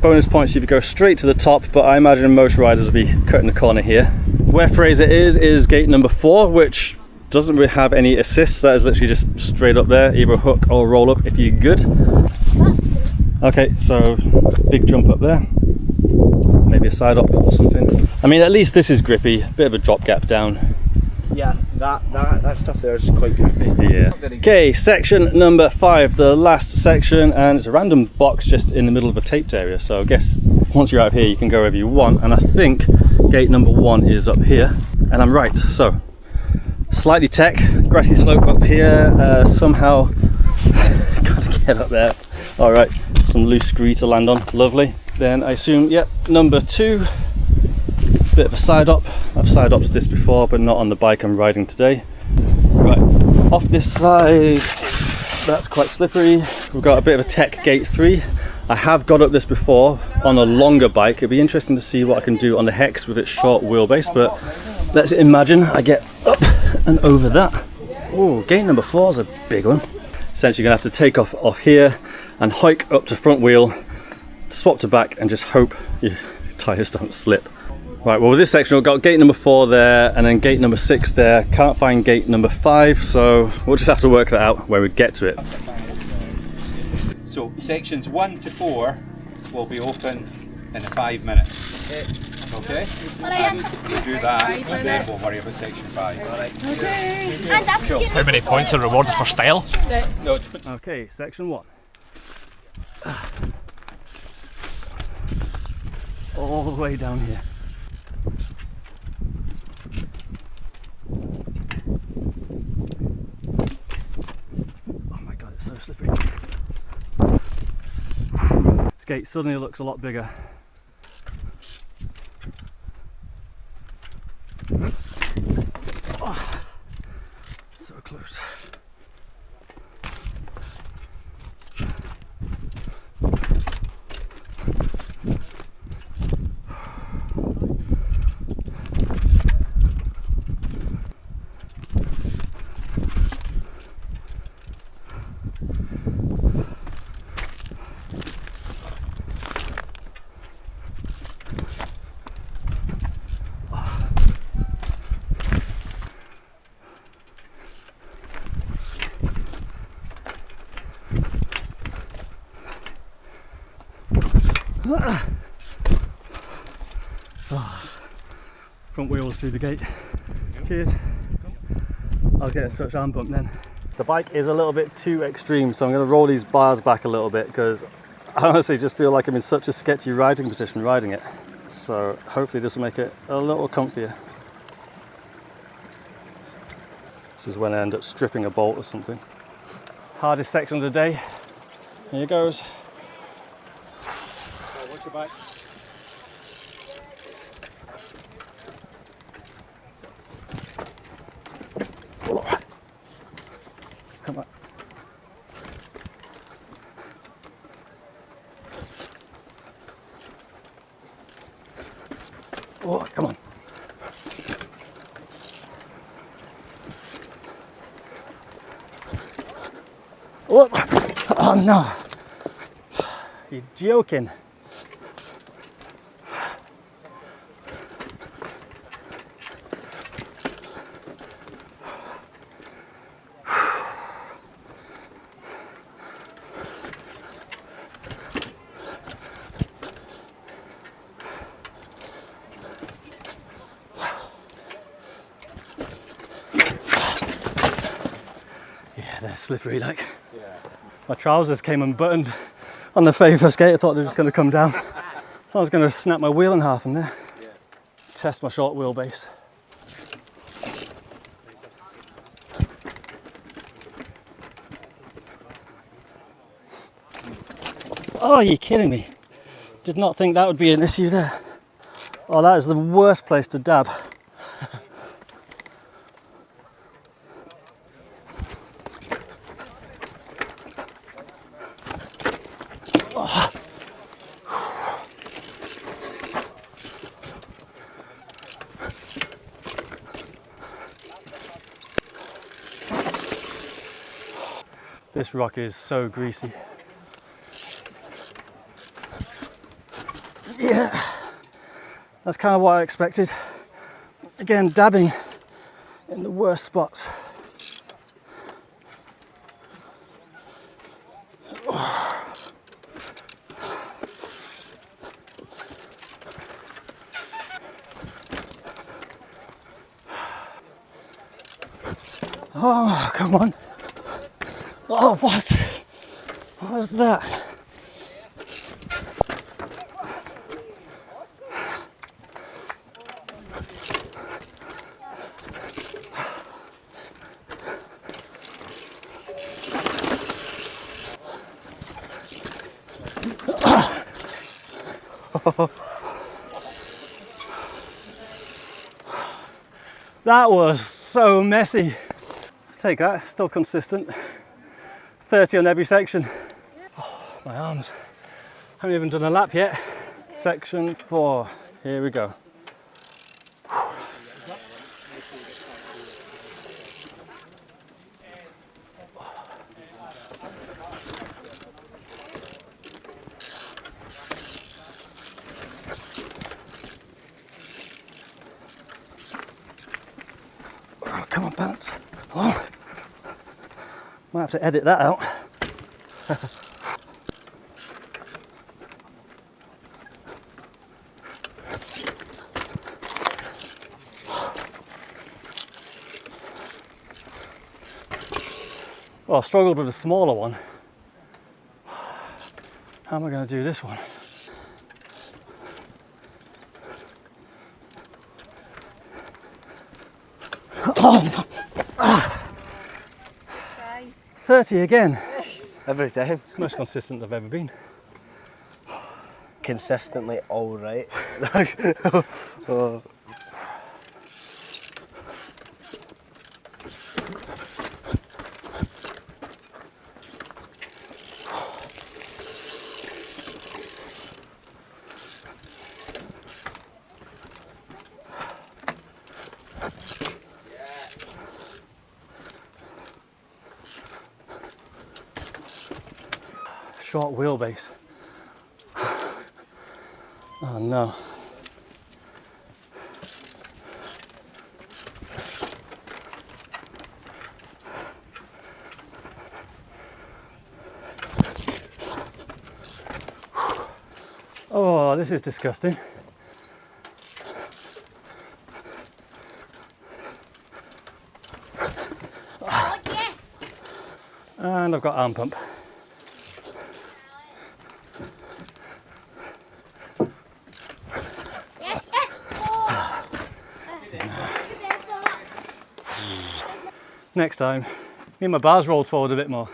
bonus points if you go straight to the top, but I imagine most riders will be cutting the corner here. Where Fraser is gate number 4, which doesn't really have any assists. That is literally just straight up there, either hook or roll up if you're good. Okay, so big jump up there. Maybe a side up or something. I mean, at least this is grippy, bit of a drop gap down. Yeah, that stuff there is quite grippy. Yeah. Okay, section number 5, the last section, and it's a random box just in the middle of a taped area. So I guess once you're out here, you can go wherever you want. And I think gate number 1 is up here, and I'm right. So slightly tech, grassy slope up here. Somehow gotta get up there. All right, some loose scree to land on. Lovely. Then I assume, yep, number 2. Bit of a side up. I've side ups this before, but not on the bike I'm riding today. Right, off this side, that's quite slippery. We've got a bit of a tech gate 3. I have got up this before on a longer bike. It'd be interesting to see what I can do on the Hex with its short wheelbase, but let's imagine I get up and over that. Oh, gate number 4 is a big one. Essentially gonna have to take off here and hike up to front wheel, swap to back, and just hope your tyres don't slip. Right, well with this section we've got gate number 4 there, and then gate number 6 there. Can't find gate number 5, so we'll just have to work that out when we get to it. So sections 1 to 4 will be open in 5 minutes. Okay? And we'll do that, and then we'll worry about section 5. Cool. How many points are rewarded for style? No. Okay, section 1. All the way down here. Oh my god, it's so slippery. This gate suddenly looks a lot bigger. Oh, so close. Front wheels through the gate. Cheers. I'll get a such arm bump then. The bike is a little bit too extreme, so I'm going to roll these bars back a little bit because I honestly just feel like I'm in such a sketchy riding position riding it. So hopefully this will make it a little comfier. This is when I end up stripping a bolt or something. Hardest section of the day. Here goes. Watch your back. Come on. Oh, come on. Oh, oh no. You're joking. They're slippery like. Yeah. My trousers came unbuttoned on the very first gate. I thought they were just going to come down. I was going to snap my wheel in half in there. Test my short wheelbase. Oh, are you kidding me? Did not think that would be an issue there. Oh, that is the worst place to dab. Oh. This rock is so greasy. Yeah, that's kind of what I expected. Again, dabbing in the worst spots. Oh, come on. Oh, what? What was that? That was so messy. Take that, still consistent. 30 on every section. Oh, my arms. Haven't even done a lap yet. Section 4, here we go. Oh, come on, balance. Oh. Might have to edit that out. Well, I struggled with a smaller one. How am I going to do this one? Oh no! 30 again. Every time. Most consistent I've ever been. Consistently all right. Oh. Short wheelbase. Oh no. Oh, this is disgusting. Oh, yes. And I've got arm pump. Yes, yes. Oh. Next time, need my bars rolled forward a bit more.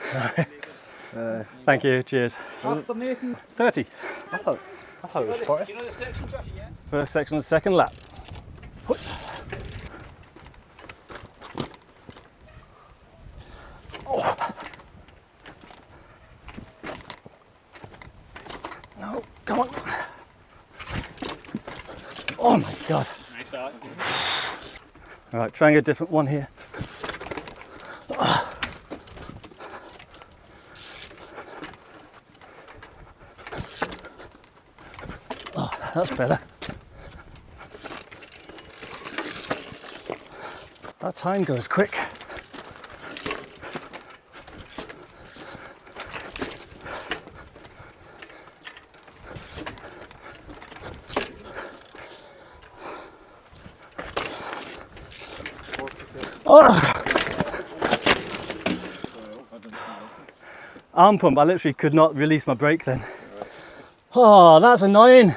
Thank you, cheers. After making 30. I thought it was 40. Do you know the section, Josh? Yeah. First section, second lap. Oh. No, come on. Oh my God. Nice shot. All right, trying a different one here. Oh, that's better. That time goes quick. Oh. Arm pump, I literally could not release my brake then. Oh, that's annoying.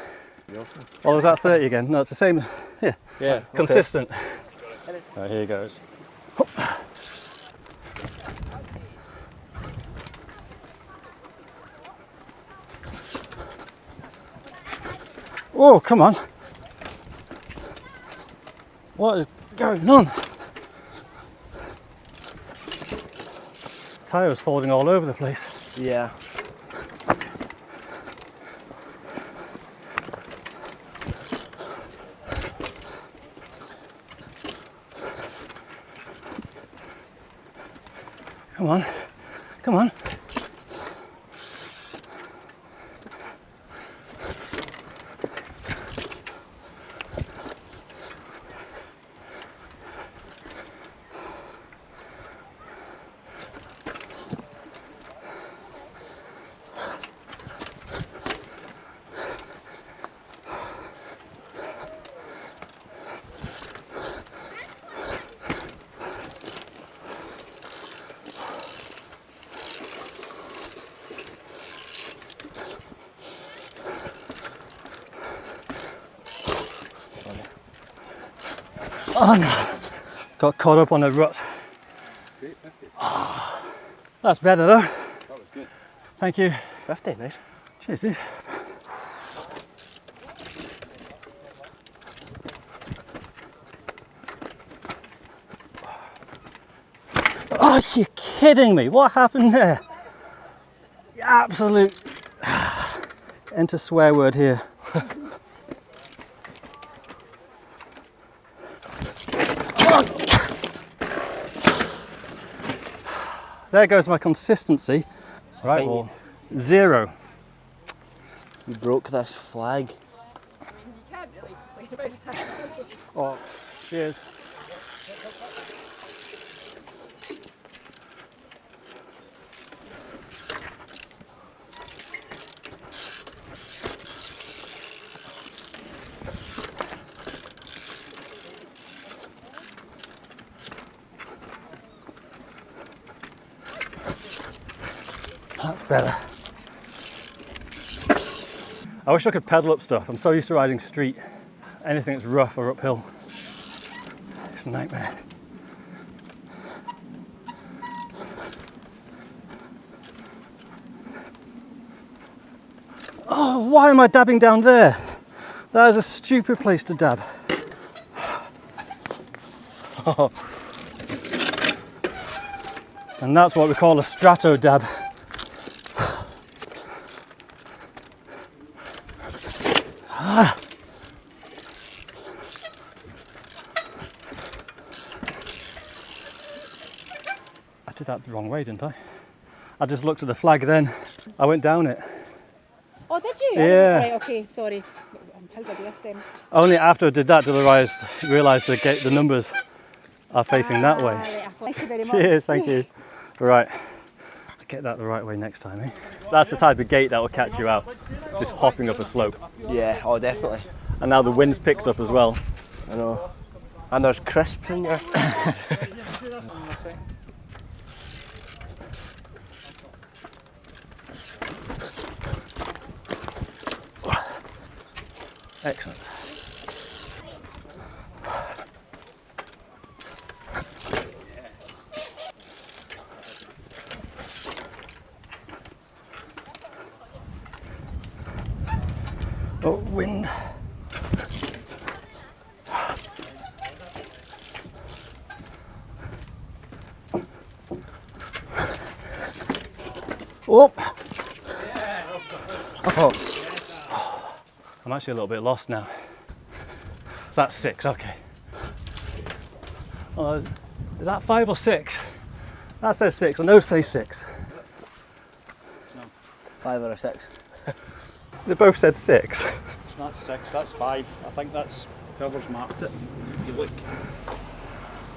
Oh, was that 30 again? No, it's the same. Yeah. Yeah. Consistent. Right, here goes. Whoa, come on. What is going on? Tyre's falling all over the place. Yeah. Come on, come on. Oh no, got caught up on a rut. Oh, that's better though. That was good. Thank you. 50, nice. Cheers, dude. Oh, you're kidding me. What happened there? Absolute. Enter swear word here. There goes my consistency. Right, well, 0. You broke this flag. Oh, cheers. That's better. I wish I could pedal up stuff. I'm so used to riding street. Anything that's rough or uphill, it's a nightmare. Oh, why am I dabbing down there? That is a stupid place to dab. And that's what we call a strato dab. I did that the wrong way, didn't I? I just looked at the flag then. I went down it. Oh, did you? Yeah. Right, okay, sorry. How did I do this then? Only after I did that did I realise the numbers are facing that way. Right, thank you very much. Cheers, thank you. Right, I'll get that the right way next time, eh? That's the type of gate that will catch you out, just hopping up a slope. Yeah, oh definitely. And now the wind's picked up as well. I know. And there's crisp in there. Excellent. Oh, wind. Oh. Oh. I'm actually a little bit lost now. So that's 6, okay. Is that 5 or 6? That says 6, I know say 6. No. 5 or a 6. They both said 6. It's not 6, that's 5. I think that's whoever's marked it. If you look, I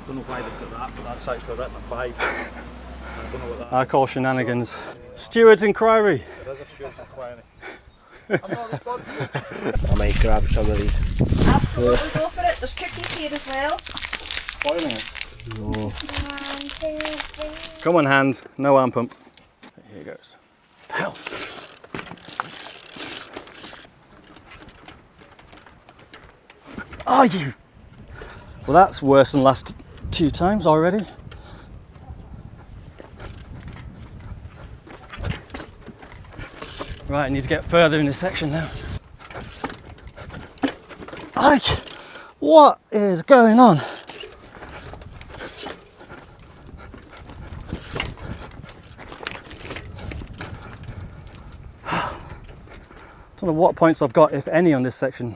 don't know why they've got that, but that's actually written at 5. I don't know what that I call shenanigans. Steward's inquiry. is. It is a steward's inquiry. I'm not responsible. I might grab some of these. Absolutely, go for it. There's cookies here as well. Spoiling it. No. 1, 2, 3. Come on, hands. No arm pump. Here goes. Pow. Are you? Well, that's worse than the last 2 times already. Right, I need to get further in this section now. Ike, what is going on? Don't know what points I've got, if any, on this section.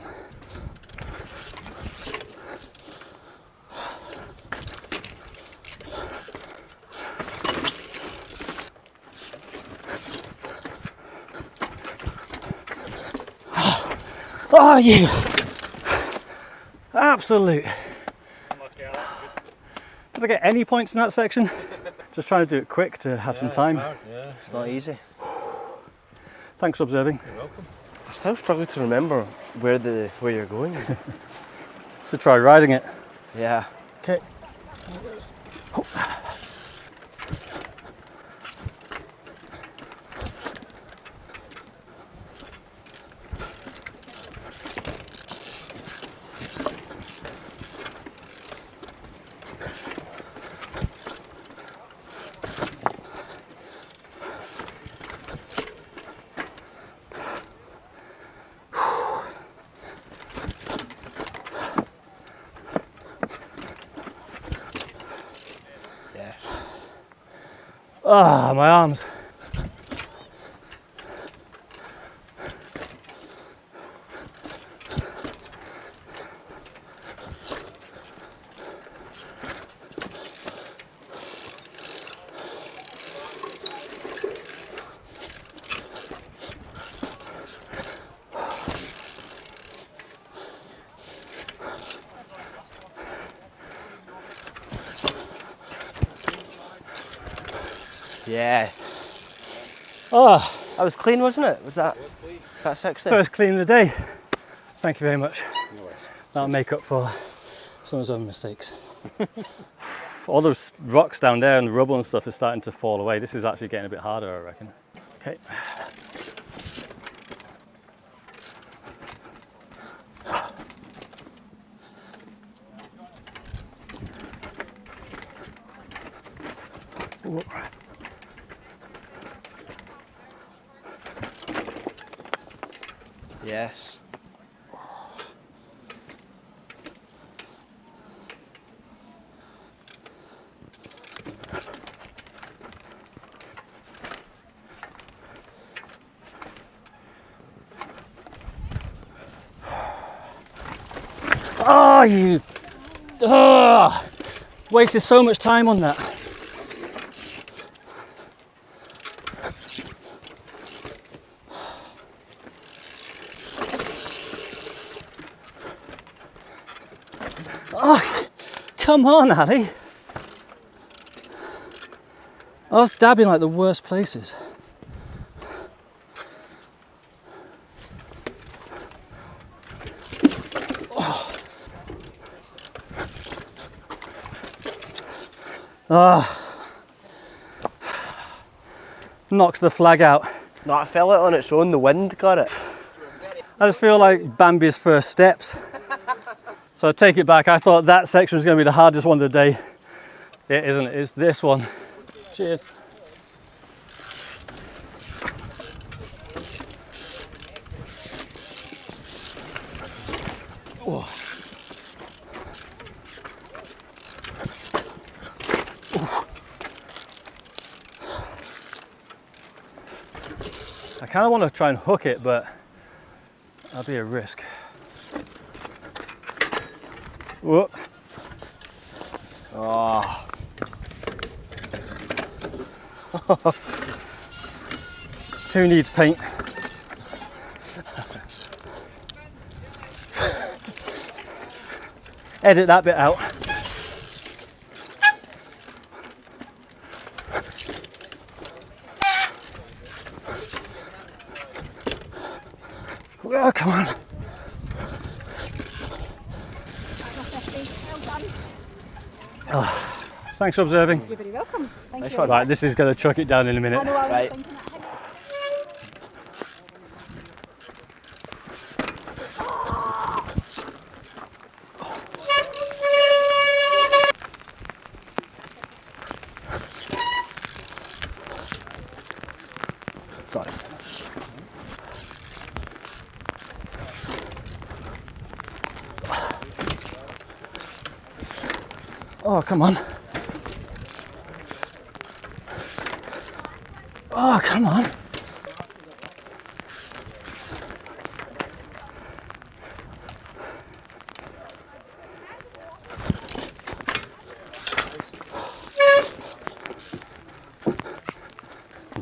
Are you? Absolute. Did I get any points in that section? Just trying to do it quick to have some time. Yeah, it's not easy. Thanks for observing. You're welcome. I still struggle to remember where you're going. So try riding it. Yeah. Okay. Ah, my arms. Yeah. Ah, that was clean, wasn't it? Was that 60? First clean of the day. Thank you very much. That'll make up for some of his other mistakes. All those rocks down there and the rubble and stuff is starting to fall away. This is actually getting a bit harder, I reckon. Okay. Whoa. Yes. Oh, you... Oh, wasted so much time on that. Oh, come on, Ali. I was dabbing like the worst places. Knocked the flag out. No, I fell it on its own, the wind got it. I just feel like Bambi's first steps. So I take it back, I thought that section was going to be the hardest one of the day. It isn't, it's this one. Cheers. Oh. I kind of want to try and hook it, but that'll be a risk. Whoa. Oh. Who needs paint? Edit that bit out. Oh, come on. Oh, thanks for observing. You're very welcome. Thank you. Right, this is going to chuck it down in a minute. I know, I was Right. thinking that. Oh, come on. Oh, come on.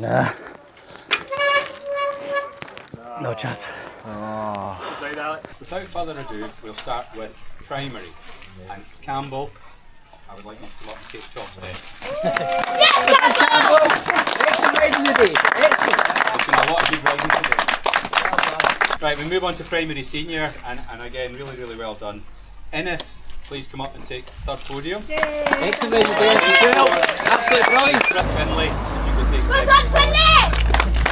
Nah. No chance. Oh. Without further ado, we'll start with primary. And Campbell, I would like you to come up and take top step. Yes, Campbell! Excellent riding today. Excellent. There's been a lot of good riding today. Right, we move on to primary senior, and again, really, really well done. Innes, please come up and take third podium. Excellent riding today. Absolutely brilliant. Finlay, if you could take second.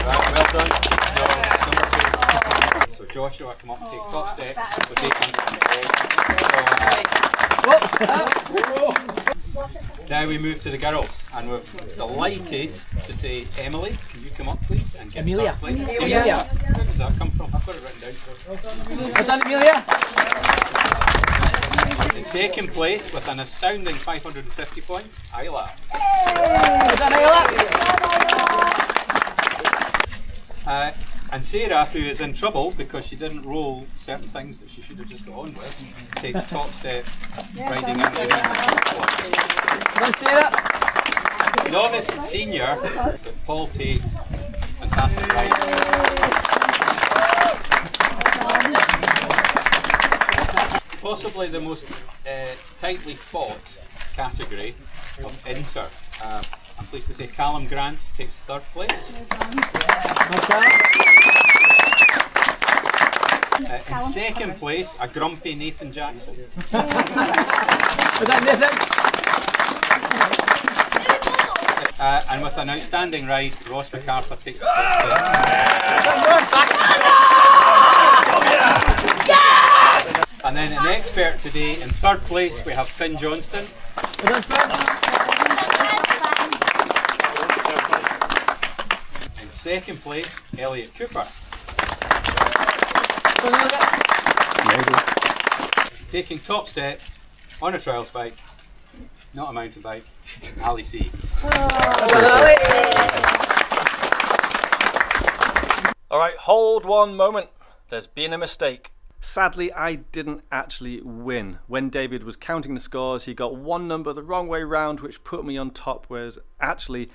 Right, well done. Number 2. So Joshua, come up and take top step. We'll take Now we move to the girls, and we're delighted to say, Emily, can you come up please and get Amelia. third place? Amelia. Where did that come from? I've got it written down. Well done, Amelia. In second place, with an astounding 550 points, Isla. Well done, Isla. And Sarah, who is in trouble because she didn't roll certain things that she should have just got on with, takes top step, riding into the Sarah. novice senior, but Paul Tate, fantastic ride. Possibly the most tightly fought category of inter. I'm pleased to say Callum Grant takes third place. In second place, a grumpy Nathan Jackson. And with an outstanding ride, Ross MacArthur takes the first place. And then an expert today in third place, we have Finn Johnston. In second place, Elliot Cooper. Taking top step on a trials bike, not a mountain bike, Ali C. Alright, hold one moment. There's been a mistake. Sadly, I didn't actually win. When David was counting the scores, he got one number the wrong way round, which put me on top, whereas actually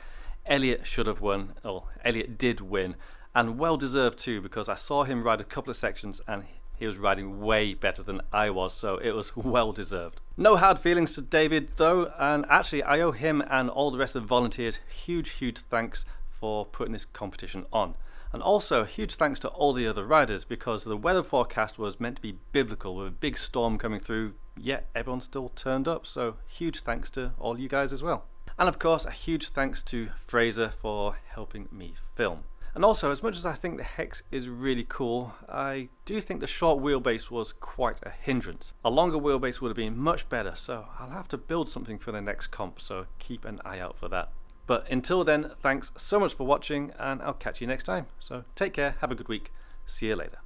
Elliot should have won. Oh, Elliot did win, and well deserved too, because I saw him ride a couple of sections and he was riding way better than I was, so it was well deserved. No hard feelings to David though, and actually I owe him and all the rest of the volunteers huge thanks for putting this competition on. And also huge thanks to all the other riders, because the weather forecast was meant to be biblical with a big storm coming through, yet everyone still turned up, so huge thanks to all you guys as well. And of course a huge thanks to Fraser for helping me film. And also, as much as I think the Hex is really cool, I do think the short wheelbase was quite a hindrance. A longer wheelbase would have been much better, so I'll have to build something for the next comp, so keep an eye out for that. But until then, thanks so much for watching, and I'll catch you next time. So take care, have a good week, see you later.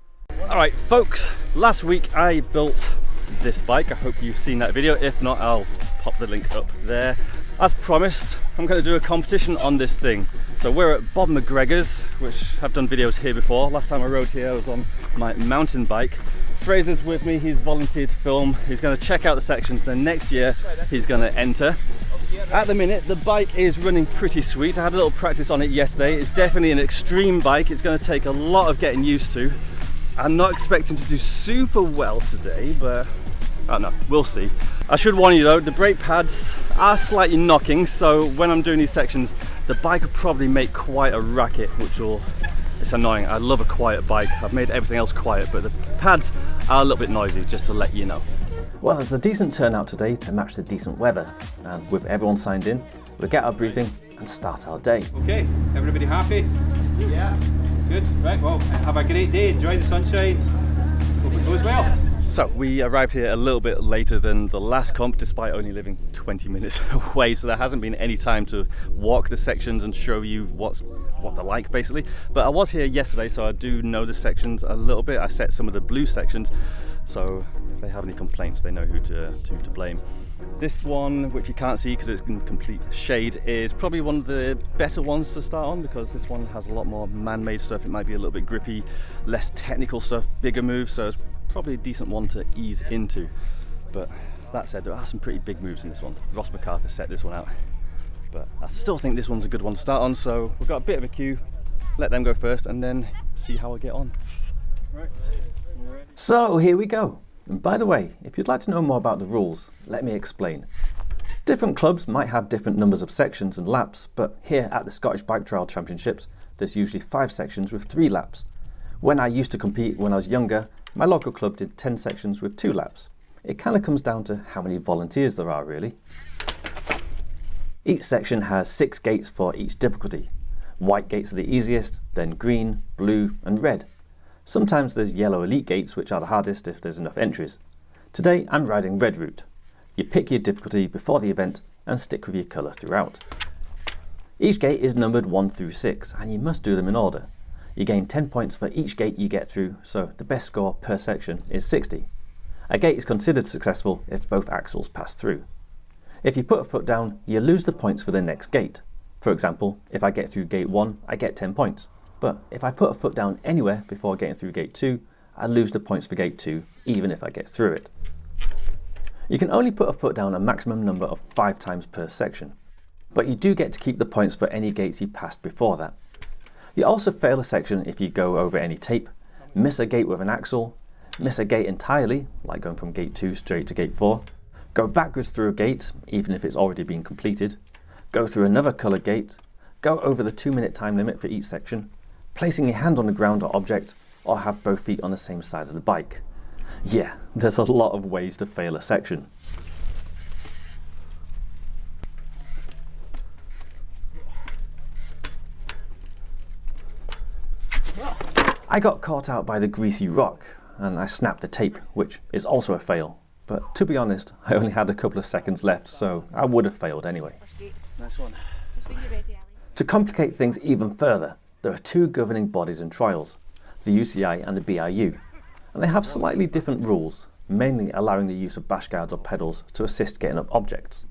Alright folks, last week I built this bike. I hope you've seen that video. If not, I'll pop the link up there. As promised, I'm going to do a competition on this thing. So we're at Bob McGregor's, which I've done videos here before. Last time I rode here I was on my mountain bike. Fraser's with me, he's volunteered to film. He's going to check out the sections, then next year he's going to enter. At the minute the bike is running pretty sweet. I had a little practice on it yesterday. It's definitely an extreme bike. It's going to take a lot of getting used to. I'm not expecting to do super well today, but I don't know, we'll see. I should warn you though, the brake pads are slightly knocking, so when I'm doing these sections the bike will probably make quite a racket, which will, it's annoying. I love a quiet bike. I've made everything else quiet, but the pads are a little bit noisy, just to let you know. Well, there's a decent turnout today to match the decent weather, and with everyone signed in, we'll get our briefing and start our day. Okay, everybody happy? Yeah. Good, right, well, have a great day, enjoy the sunshine, hope it goes well. So we arrived here a little bit later than the last comp, despite only living 20 minutes away, so there hasn't been any time to walk the sections and show you what they're like basically. But I was here yesterday, so I do know the sections a little bit. I set some of the blue sections, so if they have any complaints they know who to blame. This one, which you can't see because it's in complete shade, is probably one of the better ones to start on because this one has a lot more man-made stuff. It might be a little bit grippy, less technical stuff, bigger moves, so it's probably a decent one to ease into. But that said, there are some pretty big moves in this one. Ross MacArthur set this one out. But I still think this one's a good one to start on, so we've got a bit of a queue. Let them go first and then see how I get on. Right. So here we go. And by the way, if you'd like to know more about the rules, let me explain. Different clubs might have different numbers of sections and laps, but here at the Scottish Bike Trial Championships, there's usually 5 sections with 3 laps. When I used to compete when I was younger, my local club did 10 sections with 2 laps. It kind of comes down to how many volunteers there are, really. Each section has 6 gates for each difficulty. White gates are the easiest, then green, blue and red. Sometimes there's yellow elite gates, which are the hardest if there's enough entries. Today I'm riding red route. You pick your difficulty before the event and stick with your colour throughout. Each gate is numbered 1 through 6 and you must do them in order. You gain 10 points for each gate you get through, so the best score per section is 60. A gate is considered successful if both axles pass through. If you put a foot down, you lose the points for the next gate. For example, if I get through gate 1, I get 10 points. But if I put a foot down anywhere before getting through gate 2, I lose the points for gate 2, even if I get through it. You can only put a foot down a maximum number of 5 times per section, but you do get to keep the points for any gates you passed before that. You also fail a section if you go over any tape, miss a gate with an axle, miss a gate entirely, like going from gate 2 straight to gate 4, go backwards through a gate, even if it's already been completed, go through another coloured gate, go over the 2-minute time limit for each section, placing your hand on the ground or object, or have both feet on the same side of the bike. Yeah, there's a lot of ways to fail a section. I got caught out by the greasy rock, and I snapped the tape, which is also a fail. But to be honest, I only had a couple of seconds left, so I would have failed anyway. Nice one. To complicate things even further, there are 2 governing bodies in trials, the UCI and the BIU, and they have slightly different rules, mainly allowing the use of bash guards or pedals to assist getting up objects.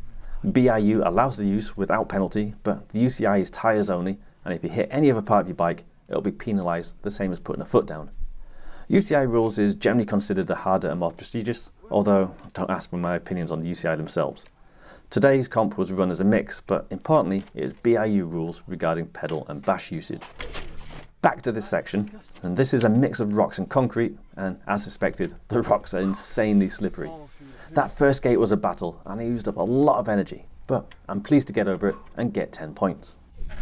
BIU allows the use without penalty, but the UCI is tyres only, and if you hit any other part of your bike, it'll be penalised the same as putting a foot down. UCI rules is generally considered the harder and more prestigious, although don't ask me my opinions on the UCI themselves. Today's comp was run as a mix, but importantly it is BIU rules regarding pedal and bash usage. Back to this section, and this is a mix of rocks and concrete, and as suspected, the rocks are insanely slippery. That first gate was a battle, and I used up a lot of energy, but I'm pleased to get over it and get 10 points.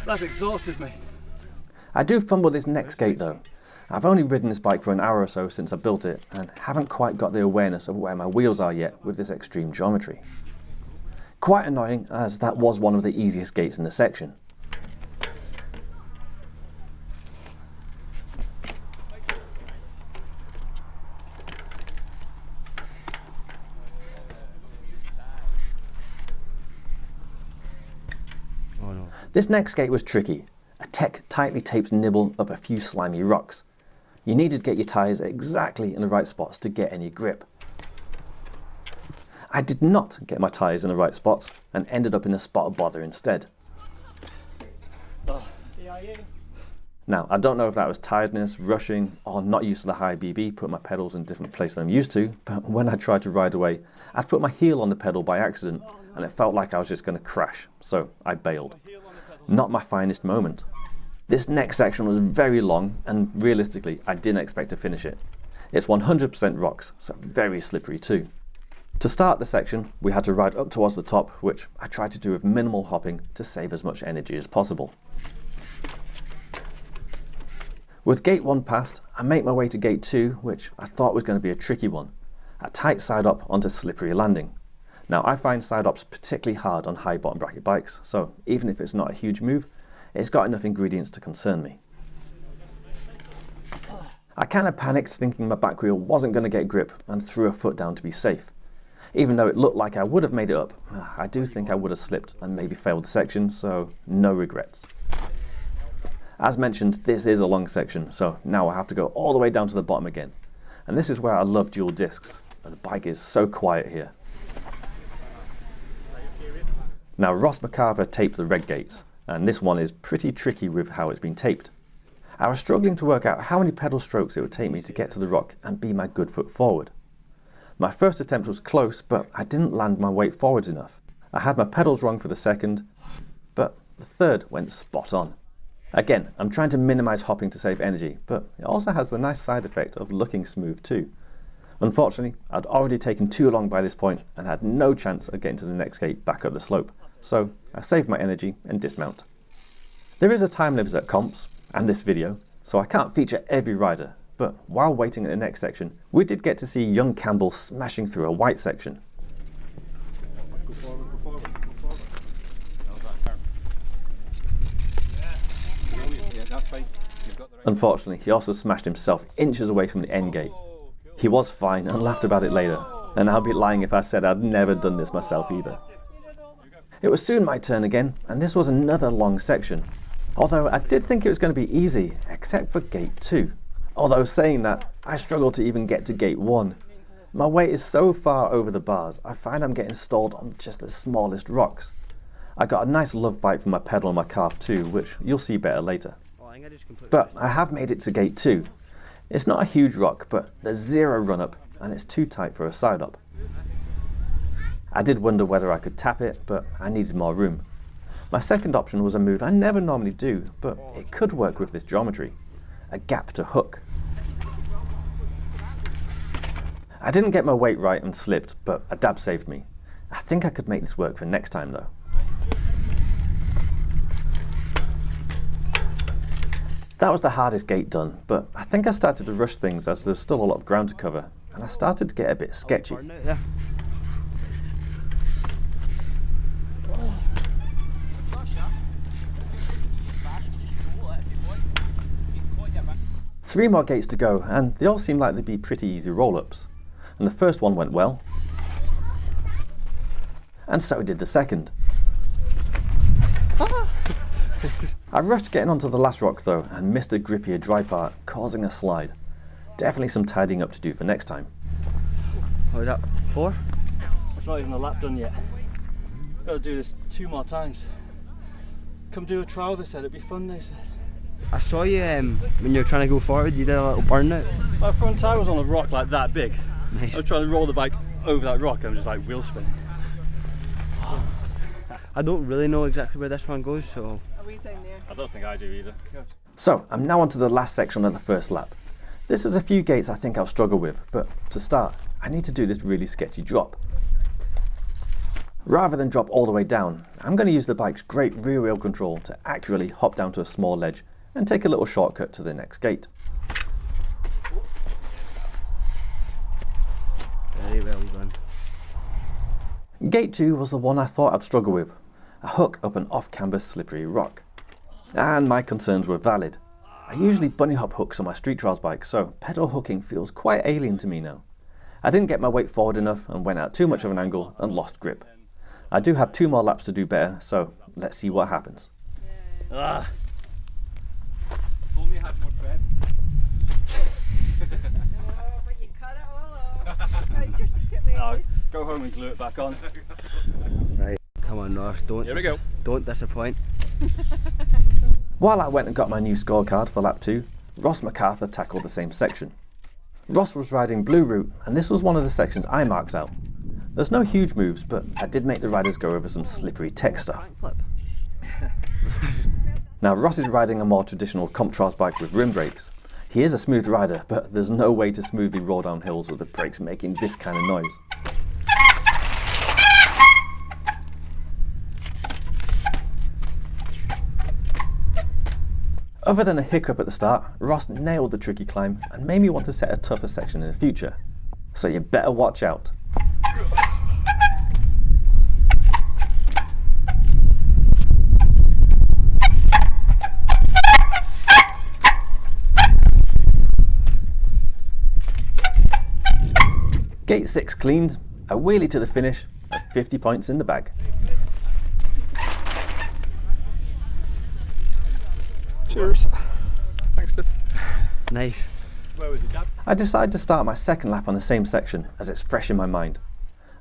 That's exhausted me. I do fumble this next gate though. I've only ridden this bike for an hour or so since I built it, and haven't quite got the awareness of where my wheels are yet with this extreme geometry. Quite annoying, as that was one of the easiest gates in the section. This next gate was tricky. A tech tightly taped nibble up a few slimy rocks. You needed to get your tyres exactly in the right spots to get any grip. I did not get my tyres in the right spots and ended up in a spot of bother instead. Now, I don't know if that was tiredness, rushing, or not used to the high BB, put my pedals in a different place than I'm used to, but when I tried to ride away, I'd put my heel on the pedal by accident and it felt like I was just going to crash, so I bailed. Not my finest moment. This next section was very long and realistically I didn't expect to finish it. It's 100% rocks, so very slippery too. To start the section, we had to ride up towards the top, which I tried to do with minimal hopping to save as much energy as possible. With gate 1 passed, I make my way to gate 2, which I thought was going to be a tricky one. A tight side up onto slippery landing. Now I find side ups particularly hard on high bottom bracket bikes, so even if it's not a huge move, it's got enough ingredients to concern me. I kind of panicked thinking my back wheel wasn't going to get grip and threw a foot down to be safe. Even though it looked like I would have made it up, I do think I would have slipped and maybe failed the section, so no regrets. As mentioned, this is a long section, so now I have to go all the way down to the bottom again. And this is where I love dual discs. The bike is so quiet here. Now Ross MacArthur taped the red gates, and this one is pretty tricky with how it's been taped. I was struggling to work out how many pedal strokes it would take me to get to the rock and be my good foot forward. My first attempt was close, but I didn't land my weight forwards enough. I had my pedals wrong for the second, but the third went spot on. Again, I'm trying to minimise hopping to save energy, but it also has the nice side effect of looking smooth too. Unfortunately, I'd already taken too long by this point and had no chance of getting to the next gate back up the slope, so I saved my energy and dismount. There is a time limit at comps, and this video, so I can't feature every rider, but while waiting at the next section, we did get to see young Campbell smashing through a white section. Go forward, go forward, go forward. Yeah, that's fine. You've got the right. Unfortunately, he also smashed himself inches away from the end gate. He was fine and laughed about it later, and I'd be lying if I said I'd never done this myself either. It was soon my turn again, and this was another long section. Although I did think it was going to be easy, except for gate 2. Although saying that, I struggled to even get to gate 1. My weight is so far over the bars, I find I'm getting stalled on just the smallest rocks. I got a nice love bite from my pedal on my calf too, which you'll see better later. But I have made it to gate 2. It's not a huge rock, but there's zero run up, and it's too tight for a side up. I did wonder whether I could tap it, but I needed more room. My second option was a move I never normally do, but it could work with this geometry. A gap to hook. I didn't get my weight right and slipped, but a dab saved me. I think I could make this work for next time though. That was the hardest gate done, but I think I started to rush things as there's still a lot of ground to cover, and I started to get a bit sketchy. Three more gates to go, and they all seem like they'd be pretty easy roll-ups. And the first one went well, and so did the second. I rushed getting onto the last rock though, and missed the grippier dry part, causing a slide. Definitely some tidying up to do for next time. What was that, 4? It's not even a lap done yet. Gotta do this 2 more times. Come do a trial, they said, it'd be fun, they said. I saw you when you were trying to go forward, you did a little burnout. My front tyre was on a rock like that big. Nice. I was trying to roll the bike over that rock and I'm just like wheel spinning. I don't really know exactly where this one goes, so... Are we down there? I don't think I do either. So, I'm now onto the last section of the first lap. This is a few gates I think I'll struggle with, but to start, I need to do this really sketchy drop. Rather than drop all the way down, I'm going to use the bike's great rear wheel control to accurately hop down to a small ledge and take a little shortcut to the next gate. Very well done. Gate 2 was the one I thought I'd struggle with. A hook up an off-camber slippery rock. And my concerns were valid. I usually bunny hop hooks on my street trials bike, so pedal hooking feels quite alien to me now. I didn't get my weight forward enough and went out too much of an angle and lost grip. I do have 2 more laps to do better, so let's see what happens. Only had more tread. But you cut it all off. Found your secret way. I'll go home and glue it back on. Right, come on Norris, don't disappoint. While I went and got my new scorecard for lap 2, Ross MacArthur tackled the same section. Ross was riding Blue Route, and this was one of the sections I marked out. There's no huge moves, but I did make the riders go over some slippery tech stuff. Now Ross is riding a more traditional comp trials bike with rim brakes. He is a smooth rider, but there's no way to smoothly roll down hills with the brakes making this kind of noise. Other than a hiccup at the start, Ross nailed the tricky climb and made me want to set a tougher section in the future. So you better watch out. Gate 6 cleaned, a wheelie to the finish, and 50 points in the bag. Cheers. Thanks, Steve. Nice. Where was it, Dad? I decide to start my second lap on the same section as it's fresh in my mind.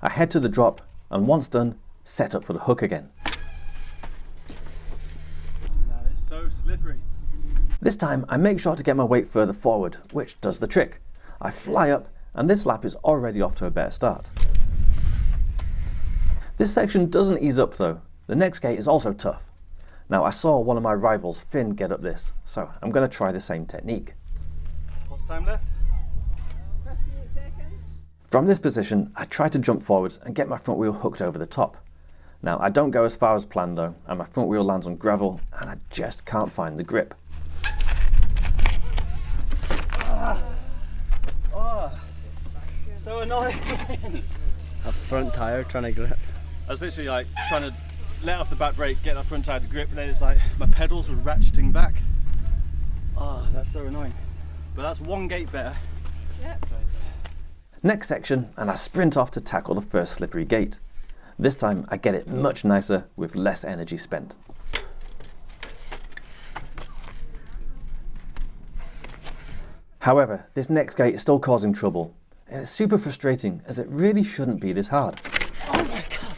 I head to the drop and once done, set up for the hook again. This time I make sure to get my weight further forward, which does the trick. I fly up, and this lap is already off to a better start. This section doesn't ease up though. The next gate is also tough. Now I saw one of my rivals, Finn, get up this, so I'm going to try the same technique. What's time left? From this position, I try to jump forwards and get my front wheel hooked over the top. Now I don't go as far as planned though, and my front wheel lands on gravel and I just can't find the grip. So annoying. A front tyre trying to grip. I was literally like trying to let off the back brake, get that front tyre to grip, and then it's like my pedals were ratcheting back. Oh, that's so annoying. But that's one gate better. Yep. Next section, and I sprint off to tackle the first slippery gate. This time I get it much nicer with less energy spent. However, this next gate is still causing trouble. And it's super frustrating as it really shouldn't be this hard. Oh my god.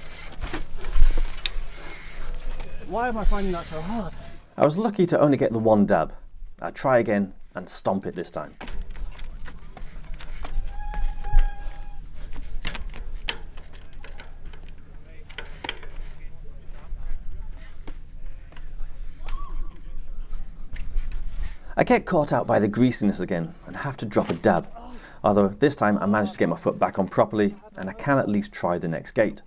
Why am I finding that so hard? I was lucky to only get the one dab. I try again and stomp it this time. I get caught out by the greasiness again and have to drop a dab. Although this time I managed to get my foot back on properly and I can at least try the next gate.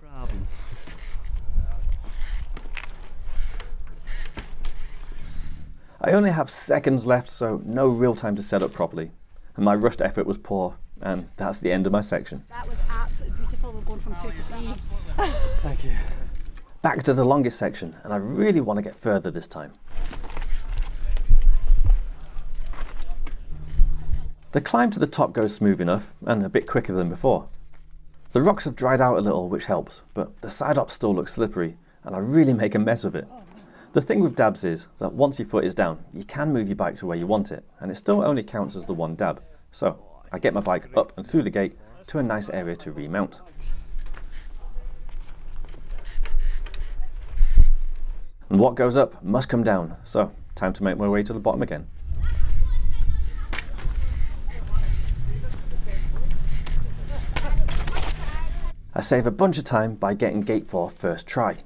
I only have seconds left, so no real time to set up properly. And my rushed effort was poor, and that's the end of my section. That was absolutely beautiful. We're going from 2 to 3. Thank you. Back to the longest section, and I really want to get further this time. The climb to the top goes smooth enough, and a bit quicker than before. The rocks have dried out a little, which helps, but the side up still looks slippery, and I really make a mess of it. The thing with dabs is that once your foot is down, you can move your bike to where you want it, and it still only counts as the one dab. So I get my bike up and through the gate to a nice area to remount. And what goes up must come down, so time to make my way to the bottom again. I save a bunch of time by getting gate 4 first try.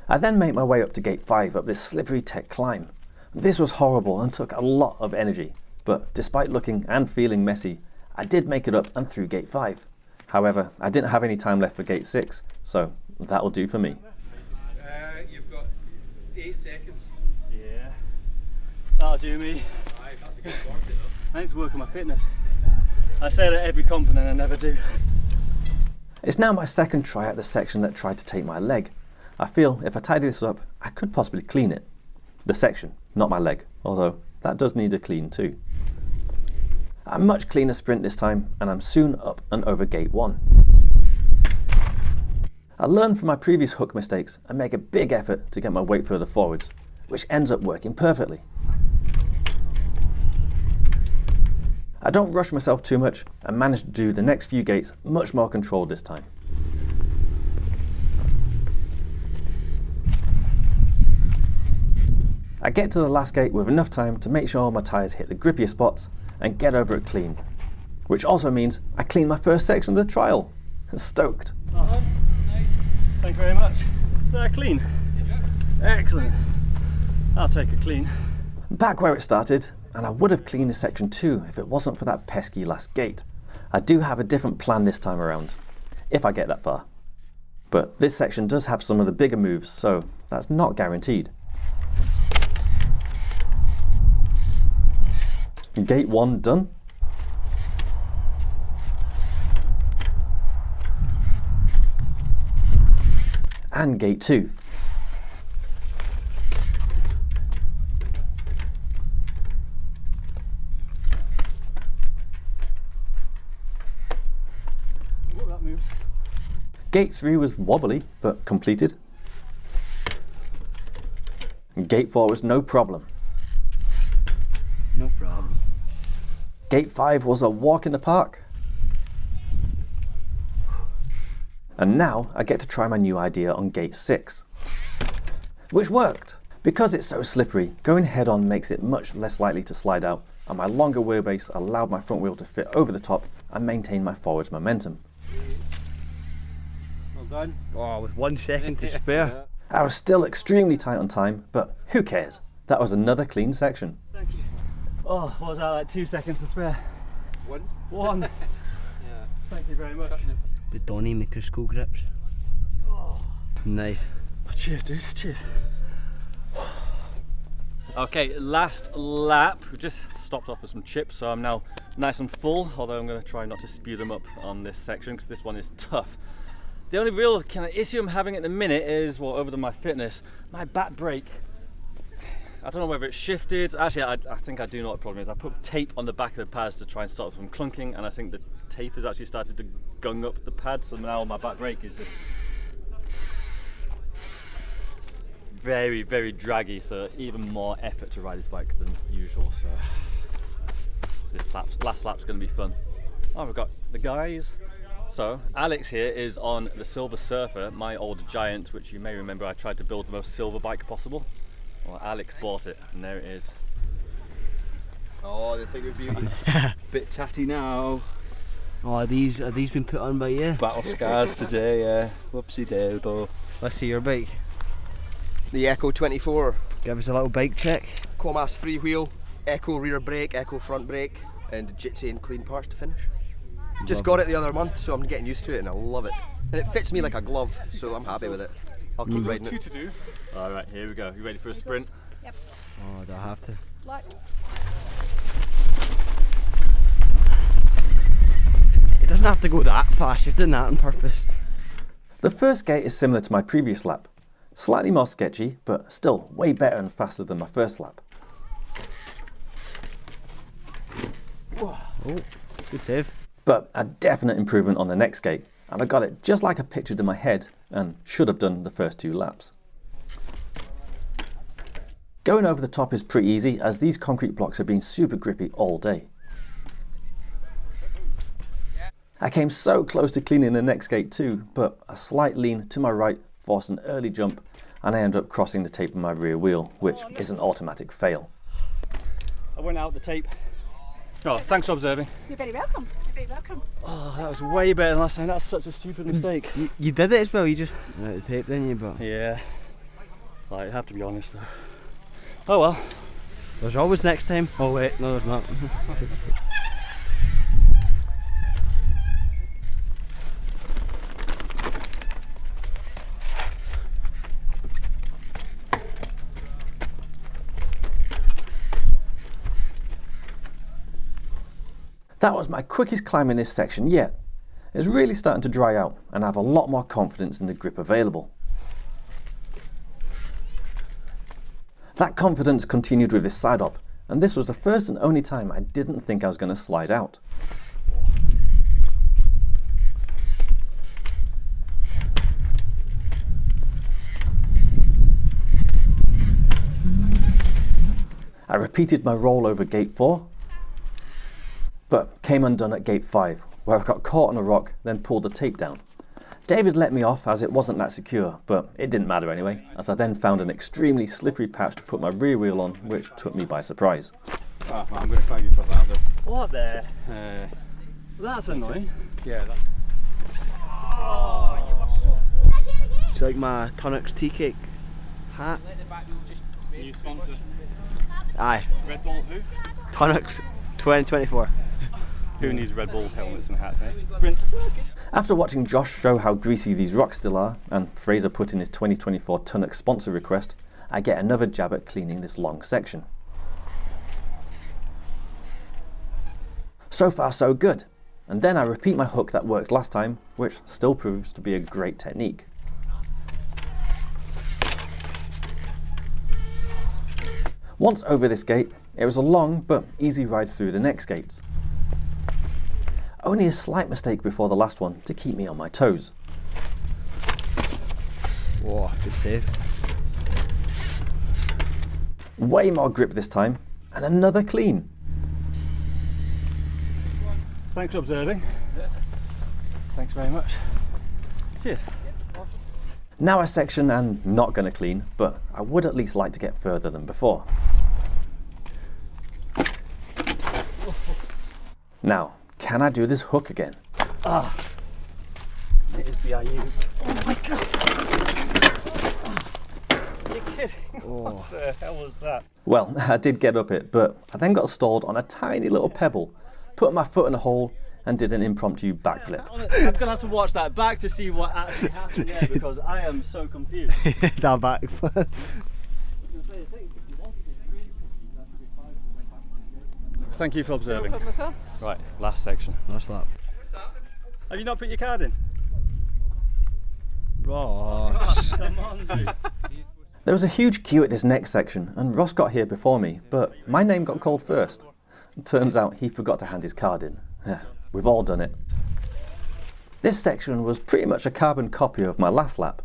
I then make my way up to gate 5 up this slippery tech climb. This was horrible and took a lot of energy, but despite looking and feeling messy, I did make it up and through gate 5. However, I didn't have any time left for gate 6, so that'll do for me. You've got 8 seconds. Yeah, that'll do me. That's a good start, you know. I need to work on my fitness. I say that every comp and then I never do. It's now my second try at the section that tried to take my leg. I feel if I tidy this up, I could possibly clean it. The section, not my leg, although that does need a clean too. A much cleaner sprint this time, and I'm soon up and over gate 1. I learned from my previous hook mistakes and make a big effort to get my weight further forwards, which ends up working perfectly. I don't rush myself too much and manage to do the next few gates much more controlled this time. I get to the last gate with enough time to make sure my tyres hit the grippier spots and get over it clean, which also means I clean my first section of the trial. Stoked. Oh, thank you very much. Clean. Excellent. I'll take a clean. Back where it started, and I would have cleaned this section too if it wasn't for that pesky last gate. I do have a different plan this time around, if I get that far. But this section does have some of the bigger moves, so that's not guaranteed. Gate 1 done. And gate 2. Oh, that moves. Gate 3 was wobbly, but completed. Gate 4 was no problem. No problem. Gate 5 was a walk in the park. And now I get to try my new idea on gate 6. Which worked, Because it's so slippery, going head on makes it much less likely to slide out, and my longer wheelbase allowed my front wheel to fit over the top and maintain my forwards momentum. Well done. Oh, with 1 second to spare. I was still extremely tight on time, but who cares? That was another clean section. Thank you. Oh, what was that, like 2 seconds to spare? One. Yeah. Thank you very much. The Donny microscope grips. Oh. Nice. Cheers, dude. Cheers. Okay, last lap. We just stopped off with some chips, so I'm now nice and full, although I'm going to try not to spew them up on this section because this one is tough. The only real kind of issue I'm having at the minute is, well, over to my fitness, my back brake. I don't know whether it's shifted. Actually, I think I do know what the problem is. I put tape on the back of the pads to try and stop it from clunking, and I think the tape has actually started to gung up the pad, so now my back brake is just very, very draggy, so even more effort to ride this bike than usual. So this last lap's going to be fun. Oh, we've got the guys. So Alex here is on the Silver Surfer, my old Giant, which you may remember I tried to build the most silver bike possible. Well, Alex bought it, and there it is. Oh, the thing of beauty. Bit tatty now. Oh, are these been put on by you? Battle scars today, yeah. Whoopsie doodle. Let's see your bike. The Echo 24. Give us a little bike check. Comas freewheel, Echo rear brake, Echo front brake, and Jitsi and clean parts to finish. Just got it the other month, so I'm getting used to it and I love it. And it fits me like a glove, so I'm happy with it. I'll keep riding it. To do. All right, here we go. You ready for a sprint? Yep. Oh, do I have to? Like. It doesn't have to go that fast, you've done that on purpose. The first gate is similar to my previous lap. Slightly more sketchy, but still way better and faster than my first lap. Oh, good save. But a definite improvement on the next gate, and I got it just like I pictured in my head and should have done the first 2 laps. Going over the top is pretty easy as these concrete blocks have been super grippy all day. I came so close to cleaning the next gate too, but a slight lean to my right forced an early jump and I ended up crossing the tape on my rear wheel, which is an automatic fail. I went out the tape. Oh, thanks for observing. You're very welcome. You're very welcome. Oh, that was way better than last time. That's such a stupid mistake. You did it as well, you just the tape, didn't you? But yeah. I have to be honest though. Oh well. There's always next time. Oh wait, no there's not. That was my quickest climb in this section yet. It's really starting to dry out and I have a lot more confidence in the grip available. That confidence continued with this side up, and this was the first and only time I didn't think I was going to slide out. I repeated my roll over gate 4, but came undone at gate 5, where I got caught on a rock, then pulled the tape down. David let me off as it wasn't that secure, but it didn't matter anyway, as I then found an extremely slippery patch to put my rear wheel on, which took me by surprise. Oh, I'm going to try and put that there. What there? That's annoying. Yeah, that. Oh, you were so close. It's like my Tunnocks tea cake hat. New sponsor. Aye. Red Bull who? Tunnocks 2024. Who needs Red Bull helmets and hats, eh? Sprint. After watching Josh show how greasy these rocks still are, and Fraser put in his 2024 Tunnocks sponsor request, I get another jab at cleaning this long section. So far so good, and then I repeat my hook that worked last time, which still proves to be a great technique. Once over this gate, it was a long but easy ride through the next gates. Only a slight mistake before the last one to keep me on my toes. Whoa, good save. Way more grip this time, and another clean. Thanks for observing. Thanks very much. Cheers. Now a section I'm not going to clean, but I would at least like to get further than before. Now, can I do this hook again? Ah, it is BIU. Oh my god! You're kidding? What the hell was that? Well, I did get up it, but I then got stalled on a tiny little pebble, put my foot in a hole, and did an impromptu backflip. I'm gonna have to watch that back to see what actually happened there because I am so confused. That back. Thank you for observing. Right, last section. Last lap. Have you not put your card in? Ross. Come on, dude. There was a huge queue at this next section, and Ross got here before me, but my name got called first. Turns out he forgot to hand his card in. We've all done it. This section was pretty much a carbon copy of my last lap.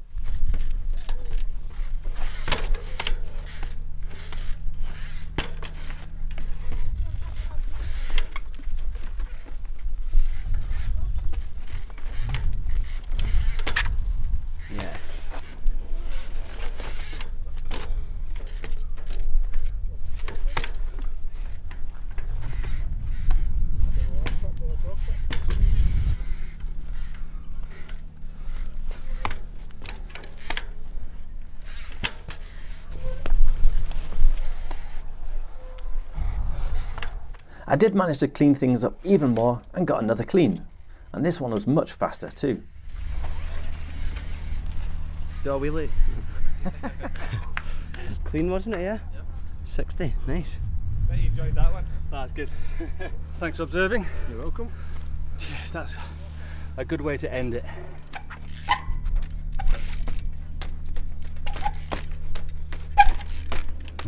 I did manage to clean things up even more and got another clean. And this one was much faster too. Go wheelie. Clean, wasn't it? Yeah? Yep. 60. Nice. Bet you enjoyed that one. That's good. Thanks for observing. You're welcome. Cheers, that's a good way to end it.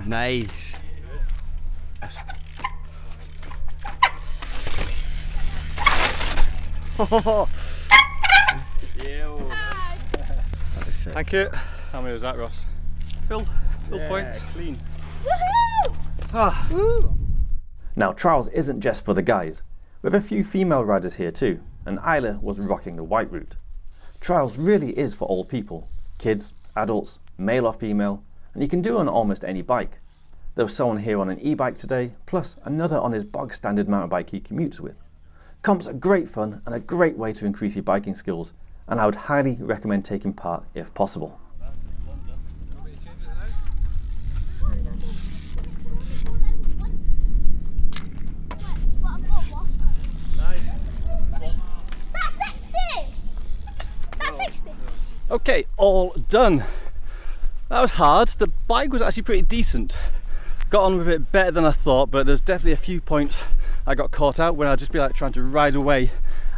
Nice. Thank you. How many was that, Ross? Full points. Clean. Now trials isn't just for the guys. We have a few female riders here too, and Isla was rocking the white route. Trials really is for all people. Kids, adults, male or female, and you can do it on almost any bike. There was someone here on an e-bike today, plus another on his bog standard mountain bike he commutes with. Comps are great fun and a great way to increase your biking skills, and I would highly recommend taking part if possible. Okay, all done. That was hard. The bike was actually pretty decent. Got on with it better than I thought, but there's definitely a few points I got caught out when I'd just be like trying to ride away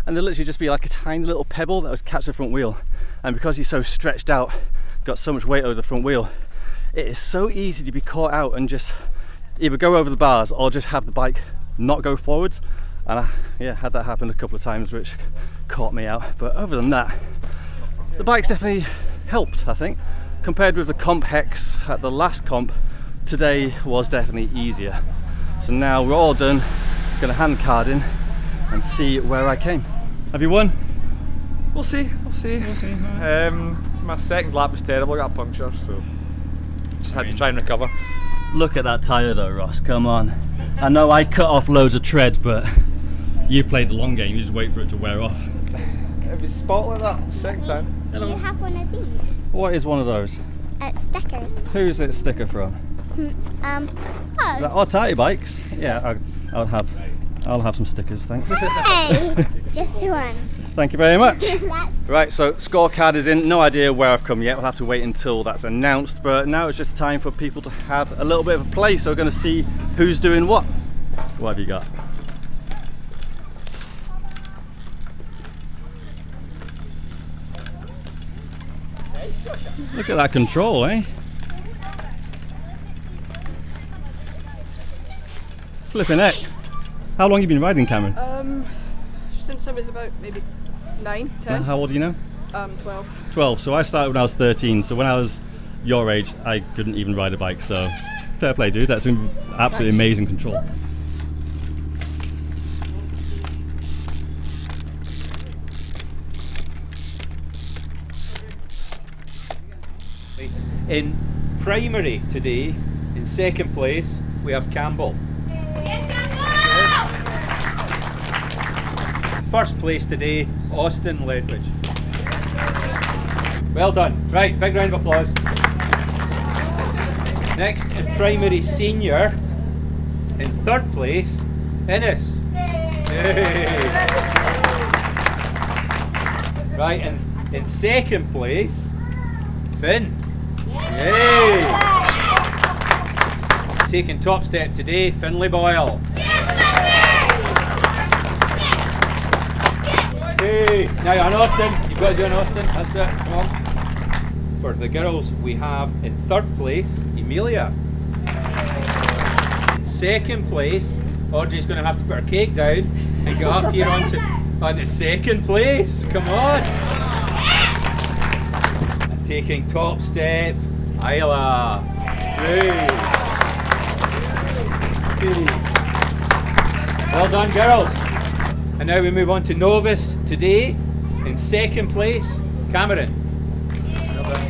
and there'd literally just be like a tiny little pebble that would catch the front wheel, and because you're so stretched out, got so much weight over the front wheel, it is so easy to be caught out and just either go over the bars or just have the bike not go forwards. And I had that happen a couple of times, which caught me out. But other than that, the bike's definitely helped, I think. Compared with the comp hex at the last comp, today was definitely easier. So now we're all done, gonna hand the card in and see where I came. Have you won? We'll see. My second lap was terrible, I got a puncture, so just had to try and recover. Look at that tyre though, Ross, come on. I know I cut off loads of tread, but you played the long game, you just wait for it to wear off. It was spot like that, second time. Do you have one of these? What is one of those? It's stickers. Who's it a sticker from? Us. Oh, tire bikes? Yeah, I'll have some stickers, thanks. Hey, just one. Thank you very much. Right, so scorecard is in. No idea where I've come yet. We'll have to wait until that's announced. But now it's just time for people to have a little bit of a play. So we're going to see who's doing what. What have you got? Look at that control, eh? Flipping heck. How long have you been riding, Cameron? Since I was about maybe 9, 10. How old are you now? 12. 12. So I started when I was 13. So when I was your age, I couldn't even ride a bike. So fair play, dude. That's absolutely amazing control. In primary today, in second place, we have Campbell. First place today, Austin Ledwidge. Well done. Right, big round of applause. Next, in primary senior, in third place, Innes. Yay. Right, and in second place, Finn. Yay! Taking top step today, Finlay Boyle. Hey, now on Austin, you've got to do an Austin, that's it, come on. For the girls, we have in third place, Emilia. In second place, Audrey's going to have to put her cake down and get up here on the second place, come on. And taking top step, Isla. Hey. Well done, girls. And now we move on to novice today. In second place, Cameron. Well done.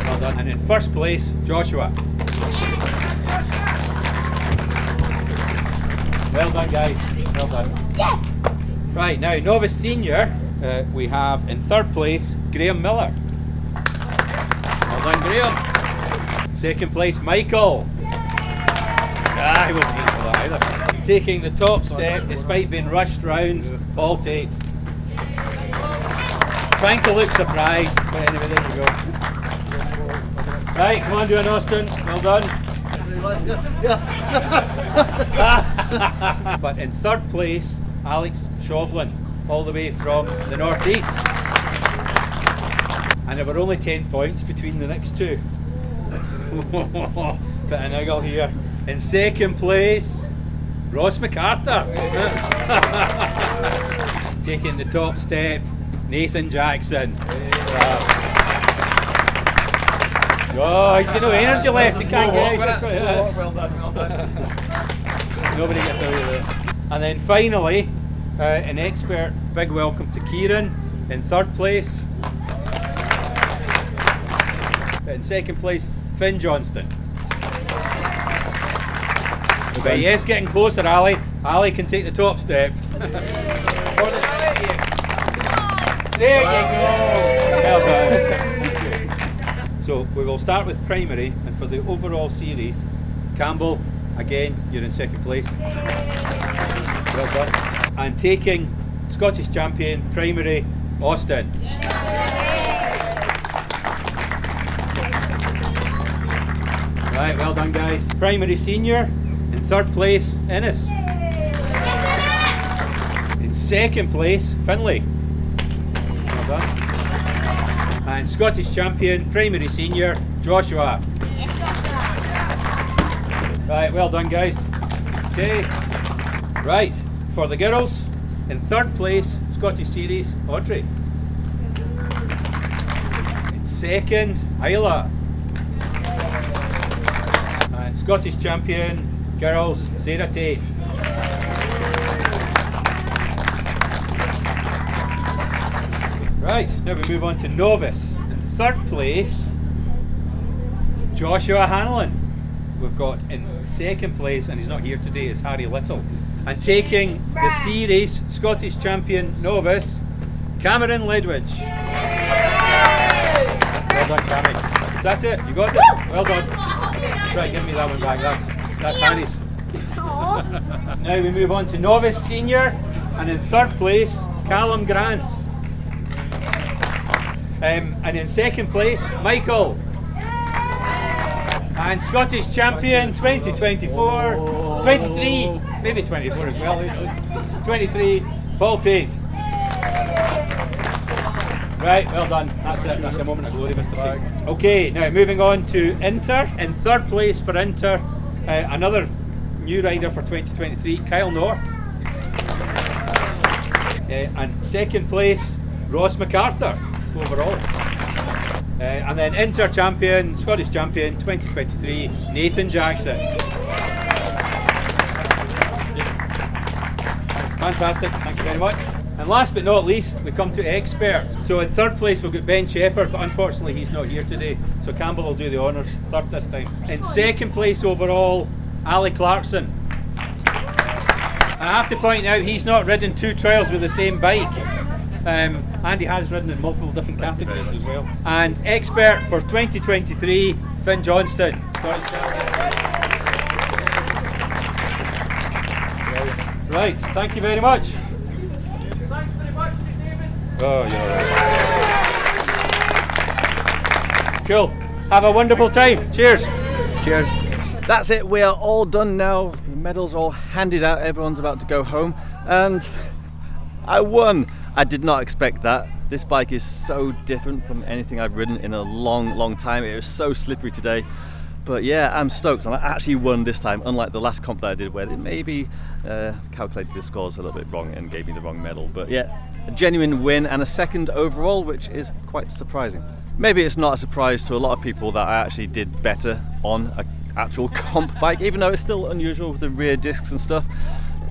Well done. And in first place, Joshua. Well done, guys. Well done. Right, now novice senior, we have in third place, Graham Miller. Well done, Graham. Second place, Michael. Ah, he wasn't equal that either. Taking the top step despite being rushed round, Paul Tate. Trying to look surprised, but anyway, there you go. Right, come on, do an Austin. Well done. But in third place, Alex Shovlin, all the way from the northeast. And there were only 10 points between the next two. Bit of niggle here. In second place, Ross MacArthur. Taking the top step, Nathan Jackson. Oh, he's got no energy left, he can't get it. Well done, well done. Nobody gets away with it. And then finally, an expert, big welcome to Kieran in third place. In second place, Finn Johnston. But yes, getting closer, Ali. Ali can take the top step. There you go. Well done. So we will start with primary, and for the overall series, Campbell, again, you're in second place. Well done. And taking Scottish champion primary, Austin. Right, well done, guys. Primary senior. In third place, Innes. In second place, Finlay. Well done. And Scottish champion, primary senior, Joshua. Right, well done, guys. Okay. Right, for the girls, in third place, Scottish series, Audrey. In second, Isla. And Scottish champion, girls, Sarah Tate. Right, now we move on to novice. In third place, Joshua Hanlon. We've got in second place, and he's not here today, is Harry Little. And taking the series, Scottish champion novice, Cameron Ledwidge. Well done, Cammy. Is that it? You got it? Well done. Right, give me that one back. That's Harry's. Now we move on to novice senior, and in third place, Callum Grant. And in second place, Michael. And Scottish champion 2024, 23, maybe 24 as well, 23, Paul Tate. Right, well done. That's it. That's a moment of glory, Mr. Tate. Okay, now moving on to Inter. In third place for Inter, another new rider for 2023, Kyle North. And second place, Ross MacArthur overall. And then Inter champion, Scottish champion 2023, Nathan Jackson. Fantastic, thank you very much. And last but not least, we come to experts. So in third place we've got Ben Shepherd, but unfortunately he's not here today, so Campbell will do the honours, third this time. In second place overall, Ali Clarkson. And I have to point out, he's not ridden 2 trials with the same bike. And he has ridden in multiple different categories as well. And expert for 2023, Finn Johnston. Right, thank you very much. Thanks very much, David. Oh, you're alright. Cool. Have a wonderful time. Cheers. Cheers. That's it, we are all done now. The medals all handed out, everyone's about to go home. And I won. I did not expect that. This bike is so different from anything I've ridden in a long time. It was so slippery today. But yeah, I'm stoked, and I actually won this time, unlike the last comp that I did where it maybe calculated the scores a little bit wrong and gave me the wrong medal. But yeah, a genuine win and a second overall, which is quite surprising. Maybe it's not a surprise to a lot of people that I actually did better on an actual comp bike, even though it's still unusual with the rear discs and stuff.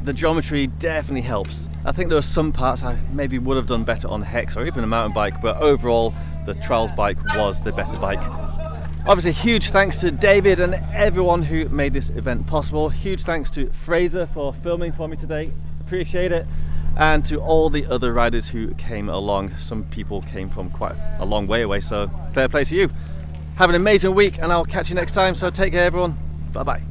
The geometry definitely helps. I think there were some parts I maybe would have done better on Hex or even a mountain bike, but overall the Trials bike was the better bike. Obviously, huge thanks to David and everyone who made this event possible. Huge thanks to Fraser for filming for me today, appreciate it. And to all the other riders who came along. Some people came from quite a long way away, so fair play to you. Have an amazing week and I'll catch you next time, so take care everyone, bye bye.